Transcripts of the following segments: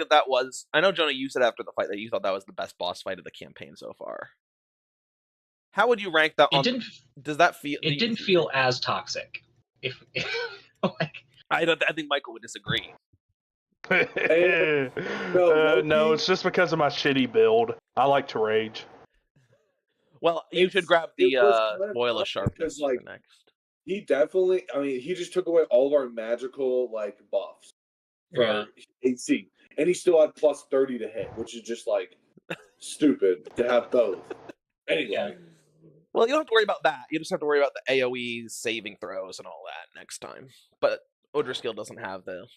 that was. I know, Jonah, you said after the fight that you thought that was the best boss fight of the campaign so far. How would you rank that? Does that feel? It didn't feel as toxic. If like, I think Michael would disagree. No, it's just because of my shitty build. I like to rage. Well, you should grab the Boil of Sharpness for next. He definitely, he just took away all of our magical, buffs for AC. And he still had plus 30 to hit, which is just, stupid to have both. Anyway. Well, you don't have to worry about that. You just have to worry about the AoE saving throws and all that next time. But Odriskill doesn't have the...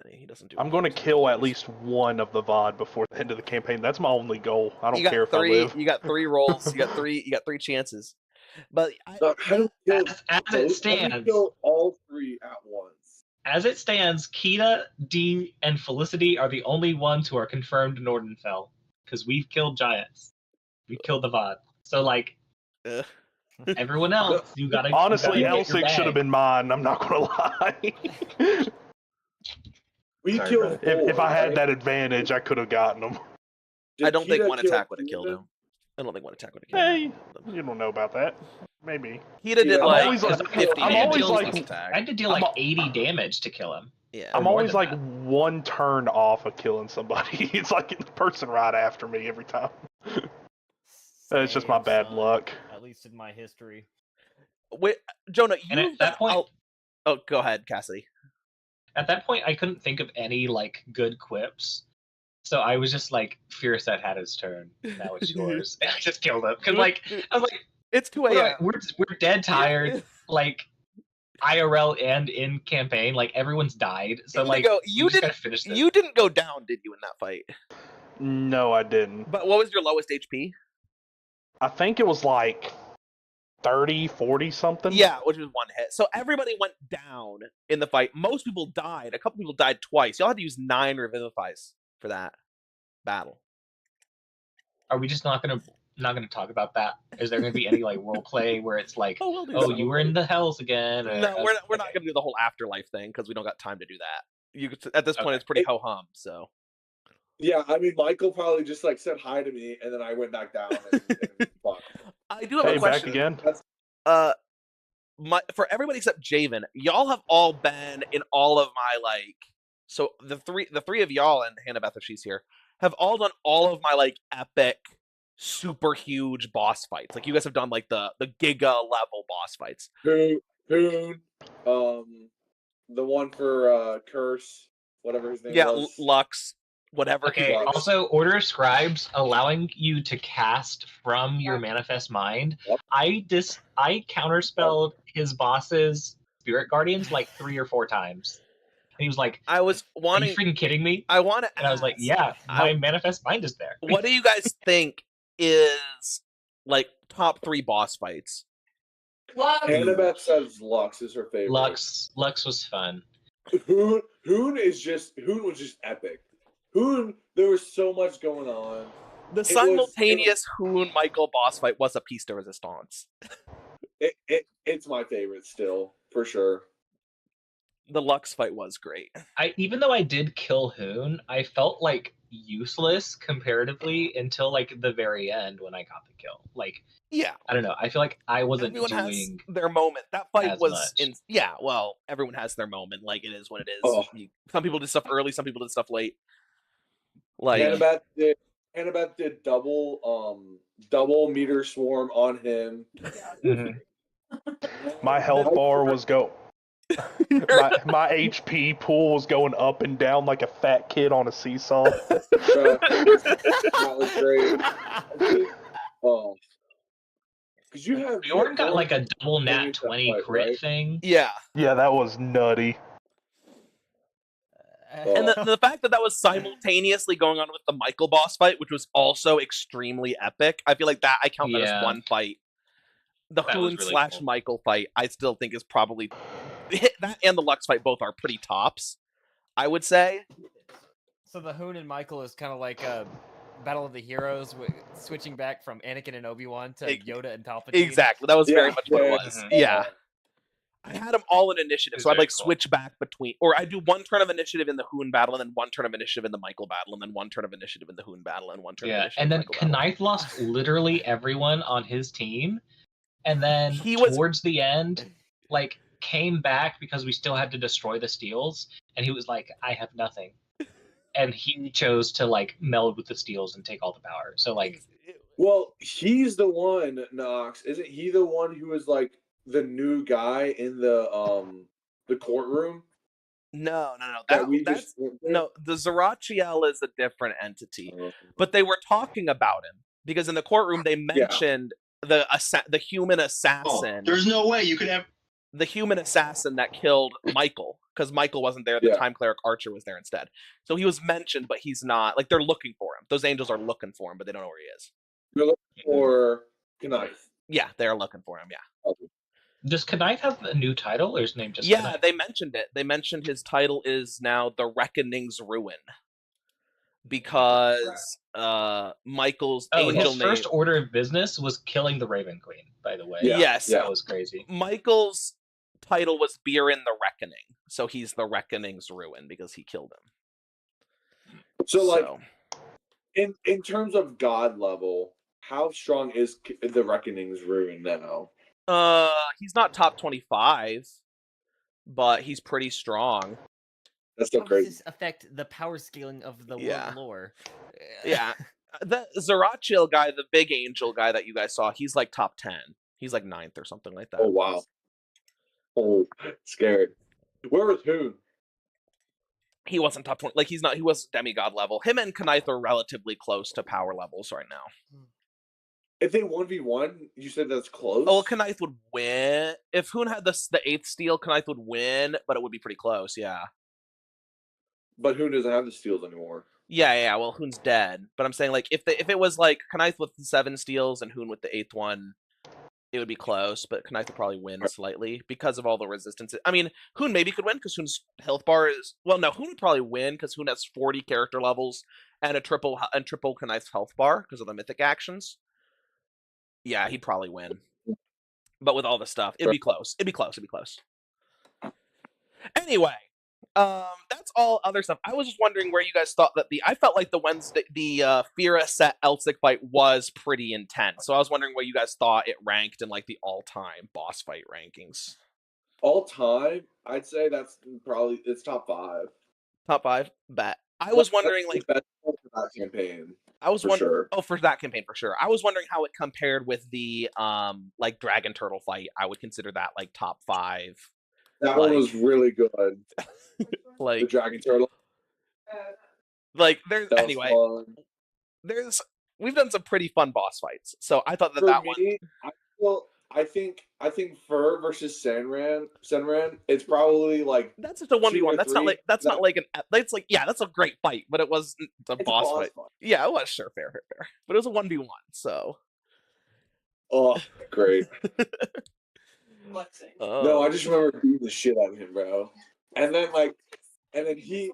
he doesn't do. I'm going to kill at least one of the VOD before the end of the campaign. That's my only goal. I don't care if I live. You got 3 rolls. You got three chances. But as it stands, kill all 3 at once. As it stands, Kita, D, and Felicity are the only ones who are confirmed Nordenfell because we've killed giants. We killed the VOD. So everyone else, you gotta. Honestly, L6 should have been mine. I'm not gonna lie. If I had that advantage, I could have gotten him. I don't think one attack would have killed him. You don't know about that. Maybe. He did I had to deal 80 damage to kill him. Yeah. I'm always one turn off of killing somebody. It's like the person right after me every time. It's just my bad luck. At least in my history. Wait, Jonah, and at that point, go ahead, Cassidy. At that point, I couldn't think of any good quips, so I was just Fierce that had his turn. Now it's yours. And I just killed him because I was like, it's 2 a.m. We're dead tired. IRL and in campaign, everyone's died. So you just gotta finish this. You didn't go down, did you, in that fight? No, I didn't. But what was your lowest HP? I think it was 30, 40 something. Yeah, which was 1 hit. So everybody went down in the fight. Most people died. A couple people died twice. Y'all had to use 9 Revivifies for that battle. Are we just not gonna talk about that? Is there gonna be any role play where it's you were in the hells again? Or, no, we're not gonna do the whole afterlife thing because we don't got time to do that. At this point, it's pretty ho hum. So. Yeah, Michael probably just said hi to me, and then I went back down. And I do have a question. Back again. For everybody except Javen, y'all have all been in all of my So the three of y'all and Hannah Beth, if she's here, have all done all of my epic, super huge boss fights. You guys have done the Giga level boss fights. Hoon, the one for Curse, whatever his name was. Yeah, Lux. Whatever. Okay. Also, Order of Scribes allowing you to cast from your manifest mind. Yep. I counterspelled his boss's spirit guardians 3 or 4 times. And he was like, "I was wanting." Are you freaking kidding me? I want to. And I was like, "Yeah, my manifest mind is there." What do you guys think is top 3 boss fights? Annabeth says Lux is her favorite. Lux was fun. Hoon was just epic. Hoon, there was so much going on. The simultaneous Hoon Michael boss fight was a piece de resistance. It's my favorite still, for sure. The Lux fight was great. Even though I did kill Hoon, I felt useless comparatively until the very end when I got the kill. Yeah, I don't know. I feel like I wasn't everyone doing has their moment. That fight was much. Well, everyone has their moment. It is what it is. Oh. Some people did stuff early. Some people did stuff late. Annabeth did double meter swarm on him. Mm-hmm. My health bar was my HP pool was going up and down like a fat kid on a seesaw. That was great. Oh, because Bjorn got a double nat 20 crit right? thing. Yeah, that was nutty. And the fact that was simultaneously going on with the Michael boss fight, which was also extremely epic, I feel that I count that as one fight. The Hoon / cool. Michael fight, I still think is probably that and the Lux fight both are pretty tops, I would say. So the Hoon and Michael is kind of like a Battle of the Heroes, switching back from Anakin and Obi-Wan to Yoda and Palpatine. Exactly, that was very much what it was. Mm-hmm. Yeah. I had them all in initiative, It's so I'd very like cool. switch back between, or I'd do one turn of initiative in the Hoon battle, and then one turn of initiative in the Michael battle, and then one turn of initiative in the Hoon battle, and one turn of Yeah, initiative and in the then Michael battle. Knife lost literally everyone on his team, and then He was- towards the end, like came back because we still had to destroy the steels, and he was like, "I have nothing," and he chose to like meld with the steels and take all the power. So like, Well, he's the one, Knox. Isn't he the one who was like the new guy in the courtroom no. that we That's just went there? no. The Zerachiel is a different entity, Oh. but they were talking about him because in the courtroom they Yeah. mentioned the human assassin. There's no way you could have. The human assassin that killed Michael, because Michael wasn't there. The Yeah. time cleric Archer was there instead. So he was mentioned, but he's not. Like, they're looking for him. Those angels are looking for him, but they don't know where he is. You're looking for Knife. Yeah, they're looking for him. Yeah. does Knife have a new title, or his name just? Yeah, Knife? they mentioned it. They mentioned his title is now the Reckoning's Ruin, because Michael's Oh, angel his name. first order of business was killing the Raven Queen. By the way, Yeah, Yes, yeah. that was crazy. Michael's title was Birin the Reckoning, so he's the Reckoning's Ruin because he killed him. So, like, in terms of God level, how strong is the Reckoning's Ruin now? He's not top 25, but he's pretty strong. That's so How does crazy. this affect the power scaling of the Yeah. world lore? Yeah. The Zerachiel guy, the big angel guy that you guys saw, he's like top 10. He's like 9th or something like that. Oh wow. Oh, scared. Where was Hoon? He wasn't top 20. Like, he was demigod level. Him and Knife are relatively close to power levels right now. If they 1v1, you said that's close? Oh, well, Knife would win. If Hoon had the 8th steal, Knife would win, but it would be pretty close, yeah. But Hoon doesn't have the steals anymore. Yeah, well, Hoon's dead. But I'm saying, like, if it was, like, Knife with 7 steals and Hoon with the 8th one, it would be close, but Knife would probably win slightly because of all the resistance. I mean, Hoon maybe could win because Hoon's health bar is... Well, no, Hoon would probably win because Hoon has 40 character levels and a triple Knife's health bar because of the mythic actions. Yeah, he'd probably win. But with all the stuff, it'd be close. It'd be close. Anyway, that's all other stuff. I was just wondering where you guys thought that I felt like the Fira set Elsic fight was pretty intense. So I was wondering where you guys thought it ranked in like the all-time boss fight rankings. All time, I'd say it's top 5. Top 5? Bet. I was wondering, like, best for that campaign. I was For wondering. sure. Oh, for that campaign, for sure. I was wondering how it compared with the like Dragon Turtle fight. I would consider that like top 5. That one was really good. Like the Dragon Turtle. Like there's That was anyway. fun. We've done some pretty fun boss fights. So I thought For that me, I think Fur versus Senran, it's probably like that's just a 1v1. That's not like that's a great fight, but it wasn't a boss fight. Yeah, it was sure, fair. But it was a 1v1, so oh great. No, I just remember beating the shit out of him, bro. And then he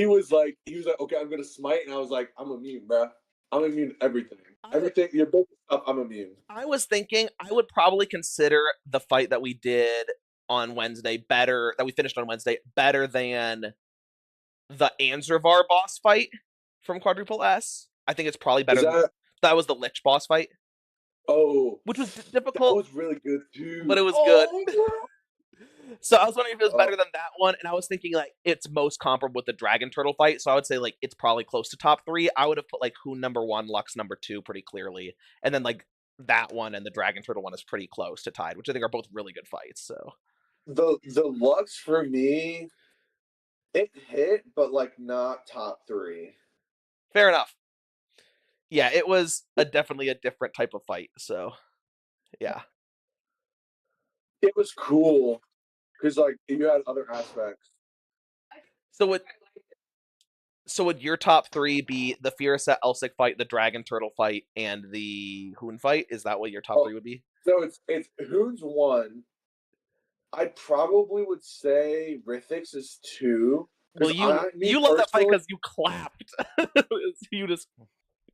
was like, okay, I'm gonna smite, and I was like, I'm immune, bro. I'm immune to everything. Everything you're both up, I'm immune. I was thinking I would probably consider the fight that we did on Wednesday better, that we finished on Wednesday, better than the Anzervar boss fight from Quadruple S. I think it's probably better. That was the Lich boss fight. Oh, which was difficult. That was really good too. But it was good. So I was wondering if it was better than that one, and I was thinking like it's most comparable with the Dragon Turtle fight. So I would say like it's probably close to top 3. I would have put like Hoon number 1, Lux number 2 pretty clearly, and then like that one and the Dragon Turtle one is pretty close to tied, which I think are both really good fights. So the Lux for me, it hit, but like not top 3. Fair enough. Yeah, it was definitely a different type of fight. So yeah, it was cool because like you had other aspects. So would your top 3 be the Firaset Elsic fight, the Dragon Turtle fight, and the Hoon fight? Is that what your top 3 would be? So it's Hoon's 1. I probably would say Rithix is 2. Well, you love that fight because you clapped. You just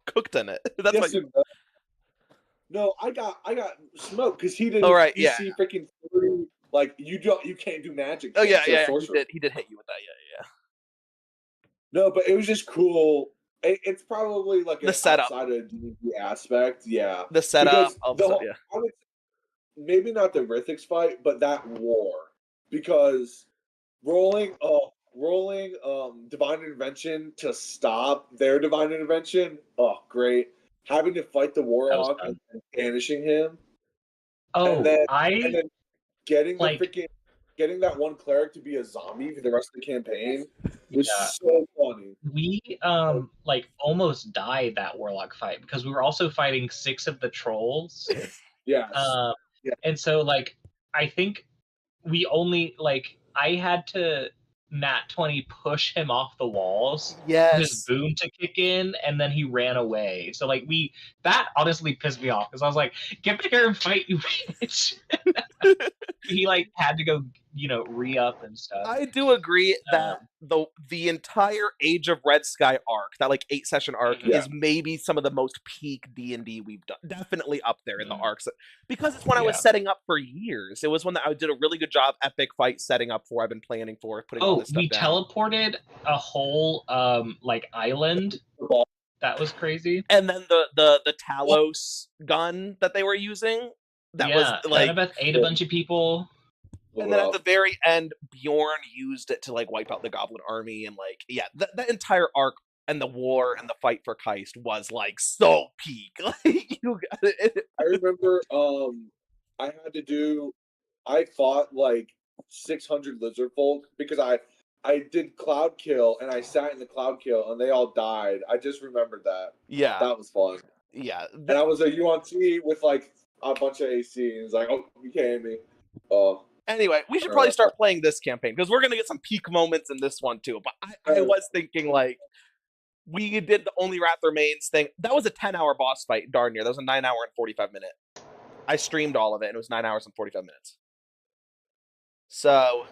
cooked in it. That's yes, No, I got smoked because he didn't. Oh right, you see freaking 3 Like you can't do magic. Oh yeah, checks, you're a yeah. sorcerer. He did hit you with that. Yeah. No, but it was just cool. It's probably like The an setup. outside of D&D aspect, yeah. The setup, Because all the the stuff. whole, Yeah. I would maybe not the Rithix fight, but that war, because rolling divine intervention to stop their divine intervention. Oh, great! Having to fight the That was warlock fun. and banishing him, and Oh, then I getting the like freaking getting that one cleric to be a zombie for the rest of the campaign was yeah. so funny. We like almost died that warlock fight because we were also fighting 6 of the trolls. Yes. Um, Yeah. and so like I think we only like I had to nat 20 push him off the walls for his Yes. boom to kick in, and then he ran away. So like that honestly pissed me off because I was like, get back here and fight, you bitch. He like had to go, re-up and stuff. I do agree that the entire Age of Red Sky arc, that like 8-session arc, Yeah. is maybe some of the most peak D&D we've done. Definitely up there in the Mhm. arcs, because it's when I was Yeah. setting up for years. It was one that I did a really good job, epic fight setting up for. I've been planning for, putting all Oh, this stuff we down. teleported a whole like island. That was crazy. And then the Talos gun that they were using, that was like, Annabeth ate a bunch of people. and then at the very end, Bjorn used it to like wipe out the Goblin army, and like, yeah, that entire arc and the war and the fight for Keist was like so peak. Like, you got it. I remember I fought like 600 lizard folk because I did cloud kill and I sat in the cloud kill and they all died. I just remembered that. Yeah, That was fun. yeah. And I was a UNT with like a bunch of AC and it's like, oh, you can't hit me. Oh. Anyway, we should probably start playing this campaign because we're gonna get some peak moments in this one too. But I was thinking like, we did the Only Wrath Remains thing. That was a 10-hour boss fight, darn near. That was a 9-hour and 45-minute. I streamed all of it, and it was 9 hours and 45 minutes. So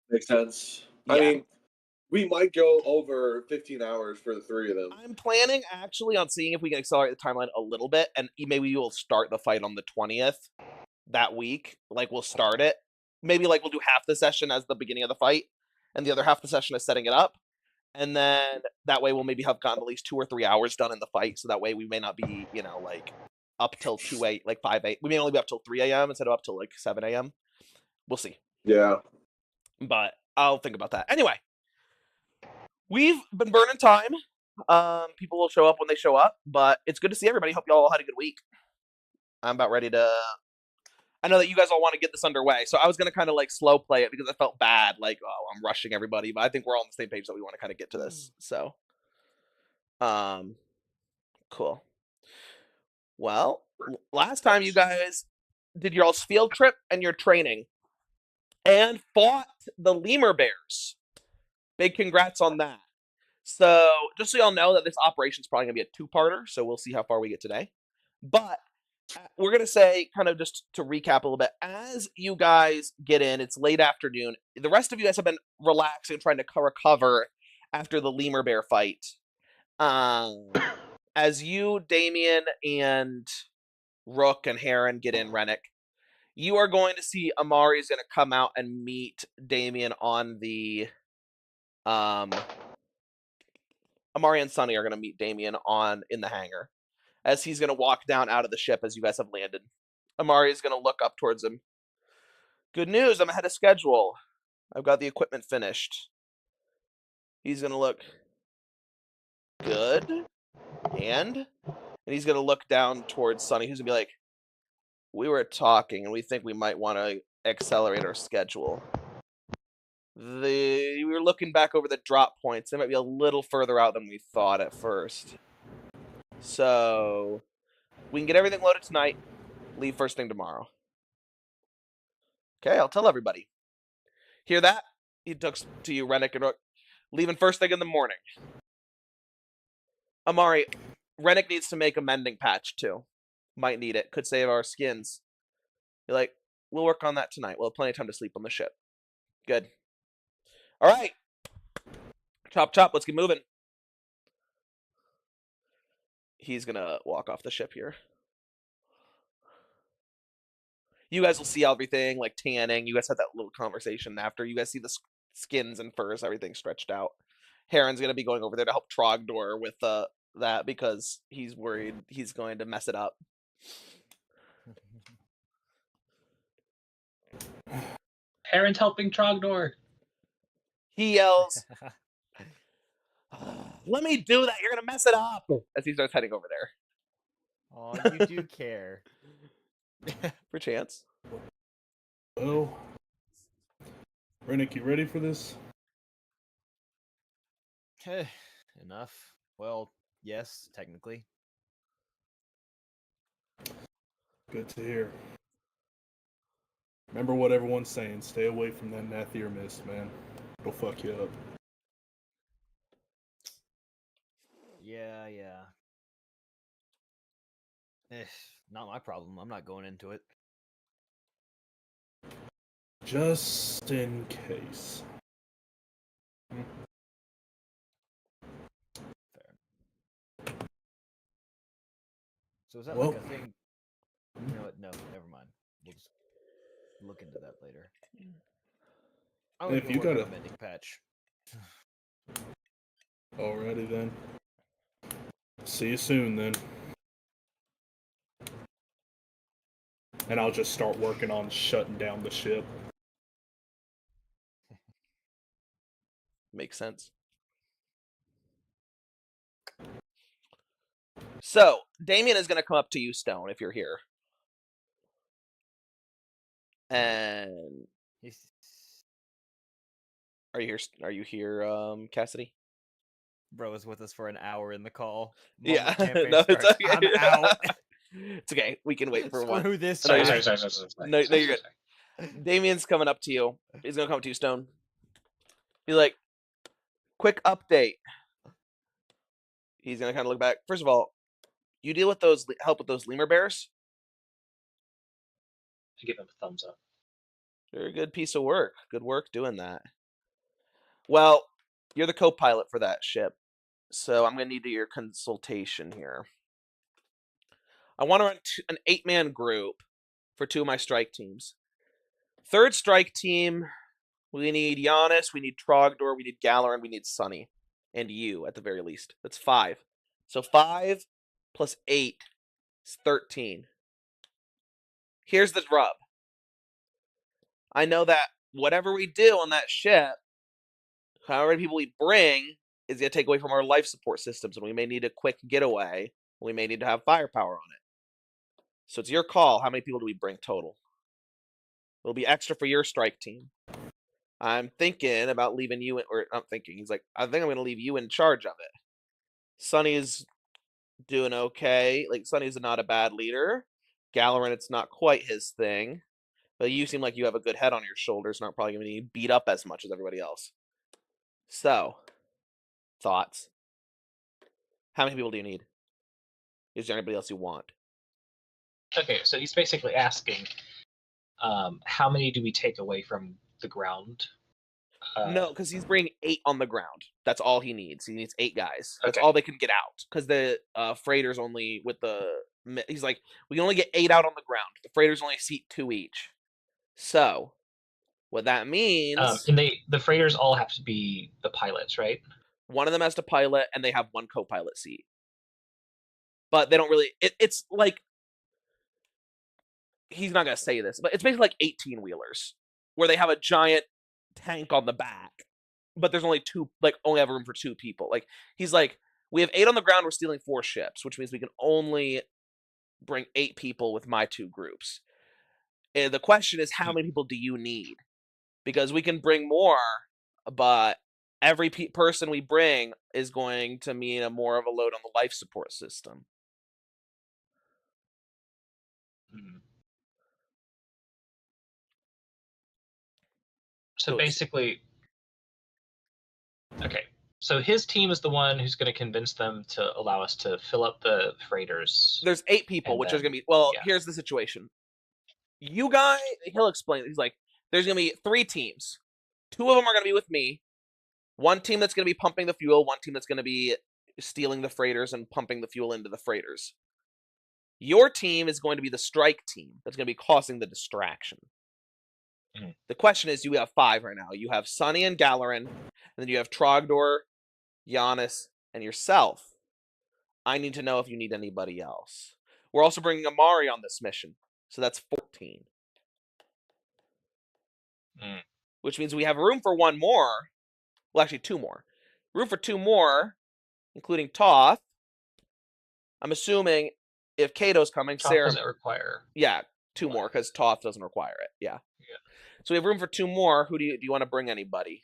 Makes sense. Yeah. I mean, we might go over 15 hours for the 3 of them. I'm planning actually on seeing if we can accelerate the timeline a little bit, and maybe we'll start the fight on the 20th that week. Like, we'll start it. Maybe like we'll do half the session as the beginning of the fight, and the other half the session is setting it up. And then that way we'll maybe have gotten at least 2 or 3 hours done in the fight. So that way we may not be, like up till 5 8. We may only be up till 3 a.m. instead of up till like 7 a.m. We'll see. Yeah. But I'll think about that. Anyway, we've been burning time. People will show up when they show up, but it's good to see everybody. Hope you all had a good week. I'm about ready to. I know that you guys all want to get this underway, so I was going to kind of like slow play it because I felt bad, like, oh, I'm rushing everybody, but I think we're all on the same page that we want to kind of get to this. So, cool. Well, last time you guys did your all's field trip and your training and fought the lemur bears. Big congrats on that. So, just so y'all know that this operation is probably going to be a 2-parter, so we'll see how far we get today. But we're going to say, kind of just to recap a little bit, as you guys get in, it's late afternoon. The rest of you guys have been relaxing, trying to recover after the lemur bear fight. As you, Damien, and Rook and Heron get in, Rennick, you are going to see Amari's going to come out and meet Damien on the... Amari and Sunny are going to meet Damien in the hangar, as he's going to walk down out of the ship as you guys have landed. Amari is going to look up towards him. Good news, I'm ahead of schedule. I've got the equipment finished. He's going to look good. And he's going to look down towards Sunny, who's going to be like, we were talking, and we think we might want to accelerate our schedule. We were looking back over the drop points. They might be a little further out than we thought at first. So, we can get everything loaded tonight, leave first thing tomorrow. Okay, I'll tell everybody. Hear that? He talks to you, Rennick and Rook. Leaving first thing in the morning. Amari, Rennick needs to make a mending patch too. Might need it. Could save our skins. You're like, we'll work on that tonight. We'll have plenty of time to sleep on the ship. Good. All right. Chop, chop. Let's get moving. He's going to walk off the ship here. You guys will see everything, like tanning. You guys had that little conversation after. You guys see the skins and furs, everything stretched out. Heron's going to be going over there to help Trogdor with that because he's worried he's going to mess it up. Heron's helping Trogdor. He yells, "Let me do that! You're going to mess it up!" As he starts heading over there. Oh, you do care. For chance. Well, Rennick, you ready for this? Enough. Well, yes, technically. Good to hear. Remember what everyone's saying. Stay away from that Nathir mist, man. It'll fuck you up. Yeah. Not my problem. I'm not going into it. Just in case. Fair. So is that Well- like a thing? You know what? No, never mind. We'll just look into that later. I'm gonna If go you work on gotta- a mending patch. Alrighty then. See you soon then. And I'll just start working on shutting down the ship. Makes sense. So, Damien is going to come up to you, Stone, if you're here. And He's... are you here, Cassidy? Bro was with us for an hour in the call. Yeah, Moment campaign no, it's starts, okay. I'm out. It's okay. We can wait for one. Screw this. No, Sorry. you're- No, you're good. Damien's coming up to you. He's gonna come to you, Stone. He's like, quick update. He's gonna kind of look back. First of all, you deal with those, help with those lemur bears. I give him a thumbs up. You're a good piece of work. Good work doing that. Well, you're the co-pilot for that ship, so I'm gonna need your consultation here. I want to run an 8-man group for 2 of my strike teams. Third strike team, we need Giannis, we need Trogdor, we need Galarin, we need Sunny. And you, at the very least. That's 5. So 5 plus 8 is 13. Here's the rub. I know that whatever we do on that ship, however many people we bring, is going to take away from our life support systems, and we may need a quick getaway. We may need to have firepower on it. So it's your call. How many people do we bring total? It'll be extra for your strike team. I'm thinking about leaving you, or I'm thinking, he's like, I think I'm going to leave you in charge of it. Sonny's doing okay. Like, Sonny's not a bad leader. Galarin, it's not quite his thing. But you seem like you have a good head on your shoulders, not probably going to be beat up as much as everybody else. So, thoughts? How many people do you need? Is there anybody else you want? Okay, so he's basically asking, how many do we take away from the ground? No, because he's bringing 8 on the ground. That's all he needs. He needs 8 guys. That's Okay. all they can get out. Because the freighters only with the. He's like, we can only get 8 out on the ground. The freighters only seat 2 each. So, what that means, and the freighters all have to be the pilots, right? one of them has to pilot, and they have 1 co-pilot seat. But they don't really. It's like, he's not gonna say this, but it's basically like 18-wheelers, where they have a giant tank on the back, but there's only 2, like only have room for 2 people. Like, he's like, we have 8 on the ground. We're stealing 4 ships, which means we can only bring 8 people with my 2 groups. And the question is, how many people do you need? Because we can bring more, but every person we bring is going to mean a more of a load on the life support system. Hmm. So basically, okay. So his team is the one who's going to convince them to allow us to fill up the freighters. There's 8 people, And which then- is going to be, well, yeah. here's the situation. You guys, he'll explain. He's like, there's going to be 3 teams. 2 of them are going to be with me. 1 team that's going to be pumping the fuel. 1 team that's going to be stealing the freighters and pumping the fuel into the freighters. Your team is going to be the strike team that's going to be causing the distraction. Mhm. The question is, you have 5 right now. You have Sunny and Galarin, and then you have Trogdor, Giannis, and yourself. I need to know if you need anybody else. We're also bringing Amari on this mission, so that's 14. Mm. Which means we have room for 1 more. Well, actually 2 more. Room for 2 more, including Toth. I'm assuming if Kato's coming, Top Sarah. doesn't require. Yeah, 2 more life. because Toth doesn't require it. Yeah. Yeah. So we have room for 2 more. Who do you want to bring? Anybody?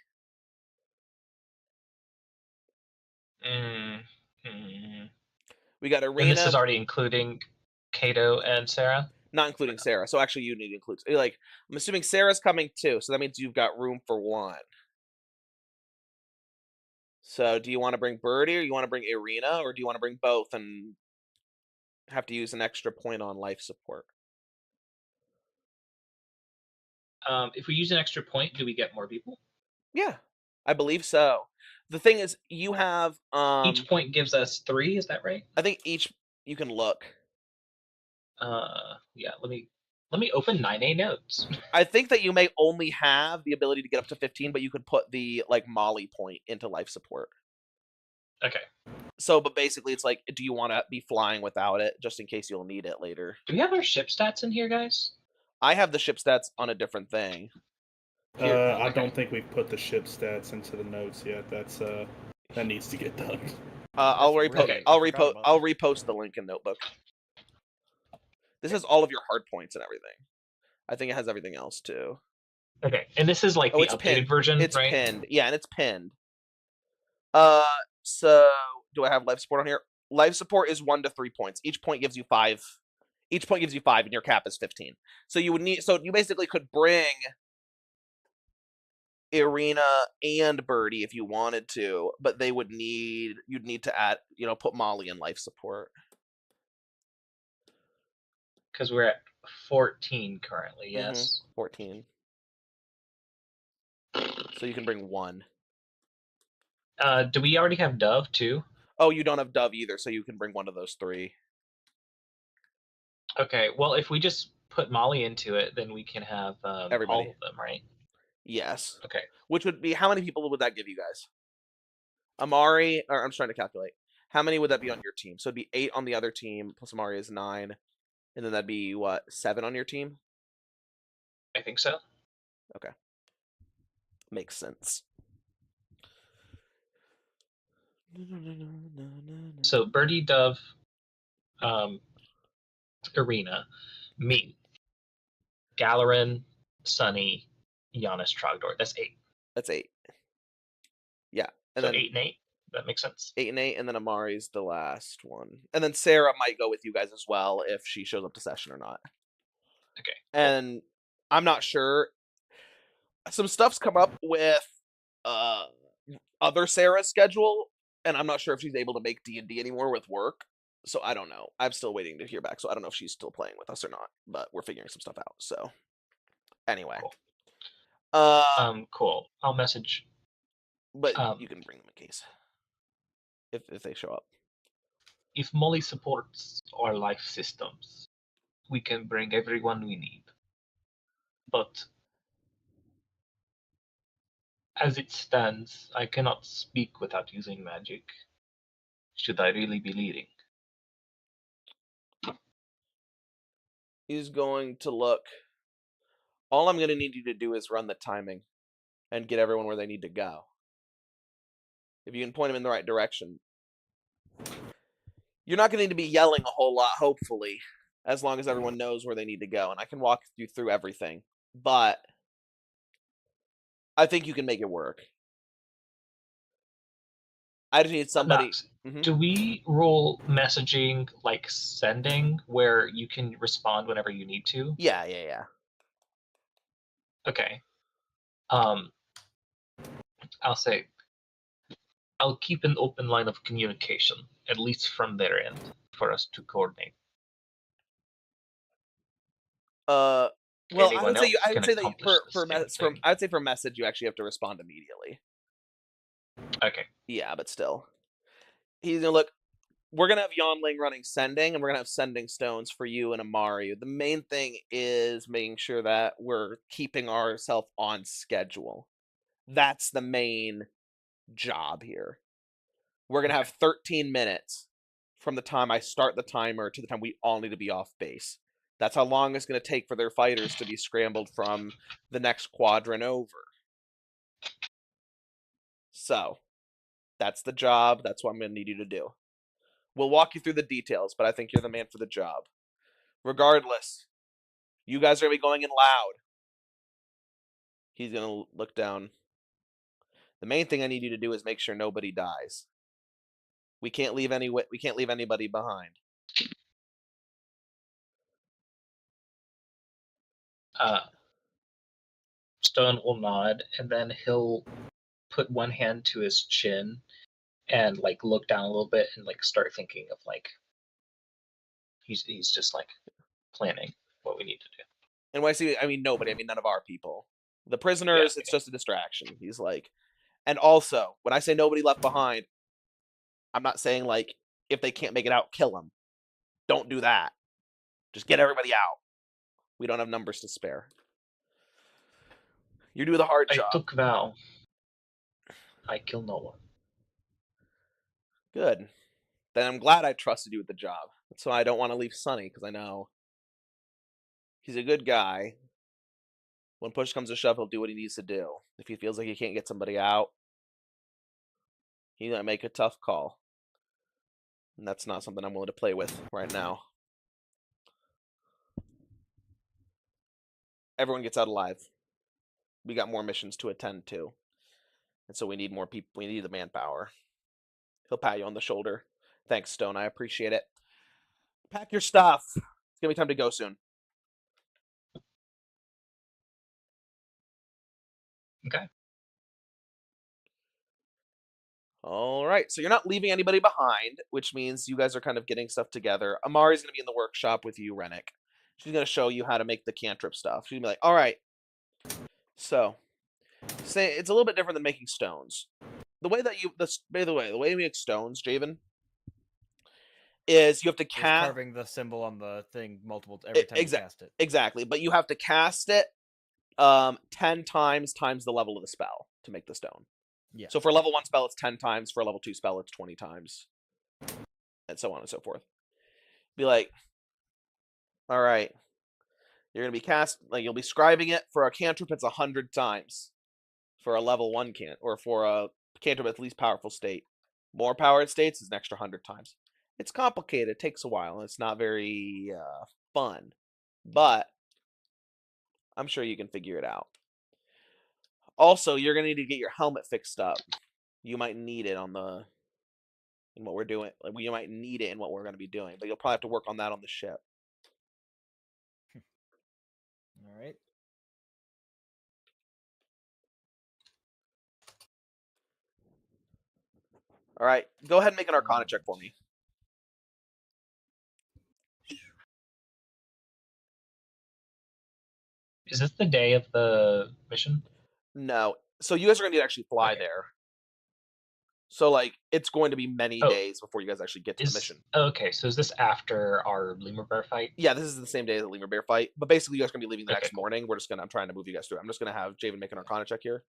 Mm. We got And this is Arena, already including Kato and Sarah. not including Sarah. So actually, you need to include. Like, I'm assuming Sarah's coming too. So that means you've got room for 1. So do you want to bring Birdie, or you want to bring Arena, or do you want to bring both and have to use an extra point on life support? If we use an extra point, do we get more people? Yeah, I believe so. The thing is, you have Each point gives us 3. Is that right? I think each you can look. Yeah. Let me open 9A notes. I think that you may only have the ability to get up to 15, but you could put the like Molly point into life support. Okay. So, but basically, it's like, do you want to be flying without it, just in case you'll need it later? Do we have our ship stats in here, guys? I have the ship stats on a different thing. Here, I Okay. don't think we've put the ship stats into the notes yet. That needs to get done. I'll That's repost. really- I'll I forgot repost. about I'll that. repost the link in Notebook. This has all of your hard points and everything. I think it has everything else too. Okay. And this is like Oh, the it's updated pinned. version, It's right? pinned. Yeah, and it's pinned. So do I have life support on here? Life support is 1 to 3 points. Each point gives you 5. Each point gives you 5, and your cap is 15. So you would need. So you basically could bring Irina and Birdie if you wanted to, but they would need. You'd need to add. Put Molly in life support. Because we're at 14 currently. Mhm. Yes. 14. So you can bring 1. Do we already have Dove too? Oh, you don't have Dove either, so you can bring 1 of those 3. Okay. Well, if we just put Molly into it, then we can have Everybody. all of them, right? Yes. Okay. Which would be, how many people would that give you guys? Amari, or I'm just trying to calculate. How many would that be on your team? So it'd be 8 on the other team, plus Amari is 9. And then that'd be, what, 7 on your team? I think so. Makes sense. So Birdie, Dove, Arena, me, Galarin, Sunny, Giannis, Trogdor. That's 8. That's 8. Yeah. And So then 8 and 8. That makes sense. 8 and 8, and then Amari's the last one. And then Sarah might go with you guys as well if she shows up to session or not. Okay. And I'm not sure. Some stuff's come up with other Sarah's schedule, and I'm not sure if she's able to make D&D anymore with work. So I don't know. I'm still waiting to hear back. So I don't know if she's still playing with us or not. But we're figuring some stuff out. So anyway, Cool. Cool. I'll message. but you can bring them in case if they show up. If Molly supports our life systems, we can bring everyone we need. But as it stands, I cannot speak without using magic. Should I really be leading? He's going to look. All I'm going to need you to do is run the timing and get everyone where they need to go. If you can point them in the right direction. You're not going to need to be yelling a whole lot, hopefully, as long as everyone knows where they need to go. And I can walk you through everything. But I think you can make it work. I just need somebody. Max, Mhm. do we roll messaging like sending where you can respond whenever you need to? Yeah. Okay. I'll say I'll keep an open line of communication, at least from their end, for us to coordinate. Well, Anyone I would say else can that accomplish the same thing. I'd say for message you actually have to respond immediately. Okay. Yeah, but still, he's gonna look. we're gonna have Yonling running sending, and we're gonna have sending stones for you and Amari. The main thing is making sure that we're keeping ourselves on schedule. That's the main job here. We're gonna have 13 minutes from the time I start the timer to the time we all need to be off base. That's how long it's gonna take for their fighters to be scrambled from the next quadrant over. So, that's the job. That's what I'm gonna need you to do. We'll walk you through the details, but I think you're the man for the job. Regardless, you guys are going to be going in loud. He's going to look down. The main thing I need you to do is make sure nobody dies. We can't leave anybody behind. Stone will nod, and then he'll put one hand to his chin and like look down a little bit and like start thinking of like he's just like planning what we need to do. And when I mean nobody, I mean none of our people. The prisoners, it's just a distraction. He's like, and also, when I say nobody left behind, I'm not saying like if they can't make it out, kill them. Don't do that. Just get everybody out. We don't have numbers to spare. You do the hard job. I took vow. I kill no one. Good. Then I'm glad I trusted you with the job. That's why I don't want to leave Sonny, because I know he's a good guy. When push comes to shove, he'll do what he needs to do. If he feels like he can't get somebody out, he's going to make a tough call. And that's not something I'm willing to play with right now. Everyone gets out alive. We got more missions to attend to. And so we need more people. We need the manpower. He'll pat you on the shoulder. Thanks, Stone. I appreciate it. Pack your stuff. It's going to be time to go soon. Okay. All right. So you're not leaving anybody behind, which means you guys are kind of getting stuff together. Amari's going to be in the workshop with you, Rennick. She's going to show you how to make the cantrip stuff. She's going to be like, all right. So, say it's a little bit different than making stones. The way that the way we make stones, Javen, is you have to cast carving the symbol on the thing every time you cast it. Exactly, but you have to cast it 10 times the level of the spell to make the stone. Yeah. So for level 1 spell, it's 10 times. For a level 2 spell, it's 20 times. And so on and so forth. Be like, all right, you're going to be you'll be scribing it. For a cantrip, it's 100 times. For a level 1 or for a cantrip at least powerful state. More powered states is an extra 100 times. It's complicated. It takes a while. And it's not very fun. But I'm sure you can figure it out. Also, you're going to need to get your helmet fixed up. You might need it in what we're doing. Like, you might need it in what we're going to be doing. But you'll probably have to work on that on the ship. All right. All right. Go ahead and make an Arcana check for me. Is this the day of the mission? No. So you guys are going to actually fly there. So, like, it's going to be many days before you guys actually get to the mission. Okay, so is this after our lemur bear fight? Yeah, this is the same day as the lemur bear fight. But basically, you guys are going to be leaving the next morning. I'm trying to move you guys through. I'm just going to have Javen make an Arcana check here.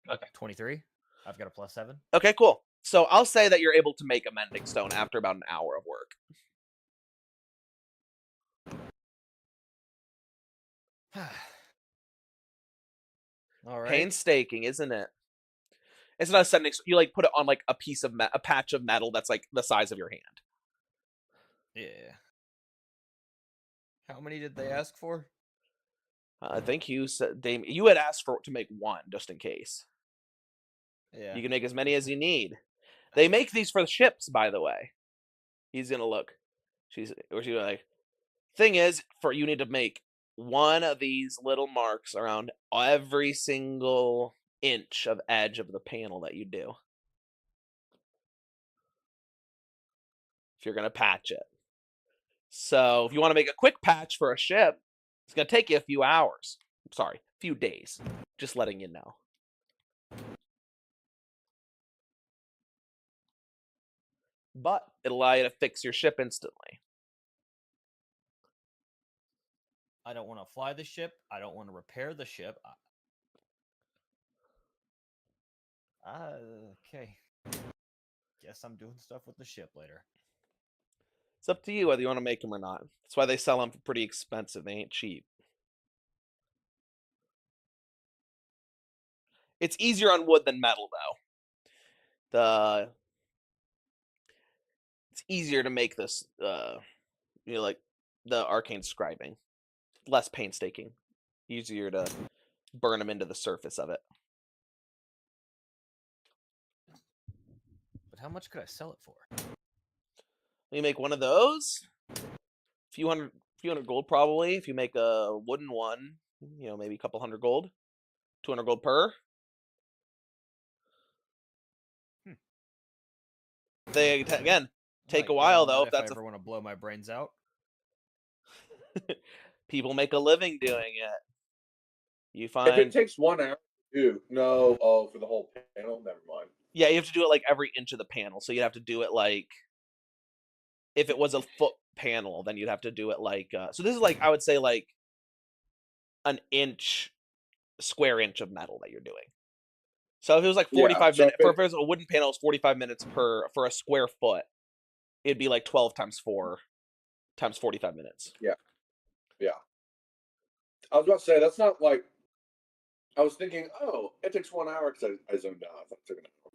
Okay. 23. I've got a +7. Okay, cool. So I'll say that you're able to make a mending stone after about an hour of work. All right. Painstaking, isn't it? It's not a sending. You like put it on like a patch of metal that's like the size of your hand. Yeah. How many did they ask for? I think you said you had asked to make one just in case. Yeah. You can make as many as you need. They make these for the ships, by the way. He's gonna look. She's like, thing is, you need to make one of these little marks around every single inch of edge of the panel that you do. If you're gonna patch it. So if you want to make a quick patch for a ship, it's gonna take you a few hours. Sorry, a few days. Just letting you know. but it'll allow you to fix your ship instantly. I don't want to fly the ship. I don't want to repair the ship. Okay. Guess I'm doing stuff with the ship later. It's up to you whether you want to make them or not. That's why they sell them for pretty expensive. They ain't cheap. It's easier on wood than metal, though. It's easier to make this, like the arcane scribing. Less painstaking. Easier to burn them into the surface of it. But how much could I sell it for? You make one of those, few hundred gold probably. If you make a wooden one, maybe a couple hundred gold, 200 gold per. They again take a while though. If I ever want to blow my brains out. People make a living doing it. You find if it takes 1 hour to do, for the whole panel, never mind. Yeah, you have to do it like every inch of the panel. So you'd have to do it like, if it was a foot panel, then you'd have to do it like, so this is like, I would say like an square inch of metal that you're doing. So if it was like 45 minutes, if it was a wooden panel, it's 45 minutes for a square foot. It'd be like 12 times 4 times 45 minutes. Yeah. I was about to say, that's not like, I was thinking, it takes 1 hour because I zoned out. I thought it took an hour.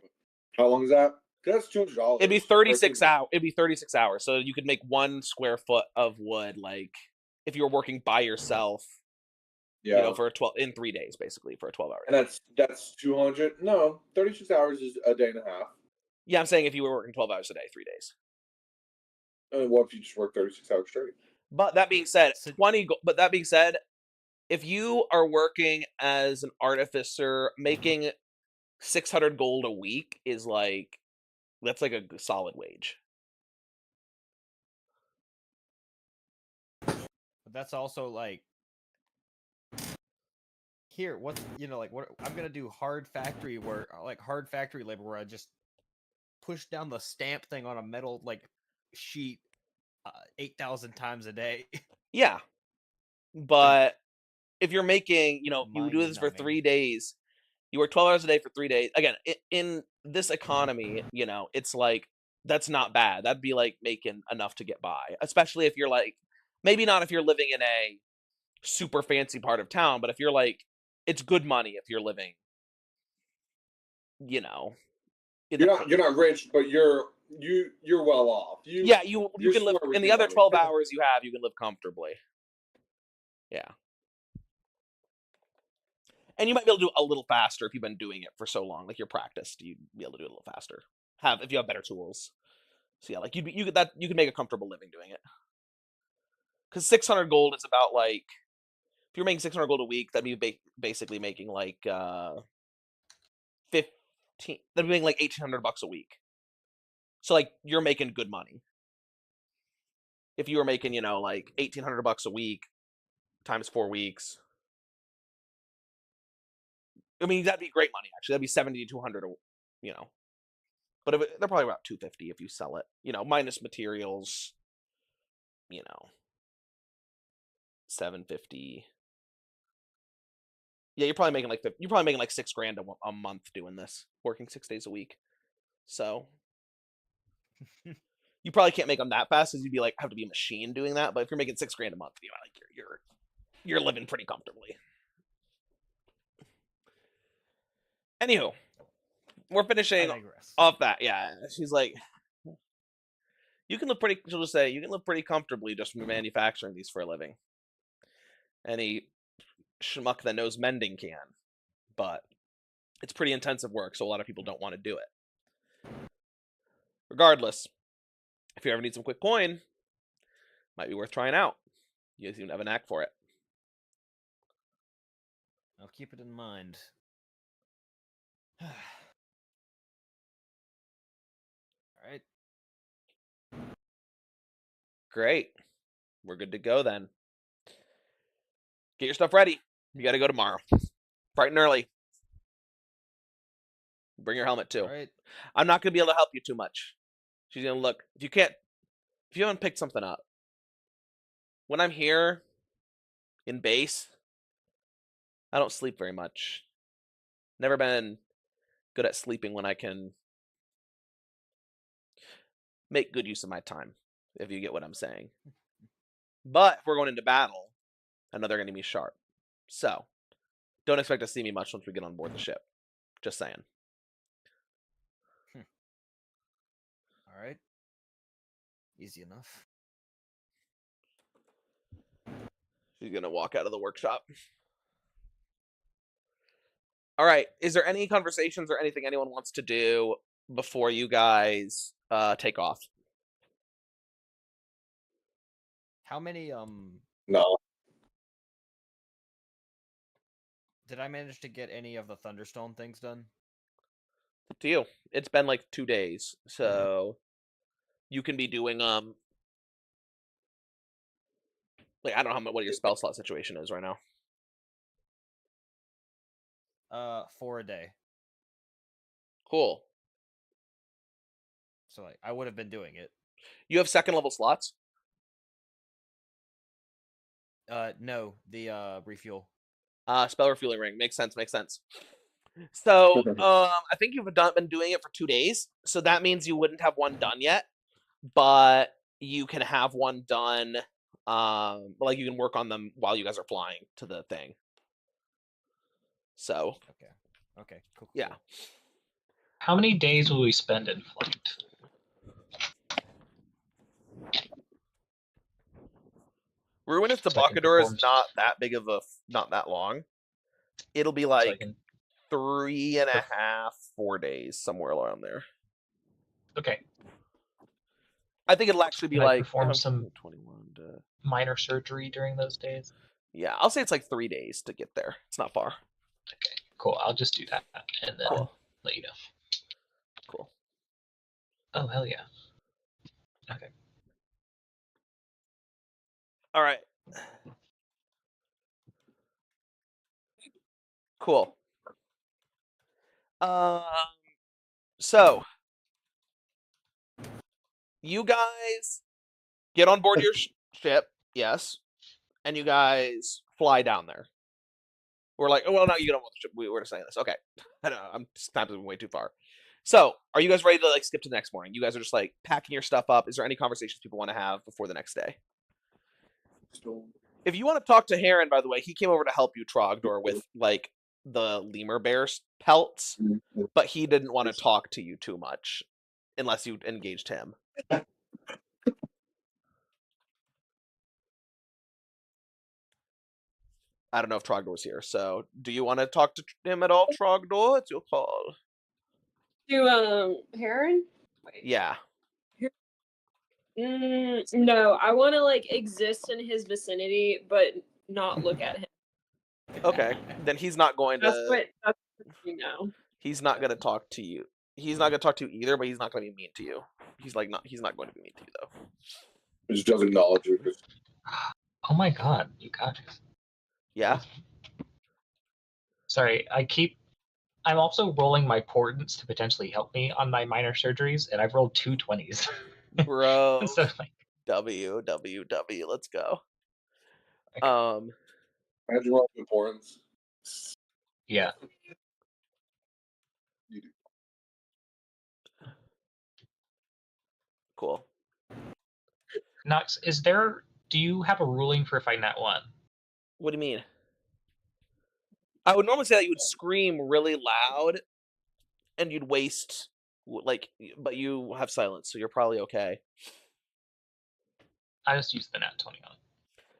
How long is that? Because that's $200. It'd be 36 hours. It'd be 36 hours. So you could make 1 square foot of wood, like if you were working by yourself. Yeah. For in 3 days, basically, for a 12-hour. And that's 200. No, 36 hours is a day and a half. Yeah, I'm saying if you were working 12 hours a day, 3 days. What if you just work 36 hours straight? But that being said, if you are working as an artificer, making 600 gold a week is like, that's like a solid wage. But that's also like, here, what I'm gonna do hard factory work, like hard factory labor, where I just push down the stamp thing on a metal sheet 8,000 times a day. Yeah, but if you're making, you do this for 3 days, you work 12 hours a day for 3 days. Again, in this economy, it's like, that's not bad. That'd be like making enough to get by, especially if you're like, maybe not if you're living in a super fancy part of town, but if you're like, it's good money if you're living, you're not rich, but you're well off. You can live in the other 12 hours you have, you can live comfortably. Yeah. And you might be able to do it a little faster if you've been doing it for so long, like you're practiced. You'd be able to do it a little faster. If you have better tools. So yeah, like you could make a comfortable living doing it. Because 600 gold is about like, if you're making 600 gold a week, that'd be basically making like 15. That'd be making like $1,800 a week. So like you're making good money. If you were making, like $1,800 a week times 4 weeks. I mean, that'd be great money, actually. That'd be 70 to 200, But they're probably about 250 if you sell it, minus materials, 750. Yeah, you're probably making like $6,000 a month doing this, working 6 days a week. So you probably can't make them that fast, because you'd be like, have to be a machine doing that. But if you're making $6,000 a month, you're living pretty comfortably. Anywho, we're finishing off that. Yeah, she's like, she'll just say, you can live pretty comfortably just from manufacturing these for a living. Any schmuck that knows mending can, but it's pretty intensive work, so a lot of people don't want to do it. Regardless, if you ever need some quick coin, might be worth trying out. You seem to have a knack for it. I'll keep it in mind. All right. Great. We're good to go then. Get your stuff ready. You got to go tomorrow. Bright and early. Bring your helmet too. All right. I'm not going to be able to help you too much. She's gonna look. If you haven't picked something up, when I'm here in base, I don't sleep very much. Never been good at sleeping when I can make good use of my time, if you get what I'm saying. But if we're going into battle, I know they're going to be sharp. So, don't expect to see me much once we get on board the ship. Just saying. All right. Easy enough. She's going to walk out of the workshop. All right. Is there any conversations or anything anyone wants to do before you guys take off? How many No. did I manage to get any of the Thunderstone things done? Up to you. It's been like 2 days, so you can be doing like I don't know what your spell slot situation is right now. 4 a day. Cool. So like I would have been doing it. You have second level slots? No, the refuel. Spell refueling ring. Makes sense, makes sense. So, I think you've been doing it for 2 days, so that means you wouldn't have one done yet, but you can have one done, like you can work on them while you guys are flying to the thing. So, Okay, cool. yeah. How many days will we spend in flight? Ruinous to So I can Bokedur is perform- not that big of a, not that long. It'll be So I like can... 3.5, 4 days, somewhere around there. Okay. I think it'll actually be Can I like perform some 21 to... minor surgery during those days? Yeah, I'll say it's like 3 days to get there. It's not far. Okay, cool. I'll just do that and then Cool. let you know. Cool. Oh, hell yeah. Okay. All right. Cool. So you guys get on board your ship, yes, and you guys fly down there. We're like, well, no, you get on board the ship. We were saying this. Okay, I know I'm sometimes moving way too far. So, are you guys ready to like skip to the next morning? You guys are just like packing your stuff up. Is there any conversations people want to have before the next day? If you want to talk to Heron, by the way, he came over to help you, Trogdor, with like the lemur bear's pelts, but he didn't want to talk to you too much unless you engaged him. I don't know if Trogdor's here, so do you want to talk to him at all, Trogdor? It's your call. To Heron? Wait. Yeah. No, I want to like exist in his vicinity, but not look at him. Okay, then he's not going That's to. what you know. He's not going to talk to you. He's not going to talk to you either, but he's not going to be mean to you. He's like not. He's not going to be mean to you though. He just doesn't acknowledge you. Oh my god, you guys. Yeah. Sorry, I'm also rolling my portents to potentially help me on my minor surgeries, and I've rolled 2 20s. Bro. So like, W. Let's go. Okay. Imagine what importance. yeah. You do. Cool. Nox, do you have a ruling for if I nat 1? What do you mean? I would normally say that you would scream really loud, and you'd waste like, but you have silence, so you're probably okay. I just used the nat 20 on it.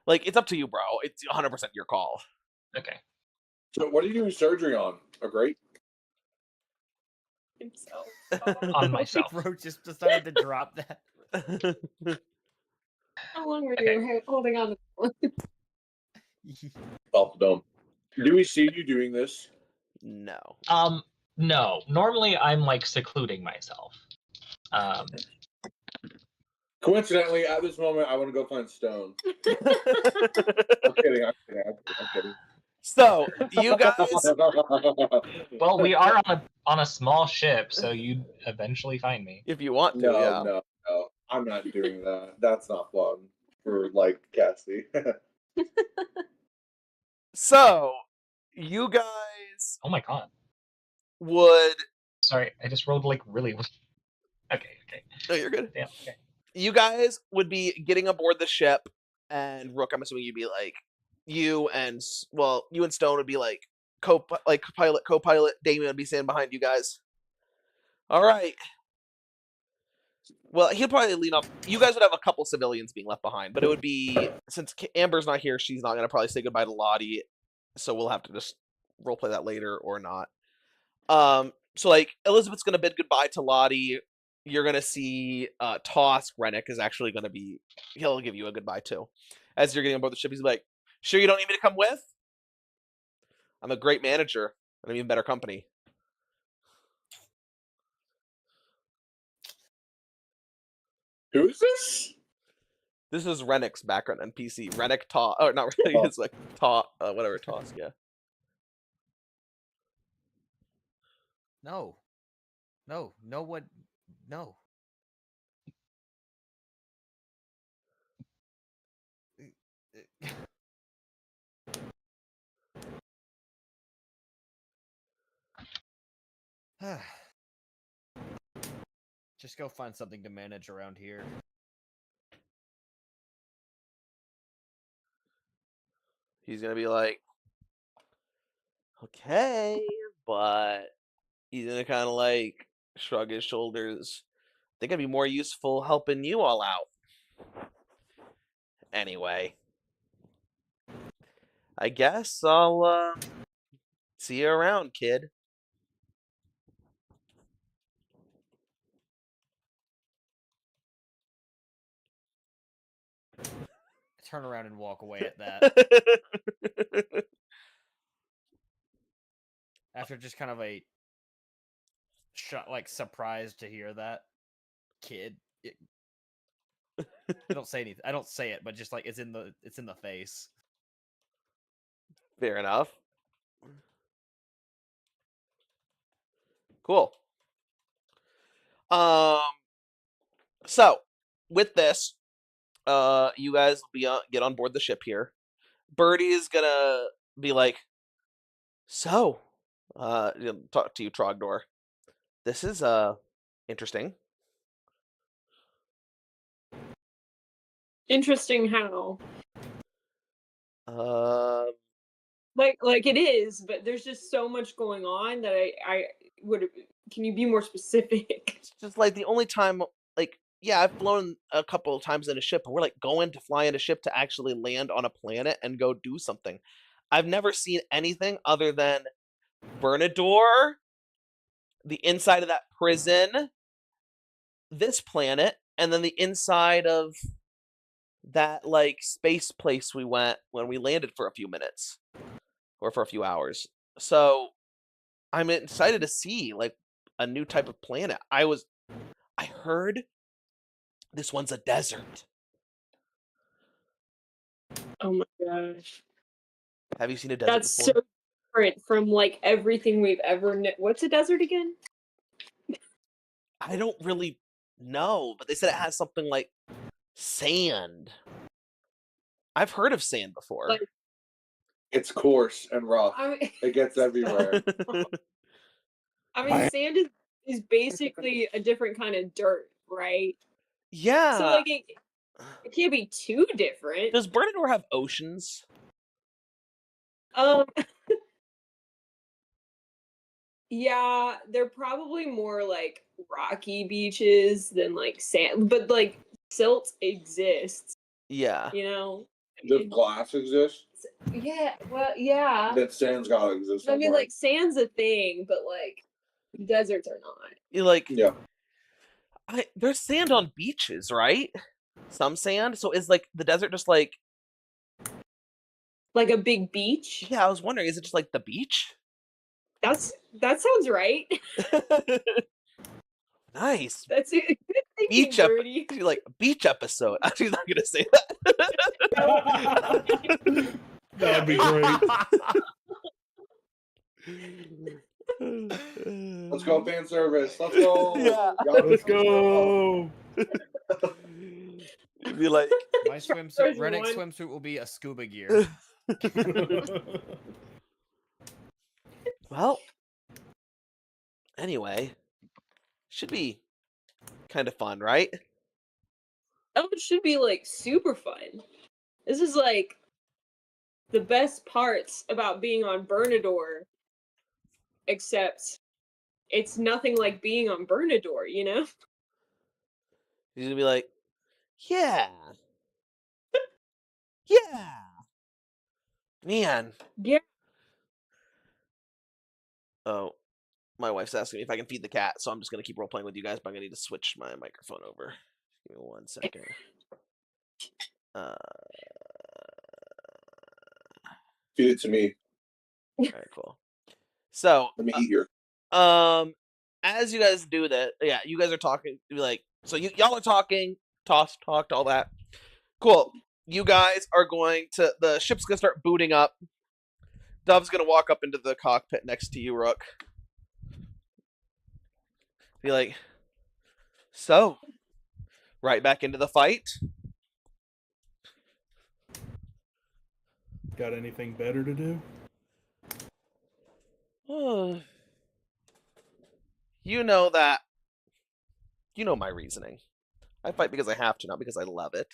Like, it's up to you, bro. It's 100% your call. Okay. So what are you doing surgery on? A great? Himself. On myself. Bro just decided to drop that. How long were Okay. you holding on to? Off the dome. Do we see you doing this? No. No. Normally I'm like secluding myself. Coincidentally, at this moment, I want to go find Stone. I'm kidding. I'm kidding. So you guys, Well, we are on a small ship, so you'd eventually find me. if you want to, no, yeah. no, no. I'm not doing that. That's not fun for like Cassie. So you guys Oh my god. would. Sorry, I just rolled like really. Okay. No, you're good. Damn. Okay. You guys would be getting aboard the ship, and Rook, I'm assuming you'd be like you and Stone would be like co-pilot. Damien would be standing behind you guys. All right. Well, he'll probably lean off. You guys would have a couple civilians being left behind, but it would be since Amber's not here, she's not gonna probably say goodbye to Lottie, so we'll have to just roleplay that later or not. So like Elizabeth's gonna bid goodbye to Lottie. You're gonna see Tosk Rennick is actually gonna be. He'll give you a goodbye too, as you're getting aboard the ship. He's like, "Sure, you don't need me to come with? I'm a great manager, and I'm even better company." Who is this? This is Rennick's background NPC. Rennick Tosk. Oh, not Rennick. It's like whatever Tosk. Yeah. No. No one. No. Just go find something to manage around here. He's gonna be like, okay, but he's gonna kind of like shrug his shoulders. I think I'd be more useful helping you all out. Anyway, I guess I'll see you around, kid. Turn around and walk away at that. After just kind of a like surprised to hear that, kid. I don't say anything. I don't say it, but just like it's in the face. Fair enough. Cool. So with this, you guys get on board the ship here. Birdie is gonna be like, so, talk to you, Trogdor. This is interesting. Interesting how? Uh, Like it is, but there's just so much going on that I would. Can you be more specific? it's just like the only time, like, yeah, I've flown a couple of times in a ship, but we're like going to fly in a ship to actually land on a planet and go do something. I've never seen anything other than Bokedur, the inside of that prison, this planet, and then the inside of that like space place we went when we landed for a few minutes or for a few hours. So I'm excited to see like a new type of planet. I heard this one's a desert. Oh my gosh, Have you seen a desert that's before? so different from like everything we've ever. What's a desert again? I don't really know, but they said it has something like sand. I've heard of sand before. Like, It's coarse and rough. I mean, It gets everywhere. sand is basically a different kind of dirt, right? Yeah. So like it can't be too different. Does Bokedur have oceans? Yeah, they're probably more like rocky beaches than like sand, but like silt exists, Yeah. you know? Does glass exist? Yeah, well, yeah. Then sand's gotta exist. I mean, somewhere. like sand's a thing, but like deserts are not. You like Yeah. there's sand on beaches, right? Some sand. So is like the desert just like Like a big beach? yeah, I was wondering, is it just like the beach? That sounds right. Nice. That's it. Beach Birdie. like beach episode. She's not gonna say that. That'd be great. Let's go fan service. Let's go. Yeah. Let's go. You'd be like, My swimsuit, Version Rennick's one. swimsuit will be a scuba gear. well, anyway, should be kind of fun, right? Oh, it should be like super fun. This is like the best parts about being on Bernador, except it's nothing like being on Bernador, you know? He's gonna be like, yeah, yeah, man. Yeah. Oh, my wife's asking me if I can feed the cat, so I'm just gonna keep role playing with you guys, but I'm gonna need to switch my microphone over. Give me 1 second. Feed it to me. All right, cool. So, Let me eat here. as you guys do that, yeah, you guys are talking. Be like, so y'all are talking, talked, all that. Cool. You guys are going to. The ship's gonna start booting up. Dove's gonna walk up into the cockpit next to you, Rook. Be like, so, right back into the fight. Got anything better to do? You know that. You know my reasoning. I fight because I have to, not because I love it.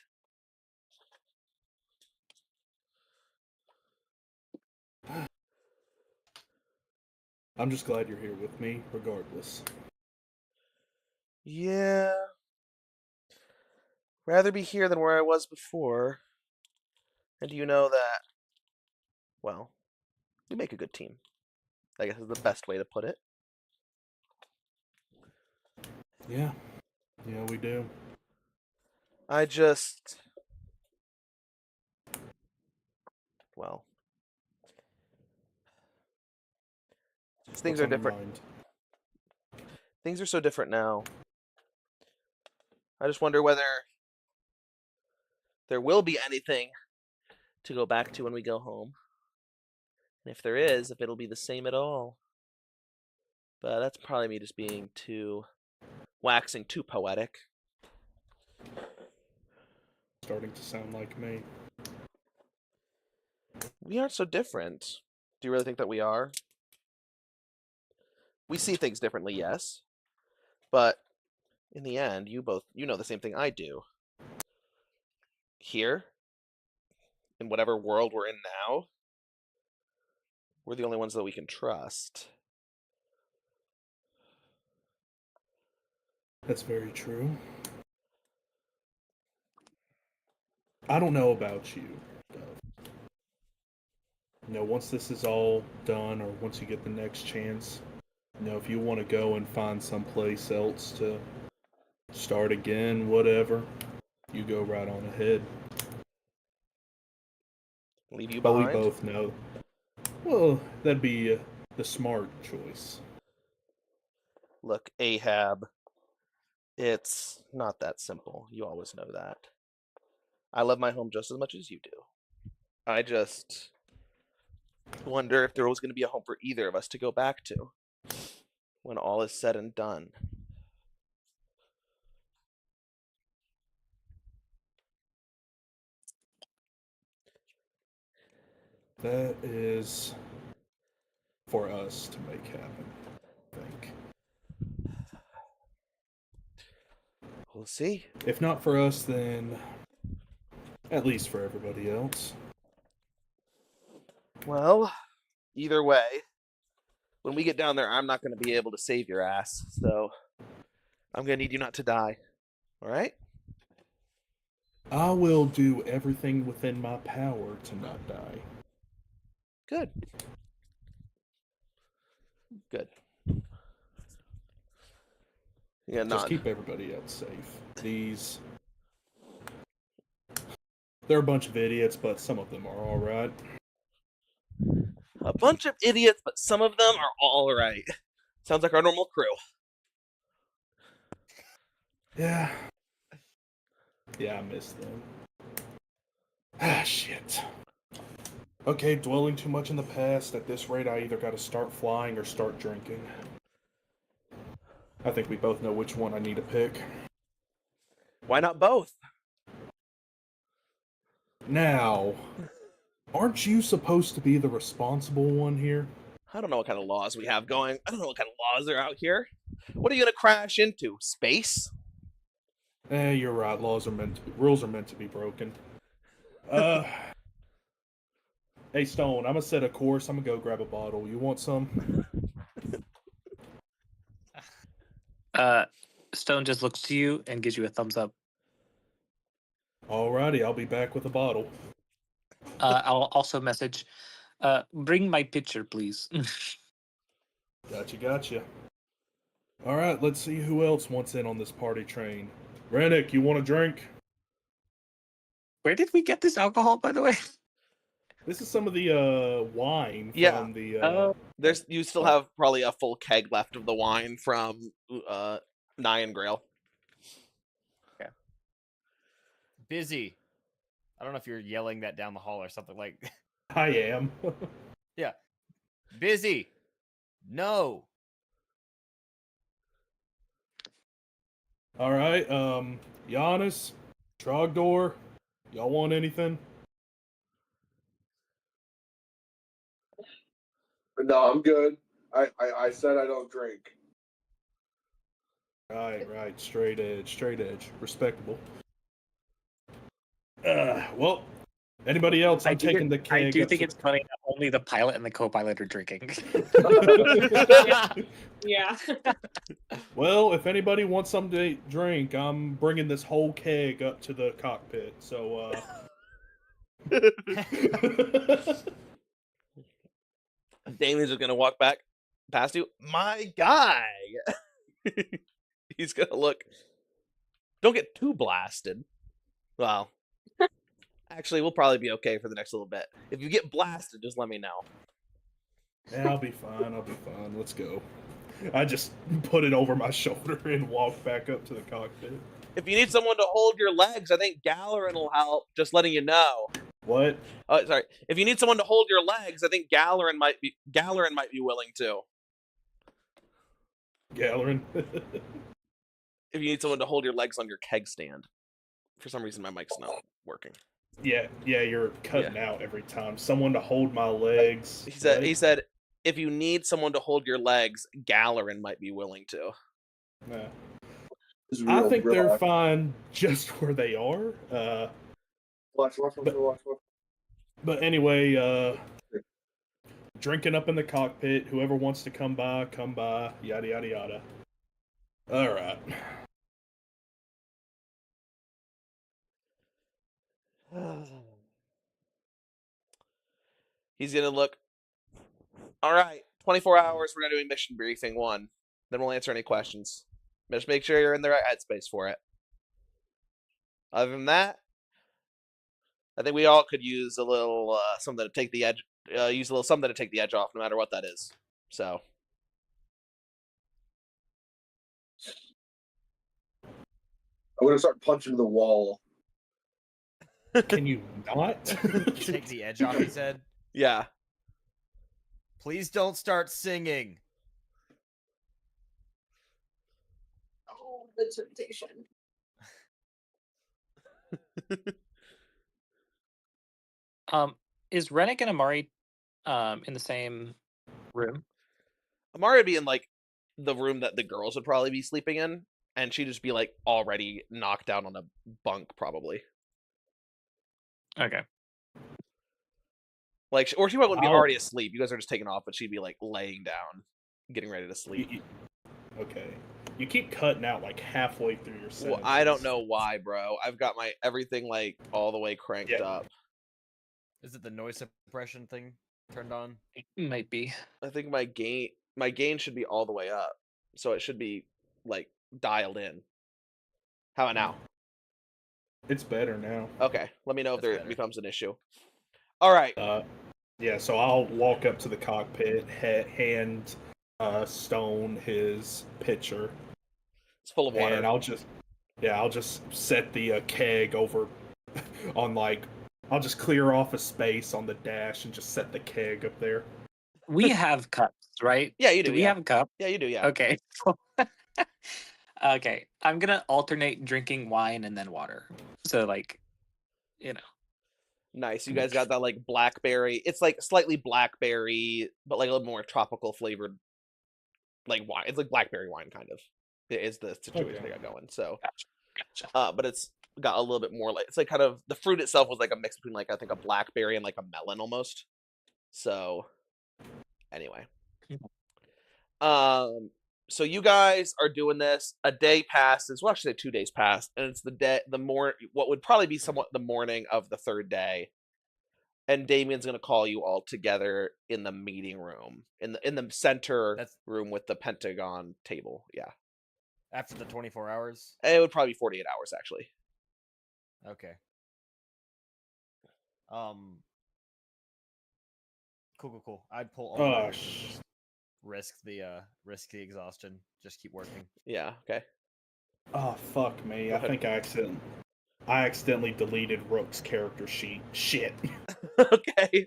I'm just glad you're here with me, regardless. Yeah. Rather be here than where I was before. And you know that, well, we make a good team. I guess is the best way to put it. Yeah. Yeah, we do. I just, well, things What's are on your different. mind? Things are so different now. I just wonder whether there will be anything to go back to when we go home. And if there is, if it'll be the same at all. But that's probably me just being waxing too poetic. Starting to sound like me. We aren't so different. Do you really think that we are? We see things differently, yes. But in the end, you know the same thing I do. Here, in whatever world we're in now, we're the only ones that we can trust. That's very true. I don't know about you, Dove. You know, once this is all done, or once you get the next chance, you know, if you want to go and find someplace else to start again, whatever, you go right on ahead. Leave you But we behind? both know. Well, that'd be the smart choice. Look, Ahab, it's not that simple. You always know that. I love my home just as much as you do. I just wonder if there was going to be a home for either of us to go back to when all is said and done. That is for us to make happen, I think. We'll see. If not for us, then at least for everybody else. Well, either way, when we get down there, I'm not going to be able to save your ass. So I'm going to need you not to die. All right? I will do everything within my power to not die. Good. Good. Yeah, Just nod. keep everybody else safe. They're a bunch of idiots, but some of them are alright. A bunch of idiots, but some of them are all right. Sounds like our normal crew. Yeah. Yeah, I miss them. Ah, shit. Okay, dwelling too much in the past. At this rate, I either got to start flying or start drinking. I think we both know which one I need to pick. Why not both? Now, aren't you supposed to be the responsible one here? I don't know what kind of laws we have going. I don't know what kind of laws are out here. What are you gonna crash into? Space? You're right. Rules are meant to be broken. Hey Stone, I'm gonna set a course. I'm gonna go grab a bottle. You want some? Stone just looks to you and gives you a thumbs up. Alrighty, I'll be back with a bottle. I'll also message, bring my pitcher, please. Gotcha. Alright, let's see who else wants in on this party train. Rennick, you want a drink? Where did we get this alcohol, by the way? This is some of the wine Yeah. from the You still have probably a full keg left of the wine from Nyan Grail. Okay. Busy. I don't know if you're yelling that down the hall or something like. I am. Yeah. Busy. No. Alright, Giannis, Trogdor, y'all want anything? No, I'm good. I said I don't drink. Right, straight edge. Respectable. Well, anybody else? I'm taking the keg. I do up think to it's funny that only the pilot and the co-pilot are drinking. Yeah. Well, if anybody wants something to drink, I'm bringing this whole keg up to the cockpit. So, Damien's just gonna walk back past you. My guy. He's gonna look. Don't get too blasted. Well, actually, we'll probably be okay for the next little bit. If you get blasted, just let me know. yeah, I'll be fine. Let's go. I just put it over my shoulder and walk back up to the cockpit. If you need someone to hold your legs, I think Galerin will help. Just letting you know. What? Oh, sorry. If you need someone to hold your legs, I think Galerin might be willing to. Galerin? If you need someone to hold your legs on your keg stand. For some reason, my mic's not working. yeah, you're cutting out every time. Someone to hold my legs. He said, if you need someone to hold your legs, Galerin might be willing to. Yeah. It's I real- think real they're life. fine just where they are. Watch. But anyway, drinking up in the cockpit. Whoever wants to come by, yada, yada, yada. All right. He's gonna look. All right, 24 hours. We're gonna do a mission briefing 1. Then we'll answer any questions. Just make sure you're in the right headspace for it. Other than that, I think we all could use a little something to take the edge. Use a little something to take the edge off, no matter what that is. So. I'm gonna start punching the wall. Can you not? Take the edge off, he said. Yeah. Please don't start singing. Oh, the temptation. Is Rennick and Amari in the same room? Amari would be in like the room that the girls would probably be sleeping in, and she'd just be like already knocked down on a bunk, probably. Okay. Like, or she would be I'll- already asleep. You guys are just taking off, but she'd be like laying down, getting ready to sleep. Okay. You keep cutting out like halfway through your sentence. Well, I don't know why, bro. I've got my everything like all the way cranked Yeah. up. Is it the noise suppression thing turned on? Might be. I think my gain should be all the way up, so it should be like dialed in. How about now? It's better now. Okay, let me know if That's there better. becomes an issue. All right. Yeah, so I'll walk up to the cockpit, hand Stone his pitcher, It's full of water. and I'll just set the keg over on like I'll just clear off a space on the dash and just set the keg up there. We have cups, right? Yeah, you do. Do we Yeah. have a cup? Yeah, you do. Yeah. Okay. Okay. I'm gonna alternate drinking wine and then water. So like, you know. Nice. You guys got that like blackberry. It's like slightly blackberry, but like a little more tropical flavored, like wine. It's like blackberry wine kind of. It is the situation they got going. So, Gotcha. but it's got a little bit more like it's like kind of the fruit itself was like a mix between like I think a blackberry and like a melon almost. So, anyway. So you guys are doing this. A day passes. Well, actually, 2 days passed, and it's what would probably be somewhat the morning of the third day. And Damien's gonna call you all together in the meeting room, in the center room with the Pentagon table. Yeah. After the 24 hours? It would probably be 48 hours, actually. Okay. Cool. I'd pull all the levers and just risk the exhaustion. Just keep working. Yeah, okay. Oh, fuck me. I think I accidentally deleted Rook's character sheet. Shit. Okay.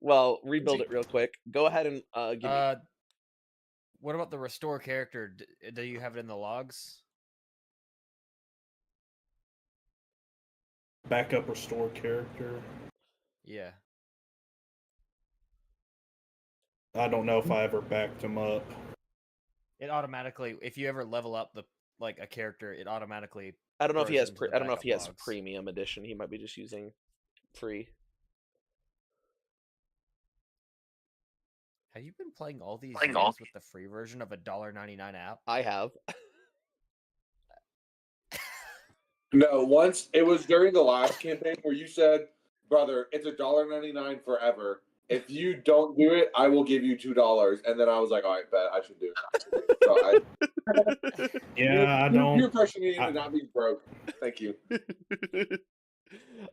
Well, rebuild it real quick. Go ahead and give me... What about the restore character? Do you have it in the logs? Backup restore character? Yeah. I don't know if I ever backed him up. It automatically, if you ever level up a character, it automatically. I don't know if he has. burns I don't know if into he has backup logs. premium edition. He might be just using free. Have you been playing all these games with the free version of a $1.99 app? I have. No, once it was during the last campaign where you said, "Brother, it's $1.99 forever. If you don't do it, I will give you $2." And then I was like, "All right, bet I should do it." So Yeah, I don't. You're pressuring me into not being broke. Thank you.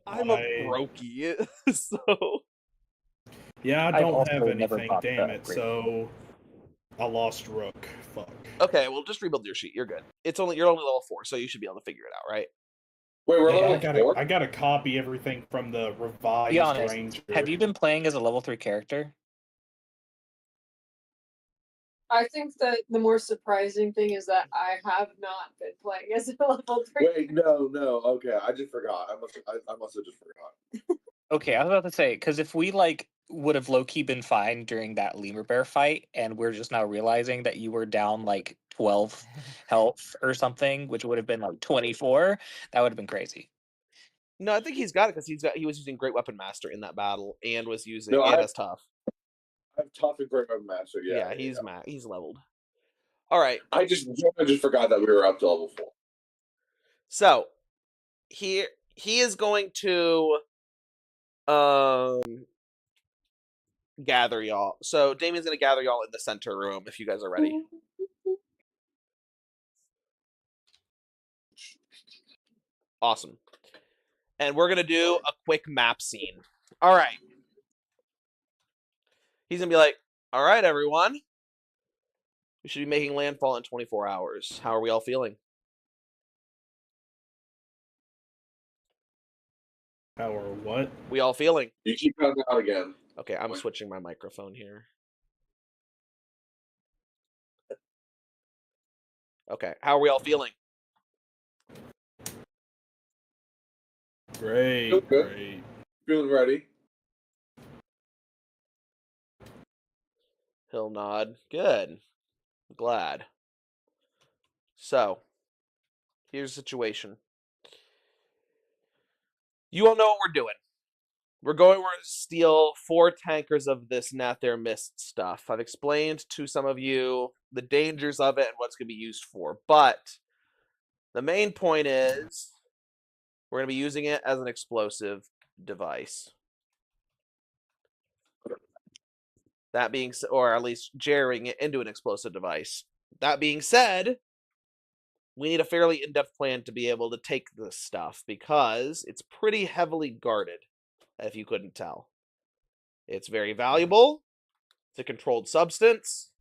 I'm a brokey, so. Yeah, I I've don't also have never anything. bought Damn the it. upgrade. So I lost Rook. Fuck. Okay, well, just rebuild your sheet. You're good. You're only level 4, so you should be able to figure it out, right? Wait, we're Hey, level 4? I gotta copy everything from the revised Be honest. Ranger. Have you been playing as a level 3 character? I think that the more surprising thing is that I have not been playing as a level 3. Wait, no. Okay, I just forgot. I must have just forgot. Okay, I was about to say, because if we would have low key been fine during that lemur bear fight, and we're just now realizing that you were down 12 health or something, which would have been 24, that would have been crazy. No, I think he's got it because he was using Great Weapon Master in that battle and was using has tough. I have tough and Great Weapon Master. Yeah, he's leveled. All right. I just forgot that we were up to level 4. So he is going to gather y'all. So Damien's gonna gather y'all in the center room if you guys are ready. Awesome. And we're gonna do a quick map scene. All right. He's gonna be like, "All right, everyone. We should be making landfall in 24 hours. How are we all feeling?" How or what? We all feeling? You keep coming out again. Okay, I'm switching my microphone here. Okay, how are we all feeling? Great, great. Feeling ready. He'll nod. Good. Glad. So, here's the situation. You all know what we're doing. We're going to steal 4 tankers of this Nather Mist stuff. I've explained to some of you the dangers of it and what it's going to be used for. But the main point is we're going to be using it as an explosive device. That being said, or at least jarring it into an explosive device. That being said, we need a fairly in-depth plan to be able to take this stuff because it's pretty heavily guarded, if you couldn't tell. It's very valuable. It's a controlled substance.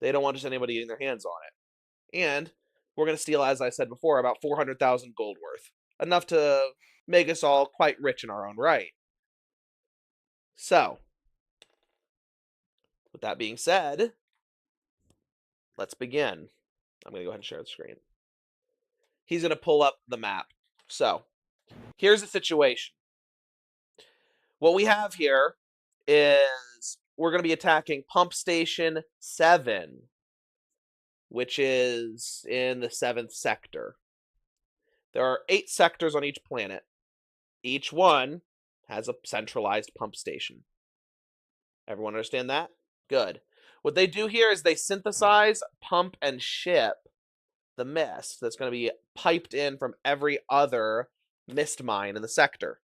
They don't want just anybody getting their hands on it. And we're going to steal, as I said before, about 400,000 gold worth. Enough to make us all quite rich in our own right. So, with that being said, let's begin. I'm going to go ahead and share the screen. He's going to pull up the map. So, here's the situation. What we have here is we're going to be attacking Pump Station 7, which is in the 7th sector. There are 8 sectors on each planet. Each one has a centralized pump station. Everyone understand that? Good. What they do here is they synthesize, pump, and ship the mist that's going to be piped in from every other mist mine in the sector.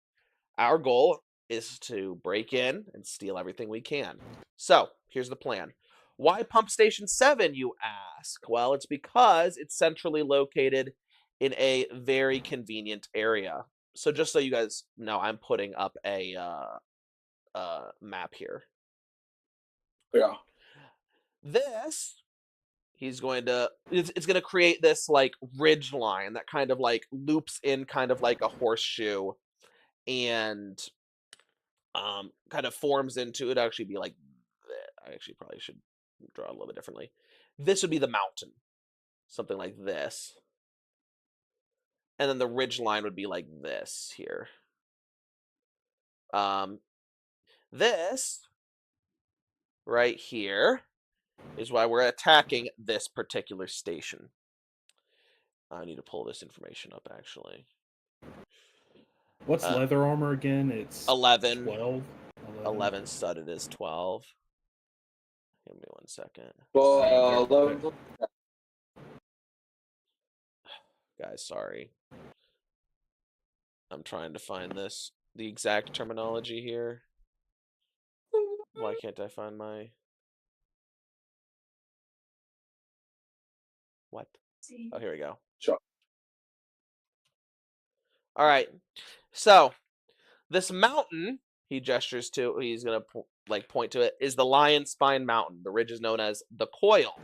Our goal is to break in and steal everything we can. So, here's the plan. Why Pump Station 7, you ask? Well, it's because it's centrally located in a very convenient area. So just so you guys know, I'm putting up a map here. Yeah. This, it's going to create this like ridge line that kind of like loops in kind of like a horseshoe and kind of forms into, it'd actually be like, I actually probably should draw a little bit differently. This would be the mountain, something like this. And then the ridge line would be like this here. This right here is why we're attacking this particular station. I need to pull this information up, actually. What's leather armor again? It's 11. 12? 11 studded is 12. Give me 1 second. Well, Guys, sorry. I'm trying to find the exact terminology here. Why can't I find my... What? Oh, here we go. Sure. All right. So, this mountain, he gestures to, he's going to point to it, is the Lion Spine Mountain. The ridge is known as the Coil.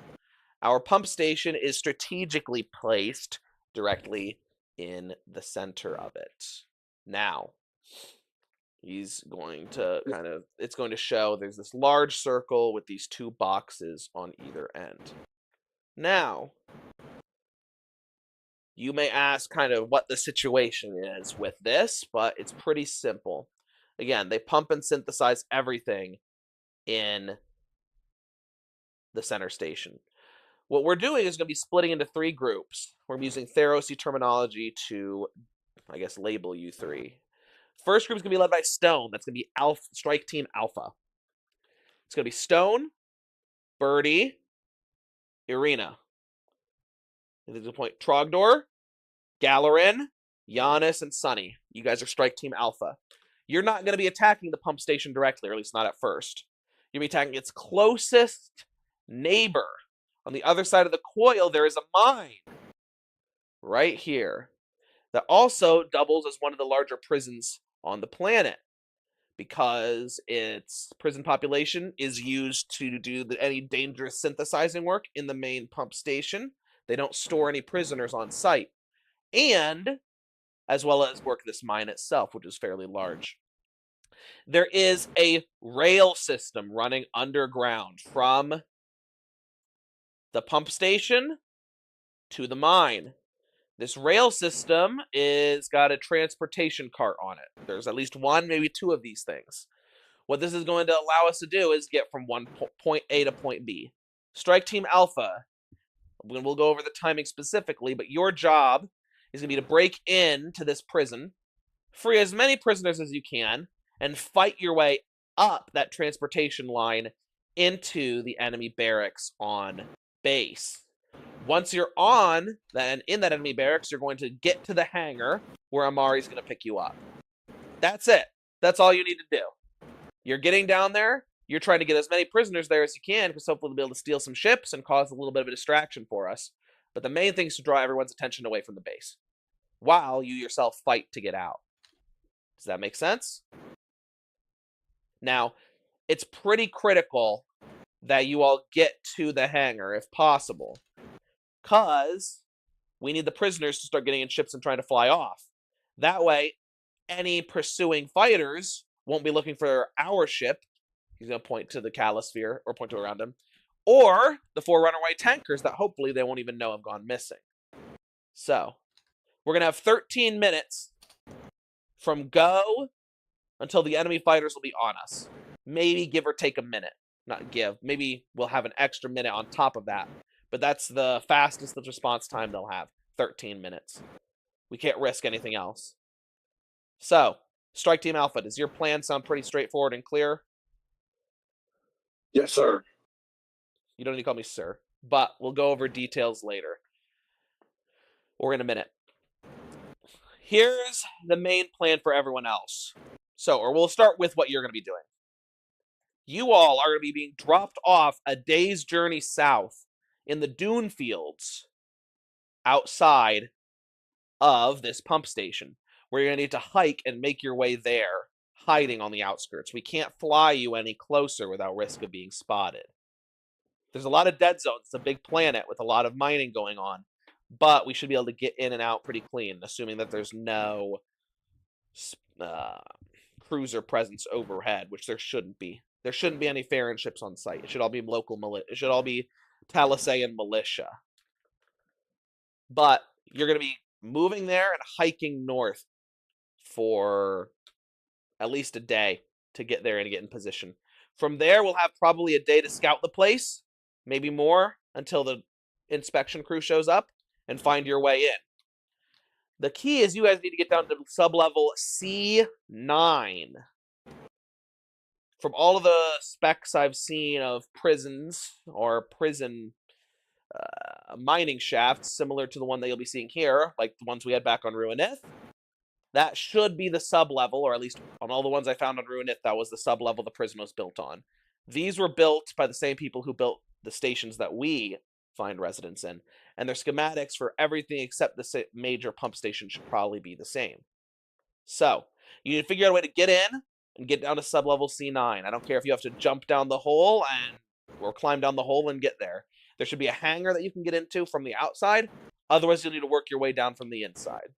Our pump station is strategically placed directly in the center of it. Now, he's going to it's going to show there's this large circle with these 2 boxes on either end. Now, you may ask kind of what the situation is with this, but it's pretty simple. Again, they pump and synthesize everything in the center station. What we're doing is going to be splitting into 3 groups. We're using Therosi terminology to, I guess, label you 3. First group is going to be led by Stone. That's going to be Strike Team Alpha. It's going to be Stone, Birdie, Irina. And there's a point Trogdor, Galarin, Giannis, and Sunny. You guys are Strike Team Alpha. You're not going to be attacking the pump station directly, or at least not at first. You're going to be attacking its closest neighbor. On the other side of the coil, there is a mine. Right here. That also doubles as one of the larger prisons on the planet. Because its prison population is used to do any dangerous synthesizing work in the main pump station. They don't store any prisoners on site. And as well as work this mine itself, which is fairly large. There is a rail system running underground from the pump station to the mine. This rail system is got a transportation cart on it. There's at least 1, maybe 2 of these things. What this is going to allow us to do is get from point A to point B. Strike Team Alpha, we'll go over the timing specifically, but your job is going to be to break into this prison, free as many prisoners as you can, and fight your way up that transportation line into the enemy barracks on base. Once you're on in that enemy barracks, you're going to get to the hangar where Amari's going to pick you up. That's it. That's all you need to do. You're getting down there. You're trying to get as many prisoners there as you can, because hopefully we'll be able to steal some ships and cause a little bit of a distraction for us. But the main thing is to draw everyone's attention away from the base, while you yourself fight to get out. Does that make sense? Now, it's pretty critical that you all get to the hangar, if possible, because we need the prisoners to start getting in ships and trying to fly off. That way, any pursuing fighters won't be looking for our ship. He's going to point to the Calisphere, or point to around him. Or the 4 runaway tankers that hopefully they won't even know have gone missing. So, we're going to have 13 minutes from go until the enemy fighters will be on us. Maybe give or take a minute. Not give. Maybe we'll have an extra minute on top of that. But that's the fastest the response time they'll have. 13 minutes. We can't risk anything else. So, Strike Team Alpha, does your plan sound pretty straightforward and clear? Yes, sir. You don't need to call me sir, but we'll go over details later. Or in a minute. Here's the main plan for everyone else. Or we'll start with what you're going to be doing. You all are going to be being dropped off a day's journey south in the dune fields outside of this pump station, where you're going to need to hike and make your way there, hiding on the outskirts. We can't fly you any closer without risk of being spotted. There's a lot of dead zones. It's a big planet with a lot of mining going on, but we should be able to get in and out pretty clean, assuming that there's no cruiser presence overhead, which there shouldn't be. There shouldn't be any Farron ships on site. It should all be local militia. It should all be Talisaean militia. But you're going to be moving there and hiking north for at least a day to get there and get in position. From there, we'll have probably a day to scout the place, maybe more, until the inspection crew shows up, and find your way in. The key is you guys need to get down to sub-level C9. From all of the specs I've seen of prisons or prison mining shafts, similar to the one that you'll be seeing here, like the ones we had back on Ruinith, that should be the sub-level, or at least on all the ones I found on Ruinith, that was the sub-level the prison was built on. These were built by the same people who built the stations that we find residents in, and their schematics for everything except the major pump station should probably be the same. So, you need to figure out a way to get in and get down to sub-level C9. I don't care if you have to jump down the hole or climb down the hole and get there. There should be a hangar that you can get into from the outside. Otherwise, you'll need to work your way down from the inside.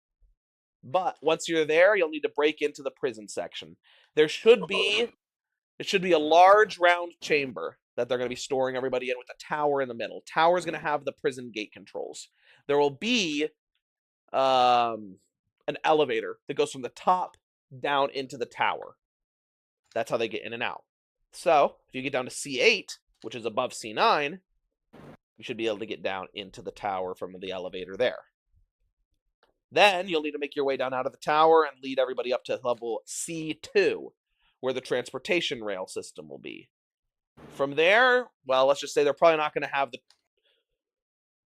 But once you're there, you'll need to break into the prison section. It should be a large round chamber that they're going to be storing everybody in with a tower in the middle. Tower is going to have the prison gate controls. There will be an elevator that goes from the top down into the tower. That's how they get in and out. So, if you get down to C8, which is above C9, you should be able to get down into the tower from the elevator there. Then, you'll need to make your way down out of the tower and lead everybody up to level C2, where the transportation rail system will be. From there, well, let's just say they're probably not going to have the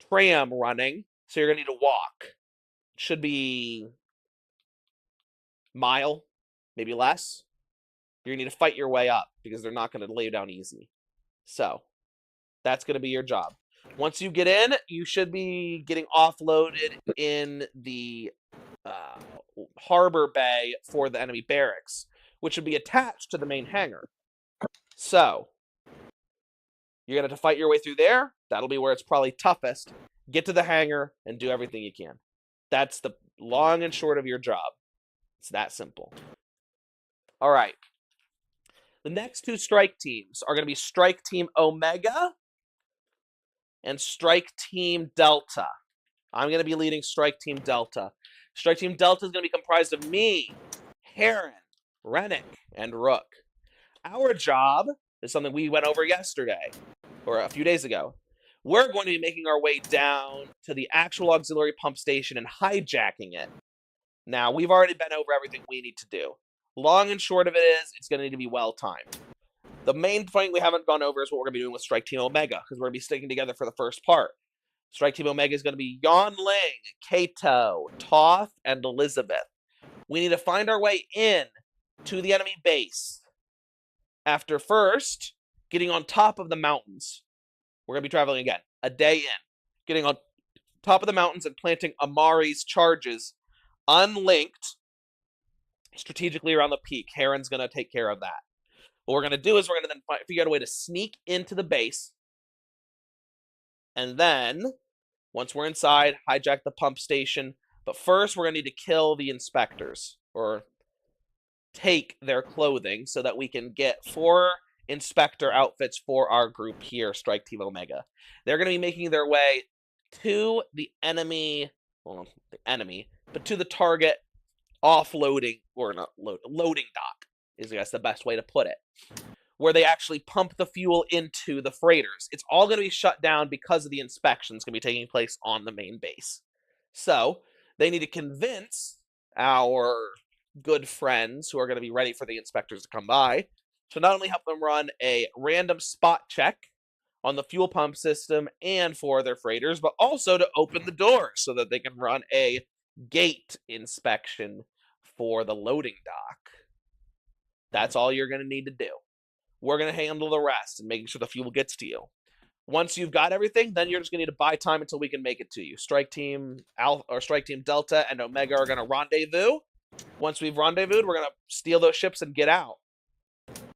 tram running, so you're going to need to walk. It should be a mile, maybe less. You're going to need to fight your way up because they're not going to lay you down easy. So, that's going to be your job. Once you get in, you should be getting offloaded in the harbor bay for the enemy barracks, which would be attached to the main hangar. So, you're going to have to fight your way through there. That'll be where it's probably toughest. Get to the hangar and do everything you can. That's the long and short of your job. It's that simple. All right. The next two strike teams are going to be Strike Team Omega and Strike Team Delta. I'm going to be leading Strike Team Delta. Strike Team Delta is going to be comprised of me, Heron, Rennick, and Rook. Our job is something we went over yesterday, or a few days ago. We're going to be making our way down to the actual auxiliary pump station and hijacking it. Now, we've already been over everything we need to do. Long and short of it is, it's going to need to be well-timed. The main thing we haven't gone over is what we're going to be doing with Strike Team Omega, because we're going to be sticking together for the first part. Strike Team Omega is going to be Yon Ling, Kato, Toth, and Elizabeth. We need to find our way in to the enemy base. After first getting on top of the mountains. We're going to be traveling again, a day in. Getting on top of the mountains and planting Amari's charges unlinked strategically around the peak. Heron's going to take care of that. What we're going to do is we're going to then figure out a way to sneak into the base. And then, once we're inside, hijack the pump station. But first, we're going to need to kill the inspectors. Or take their clothing so that we can get 4 inspector outfits for our group here, Strike Team Omega. They're going to be making their way to the enemy, well, the enemy, but to the target offloading, or not loading dock is, I guess, the best way to put it, where they actually pump the fuel into the freighters. It's all going to be shut down because of the inspections going to be taking place on the main base. So they need to convince our good friends who are going to be ready for the inspectors to come by to not only help them run a random spot check on the fuel pump system and for their freighters, but also to open the doors so that they can run a gate inspection for the loading dock. That's all you're going to need to do. We're going to handle the rest and making sure the fuel gets to you. Once you've got everything, then you're just going to need to buy time until we can make it to you. Strike Team Alpha or Strike Team Delta and Omega are going to rendezvous. Once we've rendezvoused, we're going to steal those ships and get out.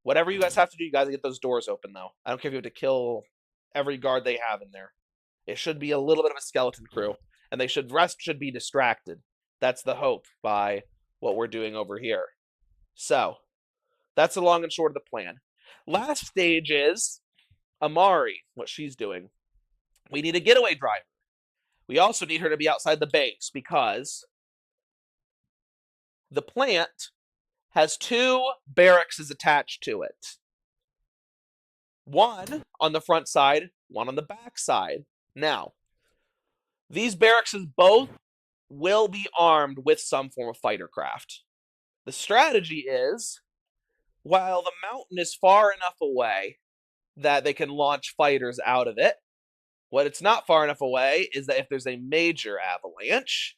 Whatever you guys have to do, you guys get those doors open, though. I don't care if you have to kill every guard they have in there. It should be a little bit of a skeleton crew, and rest should be distracted. That's the hope by what we're doing over here. So, that's the long and short of the plan. Last stage is Amari, what she's doing. We need a getaway driver. We also need her to be outside the base because the plant has 2 barracks attached to it. One on the front side, one on the back side. Now, these barracks both will be armed with some form of fighter craft. The strategy is, while the mountain is far enough away that they can launch fighters out of it, what it's not far enough away is that if there's a major avalanche,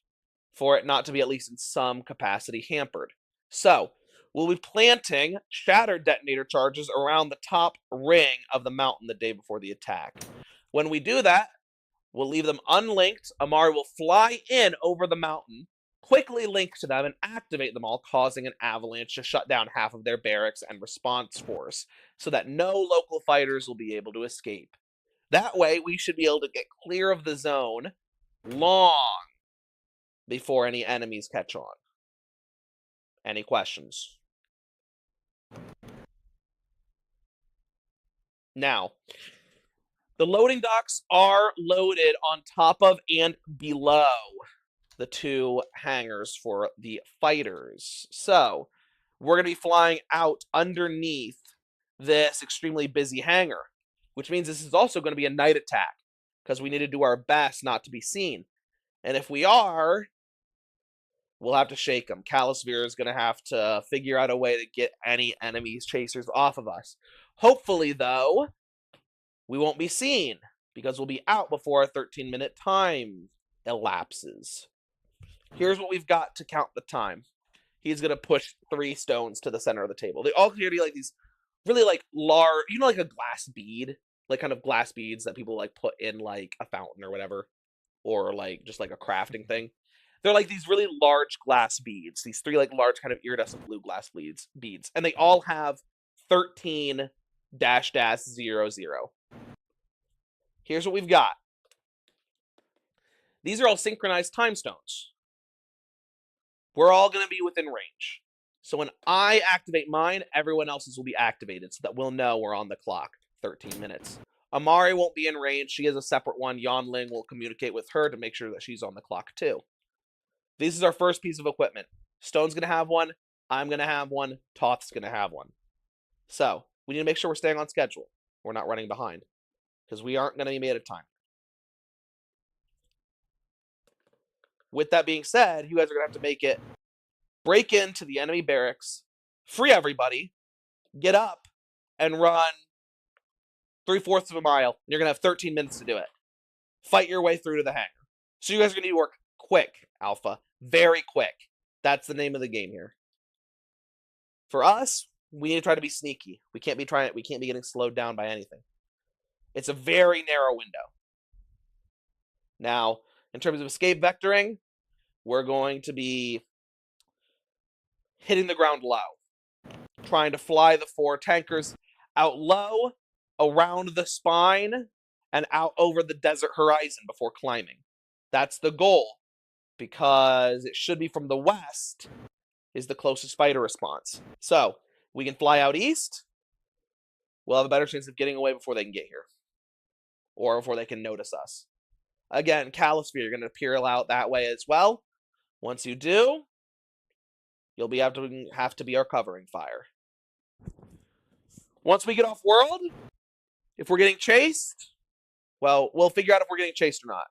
for it not to be at least in some capacity hampered. So, we'll be planting shattered detonator charges around the top ring of the mountain the day before the attack. When we do that, we'll leave them unlinked. Amari will fly in over the mountain, quickly link to them, and activate them all, causing an avalanche to shut down half of their barracks and response force, so that no local fighters will be able to escape. That way, we should be able to get clear of the zone long before any enemies catch on. Any questions? Now, the loading docks are loaded on top of and below the 2 hangars for the fighters. So, we're going to be flying out underneath this extremely busy hangar, which means this is also going to be a night attack because we need to do our best not to be seen. And if we are, we'll have to shake them. Calisvir is going to have to figure out a way to get any enemies chasers off of us. Hopefully, though, we won't be seen because we'll be out before a 13-minute time elapses. Here's what we've got to count the time. He's going to push 3 stones to the center of the table. They all appear to be like these really like large, like a glass bead, like kind of glass beads that people like put in like a fountain or whatever, or like just like a crafting thing. They're like these really large glass beads, these 3 like large kind of iridescent blue glass beads, and they all have 13 --00. Here's what we've got. These are all synchronized time stones. We're all going to be within range. So when I activate mine, everyone else's will be activated so that we'll know we're on the clock. 13 minutes. Amari won't be in range. She has a separate one. Yanling will communicate with her to make sure that she's on the clock too. This is our first piece of equipment. Stone's going to have one. I'm going to have one. Toth's going to have one. So we need to make sure we're staying on schedule. We're not running behind because we aren't going to be made of time. With that being said, you guys are going to have to break into the enemy barracks, free everybody, get up, and run 3/4 of a mile. And you're going to have 13 minutes to do it. Fight your way through to the hangar. So you guys are going to need to work quick, Alpha. Very quick. That's the name of the game here. For us, we need to try to be sneaky. We can't be getting slowed down by anything. It's a very narrow window. Now, in terms of escape vectoring, we're going to be hitting the ground low. Trying to fly the 4 tankers out low, around the spine, and out over the desert horizon before climbing. That's the goal, because it should be from the west is the closest fighter response. So we can fly out east. We'll have a better chance of getting away before they can get here, or before they can notice us. Again, Calisphere, you're going to peel out that way as well. Once you do, you'll have to be our covering fire. Once we get off world, if we're getting chased, well, we'll figure out if we're getting chased or not.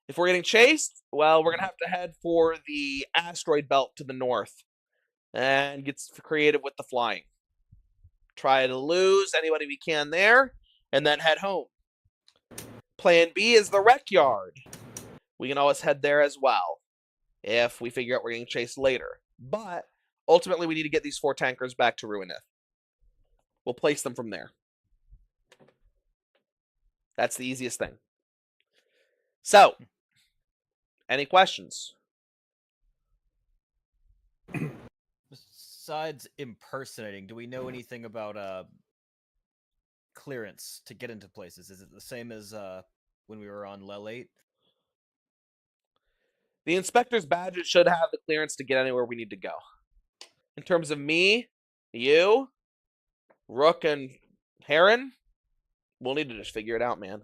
If we're getting chased, well, we're going to have to head for the asteroid belt to the north and get creative with the flying. Try to lose anybody we can there, and then head home. Plan B is the wreck yard. We can always head there as well if we figure out we're getting chased later. But ultimately, we need to get these 4 tankers back to Ruineth. We'll place them from there. That's the easiest thing. So, any questions? Besides impersonating, do we know anything about clearance to get into places? Is it the same as when we were on Lel 8? The inspector's badge should have the clearance to get anywhere we need to go. In terms of me, you, Rook, and Heron, we'll need to just figure it out, man.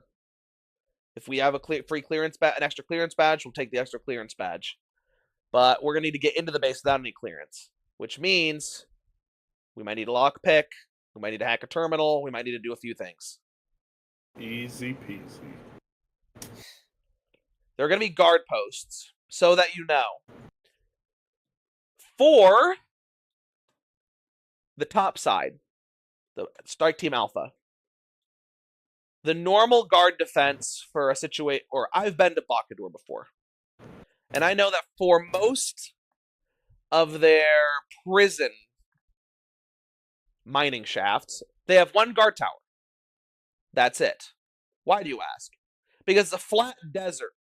If we have a free clearance an extra clearance badge, we'll take the extra clearance badge. But we're going to need to get into the base without any clearance, which means we might need a lockpick, we might need to hack a terminal, we might need to do a few things. Easy peasy. There are going to be guard posts, so that you know. For the top side, the Strike Team Alpha, the normal guard defense for a situation, or I've been to Bokedur before, and I know that for most of their prison mining shafts, they have 1 guard tower. That's it. Why do you ask? Because it's a flat desert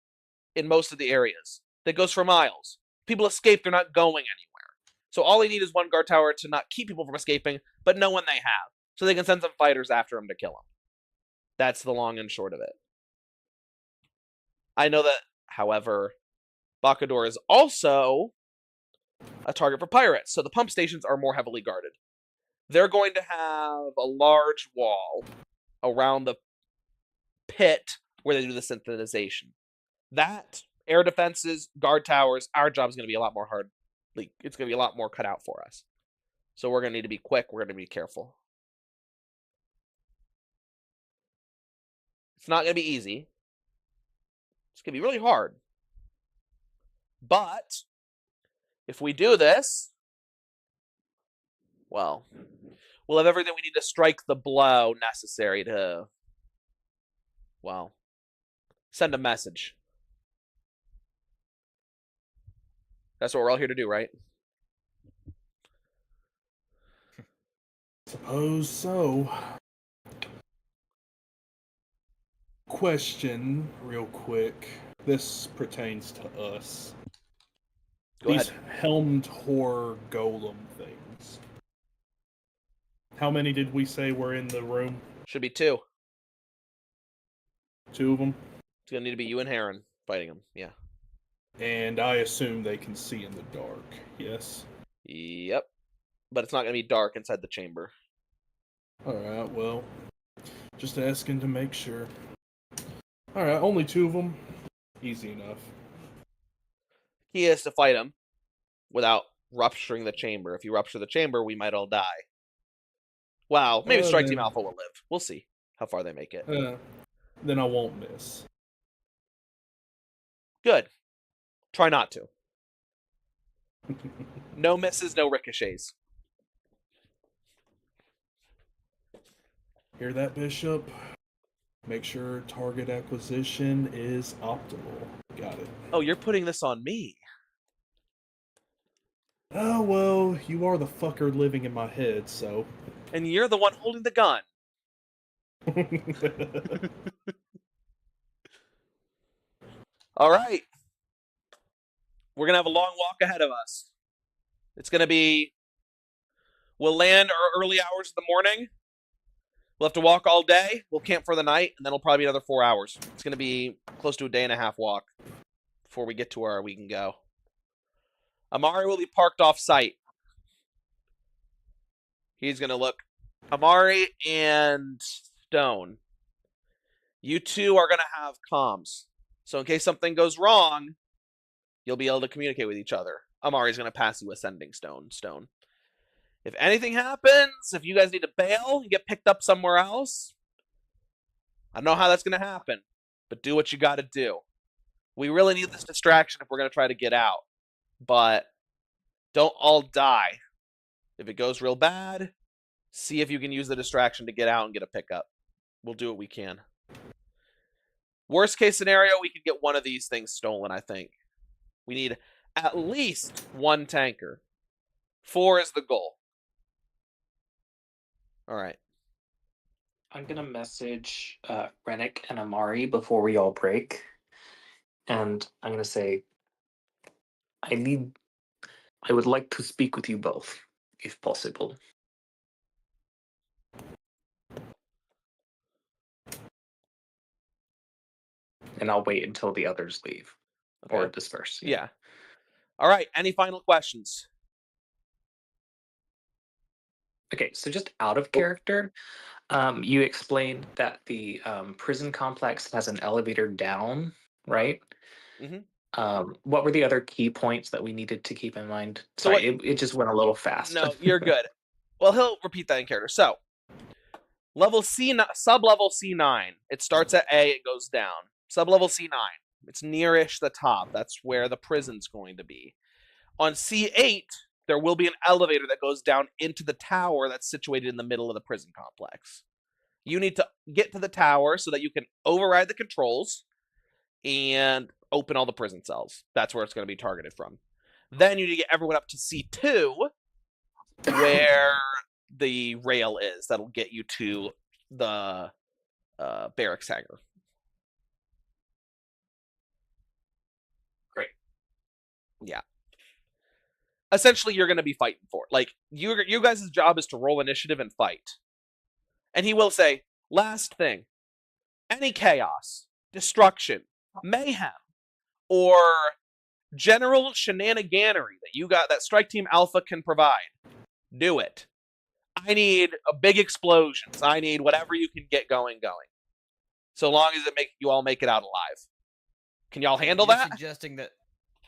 in most of the areas that goes for miles. People escape, they're not going anywhere. So all they need is 1 guard tower to not keep people from escaping, but know when they have. So they can send some fighters after them to kill them. That's the long and short of it. I know that, however, Bokedur is also a target for pirates, so the pump stations are more heavily guarded. They're going to have a large wall around the pit where they do the synthesization. That, air defenses, guard towers, our job is going to be a lot more hard. It's going to be a lot more cut out for us. So we're going to need to be quick. We're going to be careful. It's not going to be easy. It's going to be really hard. But if we do this, well, we'll have everything we need to strike the blow necessary to, well, send a message. That's what we're all here to do, right? Suppose so. Question, real quick. This pertains to us. Go These ahead. helmed horror golem things. How many did we say were in the room? Should be 2. 2 of them? It's going to need to be you and Heron fighting them. Yeah. And I assume they can see in the dark, yes? Yep. But it's not going to be dark inside the chamber. Alright, well, just asking to make sure. Alright, only 2 of them. Easy enough. He has to fight him without rupturing the chamber. If you rupture the chamber, we might all die. Wow, maybe Strike Team Alpha will live. We'll see how far they make it. Then I won't miss. Good. Try not to. No misses, no ricochets. Hear that, Bishop? Make sure target acquisition is optimal. Got it. Oh, you're putting this on me. Oh, well, you are the fucker living in my head, so. And you're the one holding the gun. All right. We're going to have a long walk ahead of us. It's going to be... We'll land our early hours of the morning. We'll have to walk all day. We'll camp for the night, and then it'll probably be another 4 hours. It's going to be close to a day and a half walk before we get to where we can go. Amari will be parked off site. He's going to look. Amari and Stone, you two are going to have comms. So in case something goes wrong, you'll be able to communicate with each other. Amari's going to pass you a sending stone. If anything happens, if you guys need to bail and get picked up somewhere else, I don't know how that's going to happen, but do what you got to do. We really need this distraction if we're going to try to get out, but don't all die. If it goes real bad, see if you can use the distraction to get out and get a pickup. We'll do what we can. Worst case scenario, we could get one of these things stolen, I think. We need at least one tanker. 4 is the goal. All right. I'm gonna message Rennick and Amari before we all break, and I'm gonna say, I would like to speak with you both, if possible. And I'll wait until the others leave or Okay. disperse. Yeah. All right. Any final questions? Okay, so just out of character, you explained that the prison complex has an elevator down, right? Mhm. What were the other key points that we needed to keep in mind? So Sorry, it just went a little fast. No, you're good. Well, he'll repeat that in character. So, level C, sub-level C9. It starts at A, it goes down. Sub-level C9. It's nearish the top. That's where the prison's going to be. On C8, there will be an elevator that goes down into the tower that's situated in the middle of the prison complex. You need to get to the tower so that you can override the controls and open all the prison cells. That's where it's going to be targeted from. Then you need to get everyone up to C2, where the rail is. That'll get you to the barracks hangar. Great. Yeah. Essentially, you're going to be fighting for it. Like, you guys' job is to roll initiative and fight. And he will say, last thing, any chaos, destruction, mayhem, or general shenaniganery that Strike Team Alpha can provide, do it. I need a big explosions. I need whatever you can get going. So long as you all make it out alive. Can y'all handle that?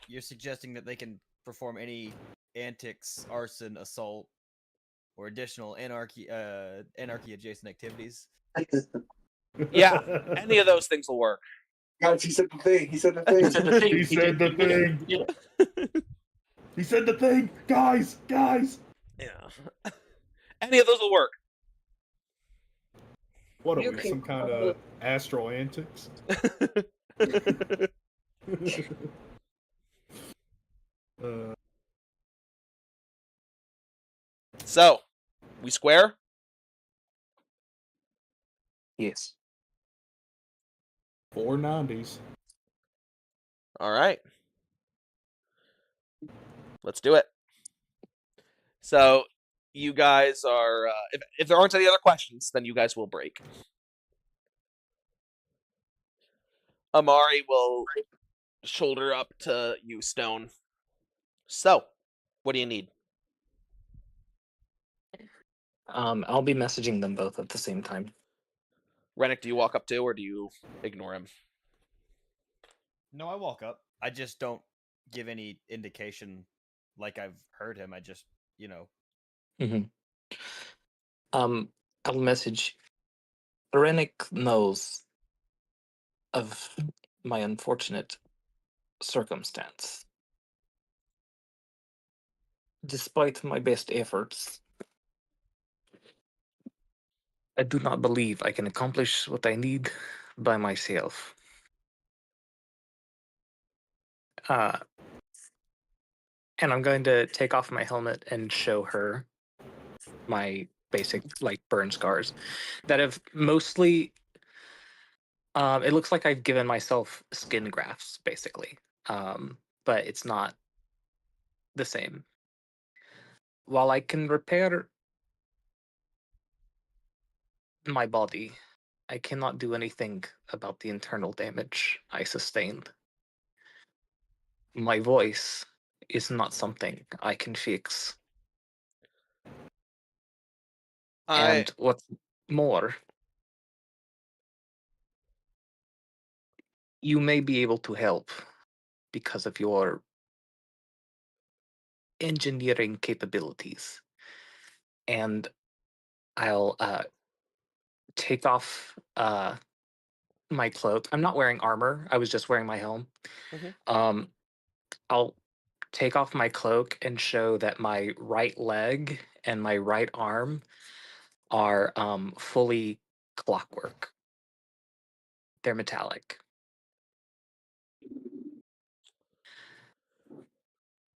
You're suggesting that they can perform any antics, arson, assault, or additional anarchy adjacent activities. Yeah, any of those things will work. Guys, he said the thing. He said the thing. He said the thing. He said the thing. Yeah. He said the thing. Guys. Yeah. Any of those will work. What are You we, can some kind of astral antics? So, we square? Yes. 490s. All right. Let's do it. So, you guys are... if there aren't any other questions, then you guys will break. Amari will shoulder up to you, Stone. So, what do you need? I'll be messaging them both at the same time. Rennick, do you walk up too, or do you ignore him? No, I walk up. I just don't give any indication like I've heard him. I just, Mm-hmm. I'll message. Rennick knows of my unfortunate circumstance. Despite my best efforts, I do not believe I can accomplish what I need by myself. And I'm going to take off my helmet and show her my basic burn scars that have mostly it looks like I've given myself skin grafts basically, but it's not the same. While I can repair my body, I cannot do anything about the internal damage I sustained. My voice is not something I can fix. And what's more, you may be able to help because of your engineering capabilities. And I'll take off my cloak. I'm not wearing armor. I was just wearing my helm. Mhm. I'll take off my cloak and show that my right leg and my right arm are fully clockwork. They're metallic.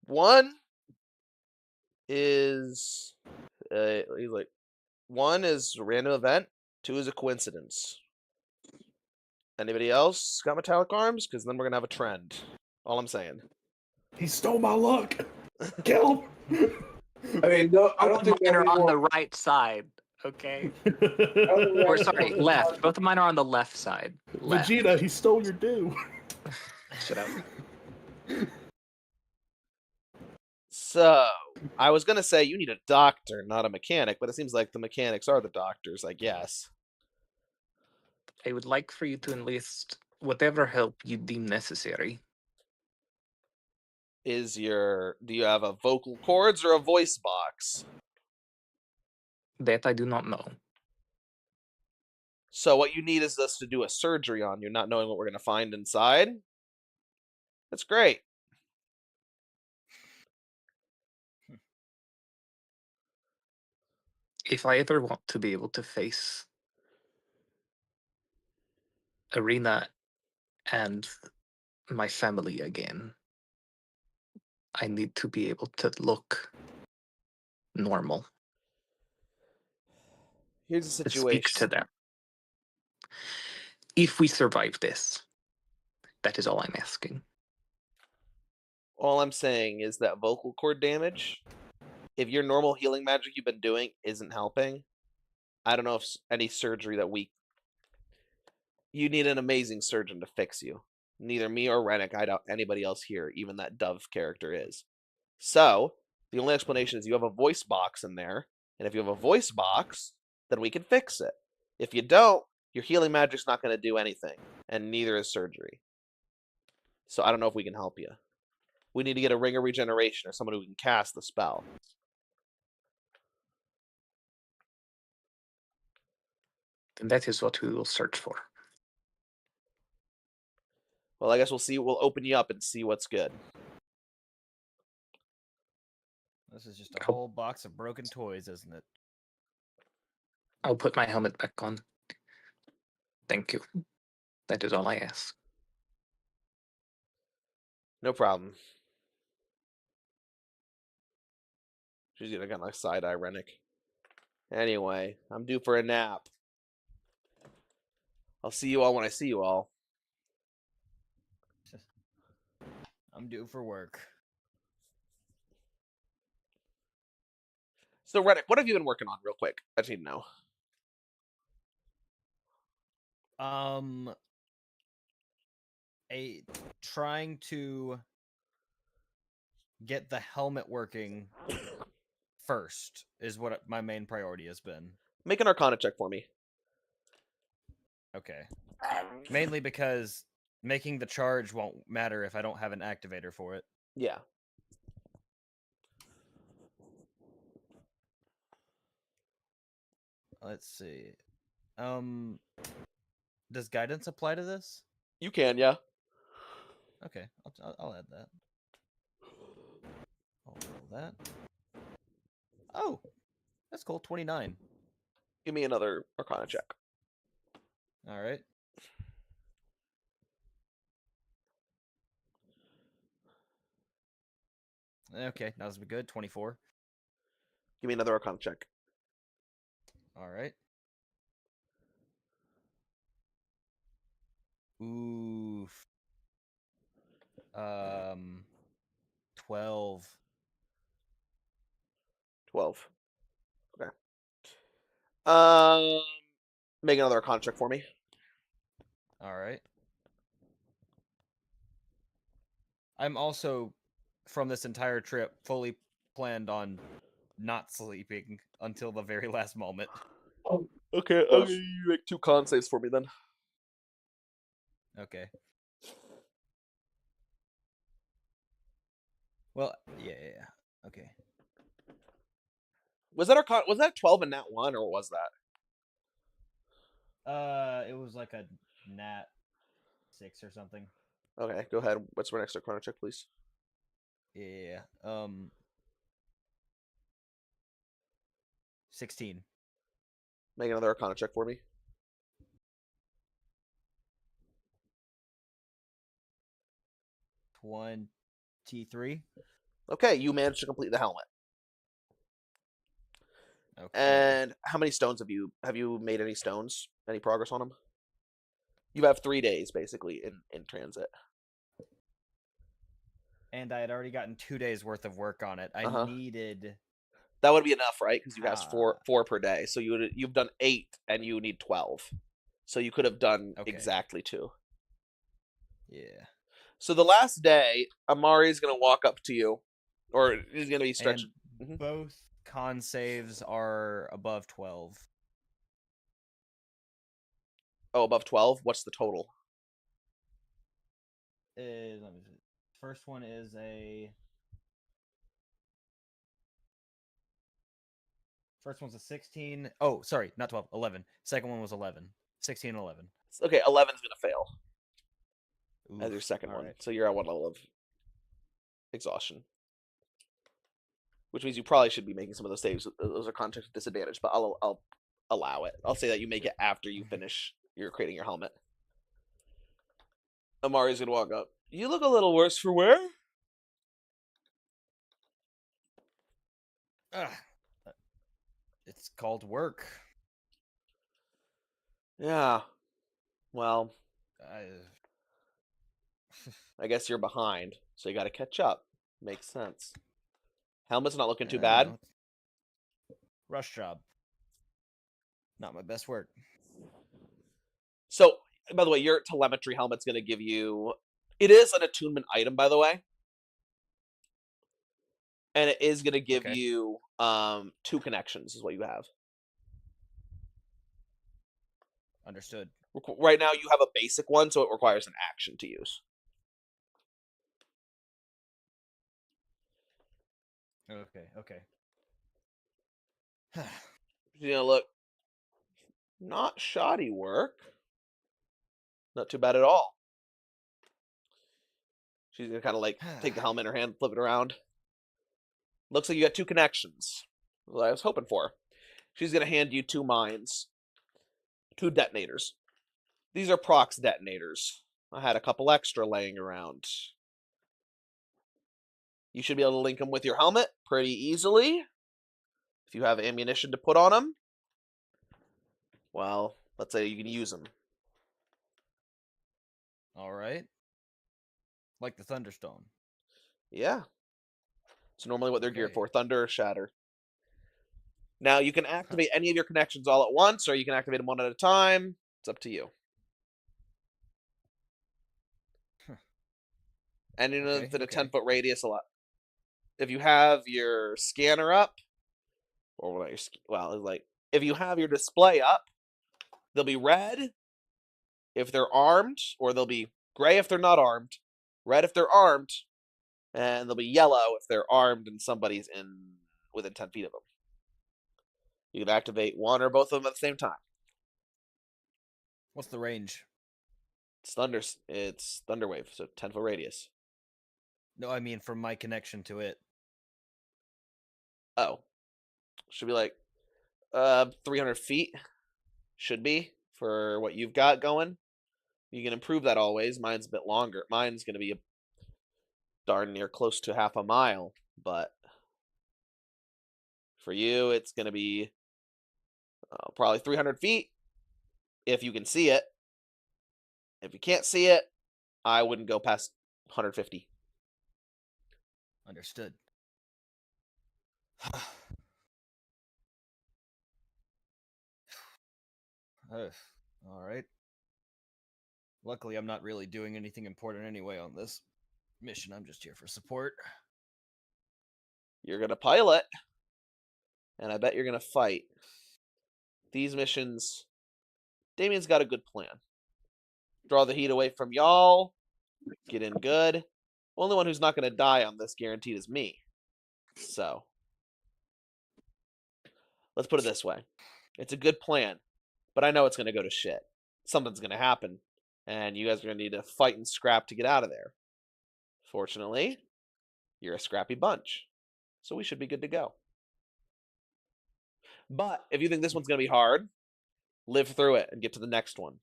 One is like one is a random event. 2 is a coincidence. Anybody else got metallic arms? Because then we're gonna have a trend. All I'm saying. He stole my luck. Kill him. I mean, no, I don't Both of think we mine have are any on more. the right side. Okay. I don't think we have Or any sorry, more left. metallic- Both of mine are on the left side. Left. Vegeta, he stole your due. Shut up. So I was gonna say you need a doctor, not a mechanic, but it seems like the mechanics are the doctors, I guess. I would like for you to enlist whatever help you deem necessary. Do you have a vocal cords or a voice box? That I do not know. So what you need is us to do a surgery on you, not knowing what we're gonna find inside. That's great. If I ever want to be able to face Arena and my family again, I need to be able to look normal Here's the to speak to situation. them. If we survive this, that is all I'm asking. All I'm saying is that vocal cord damage, if your normal healing magic you've been doing isn't helping, I don't know if any surgery that you need an amazing surgeon to fix you. Neither me or Rennick, I doubt anybody else here, even that Dove character is. So, the only explanation is you have a voice box in there, and if you have a voice box, then we can fix it. If you don't, your healing magic's not going to do anything, and neither is surgery. So I don't know if we can help you. We need to get a ring of regeneration or someone who can cast the spell. And that is what we will search for. Well, I guess we'll see. We'll open you up and see what's good. This is just a whole box of broken toys, isn't it? I'll put my helmet back on. Thank you. That is all I ask. No problem. She's gonna get my side eye, Rennick. Anyway, I'm due for a nap. I'll see you all when I see you all. I'm due for work. So, Rennick, what have you been working on, real quick? I just need to know. Trying to get the helmet working first is what my main priority has been. Make an Arcana check for me. Okay. Mainly because making the charge won't matter if I don't have an activator for it. Yeah. Let's see. Does guidance apply to this? You can, yeah. Okay, I'll add that. I'll roll that. Oh, that's cool. 29. Give me another Arcana check. All right. Okay, that was good. 24. Give me another Arcana check. All right. Oof. 12. 12. Okay. Um, make another Arcana check for me. All right. I'm also from this entire trip fully planned on not sleeping until the very last moment. Okay, Well, you make 2 con saves for me then. Okay. Well, yeah. Okay. Was that 12 and nat 1 or was that? It was like a nat 6 or something. Okay, go ahead. What's my next Arcana check, please? Yeah. 16. Make another Arcana check for me. 23. Okay, you managed to complete the helmet. Okay. And how many stones have you made any stones? Any progress on them? You have 3 days basically in transit. And I had already gotten 2 days worth of work on it. I Uh-huh. needed. That would be enough, right? Because you have Ah. four per day, so you've done 8 and you need 12. So you could have done Okay. exactly 2. Yeah. So the last day, Amari's gonna walk up to you, or he's gonna be stretched. And Mhm. both con saves are above 12. Oh, above 12. What's the total? Let me see. First one is a. First one's a 16. Oh, sorry, not 12. 11. Second one was 11. 16 and 11. Okay, 11's gonna fail as Oof, your second all one. right. So you're at 1 level of exhaustion, which means you probably should be making some of those saves. Those are context disadvantage, but I'll allow it. I'll say that you make it after you finish your creating your helmet. Amari's gonna walk up. You look a little worse for wear. Ugh. It's called work. Yeah. Well, I, I guess you're behind, so you got to catch up. Makes sense. Helmet's not looking too you bad. know, rush job. Not my best work. So, by the way, your telemetry helmet's going to give you. It is an attunement item, by the way, and it is going to give Okay. you 2 connections. Is what you have Understood. right now. You have a basic one, so it requires an action to use. Okay. You know, look, not shoddy work. Not too bad at all. She's gonna kind of like take the helmet in her hand, flip it around. Looks like you got 2 connections. What I was hoping for. She's gonna hand you 2 mines, 2 detonators. These are prox detonators. I had a couple extra laying around. You should be able to link them with your helmet pretty easily. If you have ammunition to put on them, well, let's say you can use them. All right. Like the Thunderstone. Yeah. It's normally what they're geared Okay. for, thunder or shatter. Now, you can activate any of your connections all at once, or you can activate them one at a time. It's up to you. And you know, Okay, within a okay. 10-foot radius, a lot. If you have your scanner up, or what? Well, it's like if you have your display up, they'll be red if they're armed, or they'll be gray if they're not armed, red if they're armed, and they'll be yellow if they're armed and somebody's in within 10 feet of them. You can activate one or both of them at the same time. What's the range? It's thunderwave, so 10-foot radius. No, I mean from my connection to it. Oh, should be like 300 feet. Should be for what you've got going. You can improve that always. Mine's a bit longer. Mine's going to be a darn near close to half a mile, but for you, it's going to be probably 300 feet if you can see it. If you can't see it, I wouldn't go past 150. Understood. All right. Luckily, I'm not really doing anything important anyway on this mission. I'm just here for support. You're gonna pilot, and I bet you're gonna fight. These missions, Damien's got a good plan. Draw the heat away from y'all. Get in good. Only one who's not gonna die on this guaranteed is me. So let's put it this way. It's a good plan, but I know it's gonna go to shit. Something's gonna happen, and you guys are gonna need to fight and scrap to get out of there. Fortunately, you're a scrappy bunch, so we should be good to go. But if you think this one's gonna be hard, live through it and get to the next one.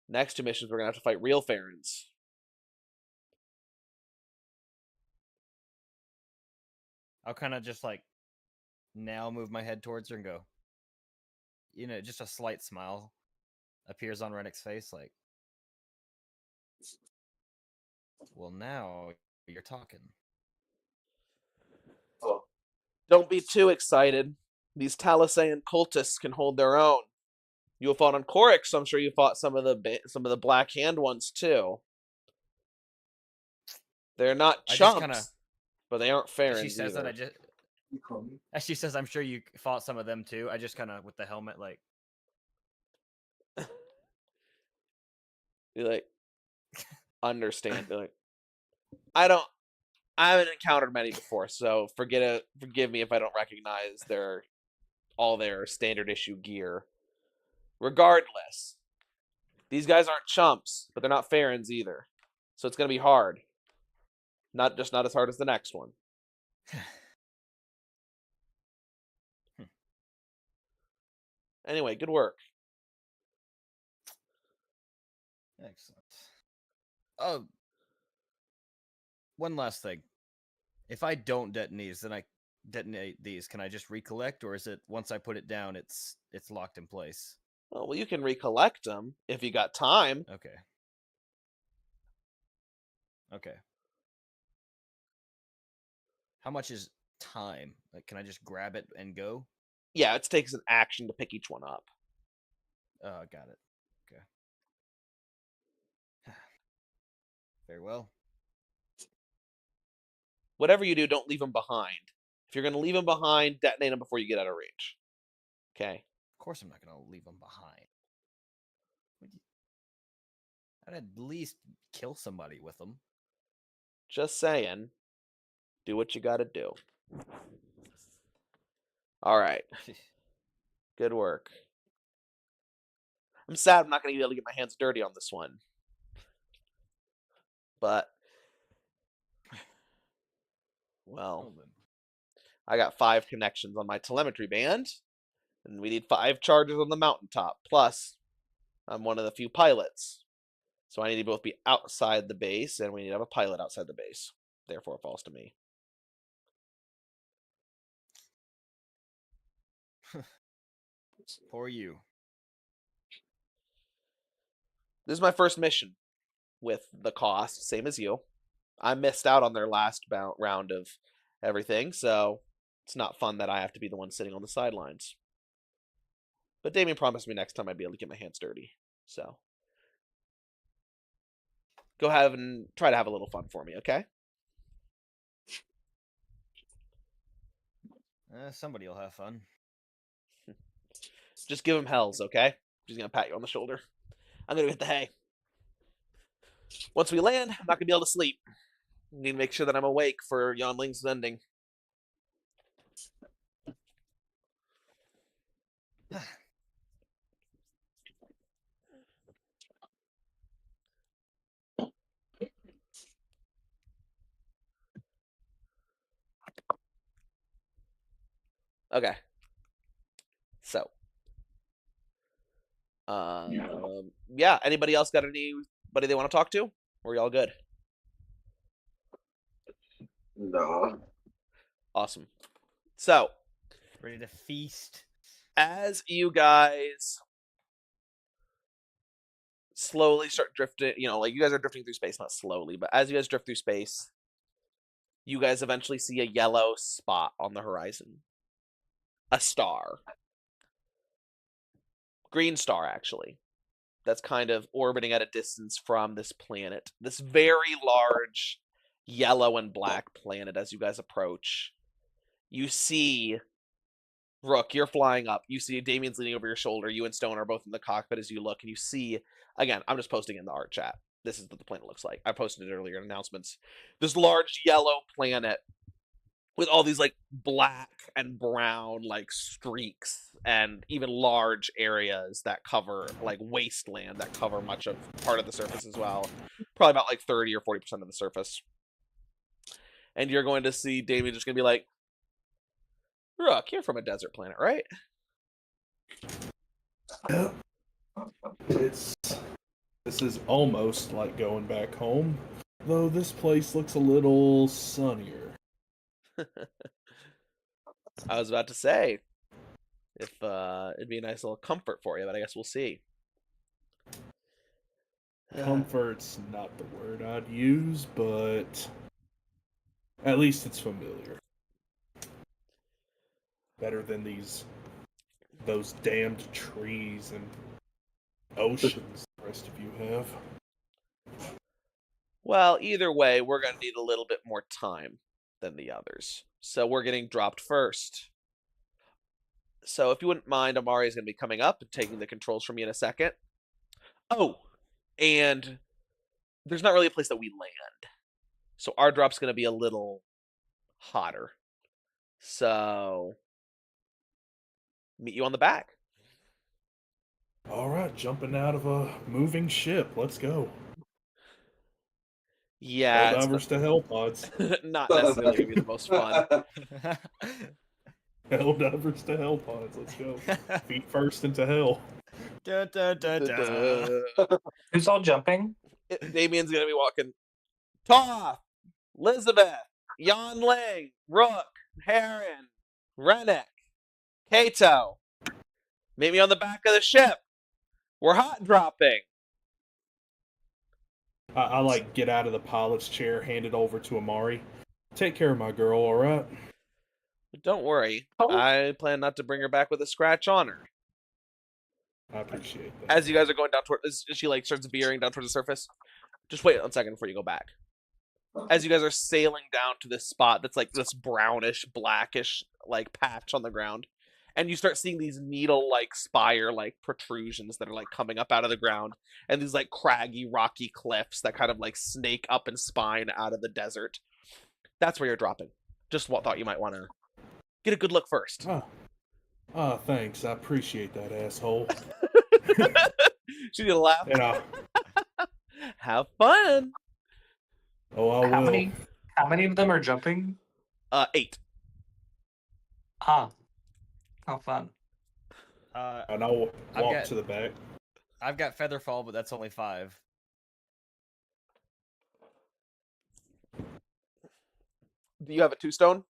Next two missions, we're gonna have to fight real Farons. I'll kind of just like now move my head towards her and go, just a slight smile appears on Rennick's face, like, well, now you're talking. Oh, Don't be too excited. These Talisaean cultists can hold their own. You have fought on Korix, so I'm sure you fought some of the Black Hand ones too. They're not I just chumps, kinda- but they aren't Farons She says that either. as she says, I'm sure you fought some of them too. I just kind of with the helmet, like, You like understand. You're like, I haven't encountered many before, so forgive me if I don't recognize all their standard issue gear. Regardless, these guys aren't chumps, but they're not Farons either. So it's gonna be hard. Not as hard as the next one. Anyway, good work. excellent. Oh, one last thing. If I don't detonate these, can I just recollect, or is it once I put it down, it's locked in place? Oh, well, you can recollect them if you got time. Okay. Okay. How much is time? Like, can I just grab it and go? Yeah, it takes an action to pick each one up. Got it. Okay. Very well. Whatever you do, don't leave them behind. If you're going to leave them behind, detonate them before you get out of range. Okay? Of course, I'm not gonna leave them behind. I'd at least kill somebody with them. Just saying. Do what you got to do. All right. Good work. I'm sad I'm not going to be able to get my hands dirty on this one. But, well, I got 5 connections on my telemetry band, and we need 5 charges on the mountaintop. Plus, I'm one of the few pilots. So I need to both be outside the base, and we need to have a pilot outside the base. Therefore, it falls to me. Poor you. This is my first mission with the cost, same as you. I missed out on their last round of everything, so it's not fun that I have to be the one sitting on the sidelines. But Damien promised me next time I'd be able to get my hands dirty, so go ahead and try to have a little fun for me, okay? Somebody will have fun. Just give him hells, okay? Just gonna pat you on the shoulder. I'm gonna hit the hay. Once we land, I'm not gonna be able to sleep. I need to make sure that I'm awake for Yonling's ending. Okay. So. Yeah. Anybody else got anybody they want to talk to? Or are y'all good? nah. Awesome. So, Ready to feast. as you guys slowly start drifting, like you guys are drifting through space, not slowly, but as you guys drift through space, you guys eventually see a yellow spot on the horizon. A star. Green star, actually. That's kind of orbiting at a distance from this planet. This very large yellow and black planet as you guys approach. you see Rook, you're flying up. You see Damien's leaning over your shoulder. You and Stone are both in the cockpit as you look, and you see, again, I'm just posting in the art chat. This is what the planet looks like. I posted it earlier in announcements. This large yellow planet with all these like black and brown like streaks and even large areas that cover like wasteland that cover much of part of the surface as well. Probably about like 30 or 40% of the surface. And you're going to see Damien just going to be like, Rook, you're from a desert planet, right? Yep. This is almost like going back home, though this place looks a little sunnier. I was about to say, if it'd be a nice little comfort for you, but I guess we'll see. Comfort's not the word I'd use, but at least it's familiar. Better than those damned trees and oceans the rest of you have. Well, either way, we're going to need a little bit more time than the others. So we're getting dropped first. So if you wouldn't mind, Amari is going to be coming up and taking the controls from me in a second. Oh, and there's not really a place that we land. So our drop's going to be a little hotter. So meet you on the back. All right, jumping out of a moving ship. Let's go. Yeah, Helldivers to hell pods. not necessarily going to be the most fun. Helldivers to hell pods. Let's go. Feet first into hell. Dun, dun, dun, dun. Who's all jumping? Damien's going to be walking. Toph, Elizabeth, Yan Ling, Rook, Heron, Rennick, Kato. Meet me on the back of the ship. We're hot dropping. I like get out of the pilot's chair, hand it over to Amari. Take care of my girl, all right? But don't worry. Oh. I plan not to bring her back with a scratch on her. I appreciate that. As you guys are going down toward, as she like starts veering down towards the surface. Just wait 1 second before you go back. As you guys are sailing down to this spot that's like this brownish, blackish like patch on the ground, and you start seeing these needle-like spire-like protrusions that are like coming up out of the ground, and these like craggy, rocky cliffs that kind of like snake up and spine out of the desert. That's where you're dropping. Just thought you might want to get a good look first. Oh, thanks. I appreciate that, asshole. She's gonna laugh. And Have fun. oh, I How will. many of them are jumping? 8. Ah. How fun. And I'll walk to the back. I've got Featherfall, but that's only 5. Do you have a 2-stone?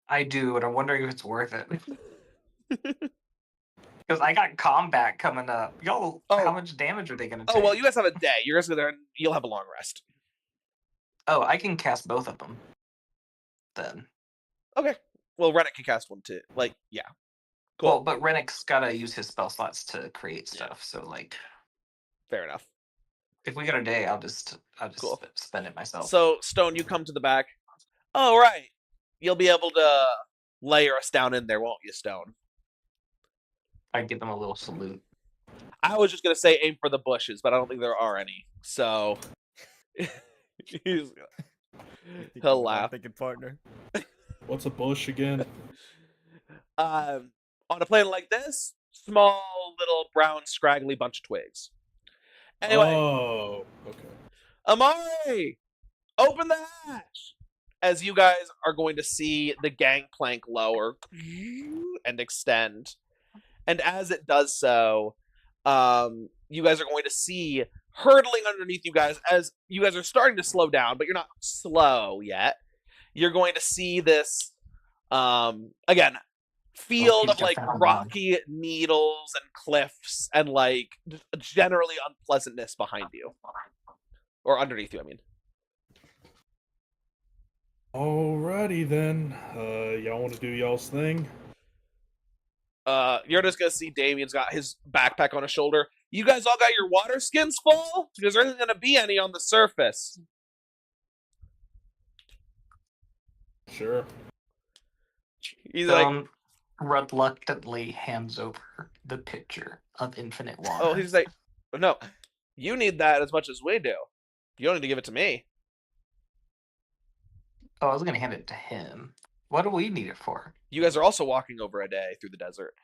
I do, and I'm wondering if it's worth it. Because I got combat coming up. Y'all, how much damage are they going to take? Oh, well, you guys have a day. You'll have a long rest. Oh, I can cast both of them. Then. Okay. Well, Rennick can cast one too. Like, yeah. Cool. Well, but Rennick's got to use his spell slots to create stuff. So, like, fair enough. if we got a day, I'll just Cool. spend it myself. So, Stone, you come to the back. Oh, right. You'll be able to layer us down in there, won't you, Stone? I give them a little salute. I was just going to say aim for the bushes, but I don't think there are any. So, he'll laugh. Thinking partner. What's a bush again? On a planet like this, small, little, brown, scraggly bunch of twigs. Anyway. Oh, okay. Amari! Open the hatch! As you guys are going to see the gangplank lower and extend. And as it does so, you guys are going to see hurtling underneath you guys as you guys are starting to slow down, but you're not slow yet. You're going to see this, again, field of like rocky needles and cliffs and like generally unpleasantness behind you. Or underneath you, I mean. Alrighty then. Y'all want to do y'all's thing? You're just gonna see Damien's got his backpack on his shoulder. You guys all got your water skins full? Because there isn't gonna be any on the surface. Sure. He's like, Reluctantly hands over the pitcher of infinite water. oh, he's like, no, you need that as much as we do. You don't need to give it to me. Oh, I was gonna hand it to him. What do we need it for? You guys are also walking over a day through the desert.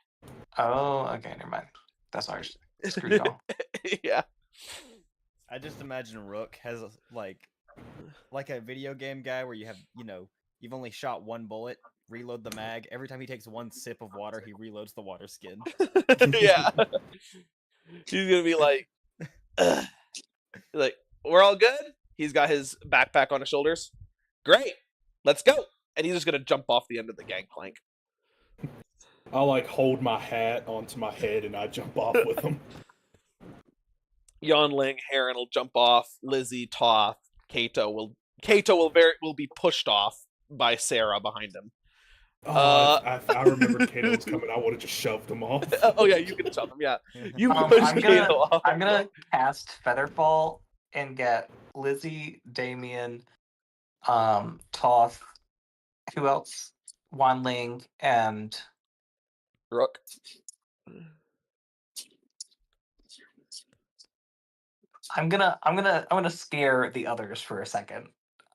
Oh, okay, never mind. That's ours. Screw y'all. Yeah. I just imagine Rook has like a video game guy where you have, you've only shot one bullet, reload the mag. Every time he takes one sip of water, he reloads the water skin. Yeah. He's gonna be like, ugh. Like, we're all good? He's got his backpack on his shoulders. Great. Let's go. And he's just gonna jump off the end of the gangplank. I'll like hold my hat onto my head and I jump off with him. Yonling, Heron will jump off. Lizzie, Toth, Kato will be pushed off by Sarah behind him. I remember Kato was coming. I would have just shoved him off. Oh yeah, you can shove him. Yeah, you push Kato off. I'm gonna cast Featherfall and get Lizzie, Damien, Toth, who else? Wanling and Rook. I'm gonna scare the others for a second,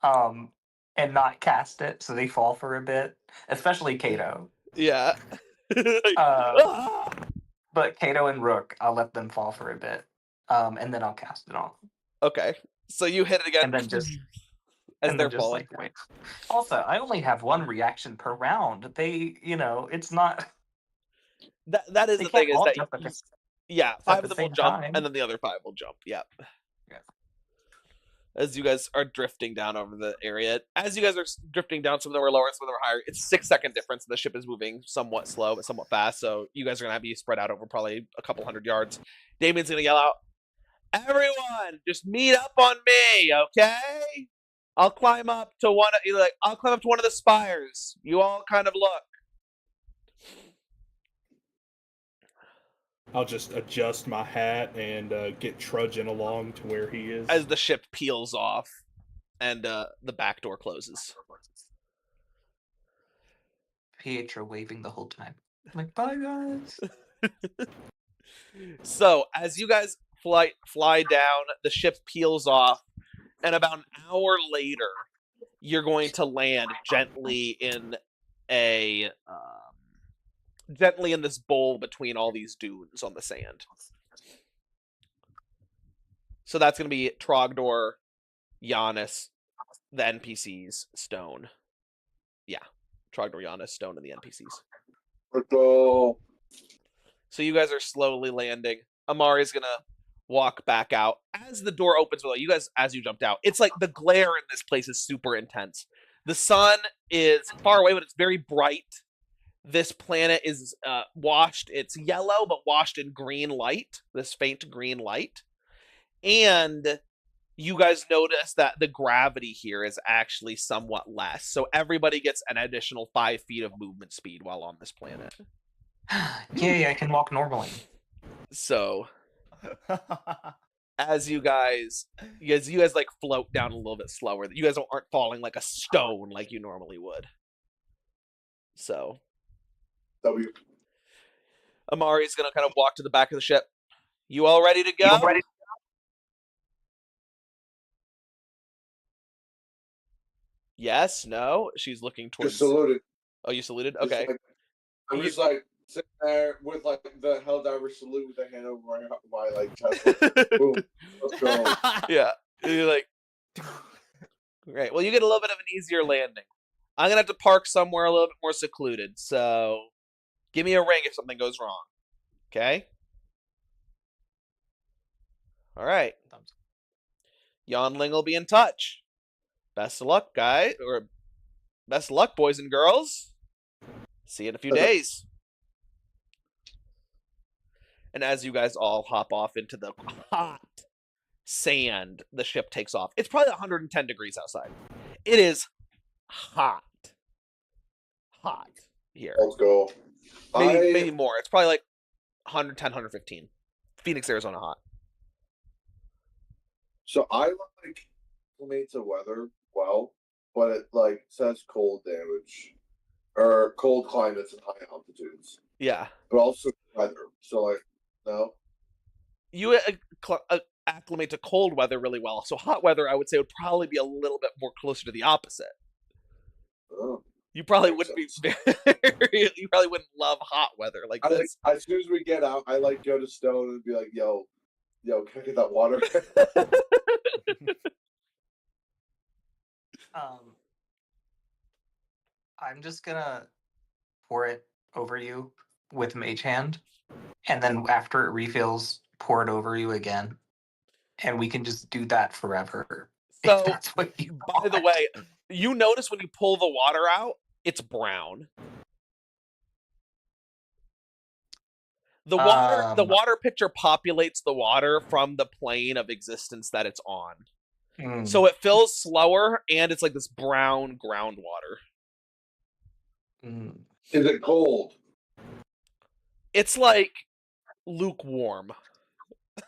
and not cast it so they fall for a bit, especially Kato. Yeah. Like, But Kato and Rook, I'll let them fall for a bit, and then I'll cast it on. Okay, so you hit it again, and then just as and they're then just falling. like wait. Also, I only have one reaction per round. They, it's not. That is They the thing can't is all that jump at the yeah, 5 of the them will same jump, time. and then the other 5 will jump. Yep. Yeah. As you guys are drifting down over the area, as you guys are drifting down, some of them are lower, some of them are higher. It's 6-second difference. The ship is moving somewhat slow, but somewhat fast. So you guys are gonna have to be spread out over probably a couple hundred yards. Damien's gonna yell out, "Everyone, just meet up on me, okay? I'll climb up to one. I'll climb up to one of the spires. You all kind of look." I'll just adjust my hat and get trudging along to where he is. As the ship peels off and the back door closes. Pietro waving the whole time. I'm like, bye guys. So as you guys fly down, the ship peels off, and about an hour later, you're going to land gently in this bowl between all these dunes on the sand. So that's going to be Trogdor, Giannis, the NPCs, Stone. Yeah, Trogdor, Giannis, Stone, and the NPCs. Let's go. So you guys are slowly landing. Amari's going to walk back out. As the door opens, well, you guys, as you jumped out, it's like the glare in this place is super intense. The sun is far away, but it's very bright. This planet is washed. It's yellow, but washed in green light, this faint green light. And you guys notice that the gravity here is actually somewhat less. So everybody gets an additional 5 feet of movement speed while on this planet. Yay, I can walk normally. So as you guys like float down a little bit slower. You guys aren't falling like a stone like you normally would. So W. Amari's gonna kind of walk to the back of the ship. You all ready to go? Yes, no. She's looking towards. Just saluted. Oh, you saluted? Okay. I'm just like sitting there with like the Helldiver salute with the hand over my like chest. Like, boom. Let's go. Yeah. You're like, great. Well, you get a little bit of an easier landing. I'm gonna have to park somewhere a little bit more secluded. So, give me a ring if something goes wrong. Okay. All right. Yonling will be in touch. Best of luck, guys, or best of luck, boys and girls. See you in a few days. And as you guys all hop off into the hot sand, the ship takes off. It's probably 110 degrees outside. It is hot. Hot here. Let's go. Maybe more. It's probably like 110, 115. Phoenix, Arizona hot. So I like acclimate to weather well, but it like says cold damage or cold climates and high altitudes, Yeah. but also weather. So like, no. You acclimate to cold weather really well. So hot weather, I would say, would probably be a little bit more closer to the opposite. Oh, You probably makes wouldn't sense. be you probably wouldn't love hot weather like I like this. as soon as we get out, I like go to Stone and be like, yo, can I get that water? I'm just gonna pour it over you with Mage Hand, and then after it refills, pour it over you again, and we can just do that forever. If So, that's what you by the want. way, you notice when you pull the water out, it's brown. The water pitcher populates the water from the plane of existence that it's on. So it fills slower, and it's like this brown groundwater. Is it cold? It's like lukewarm. Can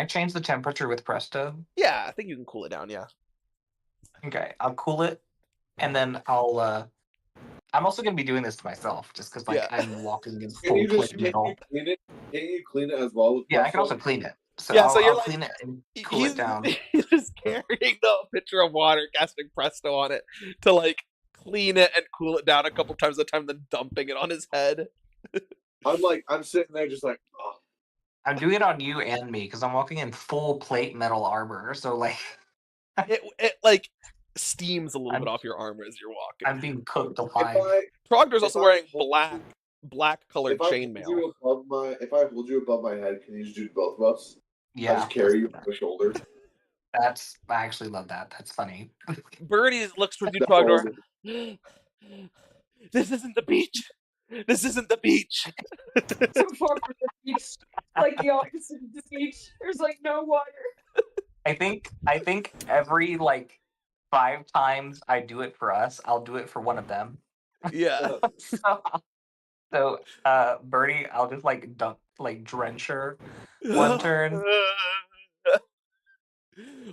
I change the temperature with Presto? Yeah, I think you can cool it down, yeah. Okay, I'll cool it, and then I'll. I'm also gonna be doing this to myself, just because like Yeah. I'm walking in Can full you just plate metal. clean it? Can you clean it as well? With Yeah, I can Presto? also clean it. So Yeah, I'll, so you're I'll like- clean it and cool it down. He's just carrying the pitcher of water, casting Presto on it to like clean it and cool it down a couple times at a time, then dumping it on his head. I'm sitting there just like, oh. I'm doing it on you and me because I'm walking in full plate metal armor. So like It like steams a little I'm- bit off your armor as you're walking. I'm being cooked If alive. Trogdor's if also I wearing hold black colored if I hold chainmail. you above if I hold you above my head, can you just do both of us? I Yeah, just carry you let's on do my shoulder. that. I actually love that. That's funny. Birdie looks towards you, That's Trogdor. all. This isn't the beach. This isn't the beach. So far from the beach, like the opposite of the beach. There's like no water. I think every like 5 times I do it for us, I'll do it for one of them. Yeah. So, Birdie, I'll just like drench her one turn.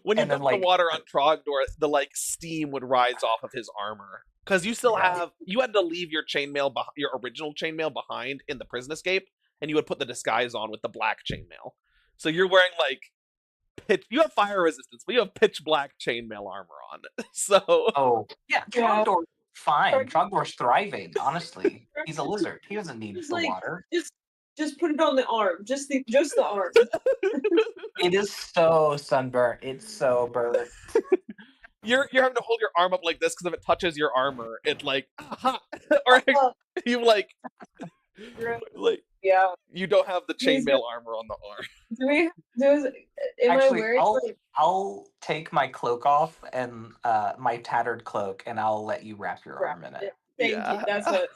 When you And then, dump like- the water on Trogdor, the like steam would rise off of his armor because you still Yeah. have you had to leave your your original chainmail behind in the prison escape, and you would put the disguise on with the black chainmail. So you're wearing like you have fire resistance, but you have pitch black chainmail armor on. So Oh, yeah, Yeah. Trogdor's fine. Trog- Trogdor's thriving, honestly. He's a lizard. He doesn't need Just the like- water. Just put it on the arm. Just the arm. It is so sunburnt. It's so burnt. you're having to hold your arm up like this because if it touches your armor, it like or you like Yeah. you don't have the These chainmail armor on the arm. Do we? Am Actually, I wearing? I'll take my cloak off and my tattered cloak, and I'll let you wrap your arm in it. Thank Yeah. you. That's what.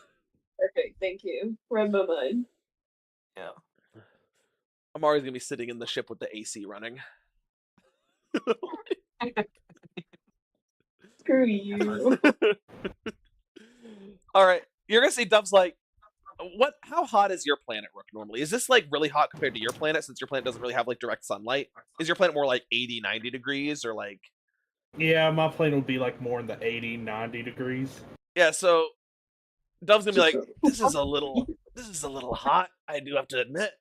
Perfect. Thank you. Read my mind. Yeah. I'm always gonna be sitting in the ship with the AC running. Screw you. All right, you're gonna see Dove's like, what? How hot is your planet, Rook? Normally, is this like really hot compared to your planet? Since your planet doesn't really have like direct sunlight, is your planet more like 80, 90 degrees or like? Yeah, my plane would be like more in the 80, 90 degrees. Yeah, so Dove's gonna be like, this is a little hot. I do have to admit.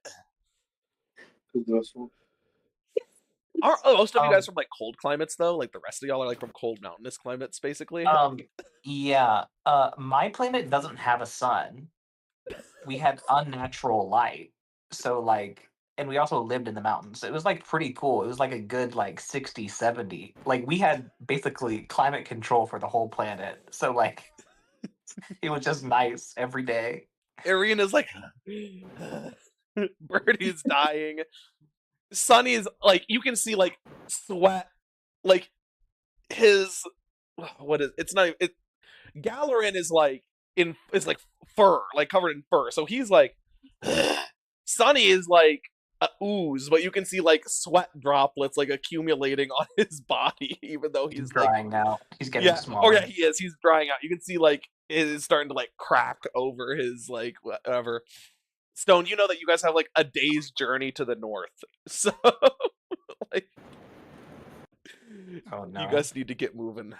Are most of you guys from like cold climates though? Like the rest of y'all are like from cold mountainous climates, basically. Yeah. My planet doesn't have a sun. We had unnatural light. So like, and we also lived in the mountains. It was like pretty cool. It was like a good like 60, 70. Like we had basically climate control for the whole planet. So like it was just nice every day. Arena's like, Birdie's dying. Sunny's like, you can see like sweat, like his it's not it. Galarin is like it's like fur, like covered in fur. So he's like, Sunny is like a ooze, but you can see like sweat droplets like accumulating on his body, even though he's like drying out. He's getting yeah. smaller. Oh yeah, he is. He's drying out. You can see like it is starting to like crack over his like whatever. Stone, you know that you guys have like a day's journey to the north, so like Oh no. You guys need to get moving.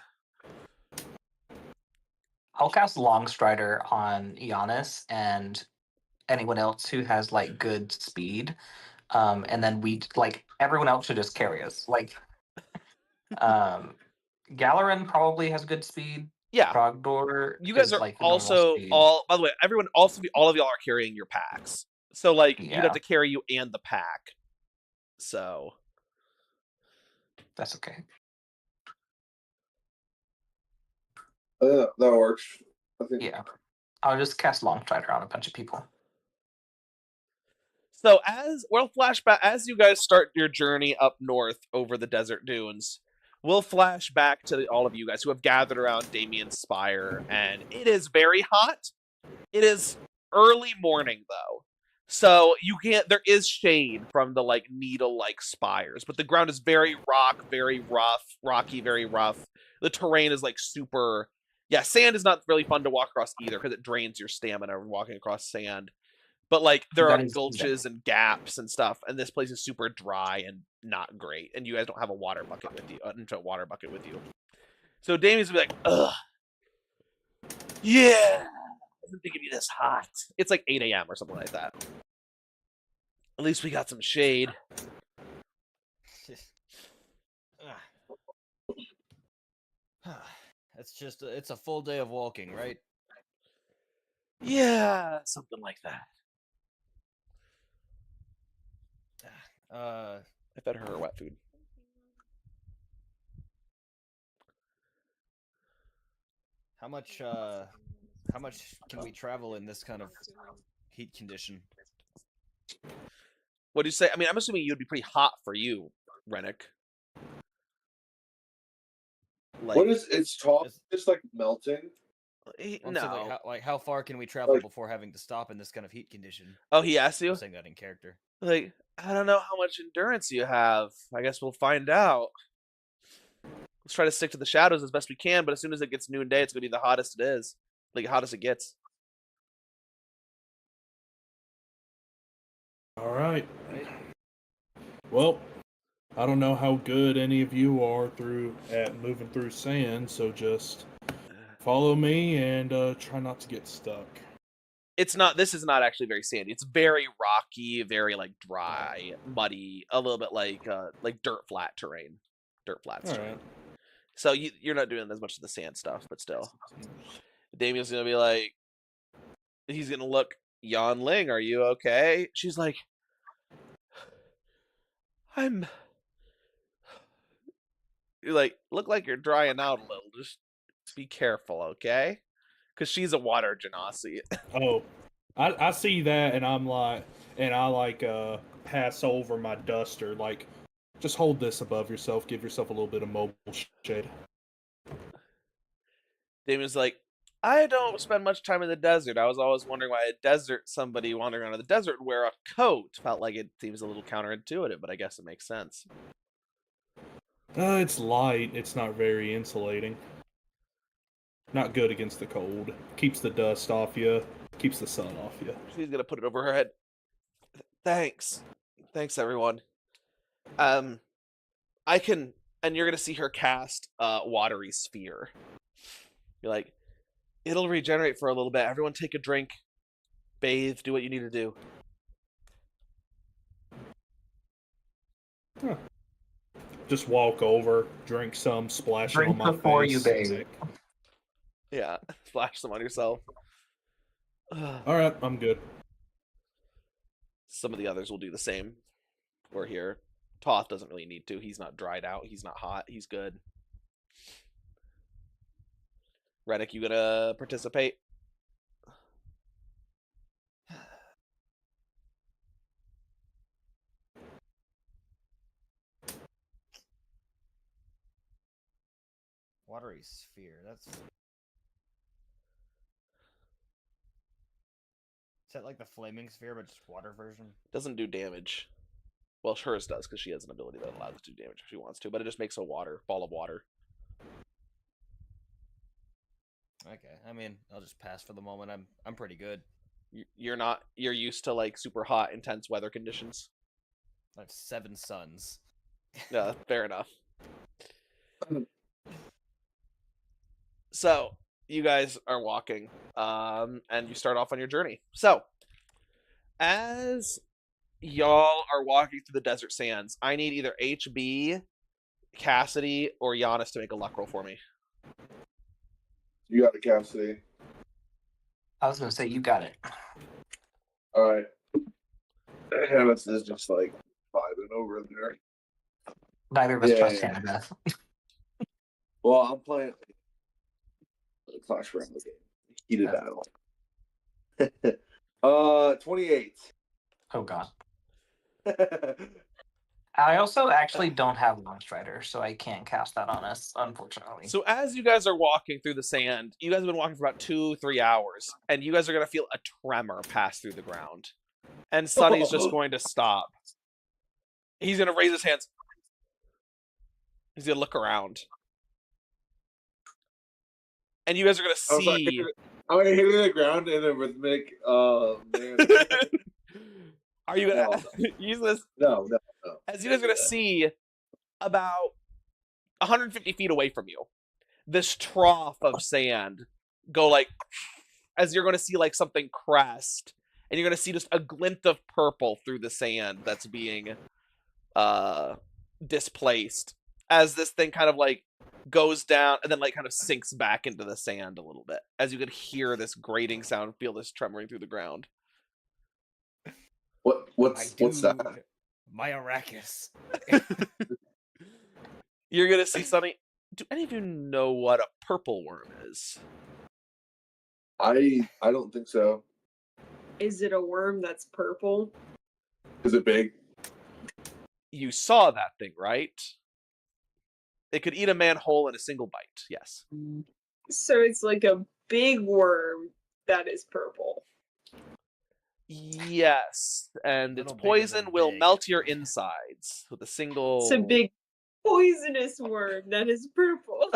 I'll cast Long Strider on Giannis and anyone else who has like good speed. And then we like everyone else should just carry us. Like Galerin probably has good speed. Yeah. Trogdor You guys is are like normal also speed. all. By the way, everyone also all of y'all are carrying your packs. So like you'd Yeah. have to carry you and the pack. So That's okay. That works. I think. Yeah. I'll just cast Long Strider on a bunch of people. So flashback as you guys start your journey up north over the desert dunes, we'll flash back to all of you guys who have gathered around Damien's spire, and it is very hot. It is early morning though. So you can't there is shade from the like needle-like spires, but the ground is very rocky, very rough. The terrain is like super sand is not really fun to walk across either because it drains your stamina walking across sand. But like there are gulches and gaps and stuff, and this place is super dry and not great. And you guys don't have a water bucket with you, So Damien's gonna be like, ugh, yeah, I didn't think it'd be this hot. It's like 8 a.m. or something like that. At least we got some shade. It's a full day of walking, right? Yeah, something like that. I fed her wet food. How much can we travel in this kind of heat condition? What do you say? I mean, I'm assuming you'd be pretty hot for you, Rennick. Like, what is it's top? Just like melting. No. Like how far can we travel before having to stop in this kind of heat condition? Oh, he asked you? I'm saying that in character. Like, I don't know how much endurance you have. I guess we'll find out. Let's try to stick to the shadows as best we can, but as soon as it gets noonday, it's going to be the hottest it is. Like, hottest it gets. All right. Well, I don't know how good any of you are at moving through sand, so just follow me and try not to get stuck. This is not actually very sandy. It's very rocky, very like dry, muddy, a little bit like dirt flats terrain. Right. So you're not doing as much of the sand stuff, but still. Damien's gonna be like, he's gonna look, Yan Ling, are you okay? She's like, you like, look like you're drying out a little. Just be careful, okay? Because she's a water genasi. Oh, I see that, and I pass over my duster, like, just hold this above yourself, give yourself a little bit of mobile shade. Damien's like, I don't spend much time in the desert. I was always wondering why somebody wandering around in the desert would wear a coat. Felt like it seems a little counterintuitive, but I guess it makes sense. It's light. It's not very insulating. Not good against the cold. Keeps the dust off you. Keeps the sun off you. She's gonna put it over her head. Thanks, everyone. I can, and you're gonna see her cast watery sphere. You're like, it'll regenerate for a little bit. Everyone take a drink, bathe, do what you need to do. Huh. Just walk over, drink some, splash it on my face. Before you bathe. Yeah, splash some on yourself. Alright, I'm good. Some of the others will do the same. We're here. Toth doesn't really need to. He's not dried out. He's not hot. He's good. Reddick, you gonna participate? Watery sphere. Is that like the flaming sphere, but just water version? Doesn't do damage. Well, hers does, because she has an ability that allows it to do damage if she wants to, but it just makes a ball of water. Okay, I mean, I'll just pass for the moment. I'm pretty good. You're used to like super hot, intense weather conditions. I have 7 suns. Yeah, fair enough. So you guys are walking, and you start off on your journey. So as y'all are walking through the desert sands, I need either HB, Cassidy, or Giannis to make a luck roll for me. You got it, Cassidy. I was gonna say you got it. All right. Hannah's is just like vibing over there. Neither of us Yeah, trust yeah. Annabeth. Well, I'm playing Clash Royale game. Heated battle. 28. Oh god. I also actually don't have Launch Strider, so I can't cast that on us, unfortunately. So as you guys are walking through the sand, you guys have been walking for about 2-3 hours, and you guys are gonna feel a tremor pass through the ground. And Sonny's just going to stop. He's gonna raise his hands. He's gonna look around. And you guys are gonna see. I'm gonna hit the ground in a rhythmic man. Are you gonna use this? No. As you guys are gonna see about 150 feet away from you, this trough of sand go like, as you're gonna see like something crest, and you're gonna see just a glint of purple through the sand that's being displaced as this thing kind of like goes down and then like kind of sinks back into the sand a little bit, as you could hear this grating sound, feel this tremoring through the ground. What's that? My Arrakis. You're gonna see Sonny. Do any of you know what a purple worm is? I don't think so. Is it a worm that's purple? Is it big? You saw that thing, right? It could eat a man whole in a single bite. Yes. So it's like a big worm that is purple. Yes, and its Little bigger poison than will big. melt your insides with a single. It's a big poisonous worm that is purple.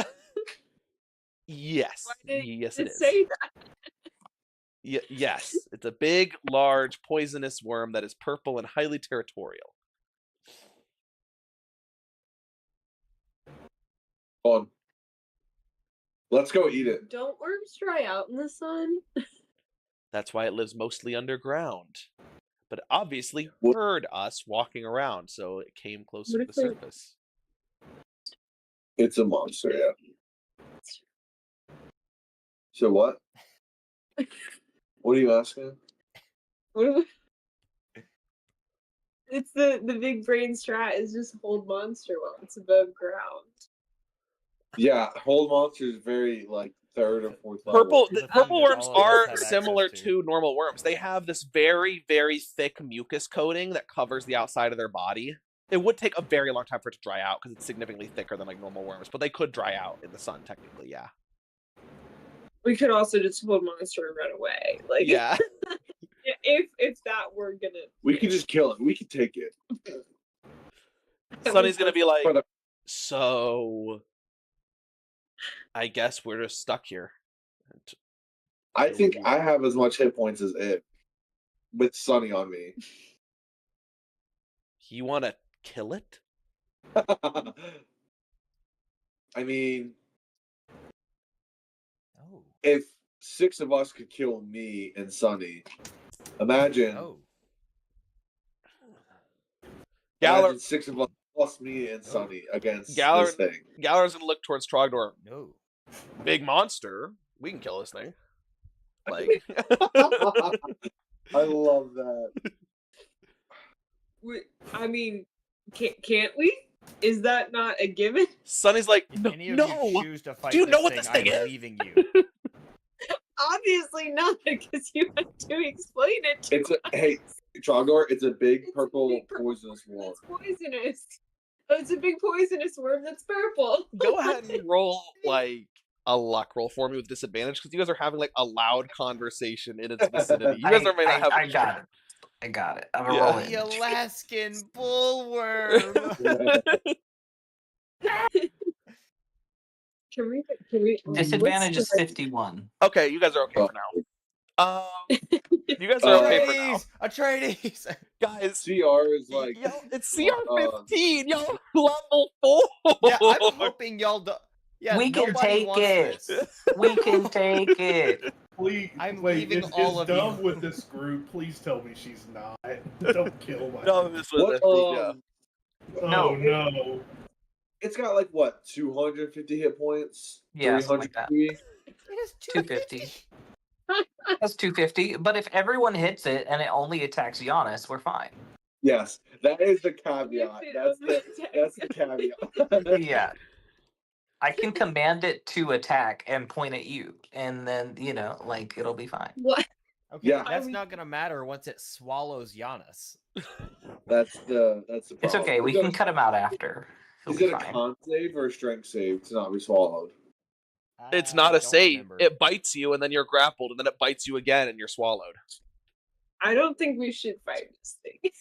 Yes. Why did Yes, you it is. say that? Yes, it's a big, large, poisonous worm that is purple and highly territorial. Hold on. Let's go eat it. Don't worms dry out in the sun? That's why it lives mostly underground. But it obviously What- heard us walking around, so it came closer What to if the we- surface. It's a monster, yeah. So what? What are you asking? What do we- It's the big brain strat is just hold monster while it's above ground. Yeah, hold monster is very like third or fourth level. Purple, The thing purple that worms all of us are have similar access to. to normal worms. They have this very, very thick mucus coating that covers the outside of their body. It would take a very long time for it to dry out because it's significantly thicker than like normal worms, but they could dry out in the sun technically, yeah. We could also just hold monster and run away. Like Yeah. if that were gonna We could just kill it. We could take it. Sonny's gonna be like, For the- so I guess we're just stuck here. I think I have as much hit points as it. With Sunny on me. You wanna kill it? I mean, Oh. if 6 of us could kill me and Sunny, imagine, Oh. Galler 6 of us plus me and Sunny against Galler- this thing. Galler's gonna look towards Trogdor. No. Big monster. We can kill this thing. Like I love that. I mean, can't we? Is that not a given? Sonny's like, If no, any of no. you choose to fight Do you this know what thing, this thing I'm is? leaving you. Obviously not, because you had to explain it to It's a hey, Trogdor, it's a big It's a purple big purple poisonous worm. That's poisonous. Oh, it's a big poisonous worm that's purple. Go ahead and roll like a luck roll for me with disadvantage because you guys are having like a loud conversation in its vicinity. You guys are may not have. I got it. I got it. I'm a Yeah. roll The in. Alaskan bullworm. Can we Disadvantage is what's the- 51. Okay, you guys are okay for now. You guys are okay for now. Atreides! Guys, CR is like yo, it's CR15, yo, level 4. Yeah, I'm hoping y'all do. Yeah, We can nobody take wants it. this. We can take it. Please, I'm wait, leaving is all of Dumb you. with this group? Please tell me she's not. Don't kill my. No, this was what? yeah. Oh no. It's got like what 250 hit points. Yeah, something like that. 300. It is 250. That's 250. But if everyone hits it and it only attacks Giannis, we're fine. Yes, that is the caveat. That's the caveat. Yeah. I can command it to attack and point at you, and then like it'll be fine. What? Okay, Yeah. that's not gonna matter once it swallows Giannis. That's the problem. It's okay. We can cut him out after. He'll Is be it a fine. con save or a strength save to not be swallowed? It's I not a don't save. remember. It bites you, and then you're grappled, and then it bites you again, and you're swallowed. I don't think we should fight this thing.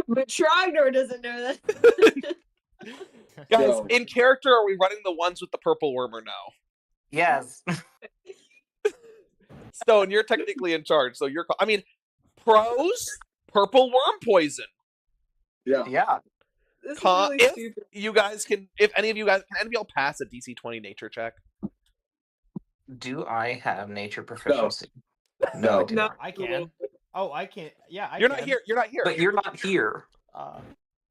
But Trogdor doesn't know that. Guys, Yo. in character, are we running the ones with the purple worm or no? Yes. Stone, you're technically in charge, so you're. I mean, pros, purple worm poison. Yeah. Yeah. This is Con- really if stupid. you guys can, if any of y'all pass a DC 20 nature check? Do I have nature proficiency? No. I do No. not. I can. Oh, I can't. Yeah, I You're can. not here. You're not here. But you're not here.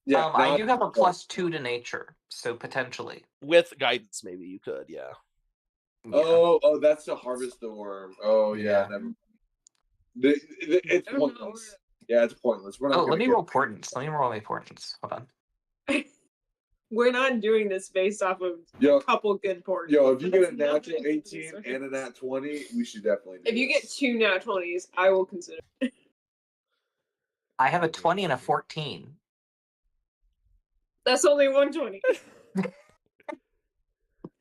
Yeah. I not- do have a +2 to nature, so potentially. With guidance, maybe you could. Yeah. Yeah. Oh, that's to harvest the worm. Oh yeah. Yeah. Never. It's I don't know. pointless. Yeah, it's pointless. We're not. Oh, gonna let me get- roll portents. Let me roll my portents. Hold on. We're not doing this based off of Yo, a couple good ports. if you get a That's natural nothing. 18 and a nat 20, we should definitely. Do If you get this. 2 nat 20s, I will consider. I have a 20 and a 14. That's only 120.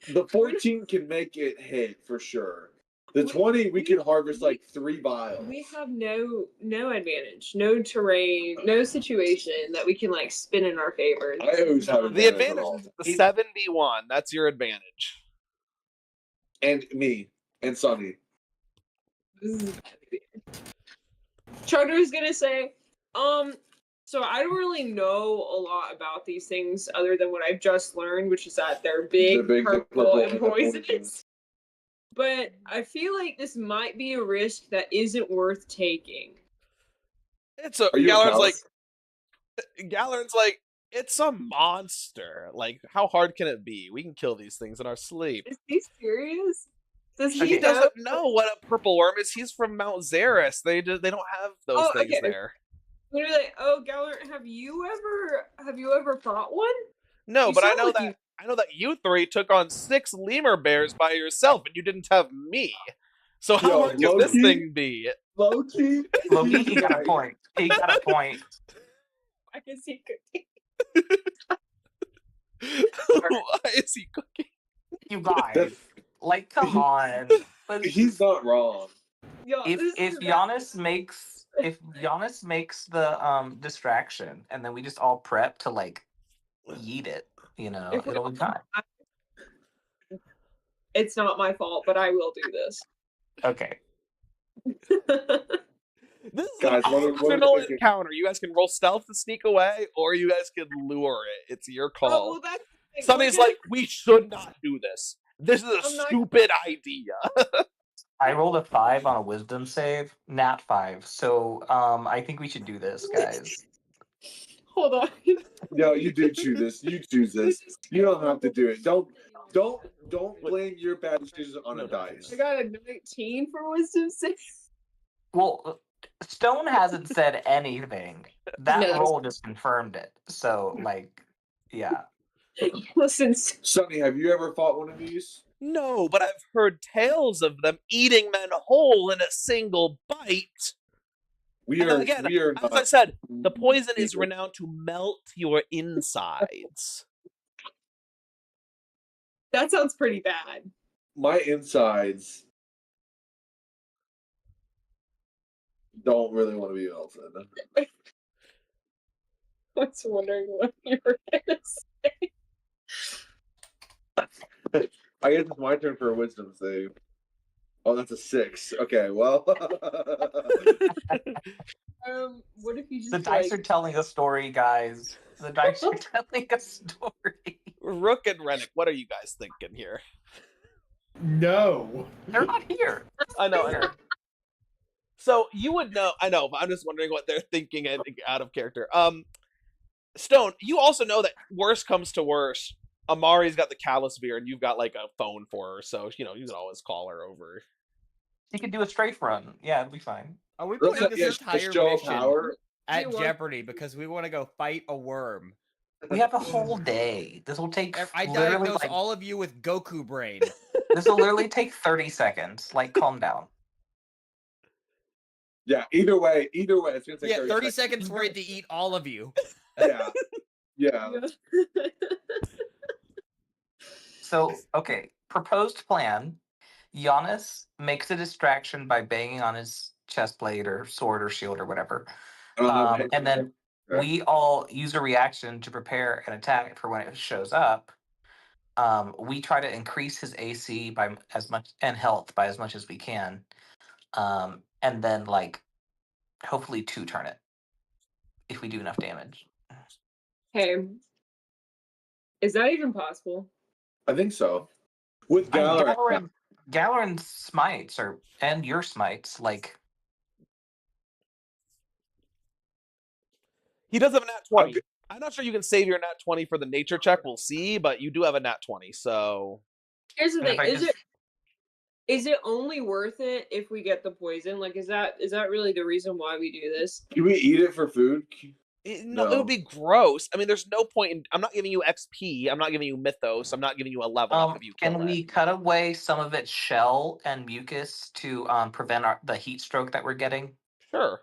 The 14 can make it hit for sure. The 20, we can harvest like 3 vials. We have no advantage, no terrain, no situation that we can like spin in our favor. I always have The advantage advantage on is all. the 7v1. That's your advantage. And me and Sonny. Charter is gonna say, so I don't really know a lot about these things other than what I've just learned, which is that they're big, purple, and poisonous. But I feel like this might be a risk that isn't worth taking. It's a Are you a Galern's like, it's a monster. Like, how hard can it be? We can kill these things in our sleep. Is he serious? Does He he doesn't know what a purple worm is. He's from Mount Xeris. They don't have those Oh, things okay. there. We're like, oh, Gellert, have you ever fought one? No, You but I sound know like that I know that you 3 took on 6 lemur bears by yourself, and you didn't have me. So how Yo, hard can this Loki? thing be? Loki. Loki, he got a point. He got a point. I can see cooking. Why is he cooking? You guys, like, come on. But He's not wrong. Yo, if this if is Giannis makes the distraction, and then we just all prep to like yeet it, If we- it'll be fine. It's not my fault, but I will do this. Okay. This is Guys, an what are optional we thinking? encounter. You guys can roll stealth to sneak away, or you guys can lure it. It's your Oh, call. well, that's the thing. Somebody's We're like, we should not do this. This is a I'm not- stupid idea. I rolled a 5 on a wisdom save, nat 5. So I think we should do this, guys. Hold on. No, you do choose this. You choose this. You don't have to do it. Don't blame your bad decisions on a dice. I got a 19 for wisdom save. Well, Stone hasn't said anything. That No. roll just confirmed it. So yeah. Listen, Sonny, have you ever fought one of these? No, but I've heard tales of them eating men whole in a single bite. We And are. again, we are as I not. said, the poison is renowned to melt your insides. that sounds pretty bad. My insides don't really want to be melted. I was wondering what you were gonna say. I guess it's my turn for a wisdom save. Oh, that's a 6. Okay, well. What if you just The dice like are telling a story, guys. The dice are telling a story. Rook and Rennick, what are you guys thinking here? No. They're not here. I know. So you would know. I know, but I'm just wondering what they're thinking out of character. Stone, you also know that worst comes to worst, Amari's got the callus beer, and you've got like a phone for her, so you can always call her over. He could do a strafe run. Yeah, it'd be fine. Are we Let's putting this just entire show mission power. at You want- jeopardy because we want to go fight a worm? We have a whole day. This will take I literally diagnose like, all of you with Goku brain. this will literally take 30 seconds. Like, calm down. Yeah, either way, it's gonna take Yeah, 30, 30 seconds for it to eat all of you. Yeah. Yeah. So, okay, proposed plan. Giannis makes a distraction by banging on his chest plate or sword or shield or whatever. And then we all use a reaction to prepare an attack for when it shows up. We try to increase his AC by as much and health by as much as we can. And then like hopefully 2-turn it if we do enough damage. Hey, is that even possible? I think so. With Gallery. Galeron's smites and your smites, like He does have a nat 20. I'm not sure you can save your nat 20 for the nature check. We'll see, but you do have a nat 20, so. Here's the and if thing: I is it only worth it if we get the poison? Like, is that really the reason why we do this? Can we eat it for food? No, it would be gross. I mean, there's no point in. I'm not giving you XP. I'm not giving you mythos. I'm not giving you a level up if you kill can we cut away some of its shell and mucus to prevent the heat stroke that we're getting? Sure.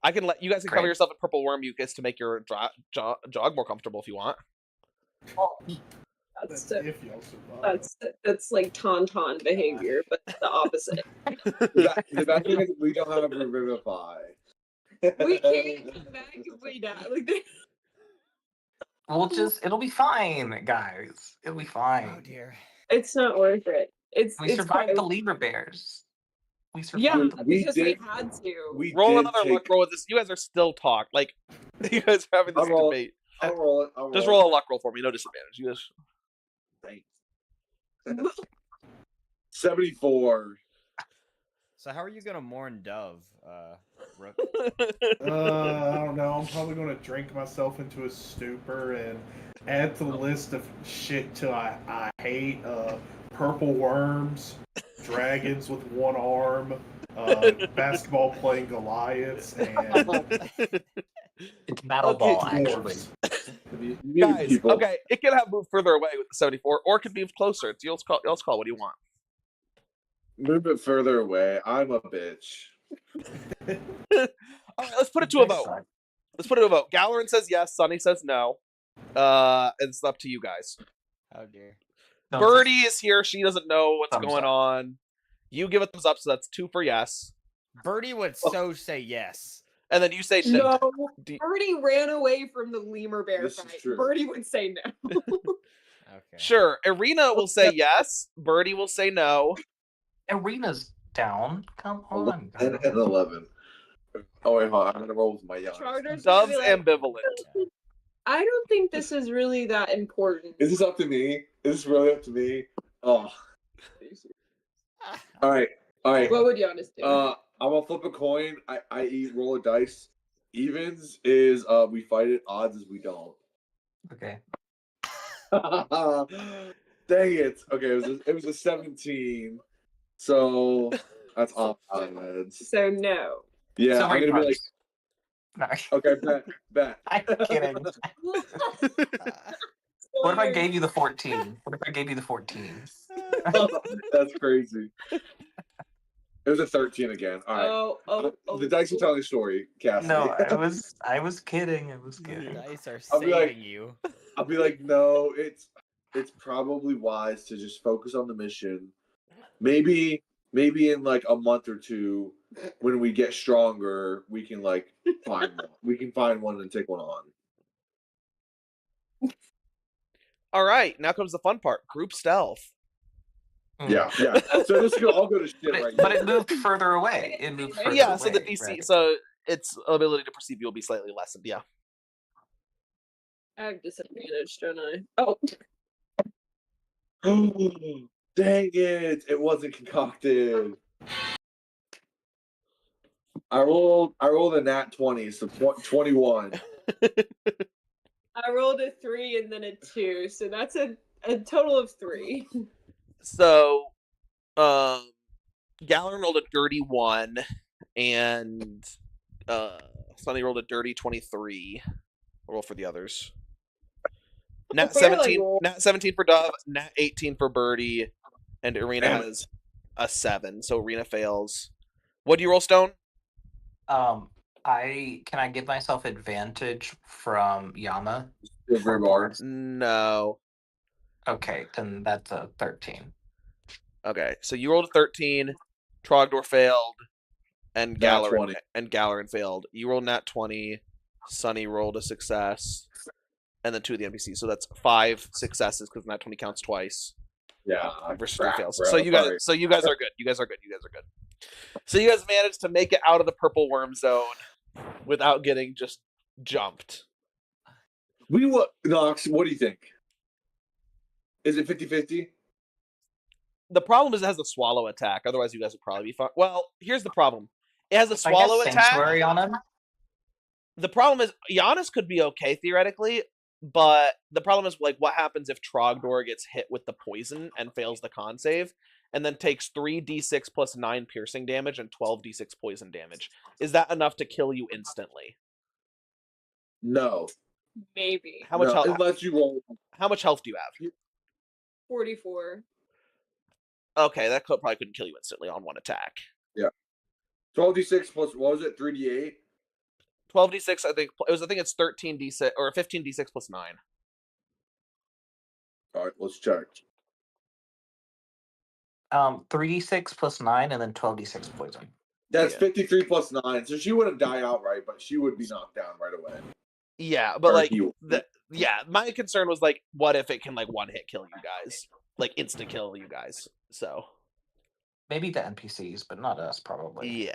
I can let you guys can cover Great. yourself in purple worm mucus to make your jog more comfortable if you want. That's if y'all survive. that's like tauntaun behavior, but the opposite. The bad thing is we don't have a revivify. We can't come back if we die. Like, It'll be fine, guys. It'll be fine. Oh dear. it's not worth it. We It's survived quite- the Lemur Bears. We Yeah, survived them. because we did- had to. We Roll did another luck roll with this. You guys are still talk. Like, you guys are having this I'll roll. debate. I'll roll it. Just roll a luck roll for me. No disadvantage. You just. Thanks. 74. So how are you gonna mourn Dove, Rook? I don't know. I'm probably going to drink myself into a stupor and add to the list of shit till I hate. Purple worms, dragons with one arm, basketball playing Goliaths, and It's Battle Okay. Ball, actually. Guys, okay, it can have moved further away with the 74, or it could be closer. It's y'all's call. What do you want? Move it further away. I'm a bitch. All right, let's put it to a vote. Let's put it to a vote. Galerin says yes. Sunny says no. It's up to you guys. Oh dear. Birdie is here. She doesn't know what's Thumbs going up. on. You give a thumbs up, so that's 2 for yes. Birdie would so say yes. And then you say No, Do- Birdie ran away from the lemur bear This is fight. true. Birdie would say no. Okay. Sure. Irina will say yes. Birdie will say no. Arena's down. Come on. And 11. Oh, wait, hold on. I'm going to roll with my young. Charter's gonna Dove's be like, ambivalent. I don't think this is really that important. Is this up to me? Is this really up to me? Oh. All right. What would Giannis do? I'm gonna flip a coin. I roll a dice. Evens is we fight it. Odds is we don't. Okay. Dang it. Okay, it was a 17. So that's odds. So no. Yeah, So I'm many gonna be like, times. okay, bet. I'm kidding. What if I gave you the 14? What if I gave you the 14? That's crazy. It was a 13 again. All right. The dice are telling a story, Cassie. No, I was kidding. I was kidding. Dice are I'll be saving like- you. I'll be like, no, it's probably wise to just focus on the mission. Maybe in like a month or two, when we get stronger, we can like find one. We can find one and take one on. All right, now comes the fun part. Group stealth. Yeah. So this could all go to shit right But now. it moved further away. It moved further Yeah, away. so the DC, right? so its ability to perceive you will be slightly lessened. Yeah. I have disadvantage, don't I? Oh, Dang it! It wasn't concocted. I rolled a nat 20, so 21. I rolled a 3 and then a 2, so that's a total of 3. So, Gallon rolled a dirty 1, and Sunny rolled a dirty 23. I'll roll for the others. Nat 17, Nat 17 for Dove, Nat 18 for Birdie, and Arena has a 7, so Arena fails. What do you roll, Stone? Can I give myself advantage from Yama? Silver bars. No. Okay, then that's a 13. Okay, so you rolled a 13, Trogdor failed, and Nat Galarin 20. failed. You rolled nat 20, Sunny rolled a success, and then 2 of the NPCs. So that's 5 successes because nat 20 counts twice. Yeah. Versus 3 fails. Bro, So you guys sorry. are good. You guys are good. So you guys managed to make it out of the purple worm zone without getting just jumped. Nox, what do you think? Is it 50-50? The problem is it has the swallow attack. Otherwise, you guys would probably be fine. Well, here's the problem. It has a So I guess swallow attack. Sanctuary on him. The problem is Giannis could be okay theoretically, but the problem is like what happens if Trogdor gets hit with the poison and fails the con save, and then takes 3d6 plus 9 piercing damage and 12d6 poison damage. Is that enough to kill you instantly? No. Maybe. How much No, health? unless you roll. How much health do you have? 44. Okay, that probably couldn't kill you instantly on one attack. 12d6 plus, what was it, 3d8? 12d6, I think it's 13d6 or 15d6 plus 9. All right, let's check. 3d6 plus 9 and then 12d6 poison. That's Yeah. 53 plus 9, so she wouldn't die outright, but she would be knocked down right away. Yeah, but Or like he would. my concern was like, what if it can like one hit kill you guys, like instant kill you guys? So Maybe the NPCs, but not us, probably. yeah.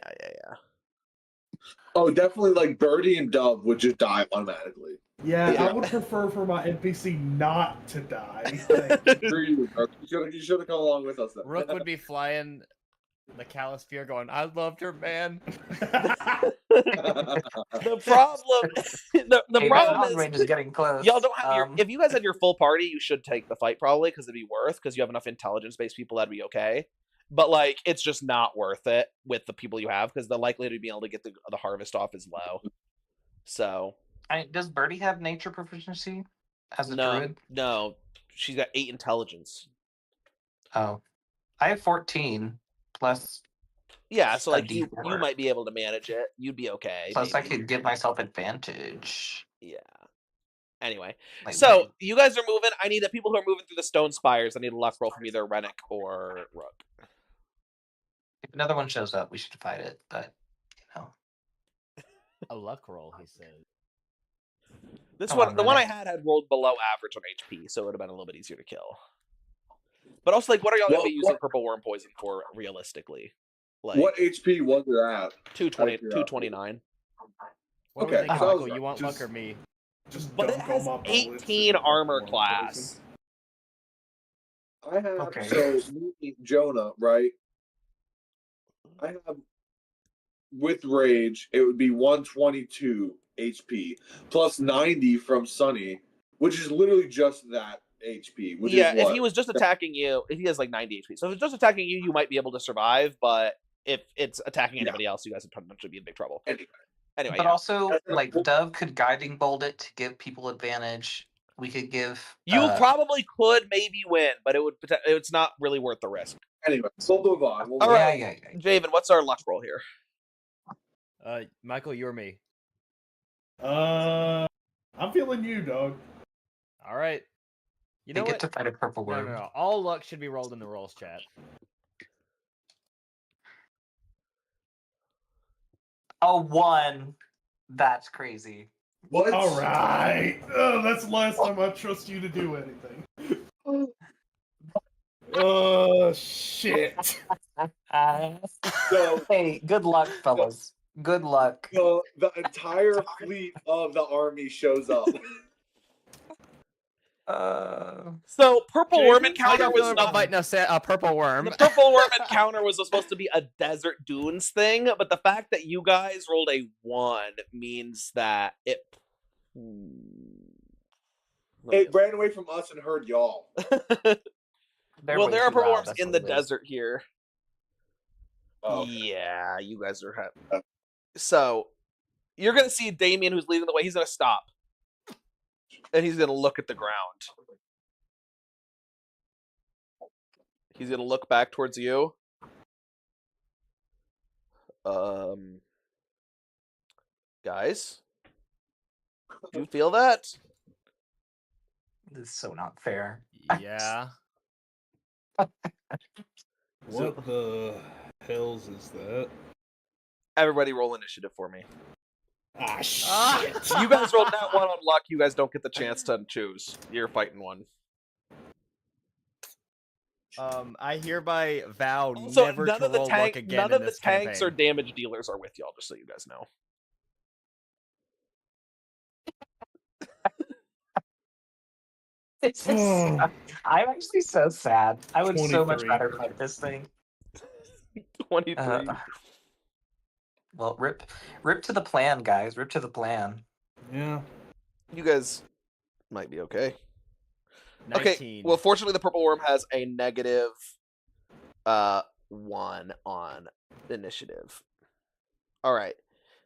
Oh, definitely like Birdie and Dove would just die automatically. Yeah, Yeah. I would prefer for my NPC not to die. For you, Rook. You should have come along with us then. Rook would be flying the Calisphere going, I loved her, man. The problem, the Hey, problem that is range is getting close. y'all don't have your. If you guys had your full party, you should take the fight probably because it'd be worth because you have enough intelligence-based people that'd be okay. But like, it's just not worth it with the people you have because the likelihood of being able to get the harvest off is low. So Does Birdie have nature proficiency as a no, druid? no, she's got 8 intelligence. Oh, I have 14 plus. Yeah, so A like you D4. might be able to manage it. You'd be okay. Plus, I maybe. could give myself advantage. Yeah. Anyway, Like, so you guys are moving. I need the people who are moving through the stone spires. I need a luck roll from either Rennick or Rook. if another one shows up, we should fight it. But A luck roll, he said. This Come one, on, the one I Rennick. had rolled below average on HP, so it would have been a little bit easier to kill. But also, like, what are y'all gonna be using purple worm poison for realistically? Like, What HP was it at? 220, Yeah. 229. What do we Okay, think, so I was Michael? You want luck just- or me? Just But it dunk all has my bullets 18 in armor one class. I have, Okay. so me, Jonah, right? I have, with Rage, it would be 122 HP, plus 90 from Sunny, which is literally just that HP. Which Yeah, is if what? he was just attacking you, if he has like 90 HP, so if it's just attacking you, you might be able to survive. But if it's attacking anybody else, you guys would potentially be in big trouble. Anyway, but yeah. also, like, Dove could guiding bolt it to give people advantage. We could give. You probably could maybe win, but it's not really worth the risk. Anyway, we'll move on. All right. Yeah. Javen, what's our luck roll here? Michael, you or me? I'm feeling you, dog. All right. You They know get what? to fight a purple No, worm. no. All luck should be rolled in the rolls chat. Oh, 1. That's crazy. What? All right. Oh, that's the last time I trust you to do anything. Oh shit! So Hey, good luck, fellas. Good luck. the entire fleet of the army shows up. So purple worm Javen, encounter How was you not. fighting a purple worm? The purple worm encounter was supposed to be a desert dunes thing, but the fact that you guys rolled a 1 means that it. It ran away from us and heard y'all. Well, way there are too purple loud, worms that's in what the it is. desert here. Oh, okay. Yeah, you guys are. So you're gonna see Damien, who's leading the way. He's gonna stop, and he's gonna look at the ground. He's gonna look back towards you. Guys, do you feel that? This is so not fair. Yeah. What the hells is that? Everybody, roll initiative for me. Ah shit! You guys rolled that 1 on luck. You guys don't get the chance to choose. You're fighting one. I hereby vow Also, never none to of the roll luck again none in of the this tanks or campaign. damage dealers are with y'all. Just so you guys know. This is I'm actually so sad. I would so much 23. rather fight this thing. 23. Well, rip to the plan, guys. Rip to the plan. Yeah. You guys might be okay. 19. Okay. Well, fortunately, the purple worm has a negative 1 on initiative. All right.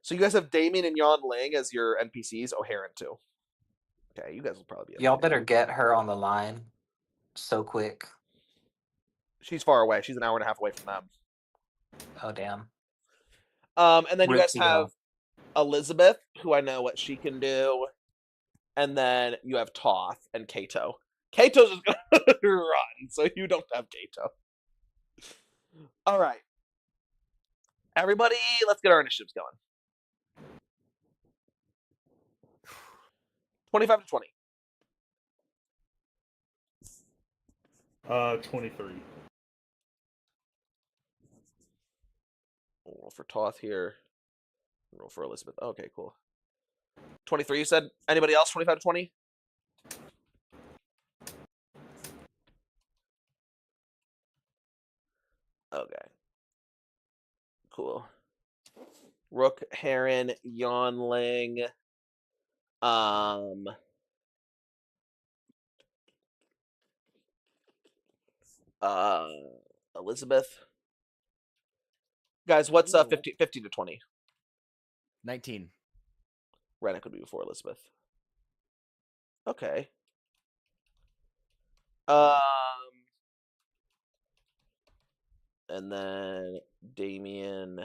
So you guys have Damien and Yon Ling as your NPCs. Oh, Heron too. Okay, you guys will probably be okay. Y'all better get her on the line so quick. She's far away. She's an hour and a half away from them. Oh damn. And then you Rip guys to have go. Elizabeth, who I know what she can do. And then you have Toth and Kato. Kato's just gonna run, so you don't have Kato. All right. Everybody, let's get our initiatives going. 25 to 20. 23. We'll roll for Toth here. Roll for Elizabeth. Okay, cool. 23, you said? Anybody else? 25 to 20? Okay. Cool. Rook, Heron, Yonling. Elizabeth. Guys, what's 50 to 20? 19. Rennick would be before Elizabeth. Okay. And then Damien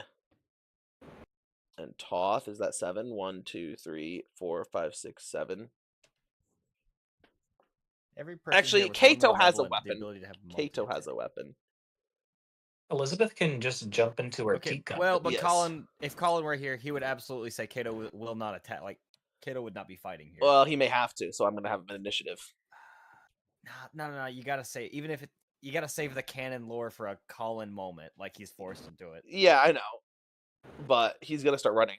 and Toth. Is that 7? 1, 2, 3, 4, 5, 6, 7. Every person Actually, here with one Kato more has a level and the weapon. ability to have Kato has multi-attack. a weapon. Elizabeth can just jump into her Okay, teacup. well, but Yes. Colin, if Colin were here, he would absolutely say Kato will not attack. Like, Kato would not be fighting here. Well, he may have to, so I'm going to have an initiative. No. You gotta say, even if you gotta save the canon lore for a Colin moment, like he's forced into it. Yeah, I know. But he's going to start running.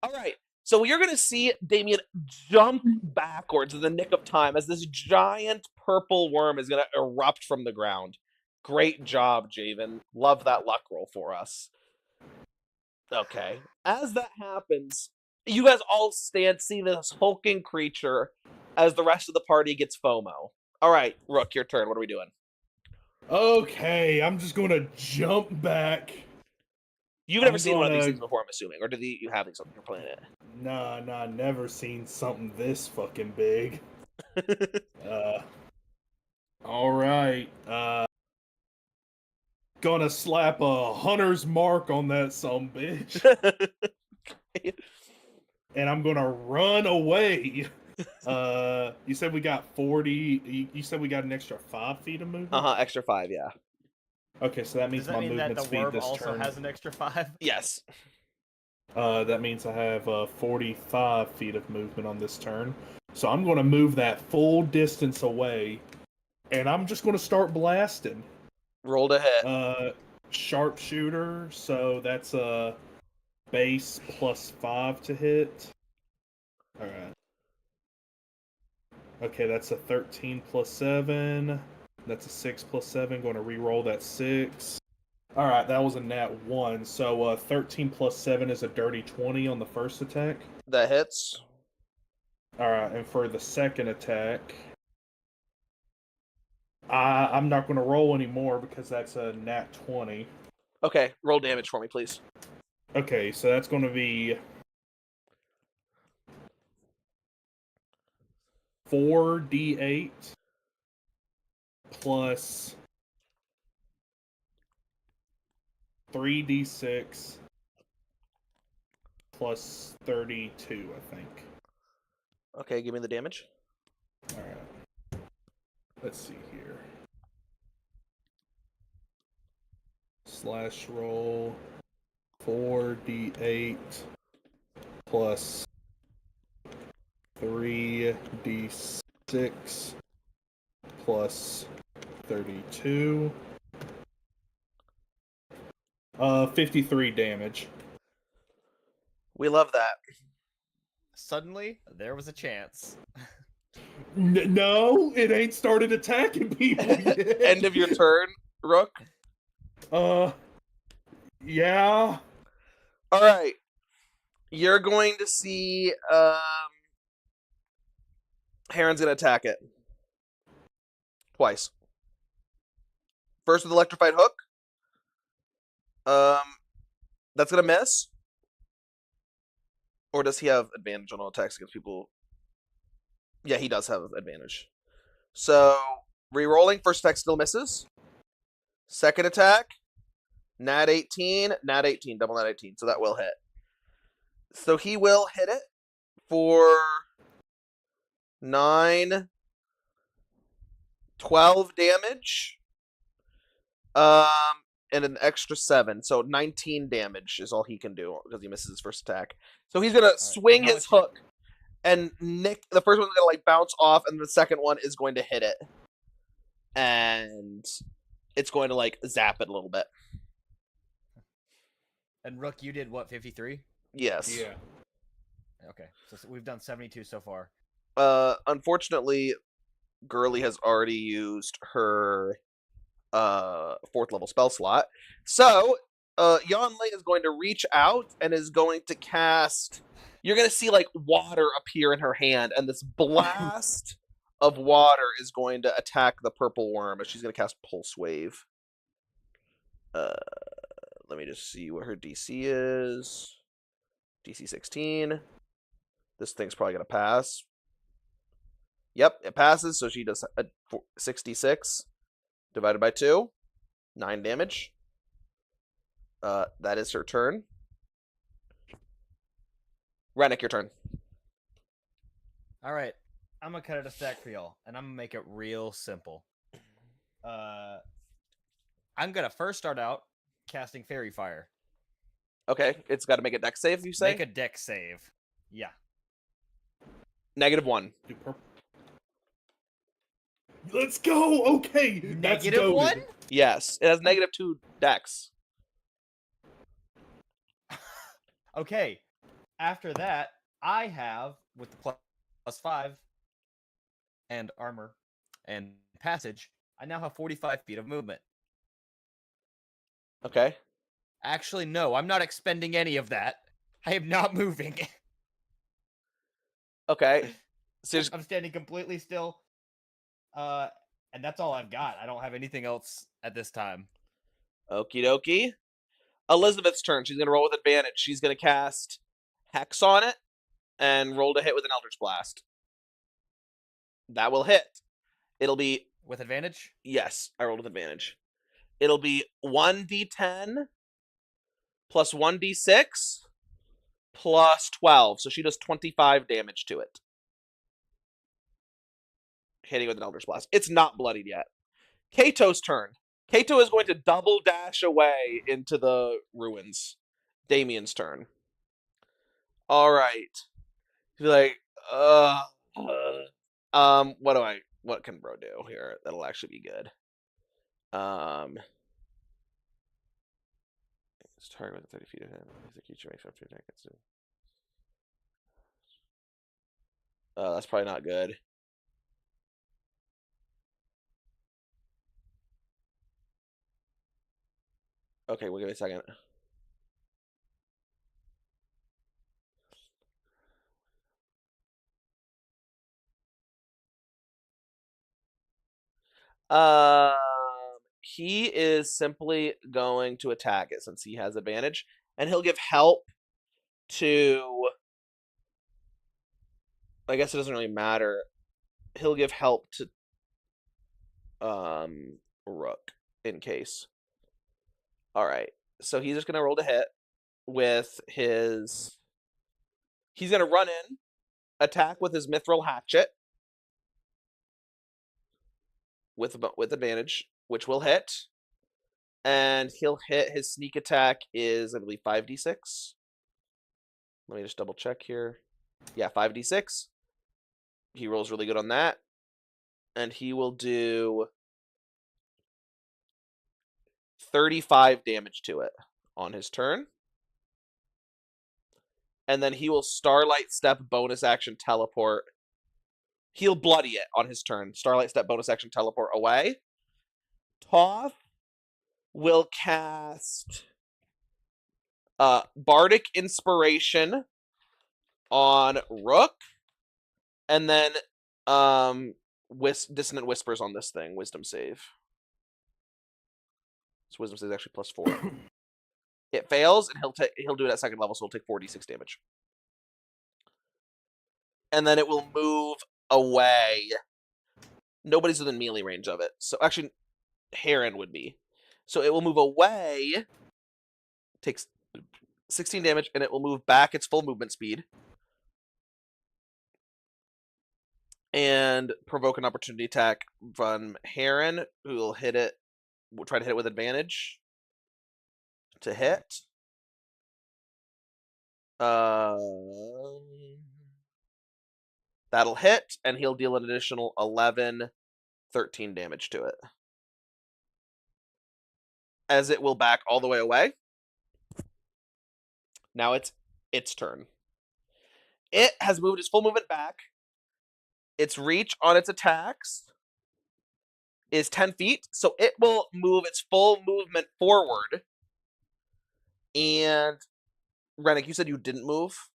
All right. So you're going to see Damien jump backwards in the nick of time as this giant purple worm is going to erupt from the ground. Great job, Javen. Love that luck roll for us. Okay. As that happens, you guys all see this hulking creature as the rest of the party gets FOMO. All right, Rook, your turn. What are we doing? Okay, I'm just gonna jump back. You've never I'm seen one of these gonna- things before, I'm assuming, or you have these on your planet? Nah, never seen something this fucking big. Alright, gonna slap a hunter's mark on that sumbitch, and I'm gonna run away. You said we got 40, you said we got an extra 5 feet of movement? Extra 5, yeah. Okay, so that means Does that my mean that movement the speed worm this also turn. has an extra 5? Yes. That means I have 45 feet of movement on this turn. So I'm going to move that full distance away, and I'm just going to start blasting. Roll to hit. Sharpshooter, so that's a base +5 to hit. Alright. Okay, that's a 13 plus 7. That's a 6 plus 7. Going to re-roll that 6. Alright, that was a nat 1. So 13 plus 7 is a dirty 20 on the first attack. That hits. Alright, and for the second attack, I'm not going to roll anymore because that's a nat 20. Okay, roll damage for me, please. Okay, so that's going to be 4d8 plus 3d6 plus 32, I think. Okay, give me the damage. Alright. Let's see here. Slash roll 4d8 plus 3d6 plus 32. 53 damage. We love that. Suddenly, there was a chance. No, it ain't started attacking people yet. End of your turn, Rook. Yeah. All right. You're going to see Heron's going to attack it. Twice. First with electrified hook. That's going to miss. Or does he have advantage on all attacks against people? Yeah, he does have advantage. So, re-rolling. First attack still misses. Second attack, nat 18, double nat 18. So that will hit. So he will hit it for 9, 12 damage. And an extra 7. So 19 damage is all he can do because he misses his first attack. So he's going to swing his hook. And Nick, the first one's going to like bounce off, and the second one is going to hit it. And it's going to like zap it a little bit. And Rook, you did what, 53? Yes. Yeah. Okay, so we've done 72 so far. Unfortunately, Gurley has already used her 4th level spell slot. So, Yanlei is going to reach out and is going to cast. You're going to see like water appear in her hand, and this blast of water is going to attack the purple worm, and she's going to cast Pulse Wave. Let me just see what her DC is. DC 16. This thing's probably going to pass. Yep, it passes, so she does 66 divided by 2. 9 damage. That is her turn. Rennick, your turn. All right, I'm gonna cut it a stack for y'all, and I'm gonna make it real simple. I'm gonna first start out casting Fairy Fire. Okay, it's got to make a dex save, you say? Make a dex save. Yeah. -1. Do purple. Let's go. Okay, that's -1? goated. Yes, it has -2 dex. Okay. After that, I have, with the +5 and armor and passage, I now have 45 feet of movement. Okay. Actually, no, I'm not expending any of that. I am not moving. Okay. So I'm standing completely still. And that's all I've got. I don't have anything else at this time. okie dokie. Elizabeth's turn. She's going to roll with advantage. She's going to cast Hex on it and roll to hit with an Eldritch Blast. That will hit. It'll be... With advantage? Yes, I rolled with advantage. It'll be 1d10 plus 1d6 plus 12. So she does 25 damage to it. Hitting with an Eldritch Blast. It's not bloodied yet. Kato's turn. Kato is going to double dash away into the ruins. Damien's turn. All right. He's like, what can bro do here that'll actually be good? It's target within 30 feet of him. Execution makes up to attack. That's probably not good. Okay, we'll give it a second. He is simply going to attack it since he has advantage, and he'll give help to. I guess it doesn't really matter. He'll give help to Rook in case. All right, so he's just gonna roll to hit with his. He's gonna run in, attack with his mithril hatchet with advantage, which will hit, and he'll hit. His sneak attack is, I believe, 5d6. Let me just double check here. Yeah, 5d6. He rolls really good on that, and he will do 35 damage to it on his turn. And then he will Starlight Step bonus action teleport. He'll bloody it on his turn. Starlight Step bonus action teleport away. Toph will cast Bardic Inspiration on Rook, and then Dissonant Whispers on this thing. Wisdom save. So wisdom save is actually +4. It fails, and he'll do it at second level, so he'll take 46 damage. And then it will move away. Nobody's within melee range of it. So actually, Heron would be. So it will move away, takes 16 damage, and it will move back its full movement speed. And provoke an opportunity attack from Heron, who will hit it. We'll try to hit it with advantage. To hit. That'll hit, and he'll deal an additional 13 damage to it. As it will back all the way away. Now it's its turn. It has moved its full movement back. Its reach on its attacks is 10 feet, so it will move its full movement forward. And Rennick, you said you didn't move?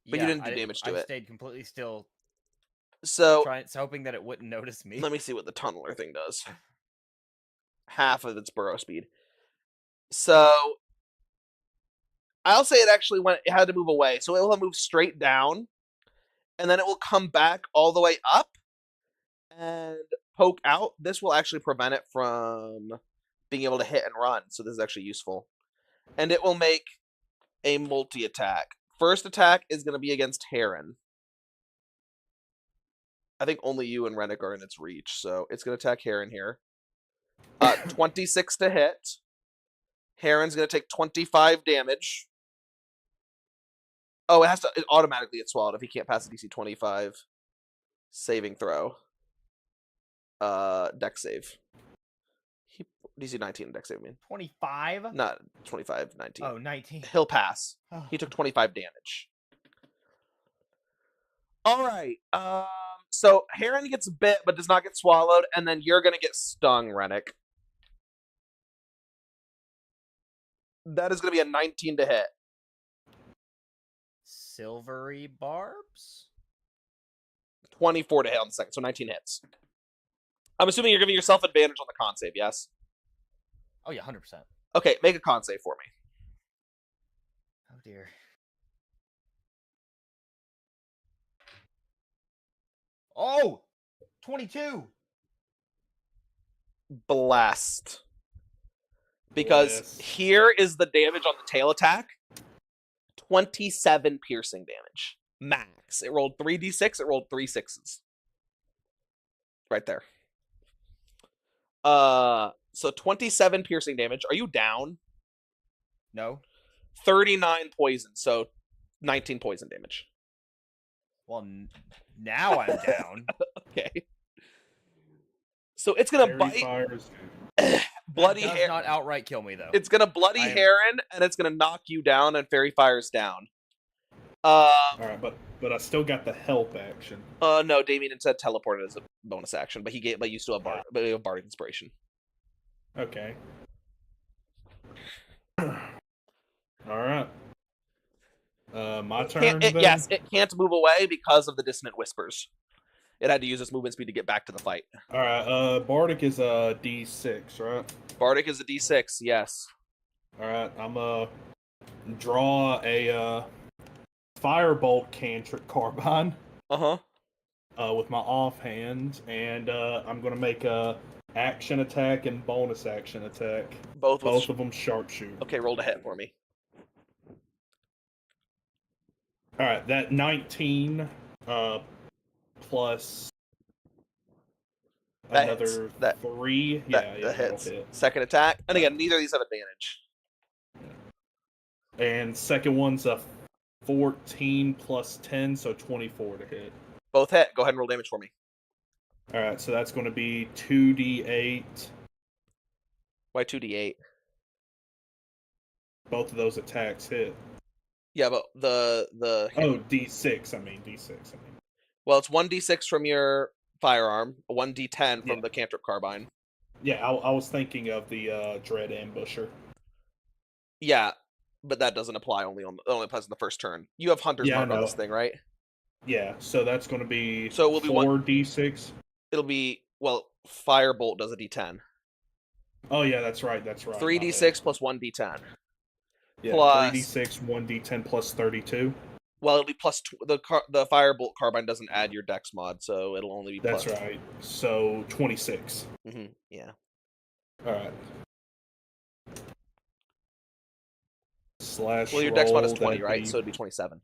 But you didn't do damage to it. I stayed completely still, So hoping that it wouldn't notice me. Let me see what the tunneler thing does. Half of its burrow speed. So I'll say it actually it had to move away. So it will move straight down, and then it will come back all the way up and poke out. This will actually prevent it from being able to hit and run. So this is actually useful. And it will make a multi-attack. First attack is going to be against Heron. I think only you and Rennick are in its reach, so it's going to attack Heron here. 26 to hit. Heron's going to take 25 damage. Oh, it automatically gets swallowed if he can't pass the DC 25 saving throw. Dex save. DC 19 dex save, I mean. 25? Not 25, 19. Oh, 19. He'll pass. Oh. He took 25 damage. All right. So Heron gets bit but does not get swallowed, and then you're going to get stung, Rennick. That is going to be a 19 to hit. Silvery barbs? 24 to hit on the second, so 19 hits. I'm assuming you're giving yourself advantage on the con save, yes? Oh, yeah, 100%. Okay, make a con save for me. Oh, dear. Oh! 22! Blast. Because here is the damage on the tail attack. 27 piercing damage. Max. It rolled 3d6, it rolled 3 6s. Right there. So 27 piercing damage. Are you down? No. 39 poison, so 19 poison damage. Well, now I'm down. Okay. So it's gonna Fairy bite fires. bloody That does hair. not outright kill me though. It's gonna bloody I am- Heron, and it's gonna knock you down, and fairy fires down. All right, but I still got the help action. No, Damien instead teleported as a bonus action, but you still have but you have bardic inspiration. Okay. All right. My turn. Then? Yes, it can't move away because of the dissonant whispers. It had to use its movement speed to get back to the fight. All right. Bardic is a D6, right? Bardic is a D6. Yes. All right. I'm draw a firebolt cantrip carbine. With my offhand, and I'm gonna make a action attack and bonus action attack. Both of them sharpshoot. Okay, roll to hit for me. All right, that 19 plus That another hits. That 3. that that'll hits. hit. Second attack, and again, neither of these have advantage. And second one's a 14 plus 10, so 24 to hit. Both hit. Go ahead and roll damage for me. All right, so that's going to be 2d8. Why 2d8? Both of those attacks hit. Yeah, but the Oh, d6. I mean d6. well, it's 1d6 from your firearm, 1d10 from the cantrip carbine. Yeah, I was thinking of the dread ambusher. Yeah, but that doesn't apply. Only applies on the first turn. You have hunter's mark on this thing, right? Yeah, so that's going to be so it will be 4d6. It'll be firebolt does a d10. Oh yeah, that's right. 3d6 plus 1d10. Yeah, plus 3d6, 1d10 plus 32. Well, it'll be plus the firebolt carbine doesn't add your dex mod, so it'll only be. That's plus. Right. So 26. Yeah. All right. Slash. Well, your dex mod is 20, right? So it'd be 27.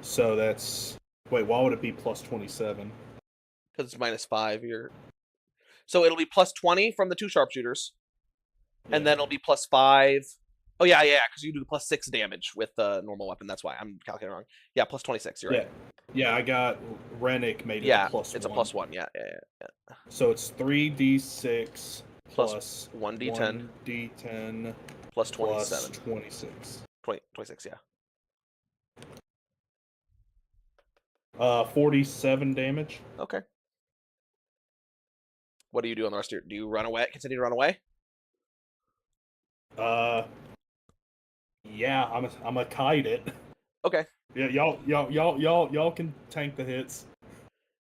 So that's wait. Why would it be plus 27? Because it's -5. So it'll be plus 20 from the 2 sharpshooters, and then it'll be plus 5. Oh yeah, because you do plus 6 damage with the normal weapon. That's why I'm calculating wrong. Yeah, plus 26. You're right. Yeah, I got Rennick made it a plus 1. It's a plus 1. Yeah. So it's 3d6 plus 1d10 1d10 plus 27. 26. 26. Yeah. 47 damage. Okay. What do you do on the rest of your? Do you run away? Continue to run away? Yeah, I'm a kite it. Okay. Yeah, y'all can tank the hits.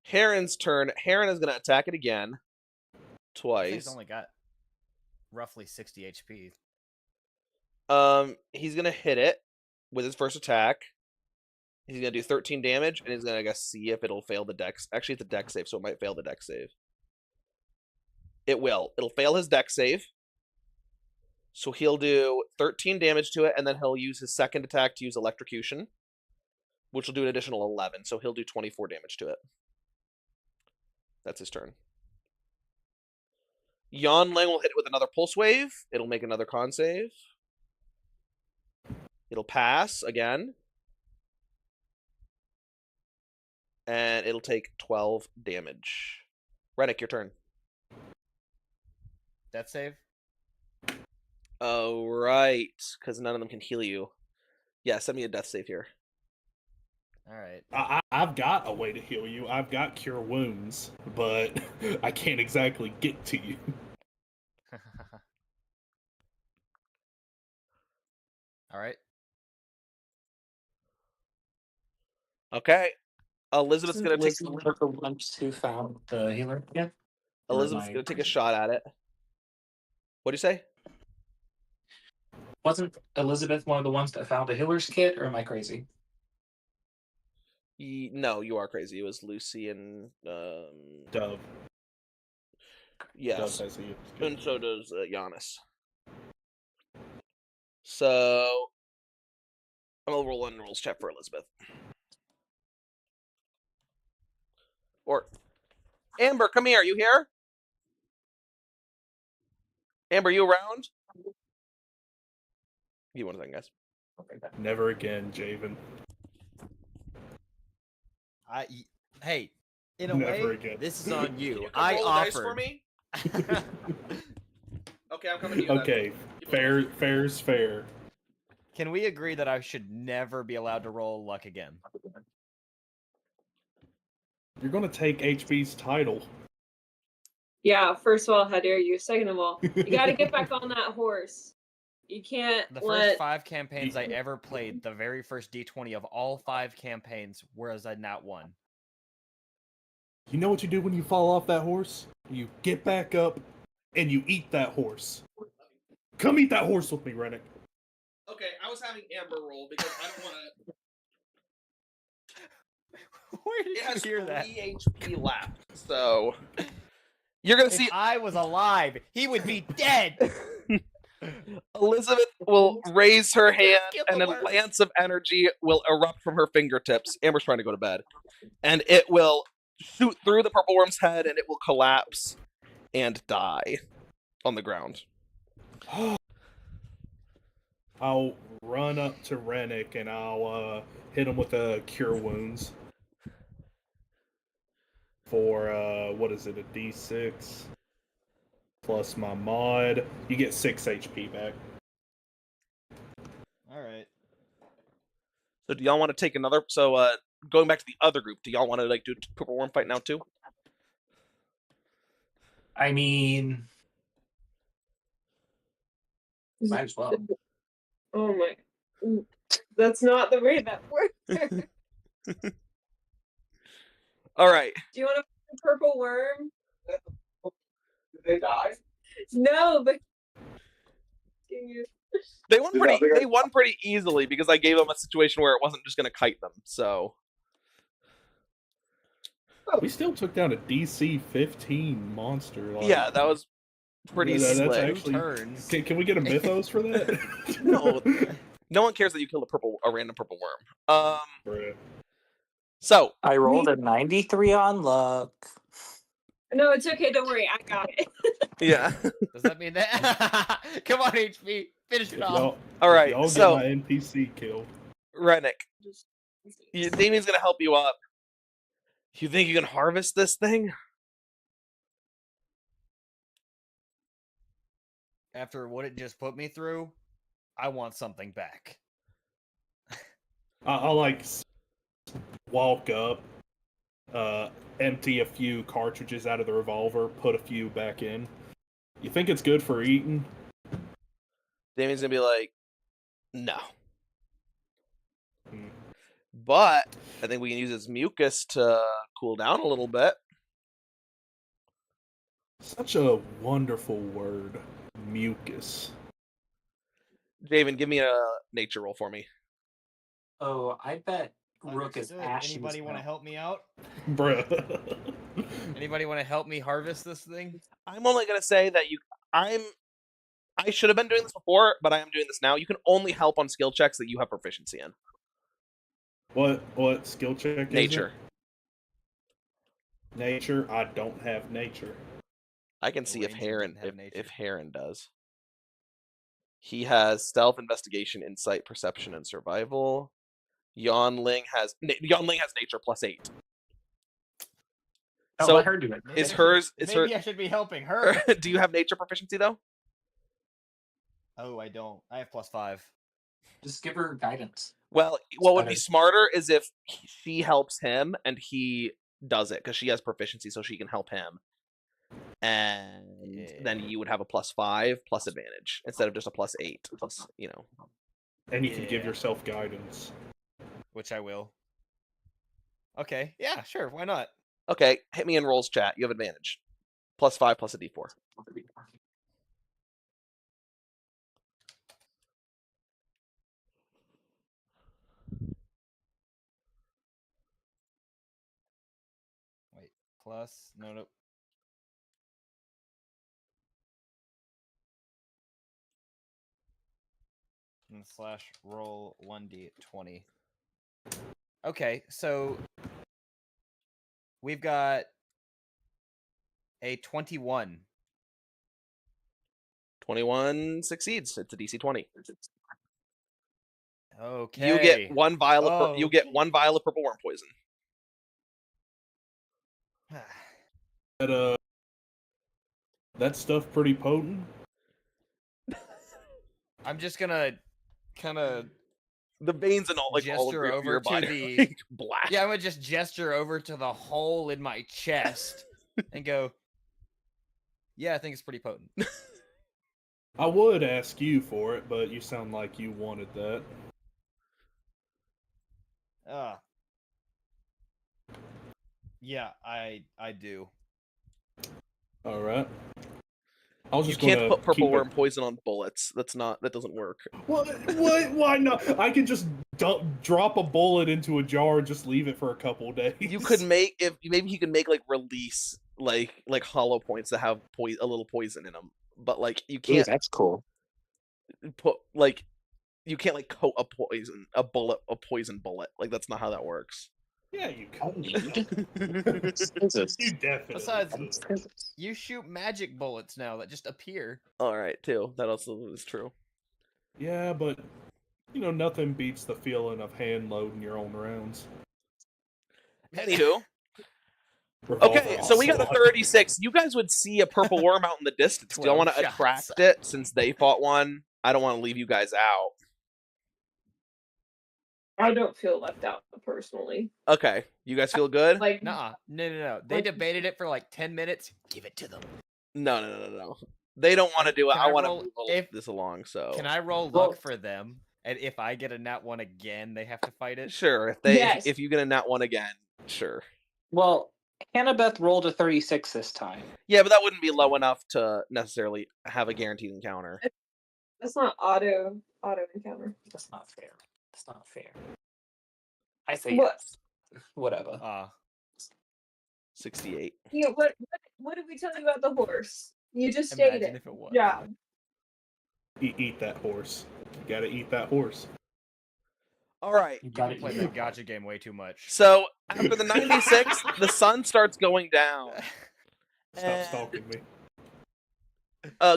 Heron's turn. Heron is going to attack it again. Twice. He's only got roughly 60 HP. He's going to hit it with his first attack. He's going to do 13 damage, and he's going to see if it'll fail the dex. Actually, it's a dex save, so it might fail the dex save. It will. It'll fail his dex save. So he'll do 13 damage to it, and then he'll use his second attack to use electrocution, which will do an additional 11. So he'll do 24 damage to it. That's his turn. Yonlang will hit it with another pulse wave. It'll make another con save. It'll pass again. And it'll take 12 damage. Rennick, your turn. Death save? Oh, right. Because none of them can heal you. Yeah, send me a death save here. Alright. I've got a way to heal you. I've got cure wounds, but I can't exactly get to you. Alright. Okay. Elizabeth's going to take... the ones who found the healer again? Elizabeth's going to take a shot at it. What'd you say? Wasn't Elizabeth one of the ones that found a healer's kit, or am I crazy? No, you are crazy. It was Lucy and... Dove. Yes. Dove has a and so does Giannis. So... I'm going to roll one rules check for Elizabeth. Or... Amber, come here. You here? Amber, you around? Give me 1 second, guys. Never again, Javen. Hey, in a Never way, again. this is on Can you. you come I roll the dice for offered. me? Okay, I'm coming to you. Okay, fair's fair. Can we agree that I should never be allowed to roll luck again? You're gonna take HB's title. Yeah, first of all, how dare you? Second of all, you gotta get back on that horse. You can't The first let 5 campaigns I ever played, the very first D20 of all 5 campaigns, was a nat 1. You know what you do when you fall off that horse? You get back up and you eat that horse. Come eat that horse with me, Rennick. Okay, I was having Amber roll because I don't want to. Where did It has you hear that? 3 HP left, so you're gonna If see. I was alive, he would be dead. Elizabeth will raise her hand, Kill the and a worm. lance of energy will erupt from her fingertips. Amber's trying to go to bed, and it will shoot through the purple worm's head, and it will collapse and die on the ground. I'll run up to Rennick and I'll hit him with a cure wounds. For what is it, a D6 plus my mod? You get 6 HP back. All right. So, do y'all want to take another? So, going back to the other group, do y'all want to like do a purple worm fight now too? I mean, might as well. Oh my, that's not the way that works. All right. Do you want a purple worm? Did they die? No, but They won Did pretty. not- They won pretty easily because I gave them a situation where it wasn't just going to kite them. So We still took down a DC 15 monster. Like, yeah, that was pretty that's slick. actually. Turns. Can we get a mythos for that? No. No one cares that you killed a random purple worm. Bruh. So I rolled a 93 on luck. no, it's okay. Don't worry, I got it. yeah. Does that mean that? Come on, HP, finish it off. All right. Y'all So get my NPC killed. Rennick, Damien's gonna help you up. You think you can harvest this thing? After what it just put me through, I want something back. I'll like walk up, empty a few cartridges out of the revolver, put a few back in. You think it's good for eating? Damien's gonna be like, no. Hmm. But I think we can use its mucus to cool down a little bit. Such a wonderful word, mucus. Javen, give me a nature roll for me. Oh, I bet Rook is Understood. ashy. Anybody want to help me out? Bruh. Anybody want to help me harvest this thing? I'm only gonna say that I should have been doing this before, but I am doing this now. You can only help on skill checks that you have proficiency in. What skill check is Nature. it? Nature? I don't have nature. I can see if Ranger Heron didn't have nature. if Heron does. He has stealth, investigation, insight, perception, and survival. Yonling has nature +8. Oh, So let her do it. Maybe is I hers should- is maybe her I should be helping her. do you have nature proficiency though? Oh, I don't. I have +5. Just give her guidance. Well, what would be better. smarter is if she helps him and he does it because she has proficiency, so she can help him. And then you would have a +5 plus advantage instead of just a +8 plus, And you can give Yeah. yourself guidance. Which I will. Okay, yeah, sure, why not? Okay, hit me in rolls chat. You have advantage. +5 plus a d4. Wait, plus, no. And / roll 1d20. Okay, so we've got a 21. 21 succeeds. It's a DC 20. Okay. You get one vial of Oh. you get one vial of purple worm poison. That that stuff pretty potent. I'm just gonna kind of The veins and all of gesture your over to body are, the like, black. yeah. I'm gonna just gesture over to the hole in my chest and go. Yeah, I think it's pretty potent. I would ask you for it, but you sound like you wanted that. Yeah, I do. All right. I was You just can't gonna put purple keep worm poison on bullets. That doesn't work. What? Why not? I can just drop a bullet into a jar and just leave it for a couple days. You could make maybe you can make like release like hollow points that have a little poison in them, but like you Ooh, can't that's cool. put you can't like coat a poison bullet. Like that's not how that works. Yeah, you I could. need scissors. You definitely. Besides, could. you shoot magic bullets now that just appear. All right, too. That also is true. Yeah, but nothing beats the feeling of hand loading your own rounds. Anywho, Revolver okay, so we got a onslaught. 36. You guys would see a purple worm out in the distance. Do y'all 12 want to shots. attract it since they fought one? I don't want to leave you guys out. I don't feel left out personally. Okay, you guys feel good? Like, Nuh-uh. No. They Like- debated it for like 10 minutes. Give it to them. No. They don't want to do it. Can I I want roll- to move if- this along. So Can I roll Well- luck for them? And if I get a nat 1 again, they have to fight it? sure, Yes. if you get a nat 1 again, sure. Well, Annabeth rolled a 36 this time. Yeah, but that wouldn't be low enough to necessarily have a guaranteed encounter. that's not auto encounter. That's not fair. That's not fair. I say What? yes. Whatever. 68. Yeah, what did we tell you about the horse? You just stated Imagine it. if it was. Yeah. Eat that horse. You gotta eat that horse. All right. You I gotta play eat that gotcha game way too much. So after the 96, the sun starts going down. Stop stalking me.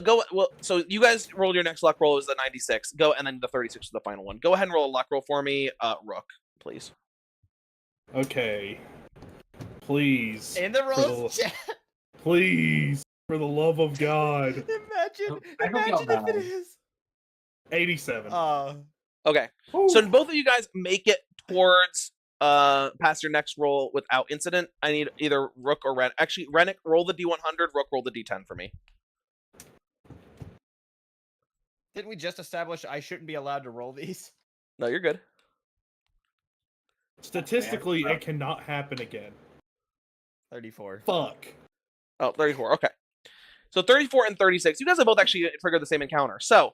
Go well. So you guys rolled your next luck roll is the 96. Go and then the 36 is the final one. Go ahead and roll a luck roll for me, Rook, please. Okay. Please. In the For the- rolls chat. Please. For the love of God. Imagine I hope y'all if it die. is. 87. Okay. Woo. So both of you guys make it towards past your next roll without incident. I need either Rook or Ren. Actually, Rennick, roll the D100. Rook, roll the D10 for me. Didn't we just establish I shouldn't be allowed to roll these? No, you're good. Statistically, it cannot happen again. 34. Fuck. Oh, 34. Okay. So 34 and 36. You guys have both actually triggered the same encounter. So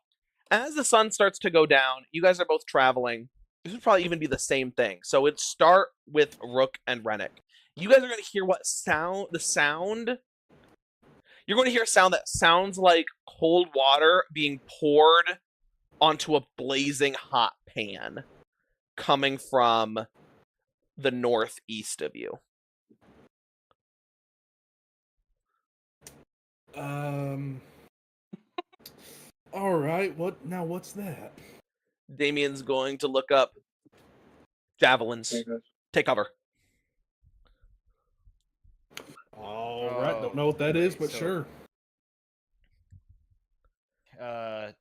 as the sun starts to go down, you guys are both traveling. This would probably even be the same thing. So it'd start with Rook and Rennick. You guys are going to hear the sound. You're going to hear a sound that sounds like cold water being poured onto a blazing hot pan coming from the northeast of you. All right. What's that? Damien's going to look up javelins. Take cover. All right. Don't know what that is, but so- sure.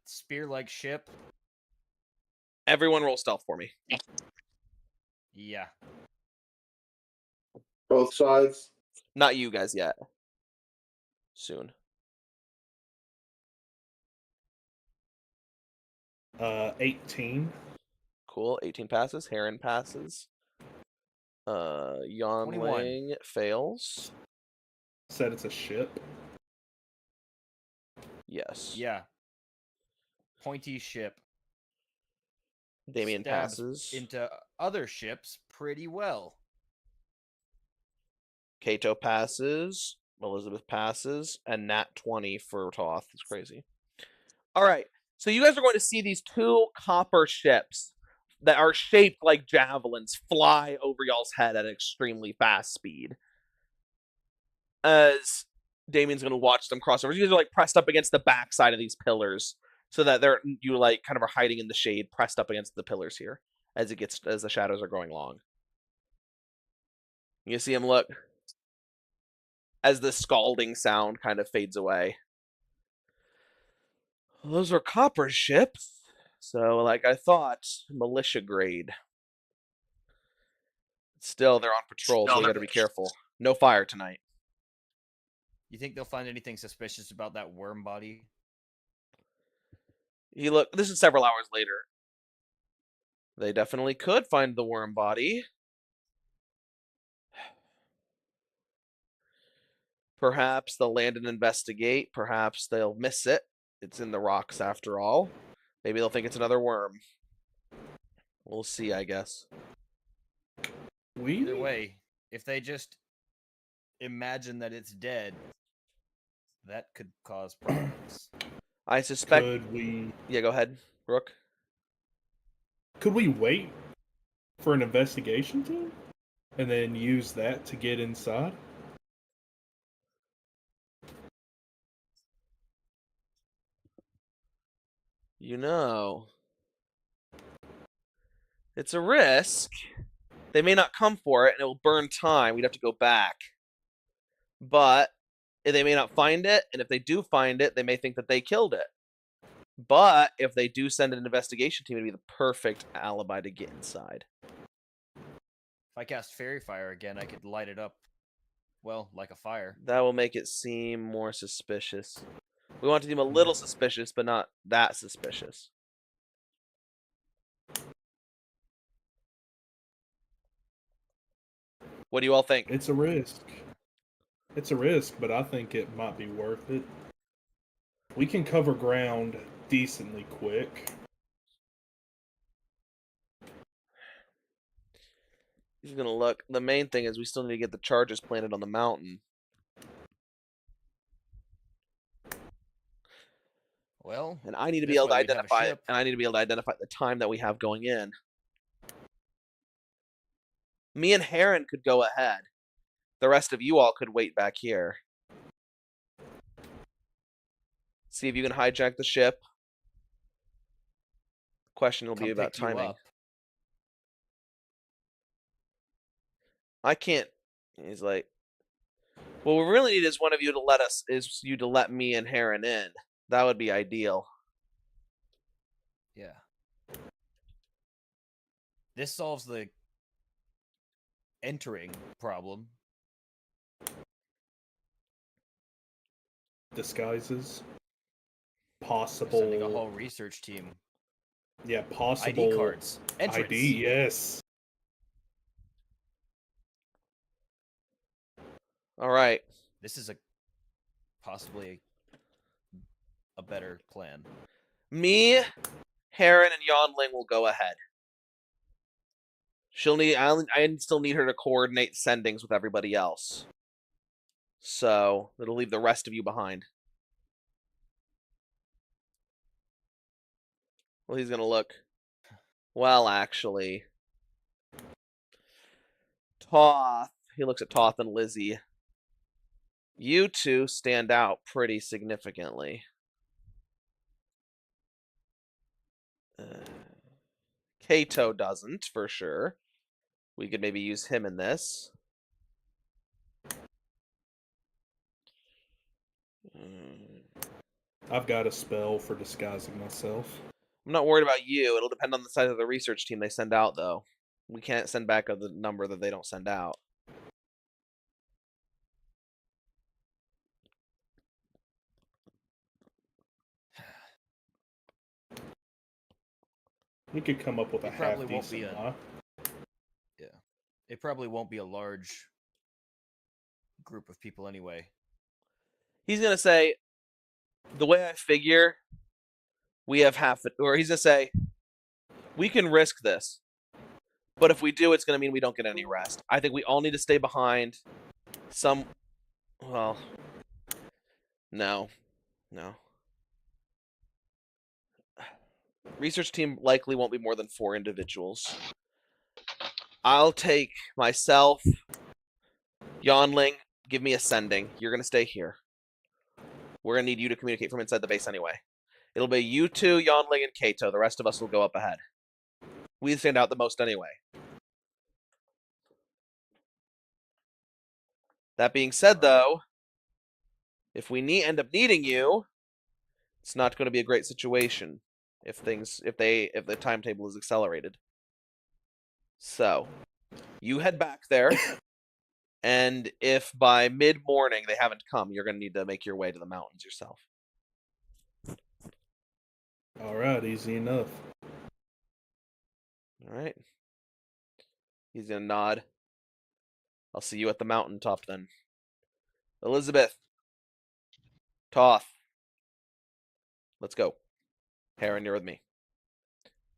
Spear-like ship. Everyone roll stealth for me. Yeah. Both sides. Not you guys yet. Soon. 18. Cool. 18 passes. Heron passes. Yonling fails. Said it's a ship. Yes. Yeah. Pointy ship. Damien stabs passes. into other ships pretty well. Kato passes. Elizabeth passes. And Nat 20 for Toth. It's crazy. All right. So you guys are going to see these two copper ships that are shaped like javelins fly over y'all's head at an extremely fast speed. As Damien's going to watch them cross over. You guys are like pressed up against the backside of these pillars so that you like kind of are hiding in the shade, pressed up against the pillars here as the shadows are going long. You see him look. as the scalding sound kind of fades away. Well, those are copper ships. So, like I thought, militia grade. Still, they're on patrol, so we gotta be careful. No fire tonight. You think they'll find anything suspicious about that worm body? This is several hours later. They definitely could find the worm body. Perhaps they'll land and investigate. Perhaps they'll miss it. It's in the rocks after all. Maybe they'll think it's another worm. We'll see, I guess. Either way, if they just imagine that it's dead, that could cause problems. I suspect. Could we? Yeah, go ahead, Brooke. Could we wait for an investigation team and then use that to get inside? You know, it's a risk. They may not come for it, and it will burn time. We'd have to go back. But they may not find it, and if they do find it, they may think that they killed it. But if they do send an investigation team, it'd be the perfect alibi to get inside. If I cast Fairy Fire again, I could light it up, well, like a fire. That will make it seem more suspicious. We want to seem a little suspicious, but not that suspicious. What do you all think? It's a risk. It's a risk, but I think it might be worth it. We can cover ground decently quick. He's gonna look. The main thing is we still need to get the charges planted on the mountain. Well, and I need to be this able to way we'd have a identify it. ship. And I need to be able to identify the time that we have going in. Me and Heron could go ahead. The rest of you all could wait back here. See if you can hijack the ship. Question will be Come about pick you timing. up. I can't. He's like, what we really need is one of you to let me and Heron in. That would be ideal. Yeah. This solves the entering problem. Disguises. We're Possible. sending a whole research team. Yeah, possible. ID cards. Entrance. ID, yes. All right. This is possibly a better plan. Me, Heron, and Yonling will go ahead. I still need her to coordinate sendings with everybody else. So it'll leave the rest of you behind. Well, he's gonna look. Well, actually, Toth. He looks at Toth and Lizzie. You two stand out pretty significantly. Kato doesn't, for sure. We could maybe use him in this. I've got a spell for disguising myself. I'm not worried about you. It'll depend on the size of the research team they send out, though. We can't send back the number that they don't send out. We could come up with a It probably half won't be decent a- lie. Yeah. It probably won't be a large group of people anyway. He's going to say, the way I figure, we have half it. Or he's going to say, we can risk this. But if we do, it's going to mean we don't get any rest. I think we all need to stay behind. Well, no. Research team likely won't be more than 4 individuals. I'll take myself, Yonling, give me a sending. You're going to stay here. We're going to need you to communicate from inside the base anyway. It'll be you two, Yonling, and Kato. The rest of us will go up ahead. We stand out the most anyway. That being said, though, If we end up needing you, it's not going to be a great situation if the timetable is accelerated. So, you head back there, and if by mid-morning they haven't come, you're going to need to make your way to the mountains yourself. All right, easy enough. All right. He's going to nod. I'll see you at the mountaintop then. Elizabeth. Toth. Let's go. Heron, you're with me.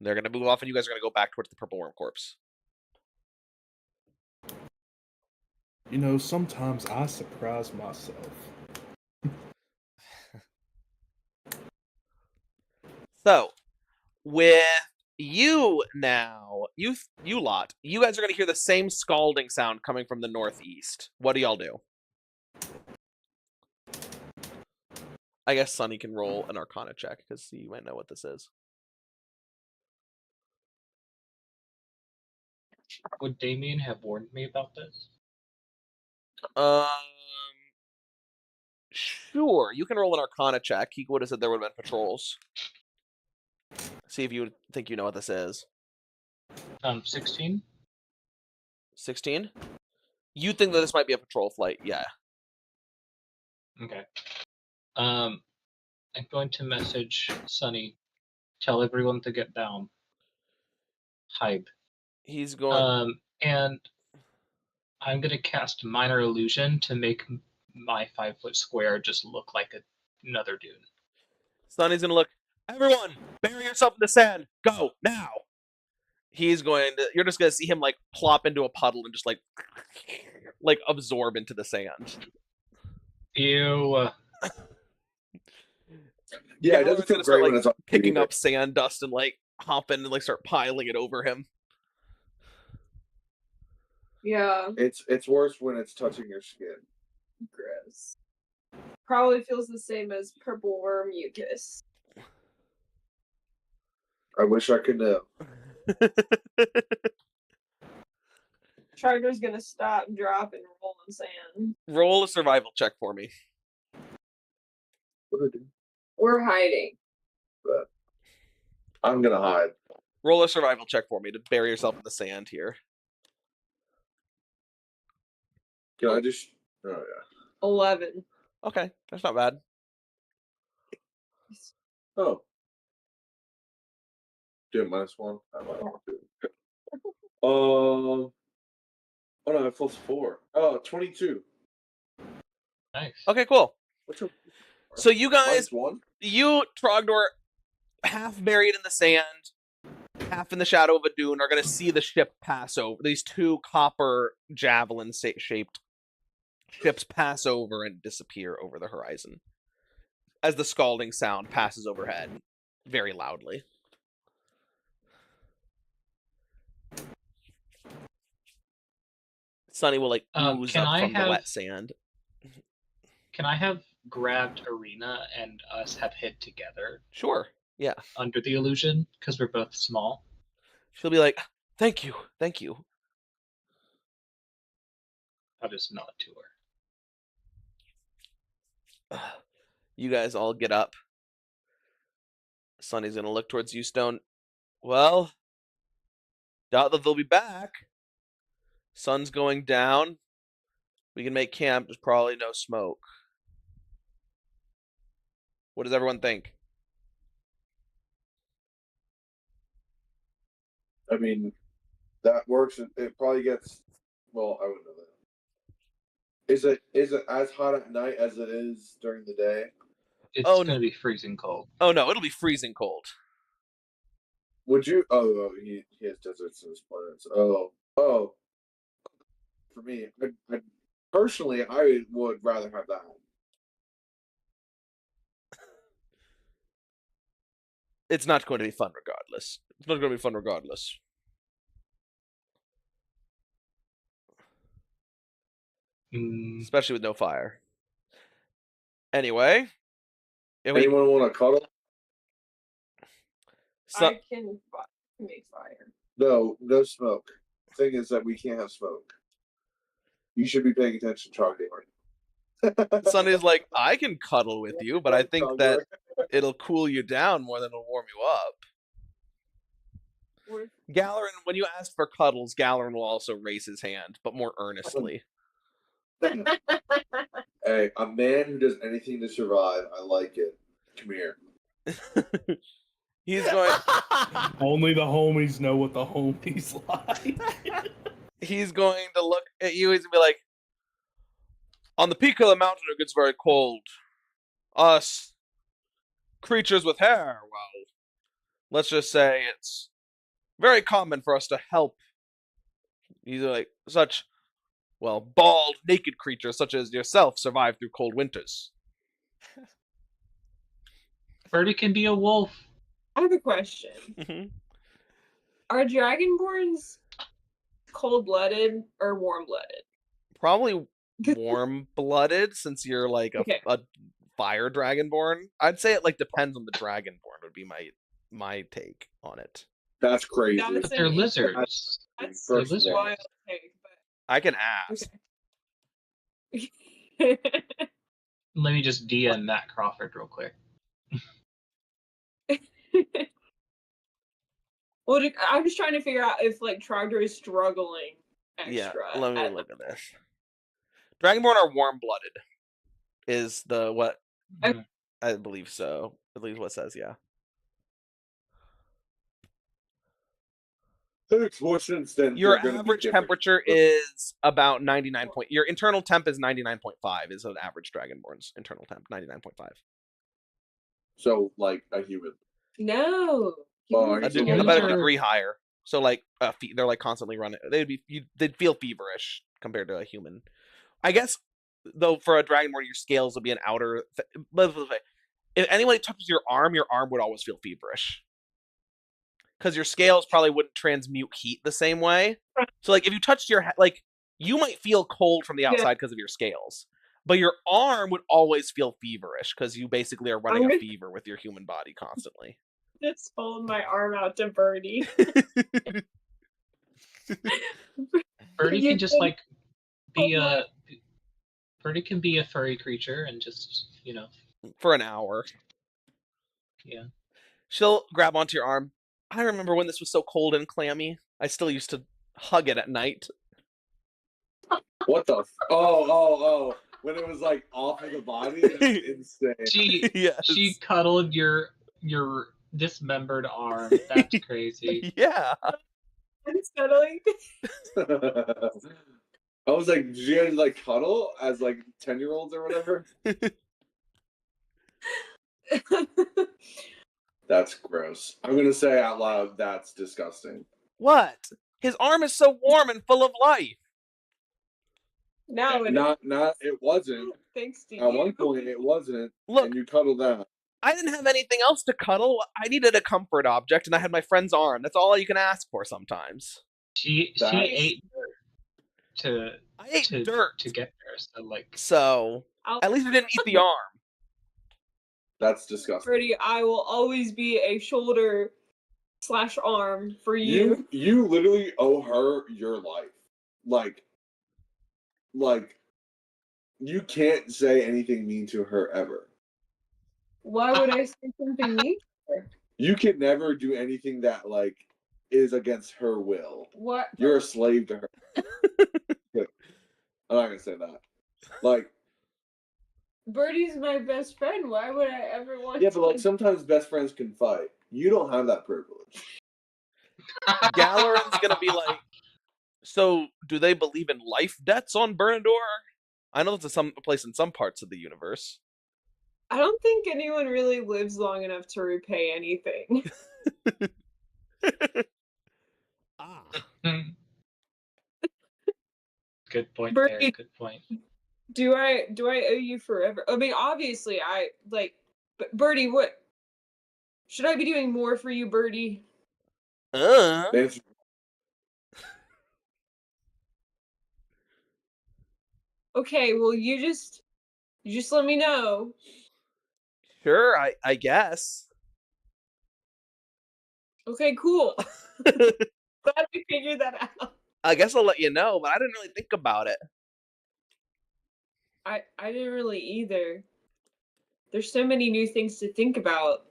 They're going to move off, and you guys are going to go back towards the Purple Worm Corpse. You know, sometimes I surprise myself. So, with you now, you lot, you guys are going to hear the same scalding sound coming from the northeast. What do y'all do? I guess Sunny can roll an Arcana check, because he might know what this is. Would Damien have warned me about this? Sure. You can roll an Arcana check. He would have said there would have been patrols. See if you think you know what this is. 16. 16? You think that this might be a patrol flight? Yeah. Okay. I'm going to message Sunny. Tell everyone to get down. Hype. He's going. And I'm gonna cast Minor Illusion to make my 5-foot square just look like another dune. Sunny's gonna look. Everyone, bury yourself in the sand. Go now. He's going to. You're just gonna see him like plop into a puddle and just like absorb into the sand. Ew. Yeah, it doesn't feel great when it's picking up sand dust and like hopping and like start piling it over him. Yeah. It's worse when it's touching your skin. Gross. Probably feels the same as purple worm mucus. I wish I could know. Charger's gonna stop, drop, and roll in sand. Roll a survival check for me. What do I do? We're hiding. But I'm gonna hide. Roll a survival check for me to bury yourself in the sand here. Can I just? Oh yeah. 11. Okay, that's not bad. Oh. Do it -1. I might want to. Oh no, I have +4. Oh, 22. Nice. Okay, cool. What's your? So you guys, -1? you Trogdor, half buried in the sand, half in the shadow of a dune, are going to see the ship pass over. These two copper javelin-shaped ships pass over and disappear over the horizon as the scalding sound passes overhead very loudly. Sunny will like ooze up from the wet sand. Can I have grabbed Arena and us have hid together? Sure. Yeah. Under the illusion, because we're both small. She'll be like, "Thank you, thank you." I'll just nod to her. You guys all get up. Sunny's gonna look towards you, Stone. Well, doubt that they'll be back. Sun's going down. We can make camp. There's probably no smoke. What does everyone think? I mean, that works. It probably gets. Well, I wouldn't know that. Is it as hot at night as it is during the day? It's gonna be freezing cold. Oh no, it'll be freezing cold. Would you? Oh, he has deserts in his planets. Oh. For me, I personally, I would rather have that. It's not going to be fun regardless. It's not going to be fun regardless. Especially with no fire. Anyway. Anyone want to cuddle? I can make fire. No smoke. The thing is that we can't have smoke. You should be paying attention, Chalky. Sunny's like, I can cuddle with you, but I think that Tumblr. it'll cool you down more than it'll warm you up. Or- Galerin, when you ask for cuddles, Galerin will also raise his hand, but more earnestly. Hey, a man who does anything to survive. I like it. Come here. He's going. Only the homies know what the homies like. He's going to look at you. He's gonna be like, on the peak of the mountain, it gets very cold. Us creatures with hair, well, let's just say it's very common for us to help either like such, well, bald, naked creatures such as yourself survive through cold winters. Birdie can be a wolf. I have a question. Are dragonborns cold-blooded or warm-blooded? Probably warm-blooded, since you're like Okay. a fire dragonborn. I'd say it like depends on the dragonborn. Would be my take on it. That's crazy. That's But they're an- lizards. That's They're First of lizards. all, wild take, I can ask. but Let me just DM Matt Crawford real quick. well, I'm just trying to figure out if like Trogdor is struggling Yeah, extra. let me at- look at this. Dragonborn are warm-blooded. Is the what? Okay. I believe so. At least what it says, yeah. Fortunes, then Your they're gonna be average different. temperature is about 99 point. Your internal temp is 99.5. Is an average dragonborn's internal temp 99.5. So like a human. No. Oh, Humans you are said About a Humans are- degree higher. So like they're like constantly running. They'd feel feverish compared to a human. I guess though for a dragonborn, your scales would be an outer. If anybody touches your arm would always feel feverish. Because your scales probably wouldn't transmute heat the same way. So like if you touched your like you might feel cold from the Yeah. outside because of your scales, but your arm would always feel feverish because you basically are running a gonna- fever with your human body constantly. Just hold my arm out to Birdie. Birdie You can just can- like be Oh my- a. Birdie can be a furry creature and just For an hour. yeah. She'll grab onto your arm. I remember when this was so cold and clammy. I still used to hug it at night. What the? Oh! When it was like off of the body, that's insane. She Yes. she cuddled your dismembered arm. That's crazy. Yeah. Unsettling. I was like, did you guys like cuddle as like 10-year-olds or whatever? That's gross. I'm gonna say out loud, that's disgusting. What? His arm is so warm and full of life. Now it Not it wasn't. thanks to At you. one point it wasn't. Look, And you cuddled that. I didn't have anything else to cuddle. I needed a comfort object, and I had my friend's arm. That's all you can ask for sometimes. She That's- ate dirt I ate to dirt, to get there. So like so I'll- at least I didn't eat the arm. That's disgusting. Birdie, I will always be a shoulder/arm for you. You literally owe her your life. Like you can't say anything mean to her ever. Why would I say something mean? You can never do anything that like is against her will. What? You're a slave to her. I'm not gonna say that. Like, Birdie's my best friend. Why would I ever want yeah, to? but like sometimes best friends can fight. You don't have that privilege. Galarin's gonna be like, so do they believe in life debts on Bernador? I know it's a place in some parts of the universe. I don't think anyone really lives long enough to repay anything. Ah. good point Birdie- there. Good point. Do I owe you forever? I mean, obviously, I like. But Birdie, what should I be doing more for you, Birdie? Answer- Okay, well, you just let me know. Sure, I guess. Okay, cool. Glad we figured that out. I guess I'll let you know, but I didn't really think about it. I didn't really either. There's so many new things to think about.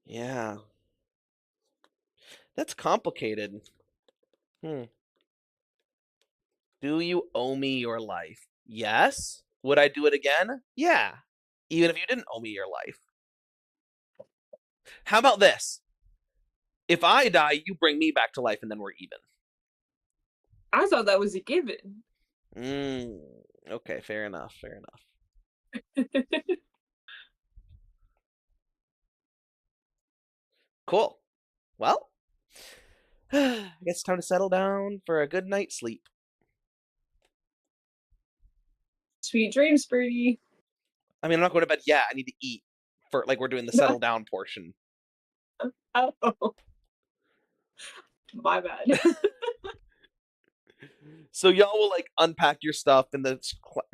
Yeah. That's complicated. Do you owe me your life? Yes. Would I do it again? Yeah. Even if you didn't owe me your life. How about this? If I die, you bring me back to life and then we're even. I thought that was a given. Okay, fair enough. Fair enough. Cool. Well, I guess it's time to settle down for a good night's sleep. Sweet dreams, Birdie. I mean, I'm not going to bed yet. I need to eat for like we're doing the settle down portion. Oh, my bad. So y'all will like unpack your stuff in the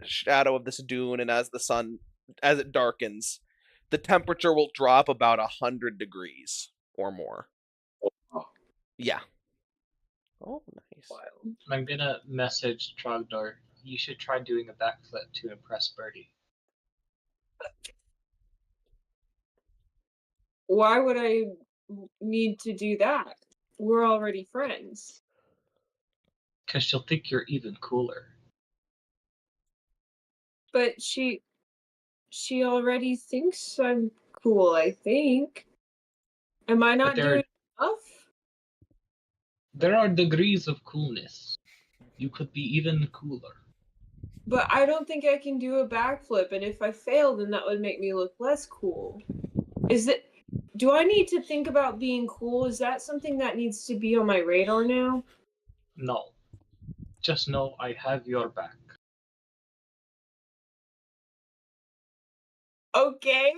shadow of this dune, and as it darkens, the temperature will drop about 100 degrees or more. Oh, Yeah. Oh, nice. wild. I'm gonna message Trogdor. You should try doing a backflip to impress Birdie. Why would I need to do that? We're already friends. Because she'll think you're even cooler. But she already thinks I'm cool, I think. Am I not there- doing enough? There are degrees of coolness. You could be even cooler. But I don't think I can do a backflip, and if I fail, then that would make me look less cool. Do I need to think about being cool? Is that something that needs to be on my radar now? No. Just know I have your back. Okay.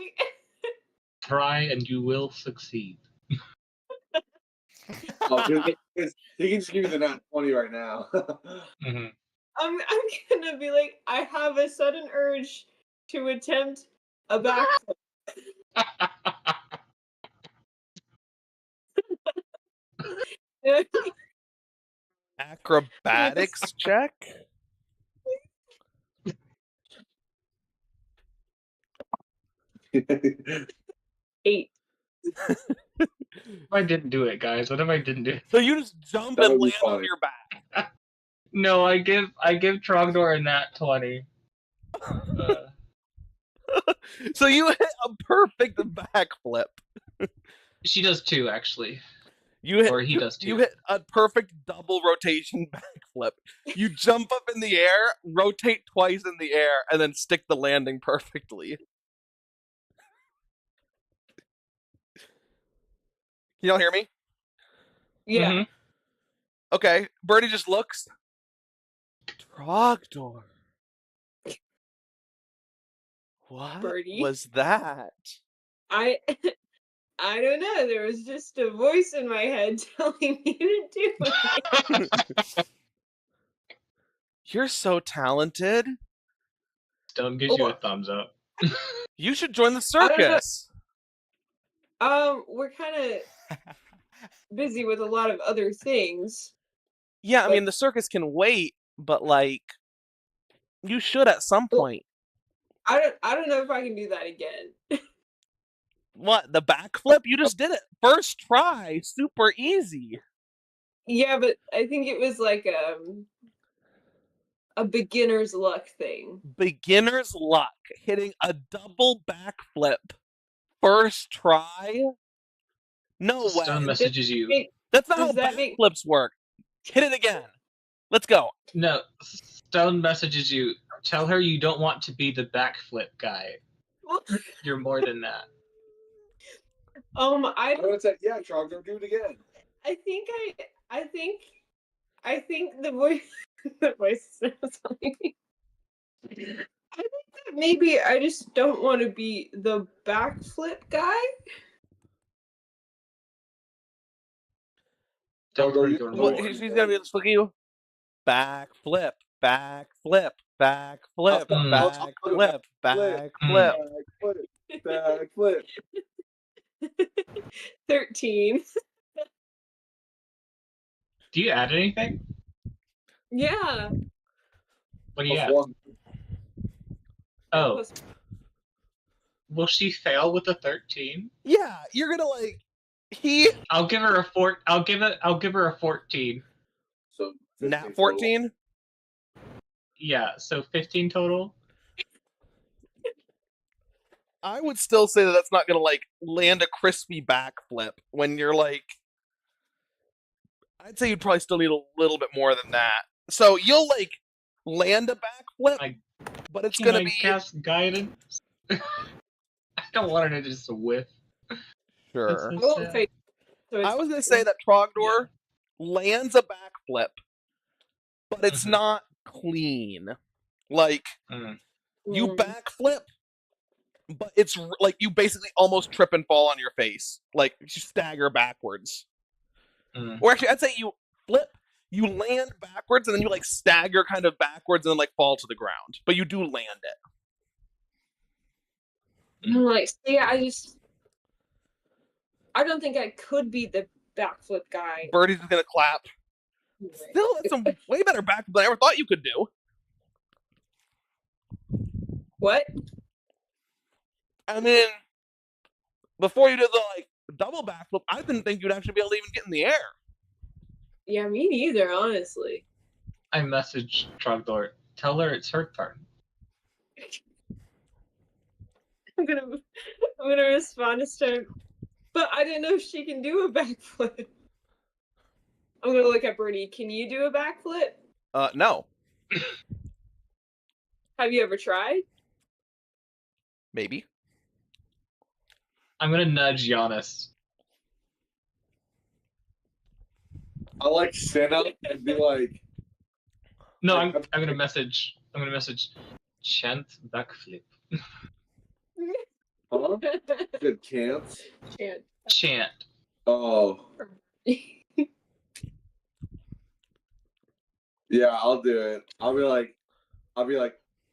Try and you will succeed. Oh, he can just give you the nat 20 right now. Mm-hmm. I'm gonna be like, I have a sudden urge to attempt a backflip. Acrobatics check? Eight. If I didn't do it, guys? What if I didn't do it? So you just jump That and would be land on funny. your back. No, I give Trogdor a nat 20. So you hit a perfect backflip. She does too, actually. You hit, Or he does too. You hit a perfect double rotation backflip. You jump up in the air, rotate twice in the air, and then stick the landing perfectly. You don't hear me? Yeah. Mhm. Okay, Birdie just looks. Trogdor. What Birdie? was that? I don't know. There was just a voice in my head telling me to do it. You're so talented. Stone gives you a thumbs up. You should join the I don't know. circus. We're kind of busy with a lot of other things. Yeah, I Like- mean the circus can wait, but like you should at some Well- point. I don't know if I can do that again. What, the backflip? You just did it. First try. Super easy. Yeah, but I think it was like a beginner's luck thing. Beginner's luck. Hitting a double backflip. First try? No Stone way. messages you. That's not Does how that make- backflips work. Hit it again. Let's go. No, Stone messages you. Tell her you don't want to be the backflip guy. You're more than that. I I would say, yeah, Trogdor, do it again. I think the voice the voice is telling me. I think that maybe I just don't want to be the backflip guy. Don't Trogdor, worry, you you're Well, more. she's gonna be just look at you. Backflip. Backflip. Backflip. Mm. Backflip. Backflip. Backflip. 13. Do you add anything? Yeah. What do you Plus add? one. Oh. Will she fail with a 13? Yeah, you're gonna like I'll give her a I'll give her a 14. So nat 14 total. 14. Yeah, so 15 total. I would still say that that's not gonna like land a crispy backflip when you're like. I'd say you'd probably still need a little bit more than that. So you'll like land a backflip, but it's Can gonna I be cast guidance? I don't want her to just whiff. sure. I won't say. So I was gonna say that Trogdor lands a backflip, but it's Mhm. not clean. Like you backflip, but it's like you basically almost trip and fall on your face. Like you stagger backwards. Or actually, I'd say you flip, you land backwards, and then you like stagger kind of backwards and then like fall to the ground. But you do land it. I'm like, see, I don't think I could be the backflip guy. Birdie's gonna clap. Still, that's some way better backflip than I ever thought you could do. What? And then before you did the like double backflip, I didn't think you'd actually be able to even get in the air. Yeah, me neither, honestly. I messaged Trogdor. Tell her it's her turn. I'm gonna respond to Stone. But I didn't know if she can do a backflip. I'm gonna look at Birdie. Can you do a backflip? No. Have you ever tried? Maybe. I'm gonna nudge Giannis. I like stand up and be like, No, I'm gonna message Chant backflip. huh? Good can't. Chant. Oh. Yeah, I'll do it. I'll be like,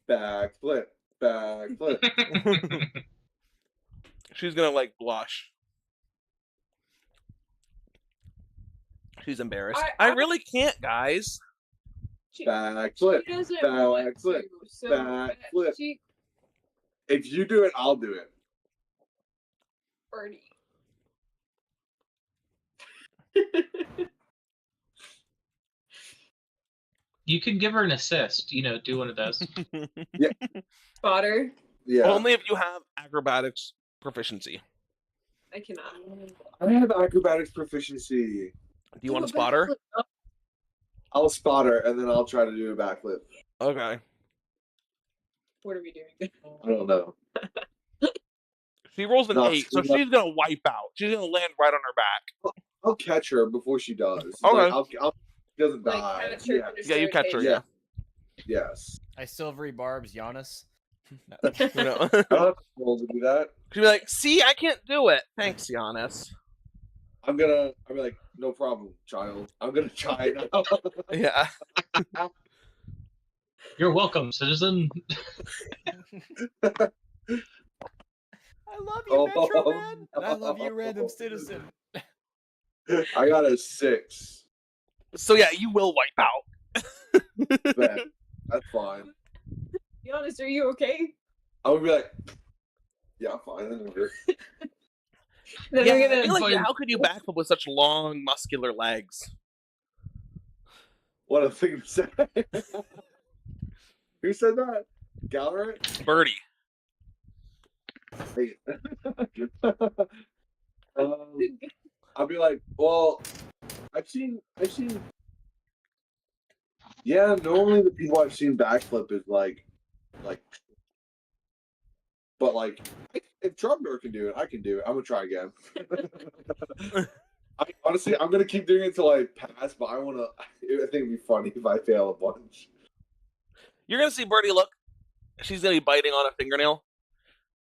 backflip, backflip. She's gonna like blush. She's embarrassed. I really can't, guys. Backflip, She doesn't backflip, want to, so backflip. she If you do it, I'll do it. Birdie. You can give her an assist. Do one of those. Spotter. Yeah. Only if you have acrobatics proficiency. I cannot. I have acrobatics proficiency. Do you want a spotter? I'll spot her and then I'll try to do a backflip. Okay. What are we doing? I don't know. She rolls an 8, so she's gonna wipe out. She's gonna land right on her back. I'll catch her before she does. Okay. Like, she doesn't Like, die. catch her Yeah. under Yeah, you catch her. Yeah. Yes. I silvery barbs Giannis. No. You know. I don't have to roll to do that. She'd be like, "See, I can't do it. Thanks, Giannis." I'll be like, no problem, child. I'm gonna try it now. Yeah. You're welcome, citizen. I love you, Metro Oh, Man. And I love you, random citizen. I got a 6. So yeah, you will wipe out. Bet. That's fine. Be honest, are you okay? I would be like, yeah, I'm fine. Then Then Yeah, we're I gonna feel like, how could you backflip with such long, muscular legs? what a thing to say. Who said that? Gallery? Birdie. Hey. I'll be like, well, I've seen. Yeah, normally the people I've seen backflip is like, but like, if Trogdor can do it, I can do it. I'm gonna try again. Honestly, I'm gonna keep doing it until I pass, but I think it'd be funny if I fail a bunch. You're gonna see Birdie look. She's gonna be biting on a fingernail.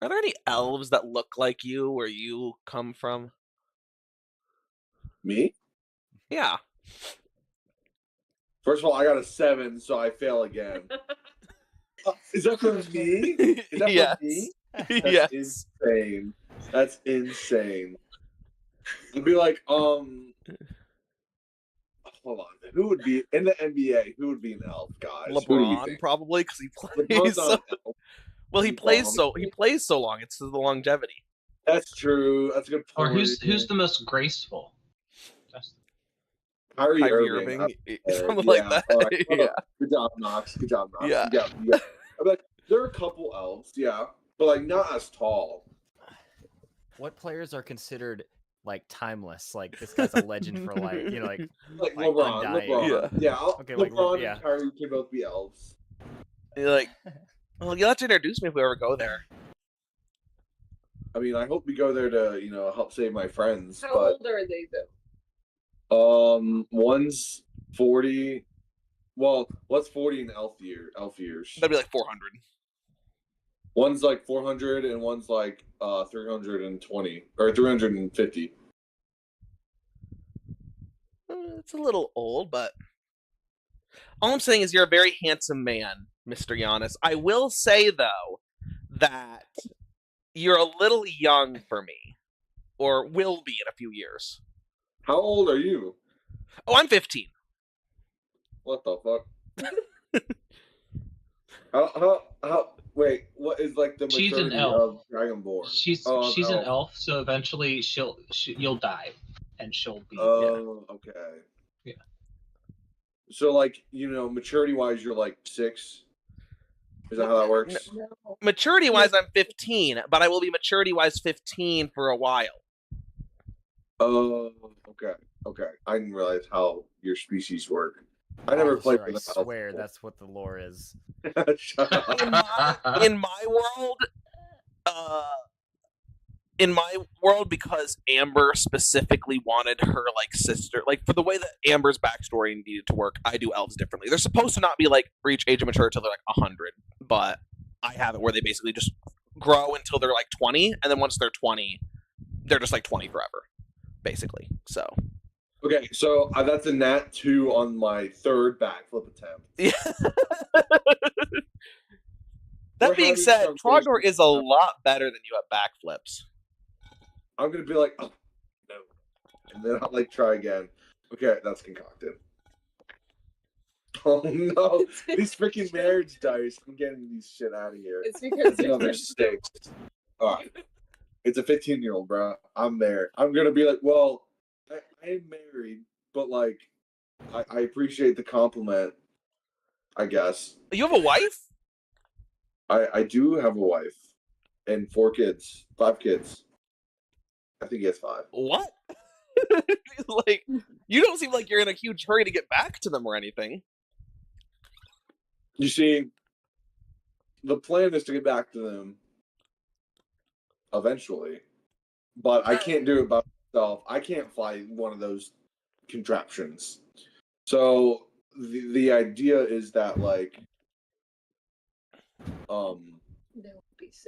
Are there any elves that look like you where you come from? Me? Yeah. First of all, I got a 7, so I fail again. Is that for me? Is that Yes. for me? Yes. That's insane. That's insane. I'd be like, hold on. Who would be in the NBA? Who would be an elf, guys? LeBron probably because he plays. LeBron's not an elf. Well, he plays so long. It's the longevity. That's true. That's a good Or point. who's the most graceful? That's- Kyrie Kyrie Irving? something like that. All right. Yeah. Good job, Knox. Good job, Knox. Yeah. Yeah. I'm like, there are a couple elves, yeah, but like not as tall. What players are considered like timeless? Like this guy's a legend for life. You know, like Like Like LeBron. undying. LeBron. Yeah. Okay, like, LeBron yeah. and Kyrie can both be elves. You're like, well, you'll have to introduce me if we ever go there. I mean, I hope we go there to, help save my friends. How but old are they though? One's 40. Well, what's 40 in elf years? That'd be like 400. One's like 400 and one's like 320 or 350. It's a little old, but all I'm saying is you're a very handsome man, Mr. Giannis. I will say though that you're a little young for me, or will be in a few years. How old are you? Oh, I'm 15. What the fuck? how wait, what is like the She's an maturity elf. of Dragonborn? She's an elf, so eventually you'll die, and she'll be. Oh, okay. Yeah. So like, maturity wise you're like 6. Is that how that works? Maturity wise, I'm 15, but I will be maturity wise 15 for a while. Oh, okay. I didn't realize how your species work. I never played Officer, with I an elf swear before. that's what the lore is. Shut up. In my world, because Amber specifically wanted her like sister, like for the way that Amber's backstory needed to work, I do elves differently. They're supposed to not be like reach age of maturity until they're like 100, but I have it where they basically just grow until they're like 20, and then once they're 20, they're just like 20 forever, basically. So Okay, so that's a nat 2 on my 3rd backflip attempt. yeah. We're That being having said, some Trogdor basic is a lot better than you at backflips. I'm gonna be like, oh no, and then I'll like try again. Okay, that's concocted. Oh no, these freaking marriage dice! I'm getting these shit out of here. It's because It's another 6. All right, it's a 15-year-old, bro. I'm there. I'm gonna be like, well, I'm married, but like, I appreciate the compliment. I guess You have a wife? I do have a wife and 4 kids, 5 kids. I think he has 5. What? Like, you don't seem like you're in a huge hurry to get back to them or anything. You see, the plan is to get back to them eventually, but I can't do it by myself. I can't fly one of those contraptions. So the idea is that like,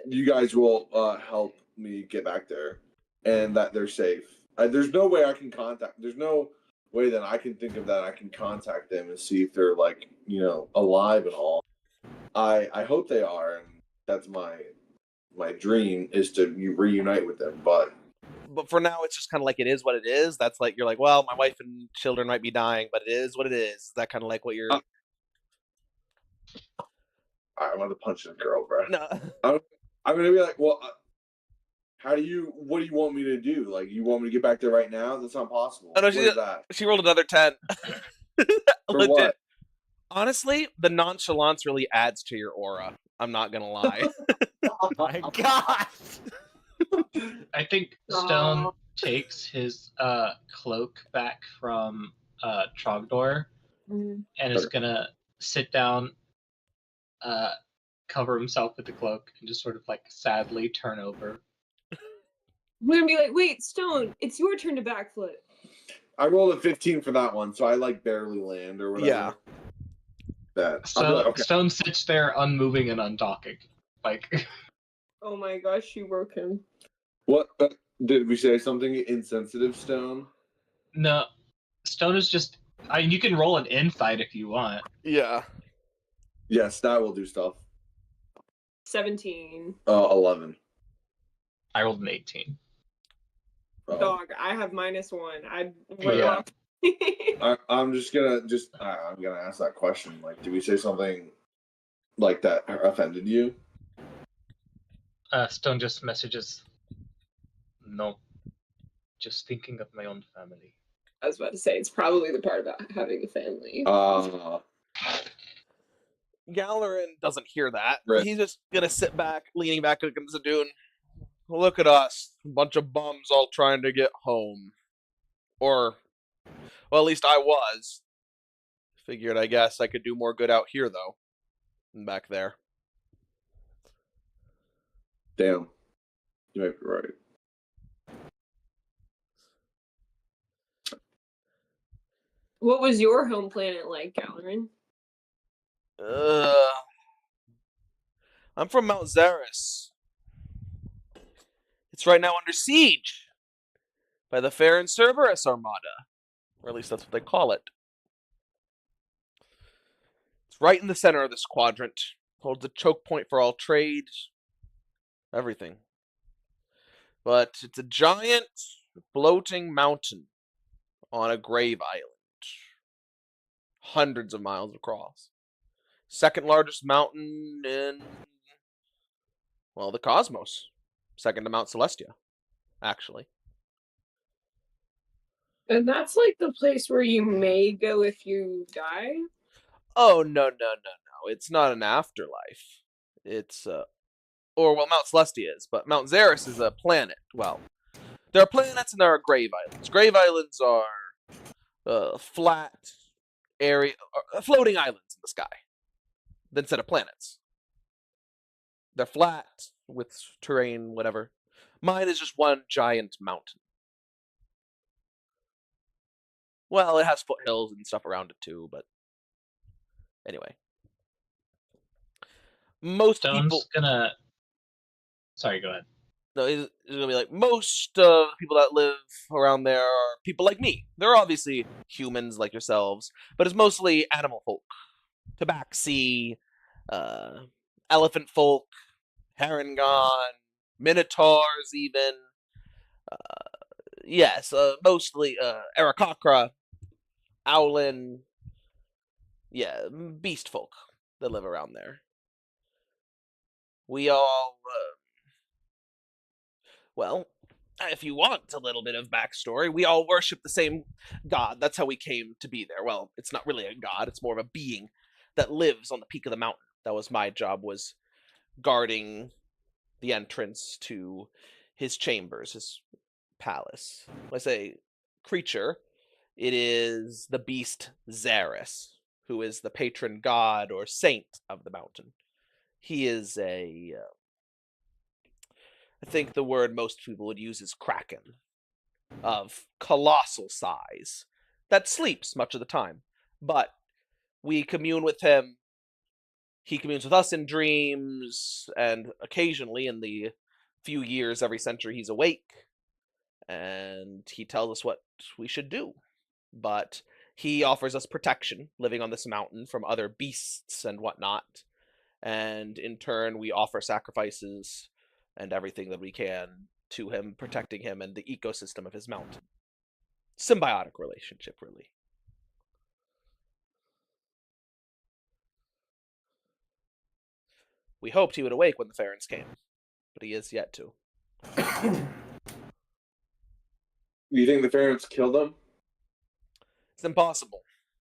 you guys will help me get back there, and that they're safe. There's no way I can contact. There's no way that I can think of that I can contact them and see if they're like alive and all. I hope they are, and that's my dream is to reunite with them. But for now, it's just kind of like it is what it is. That's like you're like, well, my wife and children might be dying, but it is what it is. Is that kind of like what you're? I want to punch this girl, bro. No. I'm gonna be like, well, what do you want me to do? Like, you want me to get back there right now? That's not possible. Oh, no, What is that? She rolled another 10. For Legit. what? Honestly, the nonchalance really adds to your aura. I'm not gonna lie. My God! I think Stone takes his cloak back from Trogdor and is gonna sit down, cover himself with the cloak, and just sort of like sadly turn over. We're gonna be like, wait, Stone, it's your turn to backflip. I rolled a 15 for that one, so I like barely land or whatever. Yeah. That. So like, okay. Stone sits there unmoving and untalking. Like, Oh my gosh, you woke him. What did we say? Something insensitive, Stone? no, Stone is just. You can roll an insight if you want. Yeah. Yes, that will do stuff. 17. 11. I rolled an 18. Dog, I have -1. I'm just gonna I'm gonna ask that question. Like, did we say something like that offended you? Stone just messages, no, just thinking of my own family. I was about to say it's probably the part about having a family. Galerin doesn't hear that. Right. He's just gonna sit back, leaning back against the dune. Look at us, a bunch of bums all trying to get home. Or, well, at least I was. Figured, I guess, I could do more good out here, though, than back there. Damn. You might be right. What was your home planet like, Galerin? I'm from Mount Zaris. It's right now under siege by the Fair and Cerberus Armada. Or at least that's what they call it. It's right in the center of this quadrant. Holds a choke point for all trade. Everything. But it's a giant, floating mountain on a grave island. Hundreds of miles across. Second largest mountain in, well, the cosmos. Second to Mount Celestia, actually. And that's like the place where you may go if you die? Oh, no. It's not an afterlife. It's, or, well, Mount Celestia is, but Mount Zaris is a planet. Well, there are planets and there are grave islands. Grave islands are flat area, floating islands in the sky instead of planets. They're flat with terrain, whatever. Mine is just one giant mountain. Well, it has foothills and stuff around it too, but anyway. Most Stone's people. gonna. Sorry, go ahead. No, it's gonna be like most of the people that live around there are people like me. They're obviously humans like yourselves, but it's mostly animal folk, tabaxi, elephant folk, Harangon, minotaurs, even. Yes, mostly Aarakocra, Owlin. Yeah, beast folk that live around there. We all, well, if you want a little bit of backstory, we all worship the same god. That's how we came to be there. Well, it's not really a god, it's more of a being that lives on the peak of the mountain. That was my job, was guarding the entrance to his chambers, his palace. When I say creature, it is the beast Zaris, who is the patron god or saint of the mountain. He is I think the word most people would use is kraken, of colossal size, that sleeps much of the time. But we commune with him. He communes with us in dreams, and occasionally in the few years every century he's awake, and he tells us what we should do. But he offers us protection living on this mountain from other beasts and whatnot. And in turn, we offer sacrifices and everything that we can to him, protecting him and the ecosystem of his mountain. Symbiotic relationship, really. We hoped he would awake when the Farrens came, but he is yet to. You think the Pharaohs killed him? It's impossible.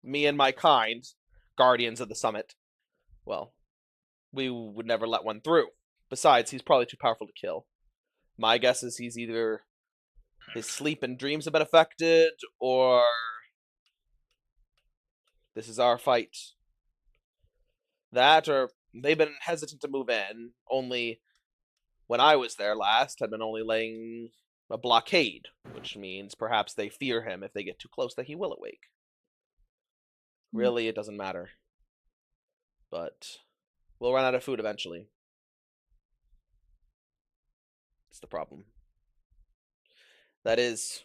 Me and my kind, guardians of the summit, well, we would never let one through. Besides, he's probably too powerful to kill. My guess is he's either his sleep and dreams have been affected, or this is our fight. That, or they've been hesitant to move in. Only when I was there last, had been only laying a blockade, which means perhaps they fear him if they get too close that he will awake. Really, it doesn't matter. But we'll run out of food eventually. It's the problem. That is,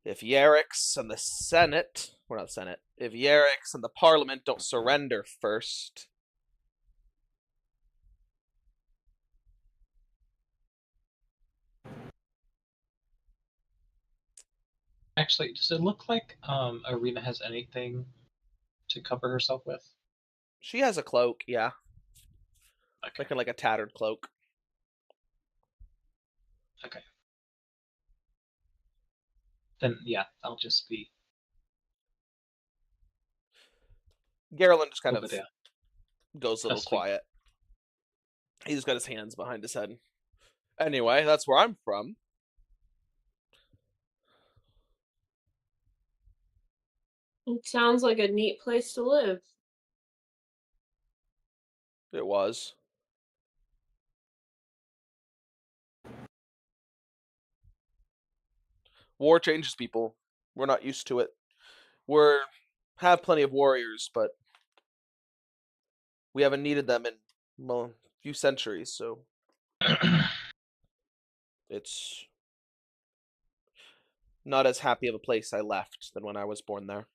if Yerix and the Senate, or not the Senate, if Yerix and the Parliament don't surrender first. Actually, does it look like Arena has anything to cover herself with? She has a cloak, yeah. Okay. like a tattered cloak. Okay. Then yeah, I'll just be Garland just kind over of there. goes a little Asleep. quiet. He's got his hands behind his head. Anyway, that's where I'm from. It sounds like a neat place to live. It was. War changes people. We're not used to it. We're have plenty of warriors, but we haven't needed them in well, a few centuries, so it's not as happy of a place I left than when I was born there.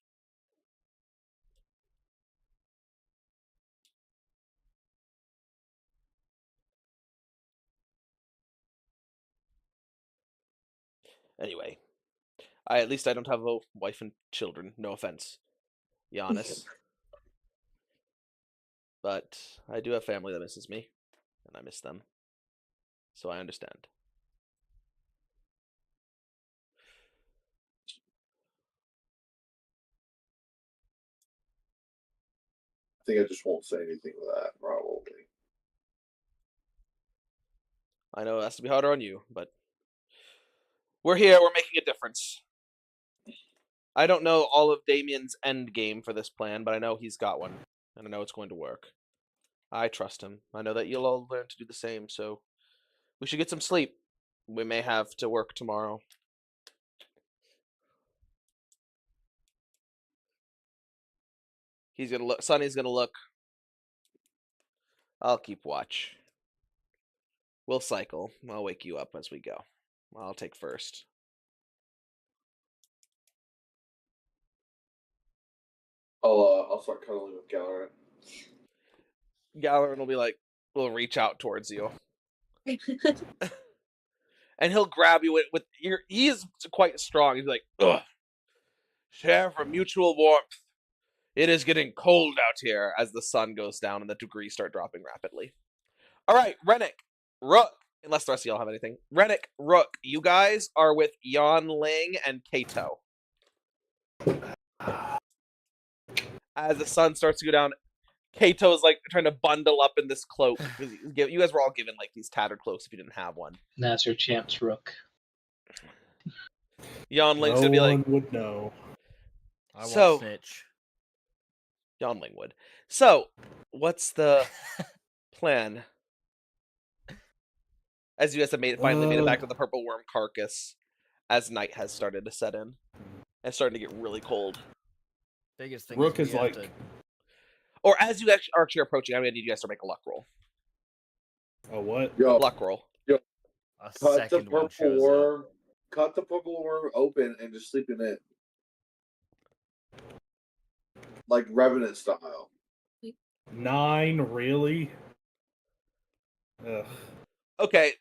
Anyway, at least I don't have a wife and children. No offense, Giannis. But I do have family that misses me, and I miss them. So I understand. I think I just won't say anything to that, probably. I know it has to be harder on you, but we're here, we're making a difference. I don't know all of Damien's end game for this plan, but I know he's got one, and I know it's going to work. I trust him. I know that you'll all learn to do the same, so we should get some sleep. We may have to work tomorrow. He's gonna look. Sonny's gonna look. I'll keep watch. We'll cycle. I'll wake you up as we go. I'll take first. I'll start cuddling with Gallery. Galerin will be like, will reach out towards you. And he'll grab you with your. He is quite strong. He's like, ugh. Share for mutual warmth. It is getting cold out here as the sun goes down and the degrees start dropping rapidly. All right, Rennick, Rook, unless the rest of y'all have anything. Rennick, Rook, you guys are with Yan Ling and Kato. As the sun starts to go down, Kato is like trying to bundle up in this cloak. You guys were all given like these tattered cloaks if you didn't have one. That's your chance, Rook. Yan Ling's No gonna be one like, would know. I So- won't snitch. Yan Ling would. So, what's the plan? As you guys have finally made it back to the purple worm carcass, as night has started to set in, and starting to get really cold. Biggest thing Rook we is have like, to- Or as you actually are approaching, I'm gonna need you guys to make a luck roll. a what? Yo, Luck roll. a cut the second one purple shows up. worm. Cut the purple worm open and just sleep in it. Like Revenant style. 9, really? Ugh. Okay,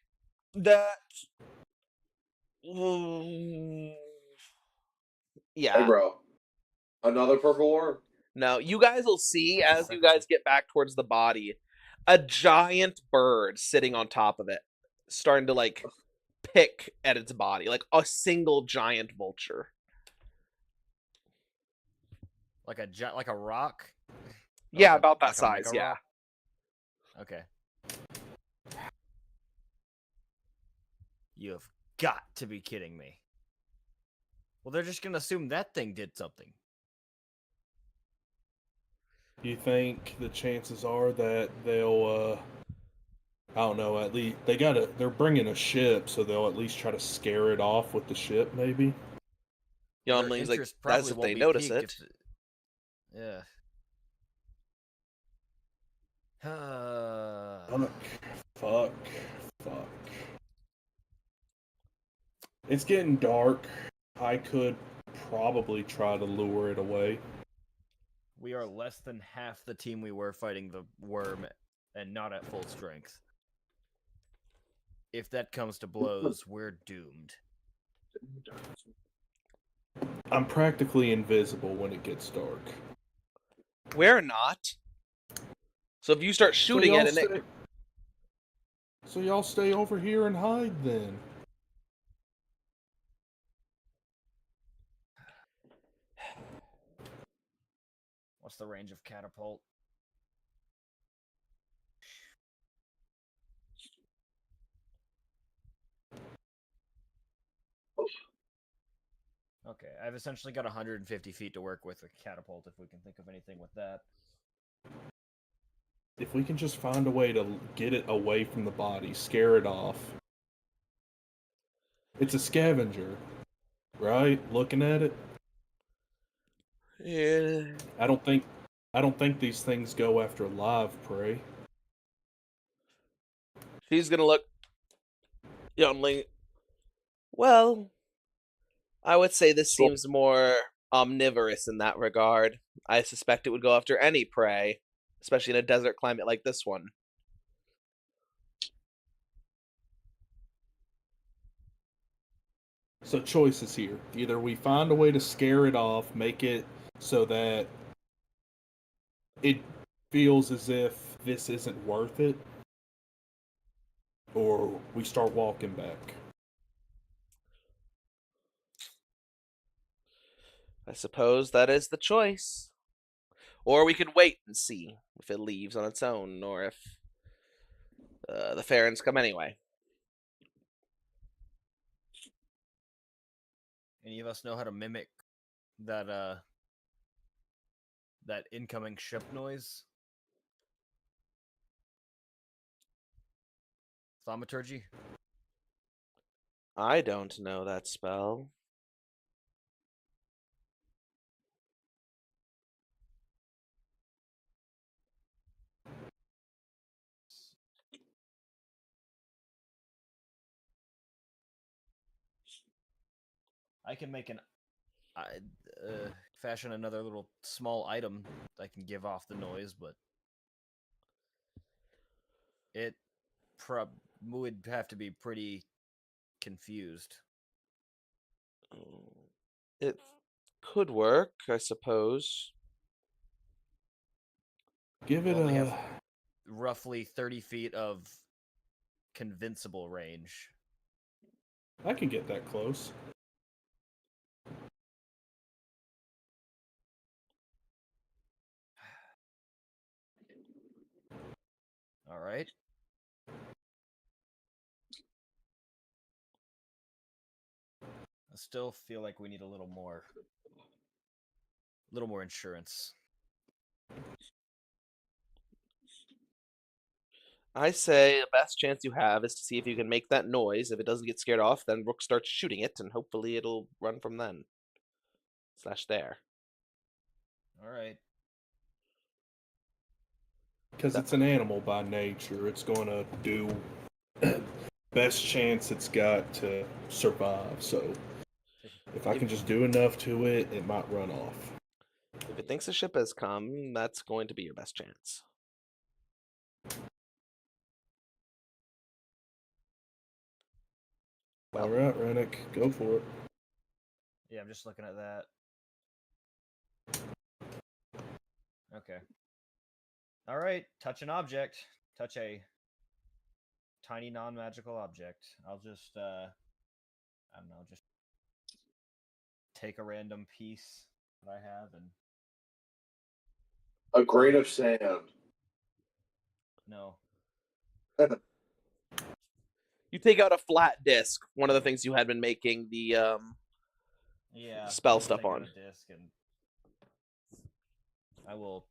that. Yeah. Hey, bro. Another purple worm? No, you guys will see as you guys get back towards the body, a giant bird sitting on top of it, starting to like pick at its body, like a single giant vulture. Like a rock. Yeah, Like a- about that like a size. mega Yeah. rock? Okay. You have got to be kidding me. Well, they're just gonna assume that thing did something. You think the chances are that they'll, I don't know, at least they're bringing a ship, so they'll at least try to scare it off with the ship, maybe? Yon Their Ling's like, interest that's probably if won't they be notice piqued it. Yeah. Fuck. It's getting dark. I could probably try to lure it away. We are less than half the team we were fighting the worm and not at full strength. If that comes to blows, we're doomed. I'm practically invisible when it gets dark. We're not. So if you start shooting y'all it and it, stay- So y'all stay over here and hide then. What's the range of catapult? Okay, I've essentially got 150 feet to work with a catapult, if we can think of anything with that. If we can just find a way to get it away from the body, scare it off. It's a scavenger, right? Looking at it, Yeah. I don't think these things go after live prey. She's gonna look youngling. Well, I would say this seems more omnivorous in that regard. I suspect it would go after any prey, especially in a desert climate like this one. So choices here. Either we find a way to scare it off, make it so that it feels as if this isn't worth it, or we start walking back. I suppose that is the choice. Or we could wait and see if it leaves on its own, or if the Farrens come anyway. Any of us know how to mimic that that incoming ship noise? Thaumaturgy? I don't know that spell. I can make fashion another little small item that can give off the noise, but it would have to be pretty confused. It could work, I suppose. Give it Only a. have roughly 30 feet of convincible range. I can get that close. All right. I still feel like we need a little more insurance. I say the best chance you have is to see if you can make that noise. If it doesn't get scared off, then Rook starts shooting it, and hopefully it'll run from then. Slash there. All right. Because it's an animal by nature. It's going to do best chance it's got to survive. So if I can just do enough to it, it might run off. If it thinks a ship has come, that's going to be your best chance. All right, Rennick, go for it. Yeah, I'm just looking at that. Okay. All right, touch an object. Touch a tiny non-magical object. I'll just I don't know, just take a random piece that I have and A grain of sand. no. You take out a flat disc, one of the things you had been making the Yeah, spell I'll stuff take out on. a disc and I will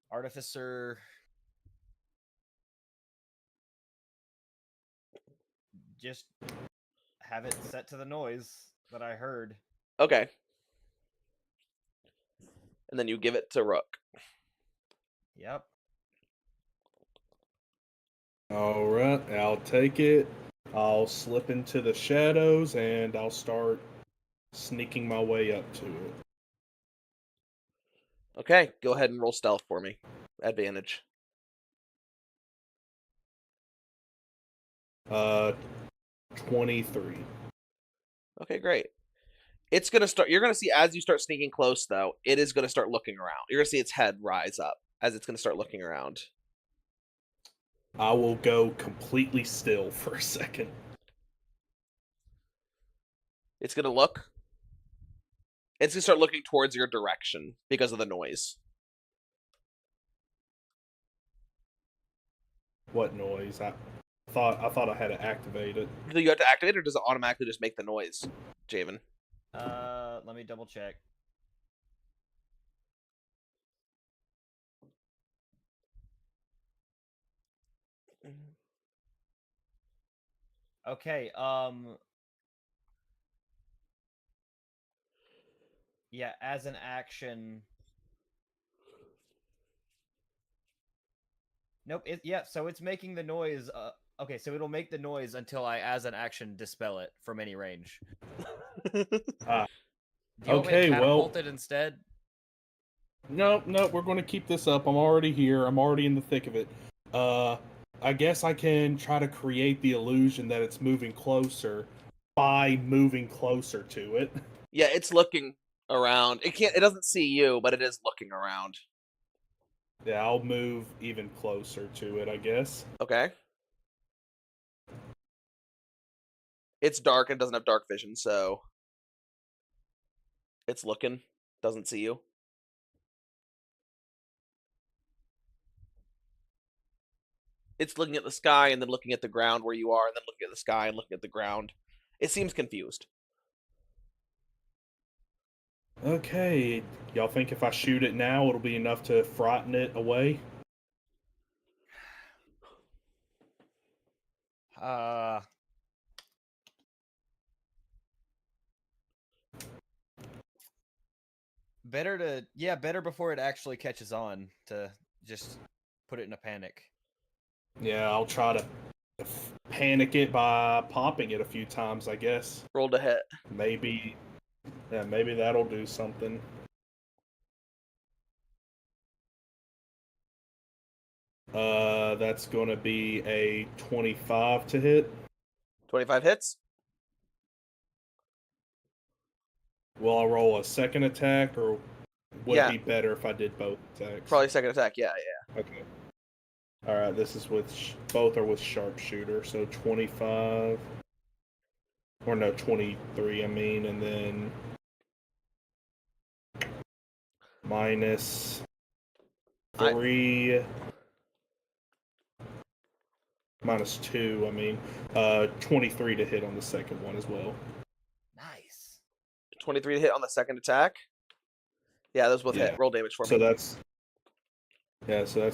artificer just have it set to the noise that I heard. Okay. And then you give it to Rook. Yep. All right, I'll take it. I'll slip into the shadows and I'll start sneaking my way up to it. Okay, go ahead and roll stealth for me. Advantage. 23. Okay, great. It's gonna start. You're gonna see as you start sneaking close, though. It is gonna start looking around. You're gonna see its head rise up as it's gonna start looking around. I will go completely still for a second. It's gonna look. It's gonna start looking towards your direction because of the noise. What noise? I thought I had to activate it. Do you have to activate it, or does it automatically just make the noise, Javen? Let me double check. Okay, yeah, as an action. Nope, so it's making the noise, okay, so it'll make the noise until I, as an action, dispel it from any range. Ah, Do you want me to okay, well, catapult it instead? nope, we're going to keep this up. I'm already here. I'm already in the thick of it. I guess I can try to create the illusion that it's moving closer by moving closer to it. Yeah, it's looking around. It doesn't see you, but it is looking around. Yeah, I'll move even closer to it, I guess. Okay. It's dark and doesn't have dark vision, so it's looking. Doesn't see you. It's looking at the sky and then looking at the ground where you are, and then looking at the sky and looking at the ground. It seems confused. Okay, y'all think if I shoot it now, it'll be enough to frighten it away? Better before it actually catches on to just put it in a panic. Yeah, I'll try to panic it by popping it a few times, I guess. Roll to hit. Maybe that'll do something. That's going to be a 25 to hit. 25 hits. Will I roll a second attack, or would Yeah. it be better if I did both attacks? Probably second attack. Yeah. Okay. All right, this is with both are with sharpshooter, so 25, or no, 23. I mean, and then minus 3, minus 2. I mean, 23 to hit on the second one as well. Nice. 23 to hit on the second attack. Yeah, those both hit. Roll damage for me. So that's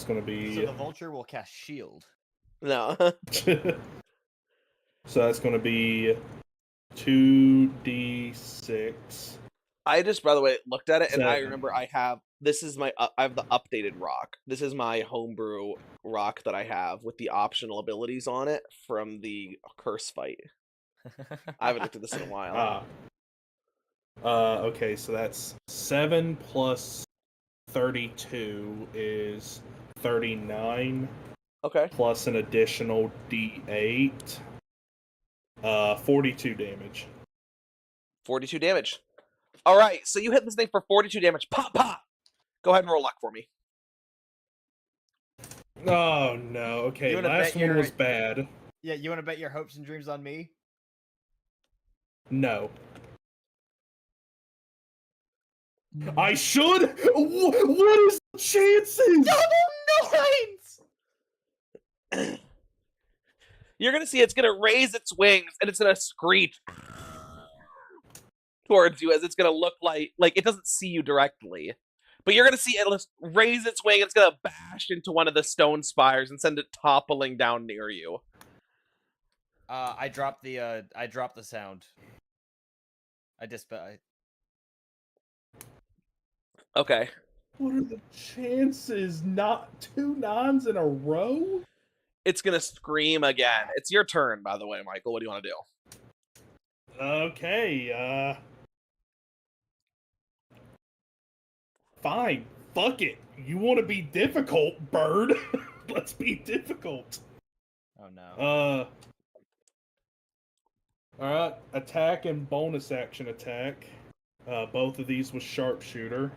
going to be. So the vulture will cast shield. No. So that's going to be 2d6. I just, by the way, looked at it and I 7. remember I have the updated rock. This is my homebrew rock that I have with the optional abilities on it from the curse fight. I haven't looked at this in a while. Okay, so that's 7 plus 32 is 39. Okay. Plus an additional d8. 42 damage. 42 damage. All right, so you hit this thing for 42 damage. Pop, pop. Go ahead and roll luck for me. Oh no. Okay, last one was bad. Yeah, you want to bet your hopes and dreams on me? No. I should. What is the chances? Double nines. You're gonna see it's gonna raise its wings and it's gonna screech towards you as it's gonna look like it doesn't see you directly, but you're gonna see it raise its wing. And it's gonna bash into one of the stone spires and send it toppling down near you. I dropped the sound. Okay. What are the chances? Not 2 9s in a row? It's gonna scream again. It's your turn, by the way, Michael. What do you want to do? Okay, fine. Fuck it. You want to be difficult, bird? Let's be difficult. Oh no. Alright, attack and bonus action attack. Both of these with sharpshooter.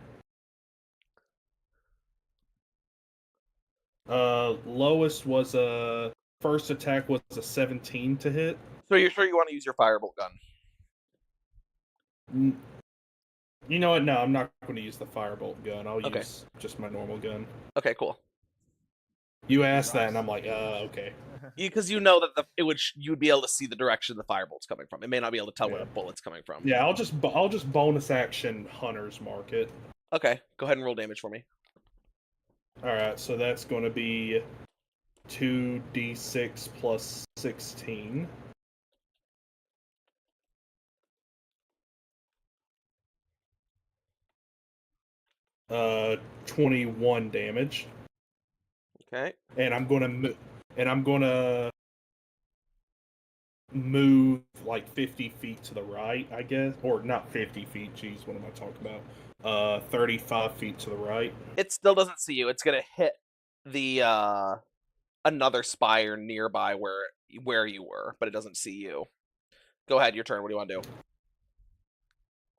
Lowest was a first attack was a 17 to hit. So you're sure you want to use your firebolt gun? You know what? No, I'm not going to use the firebolt gun. I'll Okay. use just my normal gun. Okay, cool. You asked that, and I'm like, okay. Because you know that you'd be able to see the direction the firebolt's coming from. It may not be able to tell where Yeah. the bullet's coming from. Yeah, I'll just bonus action Hunter's Mark it. Okay, go ahead and roll damage for me. All right, so that's going to be 2d6 plus 16. Uh, 21 damage. Okay. And I'm gonna move like 50 feet to the right, I guess, or not 50 feet. Jeez, what am I talking about? 35 feet to the right. It still doesn't see you. It's gonna hit the another spire nearby where you were, but it doesn't see you. Go ahead, your turn. What do you want to do?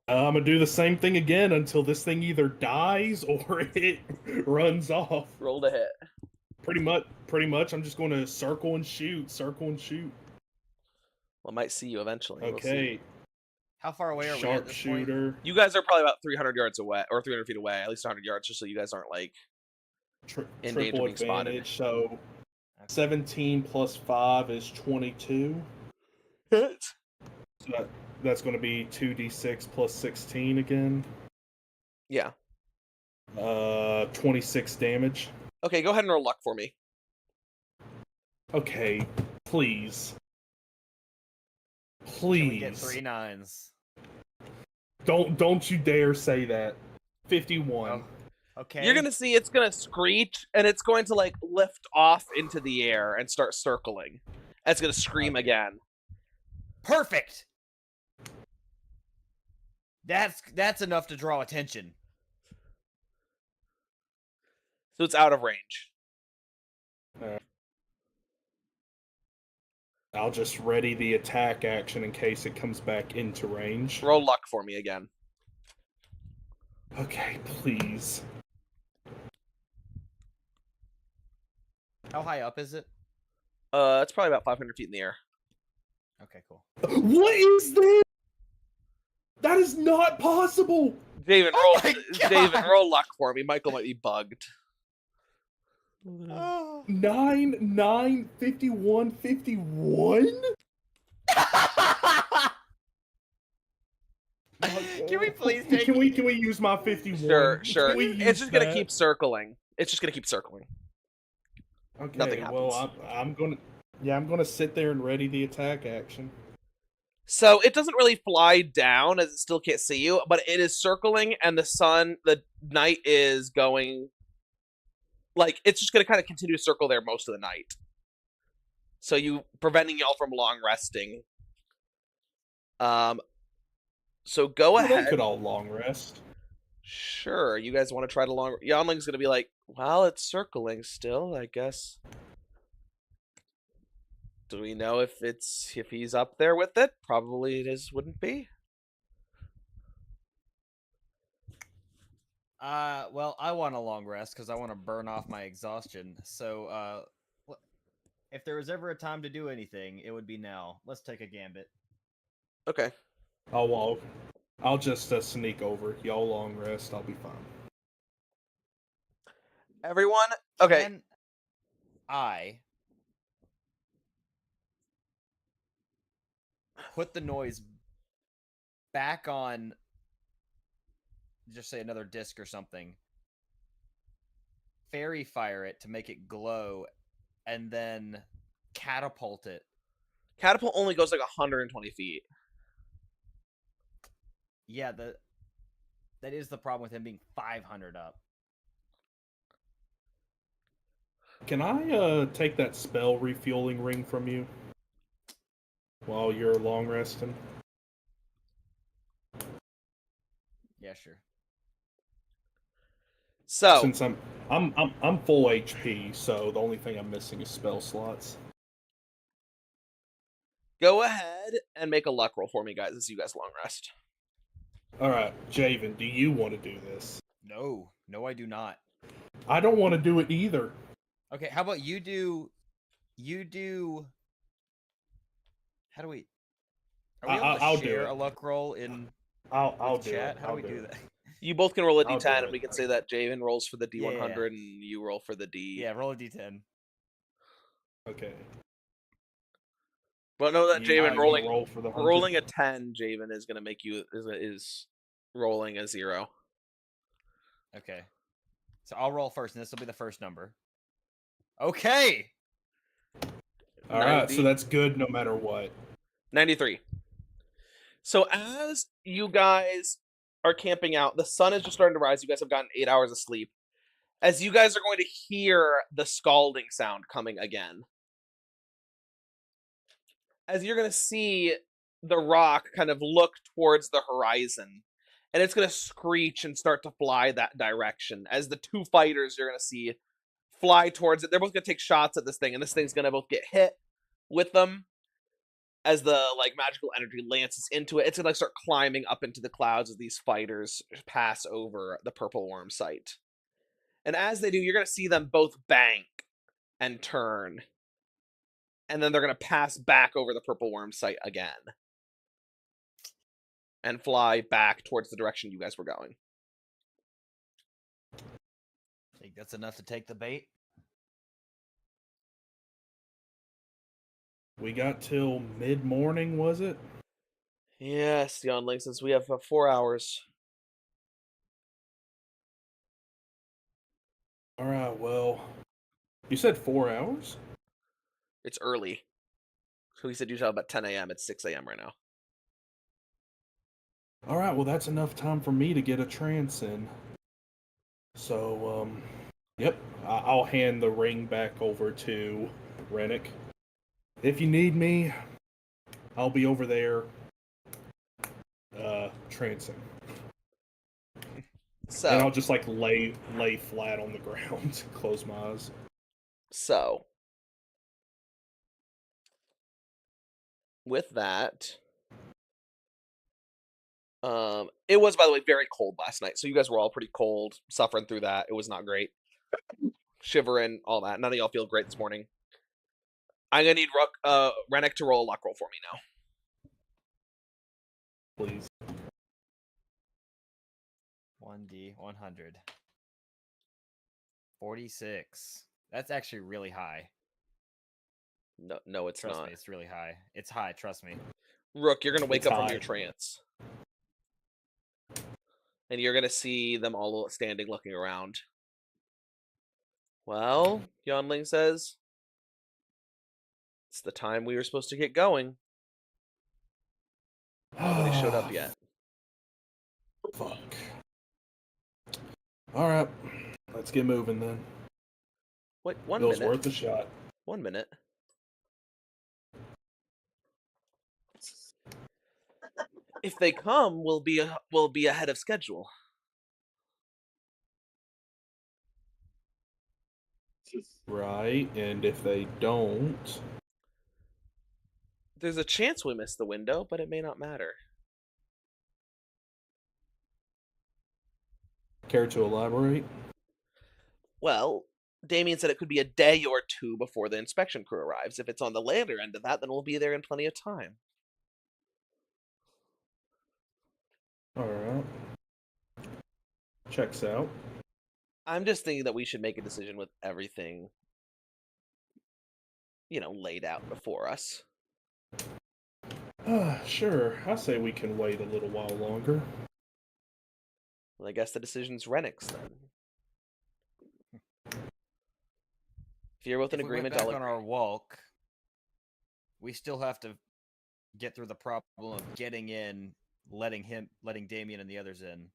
I'm gonna do the same thing again until this thing either dies or it runs off. Roll to hit. Pretty much. I'm just going to circle and shoot. Well, it might see you eventually. We'll see. Okay. How far away are we at this point? Sharpshooter. You guys are probably about 300 yards away, or 300 feet away, at least 100 yards, just so you guys aren't like in danger Triple of being spotted. advantage. So 17 plus 5 is 22. Hit. So that's going to be 2d6 plus 16 again. Yeah. 26 damage. Okay, go ahead and roll luck for me. Okay, please. Can we get 3 9s? Don't you dare say that. 51. Oh, okay. You're gonna see it's gonna screech, and it's going to like lift off into the air and start circling. And it's gonna scream again. Perfect. That's enough to draw attention. So it's out of range. I'll just ready the attack action in case it comes back into range. Roll luck for me again. Okay, please. How high up is it? It's probably about 500 feet in the air. Okay, cool. What is this? That is not possible. David, Oh roll. my God! David, roll luck for me. Michael might be bugged. 9, 9, 51, 51? Can we please take? Can we use my 51? Sure. Can we use It's just gonna that? keep circling. Okay, Nothing happens. well, I'm gonna sit there and ready the attack action. So it doesn't really fly down, as it still can't see you, but it is circling, and the night is going. Like, it's just going to kind of continue to circle there most of the night. So preventing y'all from long resting. So go ahead. They could all long rest. Sure, you guys want to try to long... Yonling's going to be like, well, it's circling still, I guess. Do we know if he's up there with it? Probably it wouldn't be. Well, I want a long rest because I want to burn off my exhaustion. So, if there was ever a time to do anything, it would be now. Let's take a gambit. Okay. I'll just sneak over. Y'all long rest. I'll be fine. Everyone? Okay. Can I put the noise back on, just say another disc or something, fairy fire it to make it glow, and then catapult it? Catapult only goes like 120 feet. Yeah, that is the problem with him being 500 up. Can I take that spell refueling ring from you while you're long resting? Yeah, sure. So Since I'm full HP, so the only thing I'm missing is spell slots. go ahead and make a luck roll for me, guys, as you guys long rest. All right, Javen, do you want to do this? No, I do not. I don't want to do it either. Okay, how about you do? How do we? Are we able to I'll do share it. a luck roll in I'll with do chat? it. How do I'll we do do it. that? You both can roll a I'll do d10, and it. we can say that Javen rolls for the Yeah, d100 yeah. and you roll for the d. Yeah, roll a d10. Okay. But no, that You Javen gonna roll for the 100? rolling a 10, Javen is gonna make you is rolling a 0. Okay. So I'll roll first, and this will be the first number. Okay. All right, so that's good no matter what. 93. So as you guys are camping out, the sun is just starting to rise. You guys have gotten 8 hours of sleep. As you guys are going to hear the scalding sound coming again. As you're going to see the rock kind of look towards the horizon. And it's going to screech and start to fly that direction. As the two fighters you're going to see fly towards it. They're both going to take shots at this thing. And this thing's going to both get hit with them. As the magical energy lances into it, it's gonna start climbing up into the clouds as these fighters pass over the purple worm site. And as they do, you're gonna see them both bank and turn. And then they're gonna pass back over the purple worm site again. And fly back towards the direction you guys were going. Think that's enough to take the bait? We got till mid-morning, was it? Yes, Youngling, since we have 4 hours. All right, well, you said 4 hours? It's early. So we said you have about 10 a.m. It's 6 a.m. right now. All right, well, that's enough time for me to get a trance in. So, yep, I'll hand the ring back over to Rennick. If you need me, I'll be over there, trancing. So, and I'll just lay flat on the ground, close my eyes. So, with that, it was, by the way, very cold last night. So you guys were all pretty cold, suffering through that. It was not great. Shivering, all that. None of y'all feel great this morning. I'm gonna need Rennick to roll a luck roll for me now. Please. 1D 100. 46. That's actually really high. No, it's Trust not. me, it's really high. It's high, trust me. Rook, you're gonna wake It's up from high. your trance. And you're gonna see them all standing looking around. Well, Yonling says, it's the time we were supposed to get going. Nobody showed up yet. Fuck. All right, let's get moving then. Wait, 1 Bill's minute. worth a shot. 1 minute. If they come, we'll be ahead of schedule. Right, and if they don't, There's a chance we miss the window, but it may not matter. care to elaborate? Well, Damien said it could be a day or two before the inspection crew arrives. If it's on the later end of that, then we'll be there in plenty of time. All right. Checks out. I'm just thinking that we should make a decision with everything, laid out before us. Sure. I say we can wait a little while longer. Well, I guess the decision's Rennick's then. If you're both in If we went agreement, back I'll on our walk, we still have to get through the problem of getting in, letting Damien and the others in.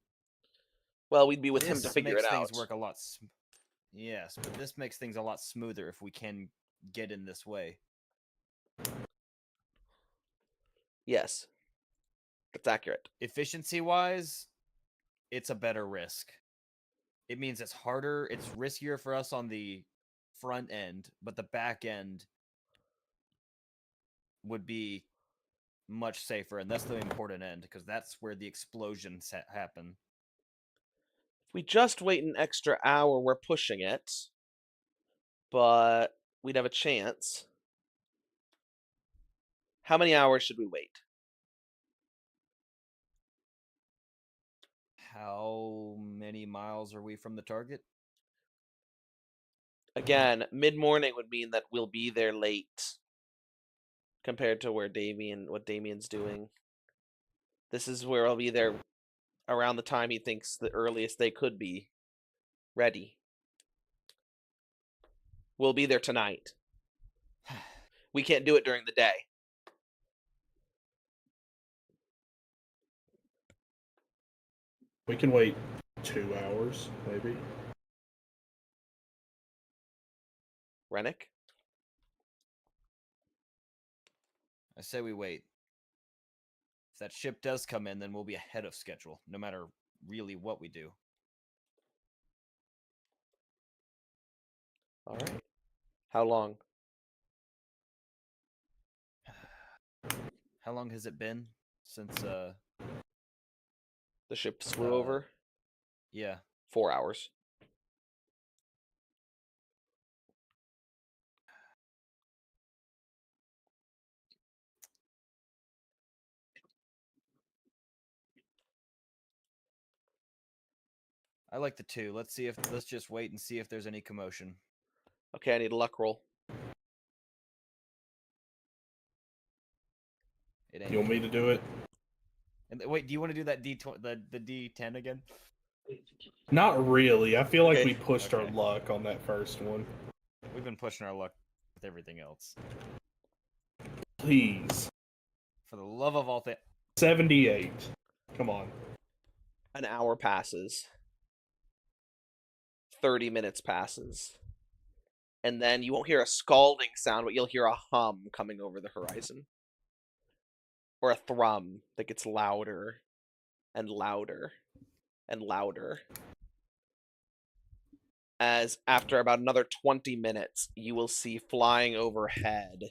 Well, we'd be with him This to figure makes it out. things work a lot. Yes, but this makes things a lot smoother if we can get in this way. Yes. That's accurate. Efficiency-wise, it's a better risk. It means it's harder, it's riskier for us on the front end, but the back end would be much safer, and that's the important end, because that's where the explosions happen. If we just wait an extra hour, we're pushing it. but we'd have a chance. How many hours should we wait? How many miles are we from the target? Again, mid-morning would mean that we'll be there late compared to what Damien's doing. This is where I'll be there around the time he thinks the earliest they could be ready. We'll be there tonight. We can't do it during the day. We can wait 2 hours, maybe. Rennick? I say we wait. If that ship does come in, then we'll be ahead of schedule, no matter really what we do. All right. How long? How long has it been since The ship flew over? yeah. 4 hours. I like the 2. Let's just wait and see if there's any commotion. Okay, I need a luck roll. It ain't. You want me to do it? And wait, do you want to do that the D10 again? Not really. I feel like Okay. we pushed our Okay. luck on that first one. We've been pushing our luck with everything else. Please. For the love of all things. 78. Come on. An hour passes. 30 minutes passes. And then you won't hear a scalding sound, but you'll hear a hum coming over the horizon. Or a thrum that gets louder and louder and louder. As after about another 20 minutes, you will see flying overhead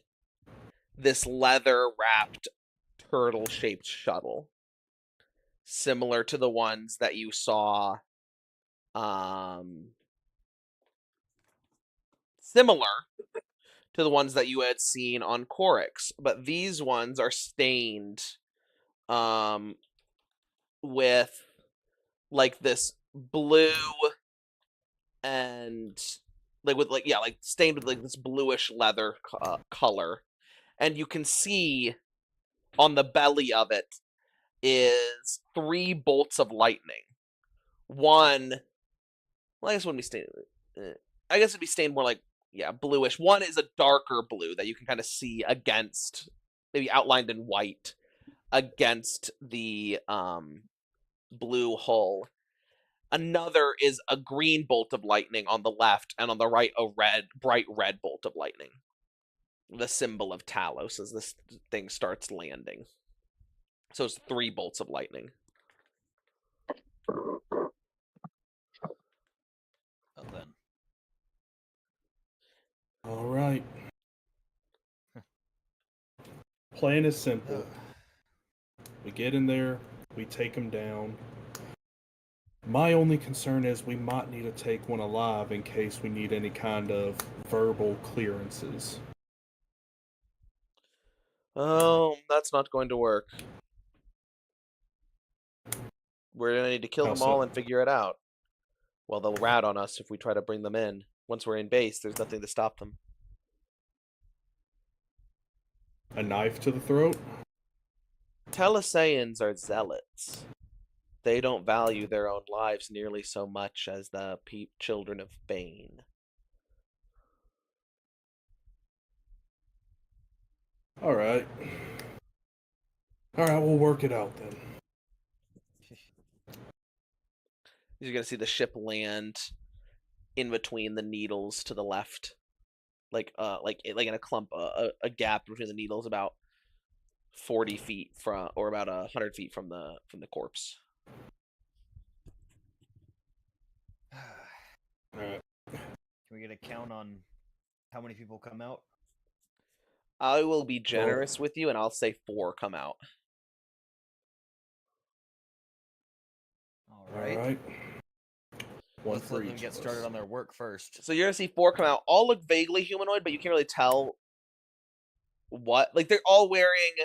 this leather-wrapped, turtle-shaped shuttle. Similar to the ones that you saw similar to the ones that you had seen on Corix, but these ones are stained with like this blue and like stained with like this bluish leather color, and you can see on the belly of it is 3 bolts of lightning. One, well, I guess it wouldn't be stained. I guess it'd be stained more like, yeah, bluish. One is a darker blue that you can kind of see against, maybe outlined in white, against the blue hull. Another is a green bolt of lightning on the left, and on the right, a bright red bolt of lightning. The symbol of Talos as this thing starts landing. So it's 3 bolts of lightning. Well then. All right. Plan is simple. We get in there, we take him down. My only concern is we might need to take one alive in case we need any kind of verbal clearances. Oh, that's not going to work. We're going to need to kill How them all so? and figure it out. Well, they'll rat on us if we try to bring them in. Once we're in base, there's nothing to stop them. A knife to the throat? Telesaians are zealots. They don't value their own lives nearly so much as the children of Bane. All right. All right, we'll work it out then. You're going to see the ship land in between the needles to the left. Like in a clump, a gap between the needles about 40 feet from, or about 100 feet from the corpse. All right. Can we get a count on how many people come out? I will be generous with you, and I'll say 4 come out. All All right. right. One Let's for let them each get of started us. on their work first. So you're gonna see 4 come out. All look vaguely humanoid, but you can't really tell what. Like they're all wearing.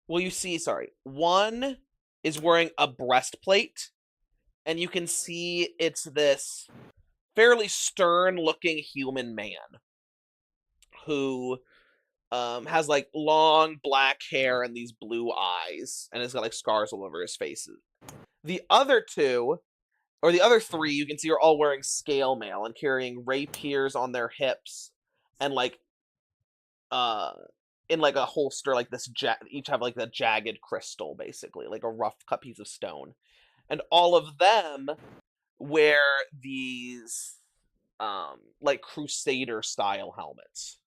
Well, you see, sorry. One is wearing a breastplate, and you can see it's this fairly stern-looking human man who has like long black hair and these blue eyes, and has got like scars all over his face. The other two, or the other three, you can see are all wearing scale mail and carrying rapiers on their hips, and like in like a holster, like this each have like a jagged crystal, basically like a rough cut piece of stone, and all of them wear these like crusader style helmets.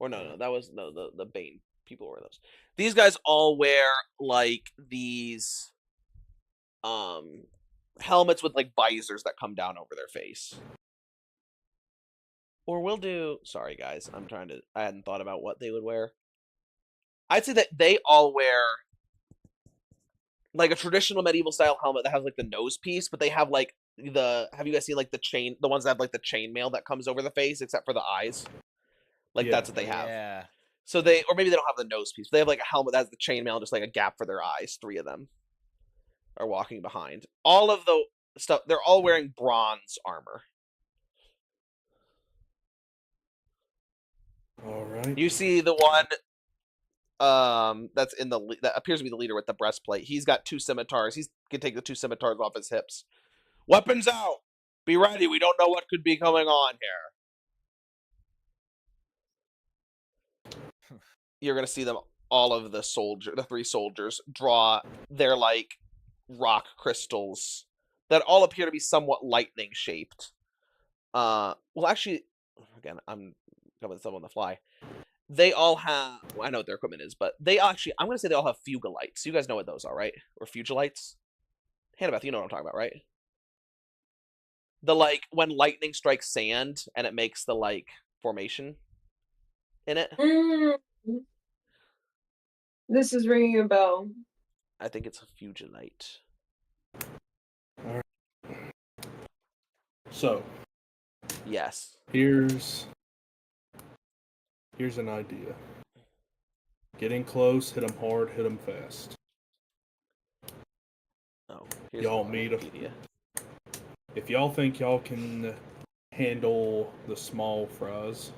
Or no, that was no the Bane people wear those. These guys all wear like these helmets with like visors that come down over their face. Or we'll do, sorry guys, I hadn't thought about what they would wear. I'd say that they all wear like a traditional medieval style helmet that has like the nose piece, but they have like have you guys seen like the ones that have like the chainmail that comes over the face except for the eyes? Like Yeah. that's what they have. Yeah. So they, or maybe they don't have the nose piece, but they have like a helmet that has the chainmail and just like a gap for their eyes. 3 of them are walking behind. All of the stuff, they're all wearing bronze armor. All right. You see the one that's that appears to be the leader with the breastplate. He's got 2 scimitars. He can take the 2 scimitars off his hips. Weapons out. Be ready. We don't know what could be going on here. You're gonna see them, all of the 3 soldiers, draw their like rock crystals that all appear to be somewhat lightning shaped. Well, actually, again, I'm coming to some on the fly. They all have. Well, I know what their equipment is, but they actually, I'm gonna say they all have fugalites. You guys know what those are, right? Or fugilites? Hannabeth, you know what I'm talking about, right? The like when lightning strikes sand and it makes the like formation in it. Mm, this is ringing a bell. I think it's a fugilite. All right. So Yes. here's an idea. Get in close, hit them hard, hit them fast. Oh, here's Y'all the meet Wikipedia. If y'all think y'all can handle the small fries,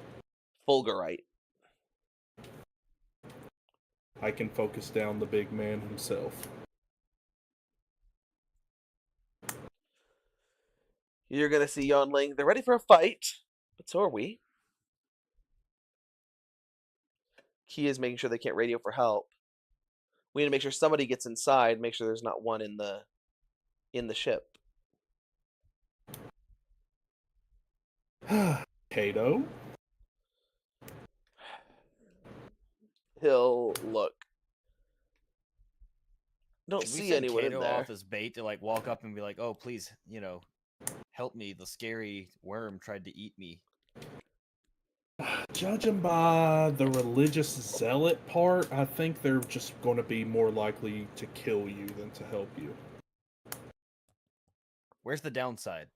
Fulgurite. I can focus down the big man himself. You're gonna see Yonling. They're ready for a fight, but so are we. Key is making sure they can't radio for help. We need to make sure somebody gets inside. Make sure there's not one in the ship. Kato? He'll look. Don't Should we see send anyone in Kato there. off as bait to like walk up and be like, "Oh, please, help me. The scary worm tried to eat me." Judging by the religious zealot part, I think they're just going to be more likely to kill you than to help you. Where's the downside?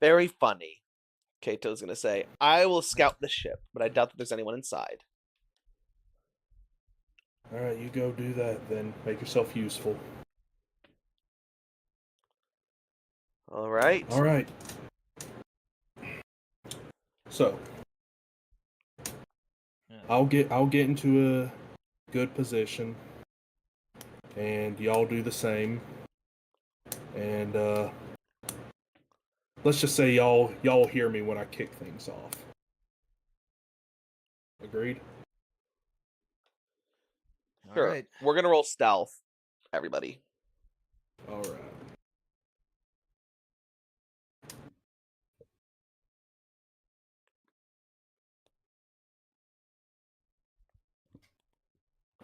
Very funny. Kato's gonna say, "I will scout the ship, but I doubt that there's anyone inside." Alright, you go do that then. Make yourself useful. All right. Alright. So, Yeah. I'll get into a good position, and y'all do the same. And let's just say y'all hear me when I kick things off. Agreed? Sure. All right. We're gonna roll stealth, everybody. Alright.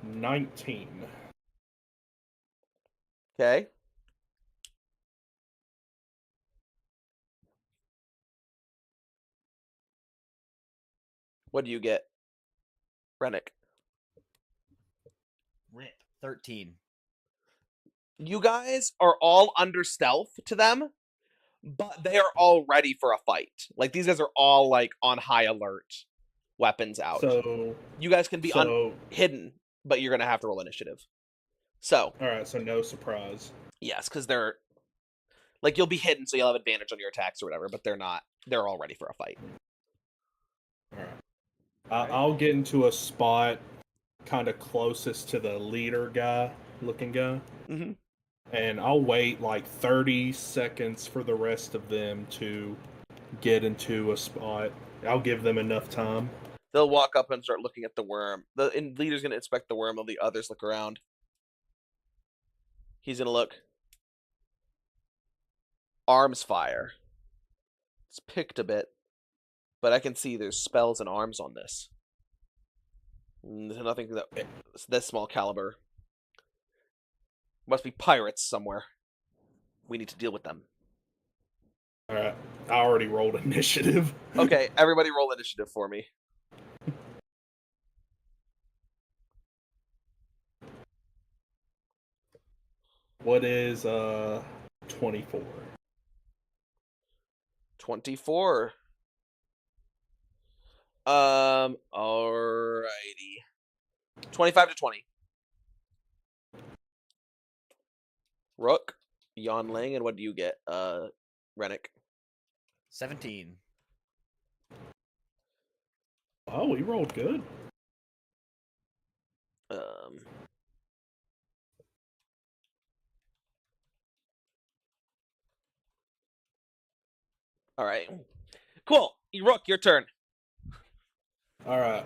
$19. Okay. What do you get, Rennick? Rip. 13. You guys are all under stealth to them, but they are all ready for a fight. Like these guys are all like on high alert, weapons out. So You guys can be so hidden, but you're gonna have to roll initiative. So all right, so no surprise. yes, because they're like you'll be hidden, so you'll have advantage on your attacks or whatever. But they're not. They're all ready for a fight. All right. I'll get into a spot kind of closest to the leader looking guy. Mm-hmm. And I'll wait like 30 seconds for the rest of them to get into a spot. I'll give them enough time. They'll walk up and start looking at the worm. The leader's going to inspect the worm while the others look around. He's going to look. Arms fire. It's picked a bit, but I can see there's spells and arms on this. There's nothing that's this small caliber. Must be pirates somewhere. We need to deal with them. All right. I already rolled initiative. Okay, everybody roll initiative for me. What is 24? 24. Alrighty. 25 to 20. Rook, Yon Ling, and what do you get, Rennick? 17. Oh, we rolled good. All right. Cool. Rook, your turn. All right.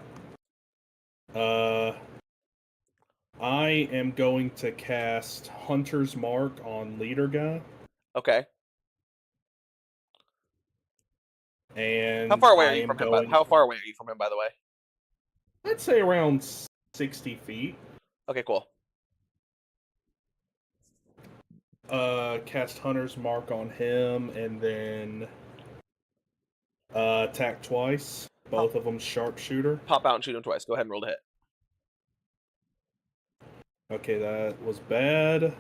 I am going to cast Hunter's Mark on leader guy. Okay. And How far away are I you am from him? going, How far away are you from him, by the way? I'd say around 60 feet. Okay, cool. Cast Hunter's Mark on him, and then attack twice. Both of them sharpshooter. Pop out and shoot him twice. Go ahead and roll to hit. Okay, that was bad.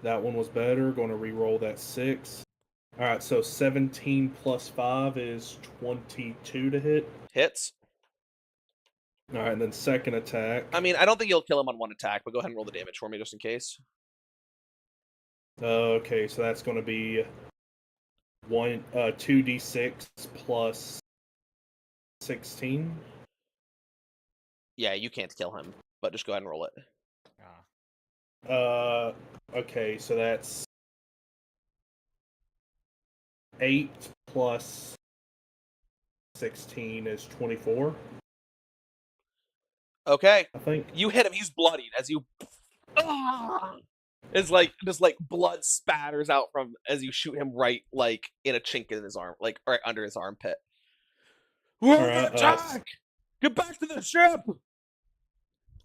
That one was better. Going to re-roll that 6. All right, so 17 plus 5 is 22 to hit. Hits. All right, and then second attack. I mean, I don't think you'll kill him on one attack, but go ahead and roll the damage for me just in case. Okay, so that's going to be 2d6 plus 16. Yeah, you can't kill him, but just go ahead and roll it. Okay, so that's 8 plus 16 is 24. Okay. I think. You hit him. He's bloodied as you. It's like just like blood spatters out from as you shoot him right like in a chink in his arm, like right under his armpit. We're under attack! Get back to the ship!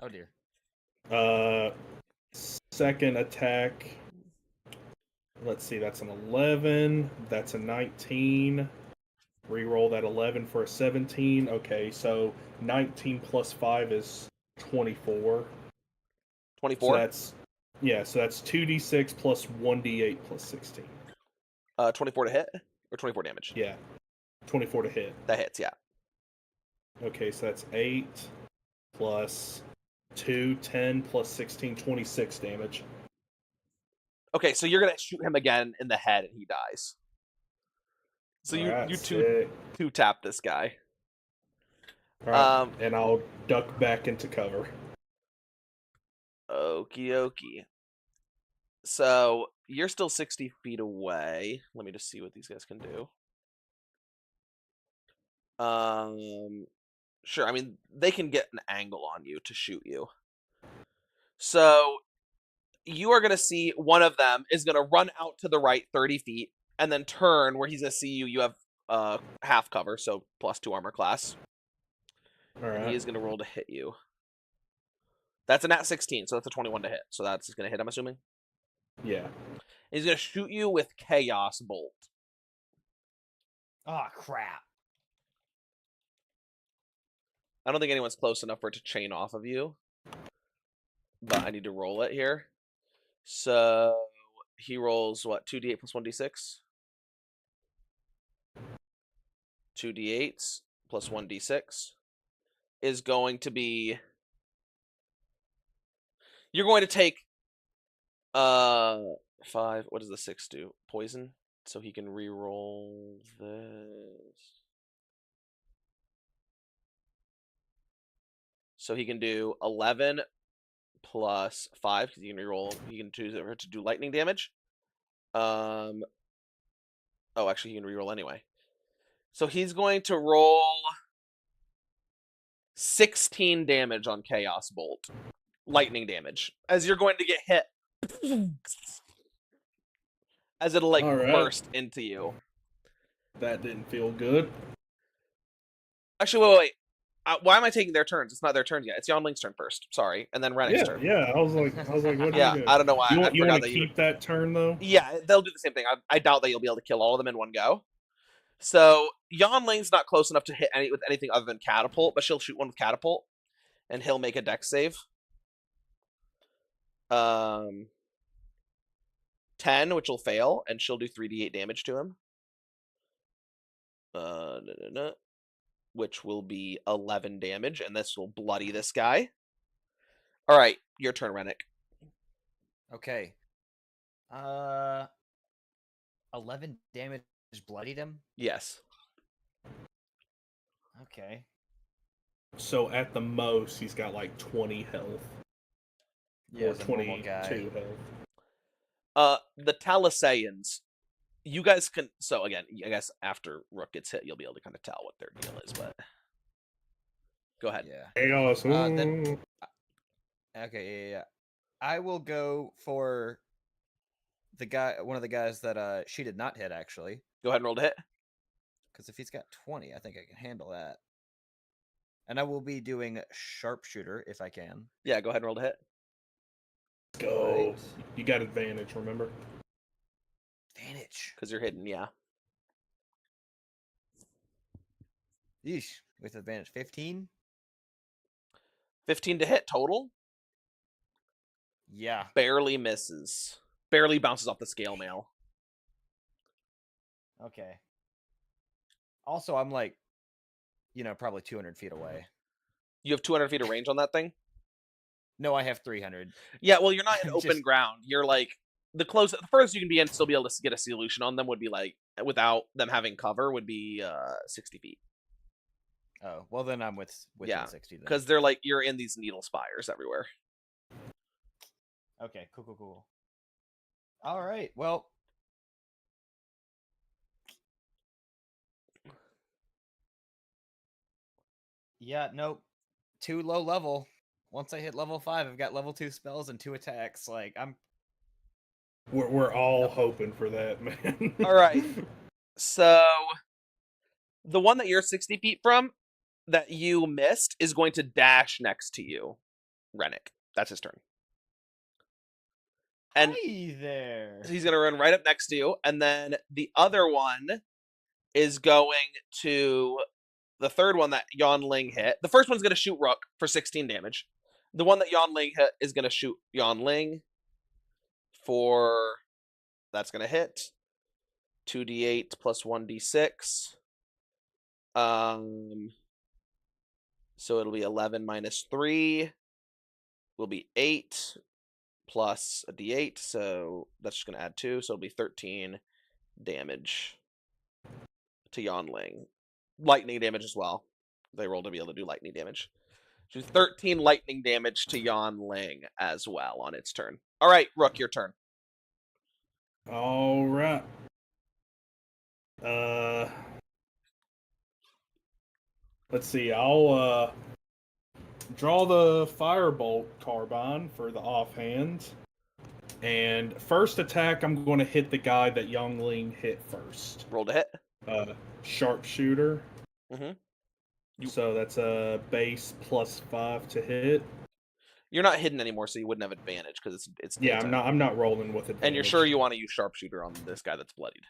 Oh dear. Second attack. Let's see, that's an 11. That's a 19. Reroll that 11 for a 17. Okay, so 19 plus 5 is 24. 24? So that's 2d6 plus 1d8 plus 16. 24 to hit? Or 24 damage? Yeah. 24 to hit. That hits, yeah. Okay, so that's 8 plus 2, 10 plus 16, 26 damage. Okay, so you're gonna shoot him again in the head and he dies. So you two tap this guy. Right, and I'll duck back into cover. Okie dokie. So you're still 60 feet away. Let me just see what these guys can do. Sure. I mean, they can get an angle on you to shoot you. So you are going to see one of them is going to run out to the right 30 feet and then turn where he's going to see you. You have half cover, so +2 armor class. All right. He is going to roll to hit you. That's a nat 16, so that's a 21 to hit. So that's going to hit, I'm assuming? Yeah. He's going to shoot you with Chaos Bolt. Oh, crap. I don't think anyone's close enough for it to chain off of you. But I need to roll it here. So he rolls what? 2d8 plus 1d6? 2d8s plus 1d6 is going to be. You're going to take 5. What does the 6 do? Poison. So he can re-roll this. So he can do 11 plus 5 because he can re-roll. He can choose it to do lightning damage. Oh, actually, he can re-roll anyway. So he's going to roll 16 damage on Chaos Bolt. Lightning damage. As you're going to get hit. As it'll, like, burst into you. That didn't feel good. Actually, wait. Why am I taking their turns? It's not their turn yet. It's Yonling's turn first. Sorry. And then Rennick's turn. Yeah, I was like, what Yeah, I don't know why. You want to keep that turn, though? Yeah, they'll do the same thing. I doubt that you'll be able to kill all of them in one go. So, Yonling's not close enough to hit with anything other than Catapult, but she'll shoot one with Catapult, and he'll make a dex save. 10, which will fail, and she'll do 3d8 damage to him. Which will be 11 damage, and this will bloody this guy. All right, your turn, Rennick. Okay. 11 damage bloodied him? Yes. Okay. So at the most, he's got like 20 health. Yeah, or 22 health. The Talisayans, you guys can. So again, I guess after Rook gets hit, you'll be able to kind of tell what their deal is. But go ahead. Yeah. Chaos. Then, okay. Yeah. I will go for the guy. One of the guys that she did not hit actually. Go ahead and roll to hit. Because if he's got 20, I think I can handle that. And I will be doing sharpshooter if I can. Yeah, go ahead and roll to hit. Go. Right. You got advantage, remember? Advantage. Because you're hidden, yeah. Yeesh. With advantage. 15? 15 to hit total? Yeah. Barely misses. Barely bounces off the scale mail. Okay. Also, I'm like, probably 200 feet away. You have 200 feet of range on that thing? No, I have 300. Yeah, well, you're not in open ground. You're like, the furthest you can be and still be able to get a solution on them would be like, without them having cover, would be 60 feet. Oh, well then I'm within 60 then. Because they're like, you're in these needle spires everywhere. Okay, cool. All right, well. Yeah, nope. Too low level. Once I hit level 5, I've got level 2 spells and 2 attacks. Like, We're all hoping for that, man. All right. So, the one that you're 60 feet from, that you missed, is going to dash next to you, Rennick. That's his turn. And hi there. He's going to run right up next to you, and then the other one is going to... The third one that Yonling hit. The first one's going to shoot Rook for 16 damage. The one that Yonling hit is going to shoot Yonling for... That's going to hit. 2d8 plus 1d6. So it'll be 11 minus 3. Will be 8 plus a d8. So that's just going to add 2. So it'll be 13 damage to Yonling. Lightning damage as well. They roll to be able to do lightning damage. So 13 lightning damage to Yonling as well on its turn. All right, Rook, your turn. All right. Let's see. I'll draw the Firebolt Carbine for the offhand. And first attack, I'm going to hit the guy that Yonling hit first. Roll to hit. Sharpshooter. Mm-hmm. So that's a base +5 to hit. You're not hidden anymore, so you wouldn't have advantage because it's daytime. I'm not rolling with advantage. And you're sure you want to use sharpshooter on this guy that's bloodied?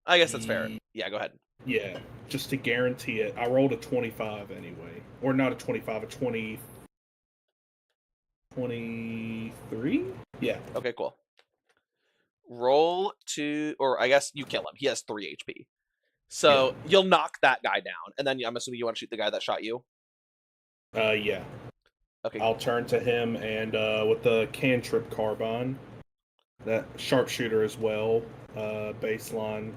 I guess that's fair. Yeah, go ahead. Yeah, just to guarantee it. I rolled a 25 anyway, or not a 25, a 23. Yeah. Okay, cool. Roll to, or I guess you kill him. He has 3 HP. So you'll knock that guy down, and then I'm assuming you want to shoot the guy that shot you. Yeah. Okay. I'll turn to him and with the cantrip carbine, that sharpshooter as well. Baseline.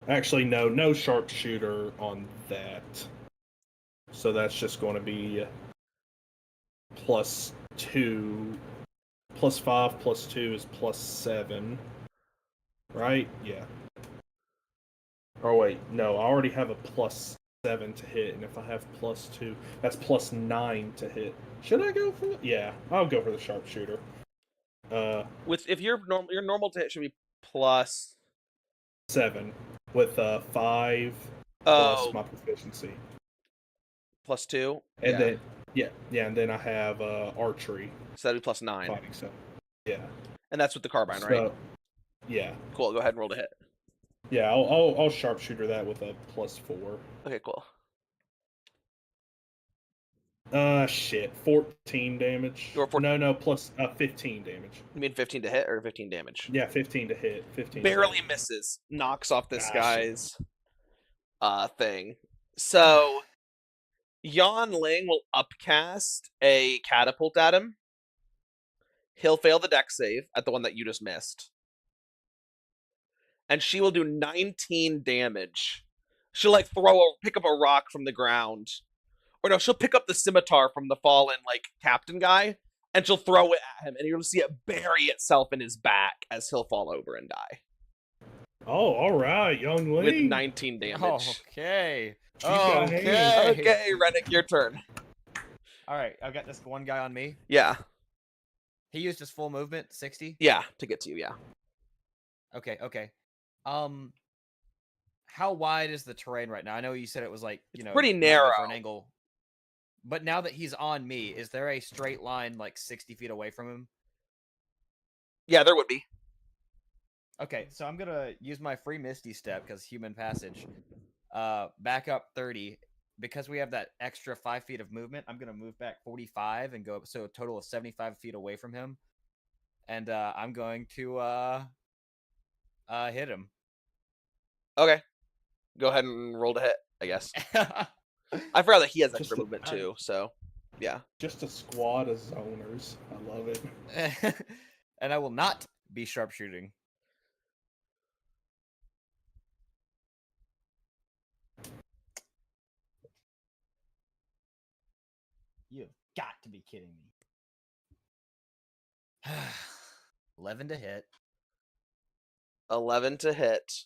Actually, no sharpshooter on that. So that's just going to be +2. +5 +2 is +7. Right? Yeah. Oh wait, no, I already have a +7 to hit, and if I have +2, that's +9 to hit. Should I go for? Yeah, I'll go for the sharpshooter. If your normal to hit should be plus. 7 with 5 Oh, plus my proficiency, +2. and Yeah. then and then I have archery So that'd be +9, fighting. So yeah, and that's with the carbine, so, right? Yeah, Cool. Go ahead and roll to hit. yeah, I'll sharpshooter that with a +4. Okay, cool. Shit, 14 damage. You're 14. No, plus 15 damage. You mean 15 to hit or 15 damage? Yeah, 15 to hit. 15. Barely misses. Knocks off this Ah, guy's thing. So Yan Ling will upcast a catapult at him. He'll fail the dex save at the one that you just missed. And she will do 19 damage. She'll like pick up a rock from the ground. Or no, she'll pick up the scimitar from the fallen like captain guy, and she'll throw it at him, and you'll see it bury itself in his back as he'll fall over and die. Oh, all right, young With lady. 19 damage. Okay. She's got hands. Okay, Rennick, your turn. All right, I've got this one guy on me. Yeah. He used his full movement, 60. Yeah, to get to you, yeah. Okay. How wide is the terrain right now? I know you said it was like, pretty 90 narrow. for an angle. But now that he's on me, is there a straight line like 60 feet away from him? Yeah, there would be. Okay, so I'm gonna use my free Misty Step because human passage. Back up 30. Because we have that extra 5 feet of movement, I'm gonna move back 45 and go so a total of 75 feet away from him. And I'm going to hit him. Okay. Go ahead and roll to hit, I guess. I forgot that he has extra movement too, so yeah. Just a squad of zoners. I love it. And I will not be sharpshooting. You've got to be kidding me. 11 to hit. 11 to hit.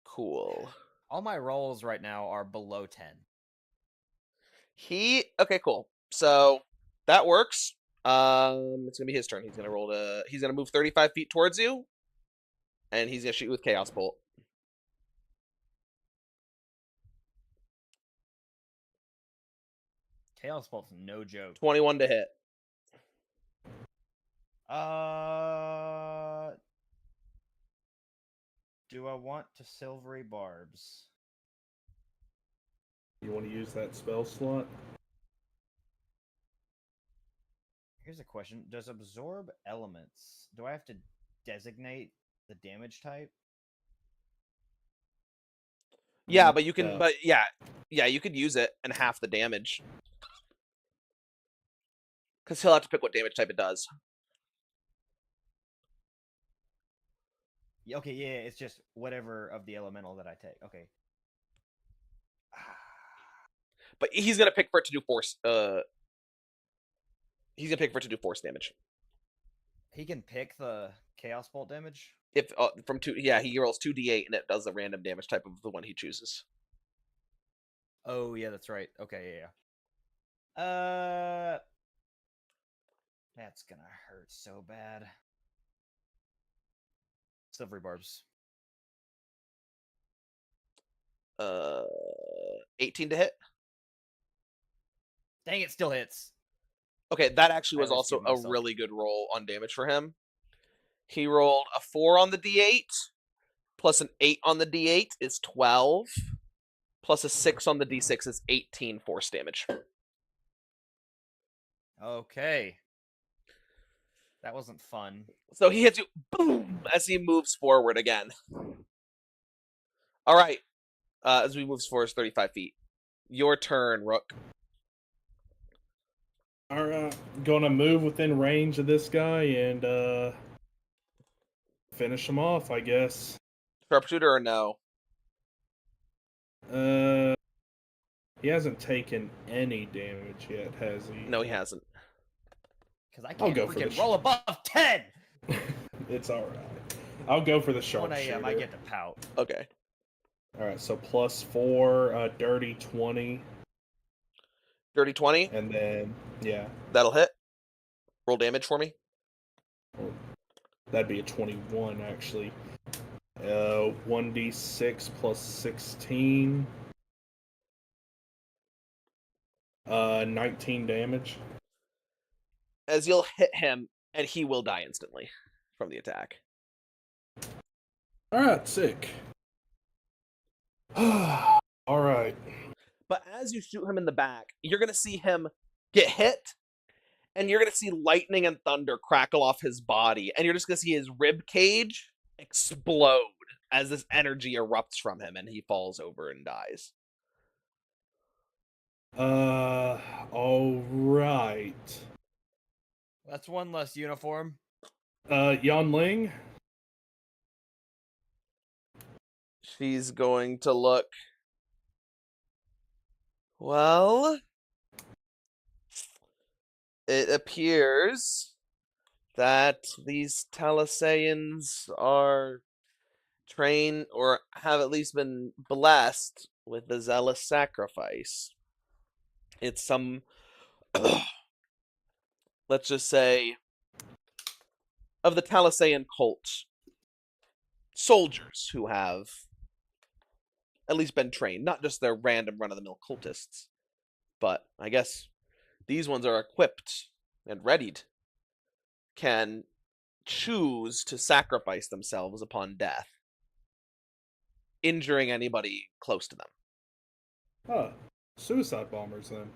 Cool. All my rolls right now are below 10. Okay, cool. So that works. It's gonna be his turn. He's gonna move 35 feet towards you, and he's gonna shoot you with Chaos Bolt. Chaos Bolt's no joke. 21 to hit. Do I want to silvery barbs? You want to use that spell slot? Here's a question. Does absorb elements, do I have to designate the damage type? Yeah, but you can you could use it and half the damage. Because he'll have to pick what damage type it does. Okay, yeah, it's just whatever of the elemental that I take. Okay. But he's gonna pick for it to do force. He's gonna pick for it to do force damage. He can pick the Chaos Bolt damage? If from 2, he rolls 2d8 and it does the random damage type of the one he chooses. Oh yeah, that's right. Okay, yeah. That's gonna hurt so bad. Silvery barbs. 18 to hit. Dang, it still hits. Okay, that actually was I also rescued a myself. really good roll on damage for him. He rolled a 4 on the d8, plus an 8 on the d8 is 12, plus a 6 on the d6 is 18 force damage. Okay. That wasn't fun. So he hits you, boom, as he moves forward again. All right. As we move forward 35 feet. Your turn, Rook. All right, gonna move within range of this guy and finish him off, I guess. Sharpshooter or no? He hasn't taken any damage yet, has he? No, he hasn't. Because I I'll can't go for the freaking roll above 10! It's all right. I'll go for the 1 sharpshooter. a.m. I get to pout. Okay. All right, so +4, dirty 20, Dirty 20. and then yeah, That'll hit. Roll damage for me. that'd be a 21 actually. 1d6 plus 16. 19 damage. As you'll hit him, and he will die instantly from the attack. All right, sick. All right. But as you shoot him in the back, you're going to see him get hit, and you're going to see lightning and thunder crackle off his body, and you're just going to see his rib cage explode as this energy erupts from him, and he falls over and dies. All right. That's one less uniform. Yan Ling. She's going to look. Well, it appears that these Thalassaians are trained or have at least been blessed with the zealous sacrifice. It's some, let's just say, of the Thalassaian cult soldiers who have at least been trained, not just their random run-of-the-mill cultists, but I guess these ones are equipped and readied, can choose to sacrifice themselves upon death, injuring anybody close to them. Huh. Suicide bombers then.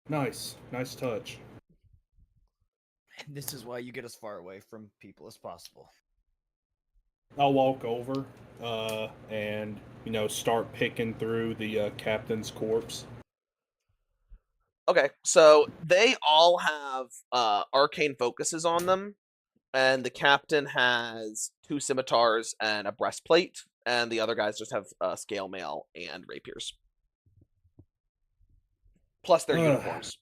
Nice. Nice touch. And this is why you get as far away from people as possible. I'll walk over and, start picking through the captain's corpse. Okay, so they all have arcane focuses on them, and the captain has 2 scimitars and a breastplate, and the other guys just have scale mail and rapiers. Plus their uniforms.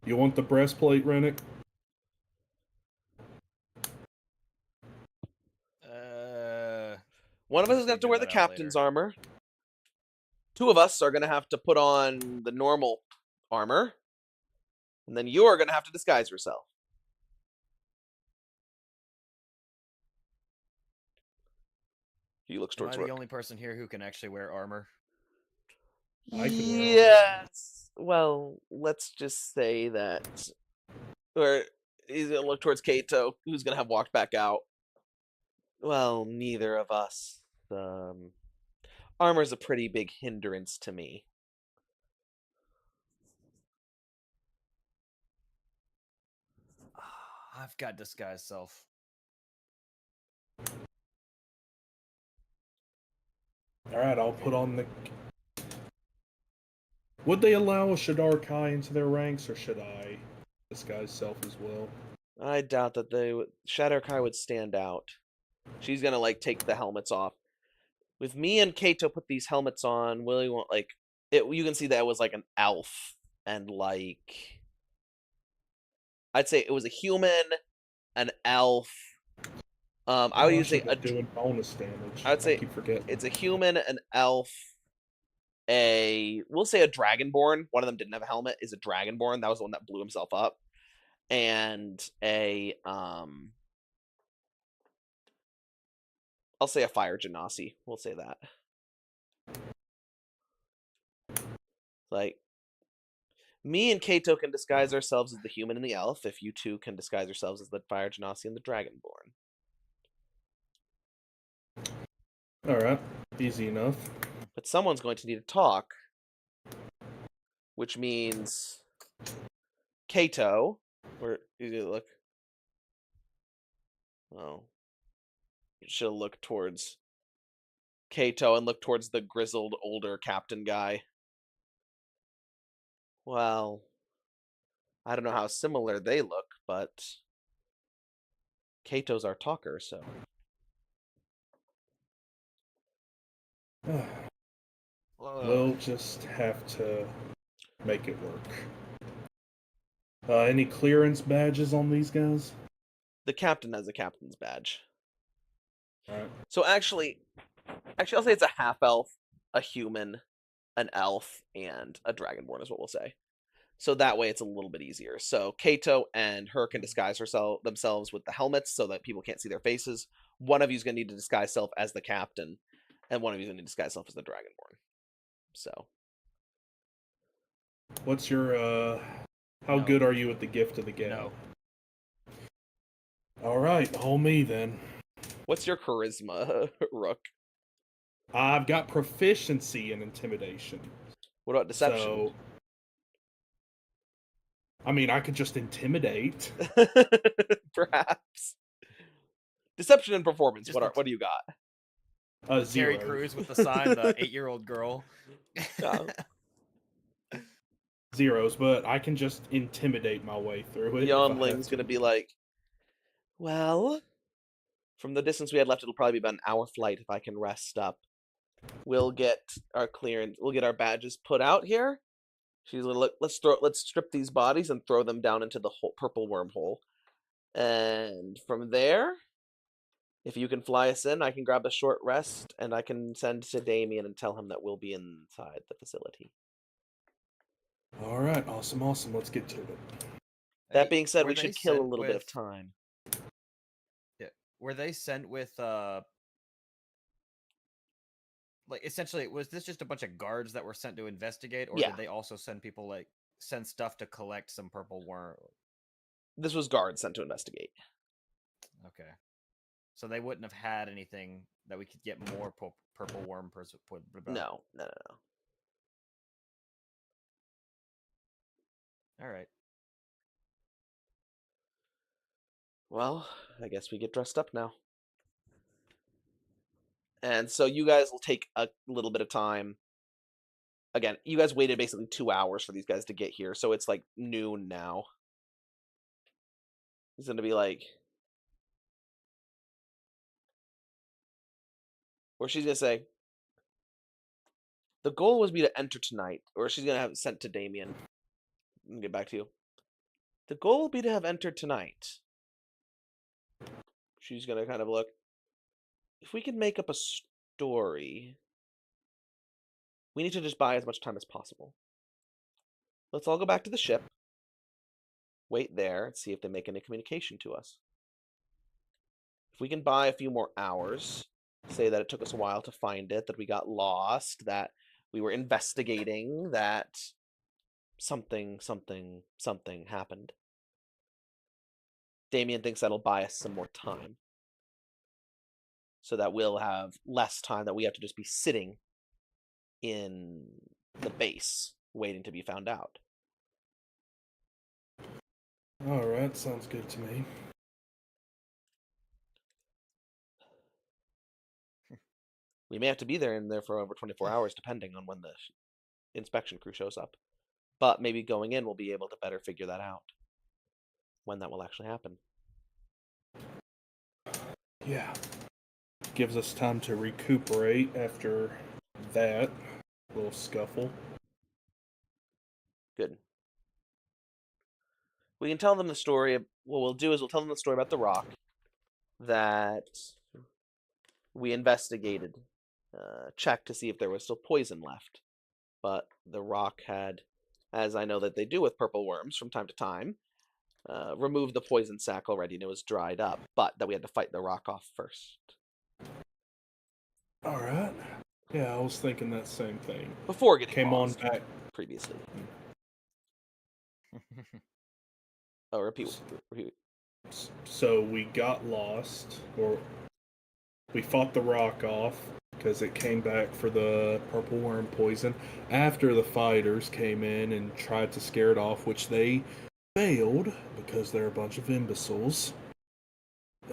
You want the breastplate, Rennick? One of us is going to have to wear the captain's armor. 2 of us are going to have to put on the normal armor. And then you are going to have to disguise yourself. He looks towards Am I Rook. the only person here who can actually wear armor? I can wear armor. Yes. Well, let's just say that. Or he's going to look towards Kato, who's going to have walked back out. Well, neither of us. Armor's a pretty big hindrance to me. I've got disguise self. Alright, I'll put on the... Would they allow a Shadar Kai into their ranks, or should I disguise self as well? I doubt that they would. Shadow Kai would stand out. She's gonna take the helmets off. With me and Kato put these helmets on, Willie won't it. You can see that it was like an elf, and I'd say it was a human, an elf. I would usually doing bonus damage. I would say keep forgetting. It's a human, an elf, we'll say a dragonborn. One of them didn't have a helmet. Is a dragonborn. That was the one that blew himself up, and I'll say a fire genasi. We'll say that. Me and Kato can disguise ourselves as the human and the elf. If you 2 can disguise yourselves as the fire genasi and the dragonborn. Alright, easy enough. But someone's going to need to talk, which means Kato, Where you did look? Oh, you should have looked towards Kato and looked towards the grizzled older captain guy. Well, I don't know how similar they look, but Kato's our talker, so. We'll just have to make it work. Any clearance badges on these guys? The captain has a captain's badge. Alright. So actually, I'll say it's a half elf, a human, an elf, and a dragonborn is what we'll say. So that way it's a little bit easier. So Kato and her can disguise themselves with the helmets so that people can't see their faces. One of you is going to need to disguise self as the captain, and one of you is going to disguise self as the dragonborn. So. What's your, how No. good are you at the gift of the gab? No. Alright, hold me then. What's your charisma, Rook? I've got proficiency in intimidation. What about deception? So, I mean, I could just intimidate. Perhaps. Deception and performance. Just What do you got? Terry Zero. Crews with the sign, the 8-year-old girl. Yeah. Zeros, but I can just intimidate my way through it. if I have Yomling's to. gonna be like, well, from the distance we had left, it'll probably be about an hour flight if I can rest up. We'll get our clearance. We'll get our badges put out here. She's gonna look. Let's strip these bodies and throw them down into the purple wormhole. And from there, if you can fly us in, I can grab a short rest and I can send to Damien and tell him that we'll be inside the facility. Alright, awesome. Let's get to it. That being said, Were we they should kill a sent little bit of with- time. Were they sent with like essentially was this just a bunch of guards that were sent to investigate, or Yeah. did they also send people send stuff to collect some purple worm? This was guards sent to investigate. Okay, so they wouldn't have had anything that we could get more purple worm No. All right. Well, I guess we get dressed up now. And so you guys will take a little bit of time. Again, you guys waited basically 2 hours for these guys to get here, so it's like noon now. He's gonna be like, or she's gonna say, the goal was me to enter tonight, or she's gonna have it sent to Damien. And get back to you. The goal will be to have entered tonight. She's gonna kind of look. If we can make up a story, we need to just buy as much time as possible. Let's all go back to the ship. Wait there and see if they make any communication to us. If we can buy a few more hours, say that it took us a while to find it, that we got lost, that we were investigating, that something happened. Damien thinks that'll buy us some more time. So that we'll have less time that we have to just be sitting in the base waiting to be found out. Alright, sounds good to me. We may have to be there for over 24 hours depending on when the inspection crew shows up. But maybe going in we'll be able to better figure that out. When that will actually happen. Yeah. Gives us time to recuperate after that little scuffle. Good. We can tell them the story. What we'll do is we'll tell them the story about the rock that we investigated, checked to see if there was still poison left. But the rock had, as I know that they do with purple worms from time to time, removed the poison sac already and it was dried up, but that we had to fight the rock off first. Alright. Yeah, I was thinking that same thing. Before getting Came on lost back. previously. Oh, repeat. So we got lost, or we fought the rock off because it came back for the purple worm poison after the fighters came in and tried to scare it off, which they failed because they're a bunch of imbeciles.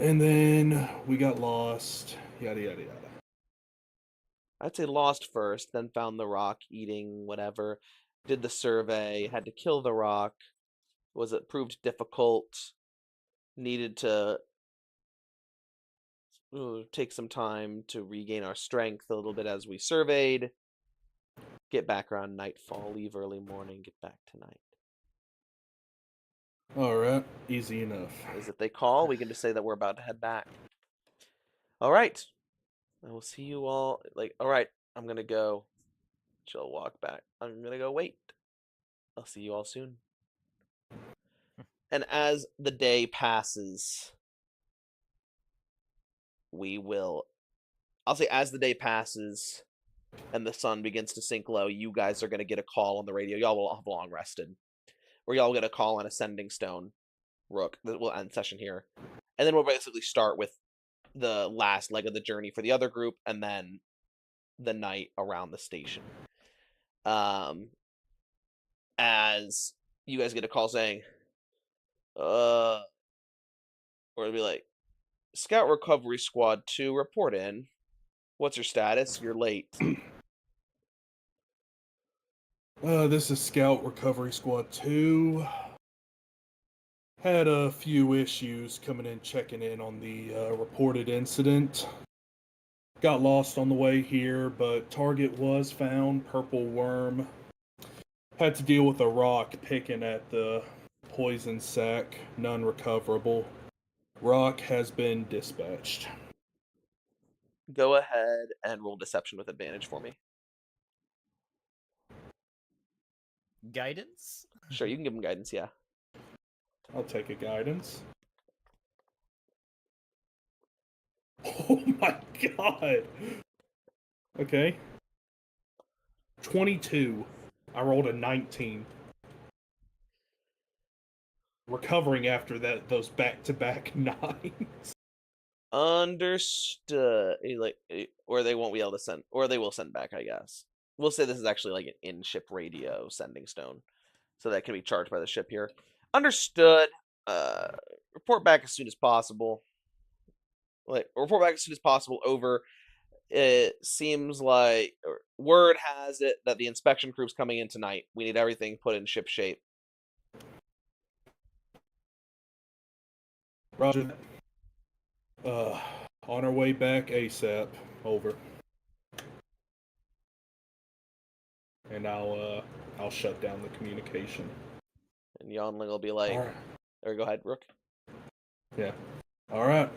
And then we got lost, yada yada yada. I'd say lost first, then found the rock, eating whatever. Did the survey, had to kill the rock. Was it proved difficult? Needed to take some time to regain our strength a little bit as we surveyed. Get back around nightfall, leave early morning, get back tonight. Alright, easy enough. As if they call, we can just say that we're about to head back. All right. I will see you all. All right, I'm going to go. She'll walk back. I'm going to go wait. I'll see you all soon. And as the day passes, I'll say as the day passes and the sun begins to sink low, you guys are going to get a call on the radio. Y'all will have long rested. Where y'all get a call on Ascending Stone, Rook. That will end session here. And then we'll basically start with the last leg of the journey for the other group, and then the night around the station. As you guys get a call saying, or it'll be like, Scout Recovery Squad 2, report in. What's your status? You're late. This is Scout Recovery Squad 2. Had a few issues coming in, checking in on the reported incident. Got lost on the way here, but target was found, purple worm. Had to deal with a rock picking at the poison sac, none recoverable. Rock has been dispatched. Go ahead and roll deception with advantage for me. Guidance? Sure, you can give him guidance, yeah. I'll take a guidance. Oh my god! Okay. 22. I rolled a 19. Recovering after those back-to-back 9s. Understood. Or they won't be able to send, or they will send back, I guess. We'll say this is actually like an in-ship radio sending stone, so that can be charged by the ship here. Understood. Report back as soon as possible. Report back as soon as possible. Over. It seems like word has it that the inspection crew's coming in tonight. We need everything put in ship shape. Roger. On our way back ASAP. Over. And I'll shut down the communication. And Yonling will be like, All right. or go ahead, Rook. Yeah. All right.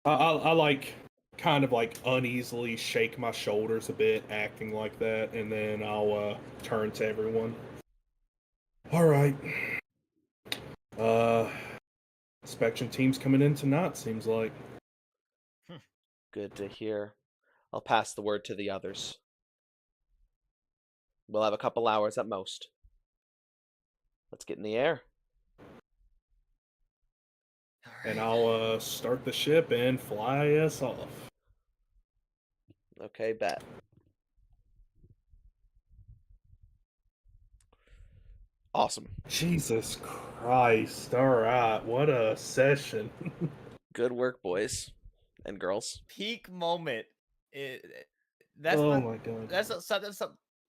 I like kind of like uneasily shake my shoulders a bit, acting like that, and then I'll turn to everyone. All right. Inspection team's coming in tonight, seems like. Good to hear. I'll pass the word to the others. We'll have a couple hours at most. Let's get in the air. And I'll start the ship and fly us off. Okay, bet. Awesome. Jesus Christ. All right. What a session. Good work, boys and girls. Peak moment. That's oh one, my god.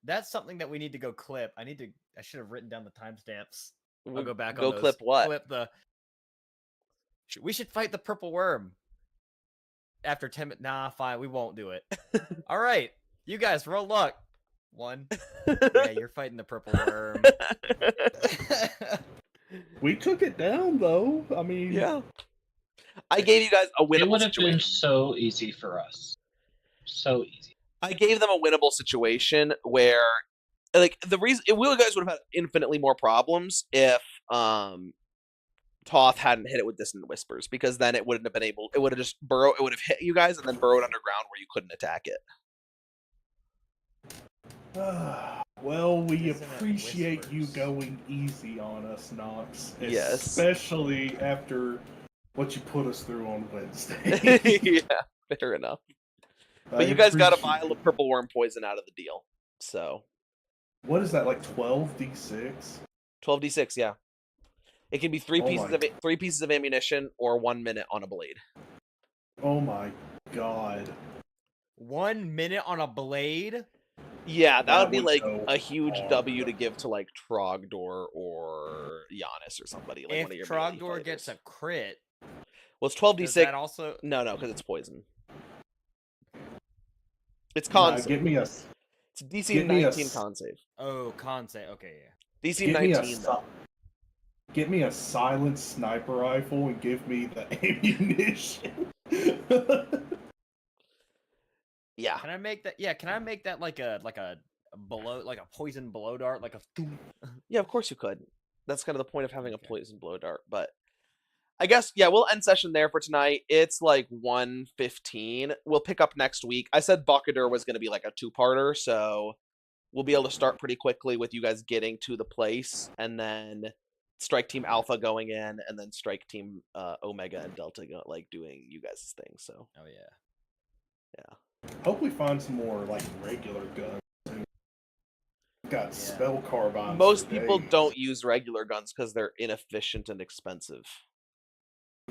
That's something that we need to go clip. I should have written down the timestamps. I'll go back Go on those. clip what? Clip the. We should fight the purple worm. After 10 minutes. Nah, fine. We won't do it. All right. You guys, roll luck. 1. Yeah, you're fighting the purple worm. We took it down, though. I mean... Yeah. I gave you guys a winnable It would have situation. been so easy for us. So easy. I gave them a winnable situation where, like, the reason you guys would have had infinitely more problems if Toth hadn't hit it with Dissonant Whispers, because then it wouldn't have been able. It would have just burrowed. It would have hit you guys and then burrowed underground where you couldn't attack it. Well, we Dissonant appreciate you Whispers. going easy on us, Knox. Yes. Especially after what you put us through on Wednesday. Yeah, fair enough. But you guys got a vial of purple worm poison out of the deal. So What is that, like 12d6? 12d6, yeah. It can be Oh my. three pieces of ammunition or 1 minute on a blade. Oh my god. 1 minute on a blade? Yeah, that would be like go a huge hard. W to give to like Trogdor or Giannis or somebody, like If one of your melee Trogdor gets fighters. a crit, Well, it's does 12d6. that also? No, because it's poison. It's Nah, con save. get me a It's DC get me a 19 s- con save. Oh, Conce. Okay, yeah. DC get me a 19 though. get me a silent sniper rifle and give me the ammunition. Yeah. Can I make that? Yeah, can I make that like a poison blow dart, like a? Yeah, of course you could. That's kind of the point of having a poison blow dart. But I guess, yeah, we'll end session there for tonight. It's like 1:15. We'll pick up next week. I said Bokedur was going to be like a two-parter, so we'll be able to start pretty quickly with you guys getting to the place, and then Strike Team Alpha going in, and then Strike Team Omega and Delta like doing you guys' thing. So Oh yeah. Hope we find some more like regular guns. Got spell carbines. most for people days. don't use regular guns because they're inefficient and expensive.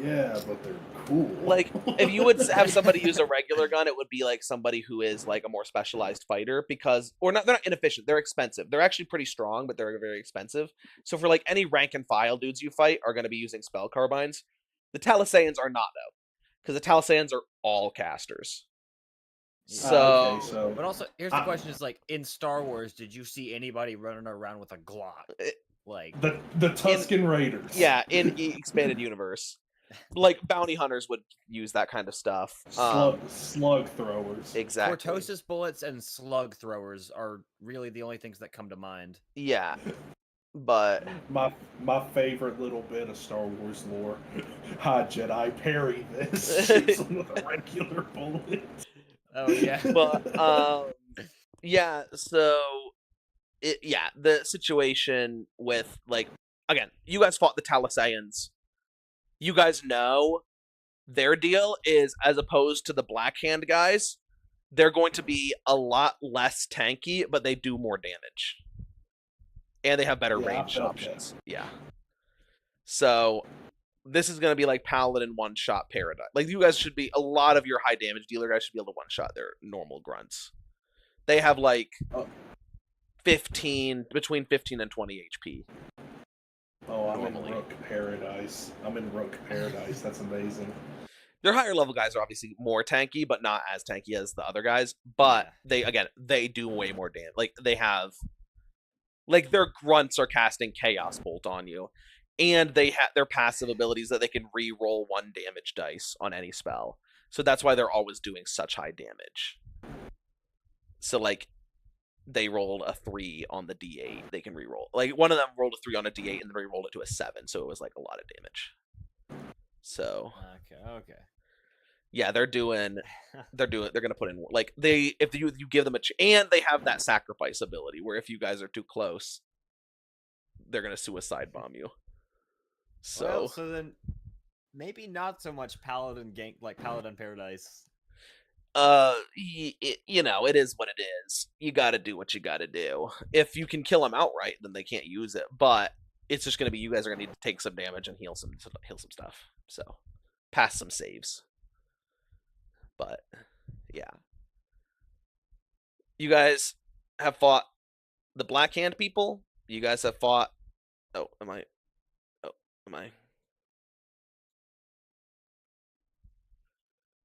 Yeah, but they're cool. Like, if you would have somebody use a regular gun, it would be like somebody who is like a more specialized fighter because, or not, they're not inefficient. They're expensive. They're actually pretty strong, but they're very expensive. So for like any rank and file dudes you fight are going to be using spell carbines. The Talisayans are not though, because the Talisayans are all casters. So, okay, so But also, here's the question: is like in Star Wars, did you see anybody running around with a Glock? Like the Tusken Raiders. yeah, in expanded universe, like bounty hunters would use that kind of stuff. Slug throwers. Exactly. Cortosis bullets and slug throwers are really the only things that come to mind. Yeah, but My favorite little bit of Star Wars lore. Hi Jedi, parry this. Shoots them with a regular bullet. Oh yeah. but yeah. So the situation with like again, you guys fought the Talisayans. You guys know their deal is as opposed to the Black Hand guys, they're going to be a lot less tanky, but they do more damage. And they have better range options. Yeah. So this is going to be like Paladin one-shot Paradise. Like you guys should be, a lot of your high damage dealer guys should be able to one-shot their normal grunts. They have like 15, between 15 and 20 HP. Oh, I'm normally. in Rook Paradise. That's amazing. Their higher level guys are obviously more tanky, but not as tanky as the other guys. But they do way more damage. Like they have, like their grunts are casting Chaos Bolt on you, and they have their passive abilities that they can re-roll 1 damage dice on any spell. So that's why they're always doing such high damage. So like they rolled a 3 on the D8, they can re-roll. Like one of them rolled a 3 on a D8 and then re-rolled it to a 7, so it was like a lot of damage. So Okay. yeah, they're gonna put in like if you give them and they have that sacrifice ability where if you guys are too close, they're gonna suicide bomb you. So so then maybe not so much Paladin gank like Paladin Paradise. you know, it is what it is. You got to do what you got to do. If you can kill them outright, then they can't use it. But it's just gonna be you guys are gonna need to take some damage and heal some stuff. So pass some saves. But yeah, you guys have fought the Black Hand people. You guys have fought. Am I?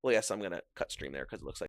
Well, yes, I'm gonna cut stream there because it looks like